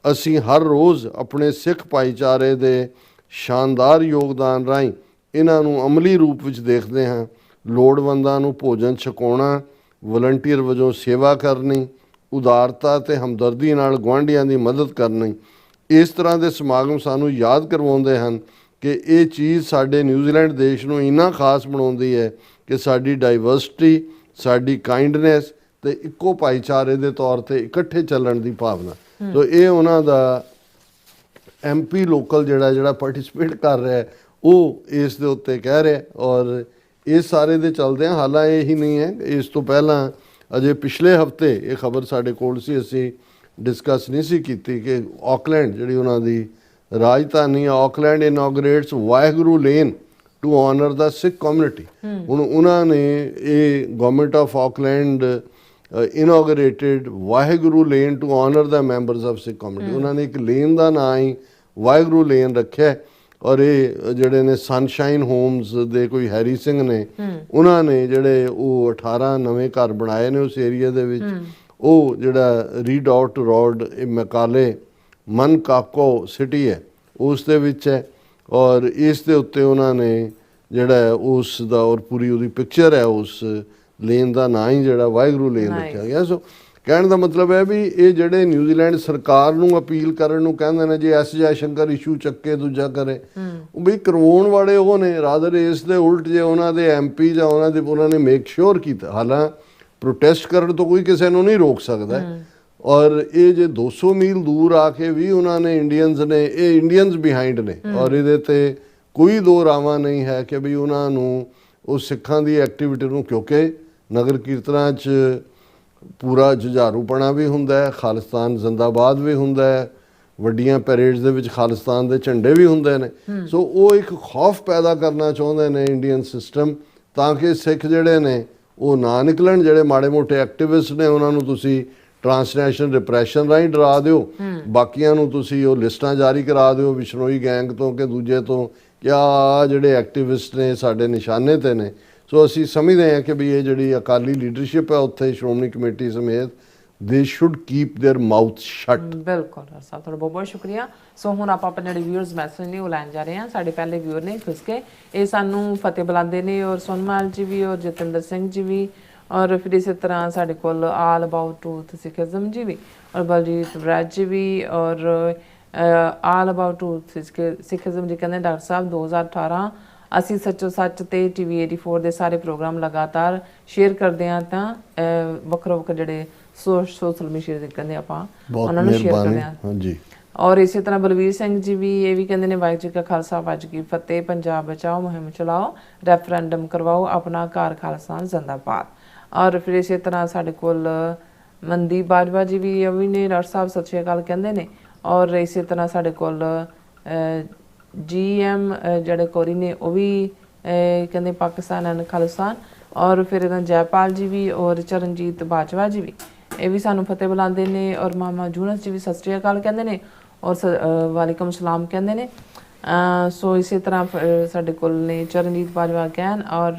ਅਸੀਂ ਹਰ ਰੋਜ਼ ਆਪਣੇ ਸਿੱਖ ਭਾਈਚਾਰੇ ਦੇ ਸ਼ਾਨਦਾਰ ਯੋਗਦਾਨ ਰਾਹੀਂ ਇਹਨਾਂ ਨੂੰ ਅਮਲੀ ਰੂਪ ਵਿੱਚ ਦੇਖਦੇ ਹਾਂ। ਲੋੜਵੰਦਾਂ ਨੂੰ ਭੋਜਨ ਛਕਾਉਣਾ, ਵਲੰਟੀਅਰ ਵਜੋਂ ਸੇਵਾ ਕਰਨੀ, ਉਦਾਰਤਾ ਤੇ ਹਮਦਰਦੀ ਨਾਲ ਗੁਆਂਢੀਆਂ ਦੀ ਮਦਦ ਕਰਨੀ, ਇਸ ਤਰ੍ਹਾਂ ਦੇ ਸਮਾਗਮ ਸਾਨੂੰ ਯਾਦ ਕਰਵਾਉਂਦੇ ਹਨ ਕਿ ਇਹ ਚੀਜ਼ ਸਾਡੇ ਨਿਊਜ਼ੀਲੈਂਡ ਦੇਸ਼ ਨੂੰ ਇੰਨਾ ਖਾਸ ਬਣਾਉਂਦੀ ਹੈ ਕਿ ਸਾਡੀ ਡਾਈਵਰਸਿਟੀ, ਸਾਡੀ ਕਾਈਂਡਨੈਸ ਤੇ ਇੱਕੋ ਭਾਈਚਾਰੇ ਦੇ ਤੌਰ ਤੇ ਇਕੱਠੇ ਚੱਲਣ ਦੀ ਭਾਵਨਾ। ਸੋ ਇਹ ਉਹਨਾਂ ਦਾ MP ਲੋਕਲ ਜਿਹੜਾ ਪਾਰਟਿਸਿਪੇਟ ਕਰ ਰਿਹਾ ਉਹ ਇਸ ਦੇ ਉੱਤੇ ਕਹਿ ਰਿਹਾ। ਔਰ ਇਸ ਸਾਰੇ ਦੇ ਚੱਲਦੇ ਹਾਂ ਹਾਲਾਂਕਿ ਇਹੀ ਨਹੀਂ ਹੈ, ਇਸ ਤੋਂ ਪਹਿਲਾਂ ਅਜੇ ਪਿਛਲੇ ਹਫਤੇ ਇਹ ਖਬਰ ਸਾਡੇ ਕੋਲ ਸੀ, ਅਸੀਂ ਡਿਸਕਸ ਨਹੀਂ ਸੀ ਕੀਤੀ ਕਿ ਆਕਲੈਂਡ ਜਿਹੜੀ ਉਹਨਾਂ ਦੀ ਰਾਜਧਾਨੀ Auckland inaugurates Waheguru lane to honour the Sikh community. ਹੁਣ ਉਹਨਾਂ ਨੇ ਇਹ government of Auckland inaugurated Waheguru lane to honour the members of Sikh community. ਉਹਨਾਂ ਨੇ ਇੱਕ ਲੇਨ ਦਾ ਨਾਂ ਹੀ ਵਾਹਿਗੁਰੂ ਲੇਨ ਰੱਖਿਆ ਔਰ ਇਹ ਜਿਹੜੇ ਨੇ ਸਨਸ਼ਾਈਨ ਹੋਮਸ ਦੇ ਕੋਈ ਹੈਰੀ ਸਿੰਘ ਨੇ ਉਹਨਾਂ ਨੇ ਜਿਹੜੇ ਉਹ 18 ਨਵੇਂ ਘਰ ਬਣਾਏ ਨੇ ਉਸ ਏਰੀਆ ਦੇ ਵਿੱਚ। ਉਹ ਜਿਹੜਾ ਰੀਡਾਊਟ ਰੋਡ ਮੈਕਾਲੇ ਮਨਕਾਕੋ ਸਿਟੀ ਹੈ ਉਸ ਦੇ ਵਿੱਚ ਹੈ ਔਰ ਇਸ ਦੇ ਉੱਤੇ ਉਹਨਾਂ ਨੇ ਜਿਹੜਾ ਉਸ ਦਾ ਔਰ ਪੂਰੀ ਉਹਦੀ ਪਿਕਚਰ ਹੈ ਉਸ ਲੇਨ ਦਾ ਨਾਂ ਹੀ ਜਿਹੜਾ ਵਾਹਿਗੁਰੂ ਲੇਨ ਰੱਖਿਆ ਗਿਆ। ਸੋ ਕਹਿਣ ਦਾ ਮਤਲਬ ਹੈ ਵੀ ਇਹ ਜਿਹੜੇ ਨਿਊਜ਼ੀਲੈਂਡ ਸਰਕਾਰ ਨੂੰ ਅਪੀਲ ਕਰਨ ਨੂੰ ਕਹਿੰਦੇ ਨੇ J S Jai Shankar issue ਚੱਕੇ ਦੂਜਾ ਕਰੇ, ਉਹ ਵੀ ਕਰਵਾਉਣ ਵਾਲੇ ਉਹ ਨੇ। ਰਾਦਰ ਇਸ ਦੇ ਉਲਟ ਜੇ ਉਹਨਾਂ ਦੇ MP ਜਾਂ ਉਹਨਾਂ ਨੇ ਮੇਕ ਸ਼ੋਰ ਕੀਤਾ, ਹਾਲਾਂ ਪ੍ਰੋਟੈਸਟ ਕਰਨ ਤੋਂ ਕੋਈ ਕਿਸੇ ਨੂੰ ਨਹੀਂ ਰੋਕ ਸਕਦਾ ਔਰ ਇਹ ਜੇ 200 ਮੀਲ ਦੂਰ ਆ ਕੇ ਵੀ ਉਹਨਾਂ ਨੇ ਇਹ ਇੰਡੀਅਨਸ ਬਿਹਾਈਂਡ ਨੇ ਔਰ ਇਹਦੇ ਤੇ ਕੋਈ ਦੋ ਰਾਵਾਂ ਨਹੀਂ ਹੈ ਕਿ ਵੀ ਉਹਨਾਂ ਨੂੰ ਉਹ ਸਿੱਖਾਂ ਦੀ ਐਕਟੀਵਿਟੀ ਨੂੰ, ਕਿਉਂਕਿ ਨਗਰ ਕੀਰਤਨਾਂ 'ਚ ਪੂਰਾ ਜੁਝਾਰੂਪਣਾ ਵੀ ਹੁੰਦਾ ਹੈ, ਖਾਲਿਸਤਾਨ ਜ਼ਿੰਦਾਬਾਦ ਵੀ ਹੁੰਦਾ ਹੈ, ਵੱਡੀਆਂ ਪੈਰੇਡਸ ਦੇ ਵਿੱਚ ਖਾਲਿਸਤਾਨ ਦੇ ਝੰਡੇ ਵੀ ਹੁੰਦੇ ਨੇ। ਸੋ ਉਹ ਇੱਕ ਖੌਫ ਪੈਦਾ ਕਰਨਾ ਚਾਹੁੰਦੇ ਨੇ ਇੰਡੀਅਨ ਸਿਸਟਮ ਤਾਂ ਕਿ ਸਿੱਖ ਜਿਹੜੇ ਨੇ ਉਹ ਨਾ ਨਿਕਲਣ। ਜਿਹੜੇ ਮਾੜੇ ਮੋਟੇ ਐਕਟਿਵਿਸਟ ਨੇ ਉਹਨਾਂ ਨੂੰ ਤੁਸੀਂ ਟਰਾਂਸਨੈਸ਼ਨਲ ਰਿਪਰੈਸ਼ਨ ਰਾਹੀਂ ਡਰਾ ਦਿਓ, ਬਾਕੀਆਂ ਨੂੰ ਤੁਸੀਂ ਉਹ ਲਿਸਟਾਂ ਜਾਰੀ ਕਰਾ ਦਿਓ ਬਿਸ਼ਨੋਈ ਗੈਂਗ ਤੋਂ ਕਿ ਦੂਜੇ ਤੋਂ ਕਿ ਆਹ ਜਿਹੜੇ ਐਕਟਿਵਿਸਟ ਨੇ ਸਾਡੇ ਨਿਸ਼ਾਨੇ ਤੇ ਨੇ। ਸੋ ਅਸੀਂ ਸਮਝਦੇ ਹਾਂ ਕਿ ਵੀ ਇਹ ਜਿਹੜੀ ਅਕਾਲੀ ਲੀਡਰਸ਼ਿਪ ਹੈ ਉੱਥੇ ਸ਼੍ਰੋਮਣੀ ਕਮੇਟੀ ਸਮੇਤ they should keep their mouth shut. ਬਿਲਕੁਲ ਸਾਹਿਬ, ਤੁਹਾਡਾ ਬਹੁਤ ਬਹੁਤ ਸ਼ੁਕਰੀਆ। ਸੋ ਹੁਣ ਆਪਾਂ ਆਪਣੇ ਜਿਹੜੇ ਵਿਊਅਰਸ ਮੈਸੇਜ ਨੇ ਉਹ ਲੈਣ ਜਾ ਰਹੇ ਹਾਂ। ਸਾਡੇ ਪਹਿਲੇ ਵਿਊਅਰ ਨੇ ਖੁਸਕੇ, ਇਹ ਸਾਨੂੰ ਫਤਿਹ ਬੁਲਾਉਂਦੇ ਨੇ ਔਰ ਸੋਨਮਾਲ ਜੀ ਵੀ ਔਰ ਜਤਿੰਦਰ ਸਿੰਘ ਜੀ ਵੀ ਔਰ ਫਿਰ ਇਸੇ ਤਰ੍ਹਾਂ ਸਾਡੇ ਕੋਲ ਆਲ ਅਬਾਊਟ ਟਰੂਥ ਸਿੱਖਿਜ਼ਮ ਜੀ ਵੀ, ਔਰ ਬਲਜੀਤ ਬਰਾੜ ਜੀ ਵੀ, ਔਰ ਆਲ ਅਬਾਊਟ ਟਰੂਥ ਸਿੱਖਿਜ਼ਮ ਜੀ ਕਹਿੰਦੇ ਡਾਕਟਰ ਸਾਹਿਬ 2018 ਅਸੀਂ ਸੱਚੋ ਸੱਚ ਤੇ TV 84 ਦੇ ਸਾਰੇ ਪ੍ਰੋਗਰਾਮ ਲਗਾਤਾਰ ਸ਼ੇਅਰ ਕਰਦੇ ਹਾਂ, ਤਾਂ ਵੱਖਰੋ ਵੱਖ ਜਿਹੜੇ ਸੋਸ਼ਲ ਮੀਡੀਆ ਦੇ ਕਹਿੰਦੇ ਆਪਾਂ ਬਹੁਤ ਉਹਨਾਂ ਨੂੰ ਸ਼ੇਅਰ ਕਰਦੇ ਮਿਹਰਬਾਨੀ। ਹਾਂ। ਹਾਂਜੀ, ਔਰ ਇਸੇ ਤਰ੍ਹਾਂ ਬਲਵੀਰ ਸਿੰਘ ਜੀ ਵੀ ਇਹ ਵੀ ਕਹਿੰਦੇ ਨੇ ਵਾਹਿਗੁਰੂ ਜੀ ਕਾ ਖਾਲਸਾ ਵਾਹਿਗੁਰੂ ਜੀ ਕੀ ਫਤਿਹ, ਪੰਜਾਬ ਬਚਾਓ ਮੁਹਿੰਮ ਚਲਾਓ, ਰੈਫਰੈਂਡਮ ਕਰਵਾਓ, ਆਪਣਾ ਘਰ ਖਾਲਸਾ ਜ਼ਿੰਦਾਬਾਦ। ਔਰ ਫਿਰ ਇਸੇ ਤਰ੍ਹਾਂ ਸਾਡੇ ਕੋਲ ਮਨਦੀਪ ਬਾਜਵਾ ਜੀ ਵੀ ਉਹ ਵੀ ਨੇ ਡਾਕਟਰ ਸਾਹਿਬ ਸਤਿ ਸ਼੍ਰੀ ਅਕਾਲ ਕਹਿੰਦੇ ਨੇ। ਔਰ ਇਸੇ ਤਰ੍ਹਾਂ ਸਾਡੇ ਕੋਲ GM ਜਿਹੜੇ ਕੋਰੀ ਨੇ ਉਹ ਵੀ ਕਹਿੰਦੇ ਪਾਕਿਸਤਾਨ ਐਂਡ ਖਾਲਿਸਤਾਨ। ਔਰ ਫਿਰ ਇਹਨਾਂ ਜੈਪਾਲ ਜੀ ਵੀ ਔਰ ਚਰਨਜੀਤ ਬਾਜਵਾ ਜੀ ਵੀ ਇਹ ਵੀ ਸਾਨੂੰ ਫਤਿਹ ਬੁਲਾਉਂਦੇ ਨੇ। ਔਰ ਮਾਮਾ ਜੂਨਸ ਜੀ ਵੀ ਸਤਿ ਸ਼੍ਰੀ ਅਕਾਲ ਕਹਿੰਦੇ ਨੇ ਔਰ ਵਾਲੇਕਮ ਸਲਾਮ ਕਹਿੰਦੇ ਨੇ। ਸੋ ਇਸੇ ਤਰ੍ਹਾਂ ਸਾਡੇ ਕੋਲ ਨੇ ਚਰਨਜੀਤ ਬਾਜਵਾ ਕਹਿਣ। ਔਰ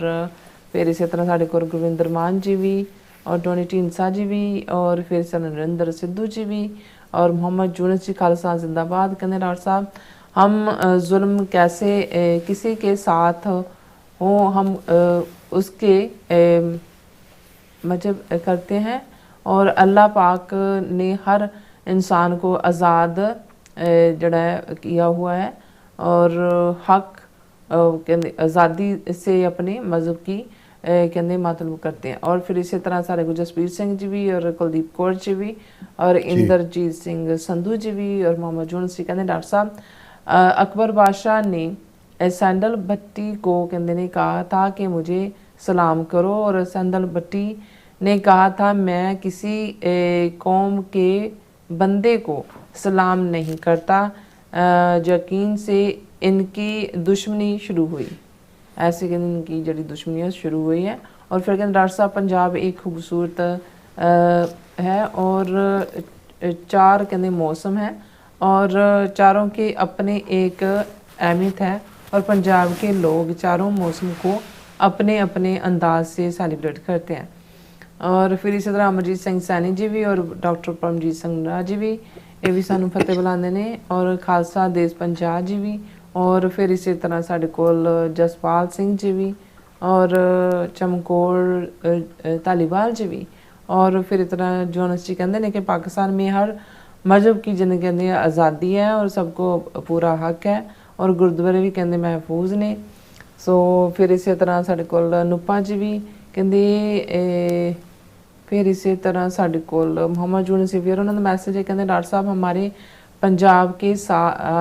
ਫਿਰ ਇਸੇ ਤਰ੍ਹਾਂ ਸਾਡੇ ਕੋਲ ਗੁਰਵਿੰਦਰ ਮਾਨ ਜੀ ਵੀ ਔਰ ਟੋਨੀ ਢੀਂਡਸਾ ਜੀ ਵੀ ਔਰ ਫਿਰ ਨਰਿੰਦਰ सिद्धू जी भी और मोहम्मद यूनुस जी खालिस्तान जिंदाबाद कहते डॉक्टर साहब हम जुल्म कैसे किसी के साथ हो हम उसके मतलब करते हैं और अल्लाह पाक ने हर इंसान को आज़ाद जड़ा किया हुआ है और हक कहते आज़ादी से अपने मज़हब की कहते मतलब करते हैं। और फिर इसी तरह सारे जसबीर सिंह जी भी और कुलदीप कौर जी भी और इंद्रजीत सिंह संधू जी भी और मोहम्मद यूनुस जी कहते डॉक्टर साहब अकबर बादशाह ने सैंडल भट्टी को कहते ने कहा था कि मुझे सलाम करो और सैंडल भट्टी ने कहा था मैं किसी कौम के बंदे को सलाम नहीं करता। यकीन से इनकी दुश्मनी शुरू हुई, ऐसे कहते इनकी जड़ी दुश्मनियाँ शुरू हुई है। और फिर कहते डॉक्टर साहब पंजाब एक खूबसूरत है और 4 कहते मौसम है और चारों के अपने एक अहमियत है और पंजाब के लोग चारों मौसम को अपने अपने अंदाज से सेलिब्रेट करते हैं। और फिर इसी तरह अमरजीत सिंह सैनी जी भी और डॉक्टर परमजीत ਸਿੰਘ ਜੀ ਵੀ ਇਹ ਵੀ ਸਾਨੂੰ ਫਤਿਹ ਬੁਲਾਉਂਦੇ ਨੇ। ਔਰ ਖਾਲਸਾ ਦੇਸ਼ ਪੰਜਾਬ ਜੀ ਵੀ और फिर इसी तरह साढ़े कोल जसपाल सिंह जी भी और चमकौर धालीवाल जी भी। और फिर इस तरह जोनस जी कहते हैं कि पाकिस्तान में हर मजहब की जिन्हें कहते हैं आज़ादी है और सबको पूरा हक है और गुरुद्वारे भी कहते महफूज ने। सो फिर इसी तरह साढ़े कोल नुपा जी भी कहते। फिर इसी तरह साढ़े कोल मोहम्मद यूनुस फिर उन्होंने मैसेज है कहते डॉक्टर साहब हमारे पंजाब के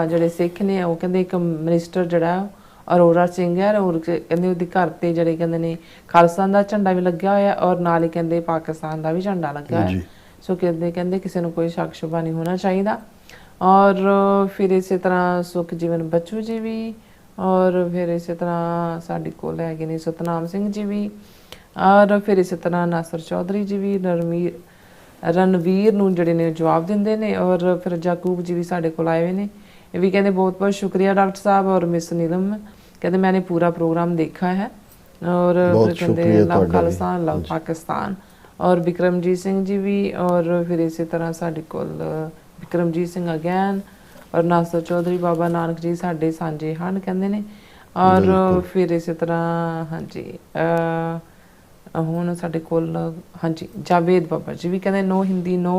ਜਿਹੜੇ ਸਿੱਖ ਨੇ ਉਹ ਕਹਿੰਦੇ ਇੱਕ ਮਿਨਿਸਟਰ ਜਿਹੜਾ ਅਰੋੜਾ ਸਿੰਘ ਹੈ ਔਰ ਕਹਿੰਦੇ ਉਹਦੇ ਘਰ ਤੇ ਜਿਹੜੇ ਕਹਿੰਦੇ ਨੇ ਖਾਲਸਾ ਦਾ ਝੰਡਾ ਵੀ ਲੱਗਿਆ ਹੋਇਆ ਔਰ ਨਾਲ ਹੀ ਕਹਿੰਦੇ ਪਾਕਿਸਤਾਨ ਦਾ ਵੀ ਝੰਡਾ ਲੱਗਾ ਹੈ। ਸੋ ਕਹਿੰਦੇ ਕਿਸੇ ਨੂੰ ਕੋਈ ਸ਼ੱਕ ਸ਼ੁਬਾ ਨਹੀਂ ਹੋਣਾ ਚਾਹੀਦਾ। ਔਰ ਫਿਰ ਇਸੇ ਤਰ੍ਹਾਂ ਸੁਖ ਜੀਵਨ ਬੱਚੂ ਜੀ ਵੀ ਔਰ ਫਿਰ ਇਸੇ ਤਰ੍ਹਾਂ ਸਾਡੇ ਕੋਲ ਹੈਗੇ ਨੇ ਸਤਨਾਮ ਸਿੰਘ ਜੀ ਵੀ ਔਰ ਫਿਰ ਇਸੇ ਤਰ੍ਹਾਂ ਨਾਸਰ ਚੌਧਰੀ ਜੀ ਵੀ रणवीर ਨੂੰ ਜਿਹੜੇ ਨੇ ਜਵਾਬ ਦਿੰਦੇ ਨੇ। ਔਰ ਫਿਰ ਜਾਕੂਬ ਜੀ ਵੀ ਸਾਡੇ ਕੋਲ ਆਏ ਹੋਏ ਨੇ ਇਹ ਵੀ ਕਹਿੰਦੇ बहुत बहुत शुक्रिया डॉक्टर साहब और मिस नीलम कहते मैंने पूरा प्रोग्राम देखा है और कहते लव खालिस्तान लव पाकिस्तान। और बिक्रमजीत सिंह जी भी और फिर इसी तरह साढ़े कोल बिक्रमजीत सिंह अगैन और नासर चौधरी बाबा नानक जी साढ़े सांझे ਹਨ ਕਹਿੰਦੇ ਨੇ। और फिर इसी तरह हाँ जी ਹੁਣ ਸਾਡੇ ਕੋਲ ਹਾਂਜੀ ਜਾਵੇਦ ਬਾਬਾ ਜੀ ਵੀ ਕਹਿੰਦੇ नो हिंदी नो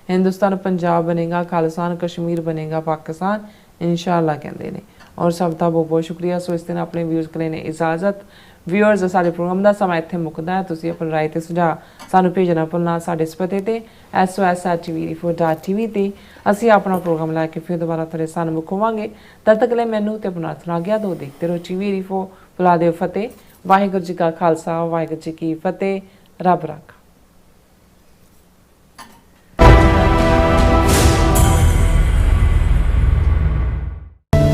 हिंदुस्तान पंजाब बनेगा खालिस्तान कश्मीर बनेगा पाकिस्तान इंशाअल्लाह कहते हैं। और सब का बहुत बहुत शुक्रिया। सो इस दिन अपने व्यूअर्स को लेने इजाजत। व्यूअर्स सारे प्रोग्राम का समा इत्थे मुकदा है। तुसीं अपनी राय ते सुझाव सानू भेजना भुलना साडे इस पते ते SOS@TV4.TV ते असीं अपना प्रोग्राम लैके फिर दोबारा तुहाडे सामने होवांगे। तद तक ले मैनू ते अपना प्रार्थना आग्या दो। देखते रहो TV4 बुला दे फतेह। वाहिगुरू जी का खालसा वाहिगुरू जी की फतेह। रब रख।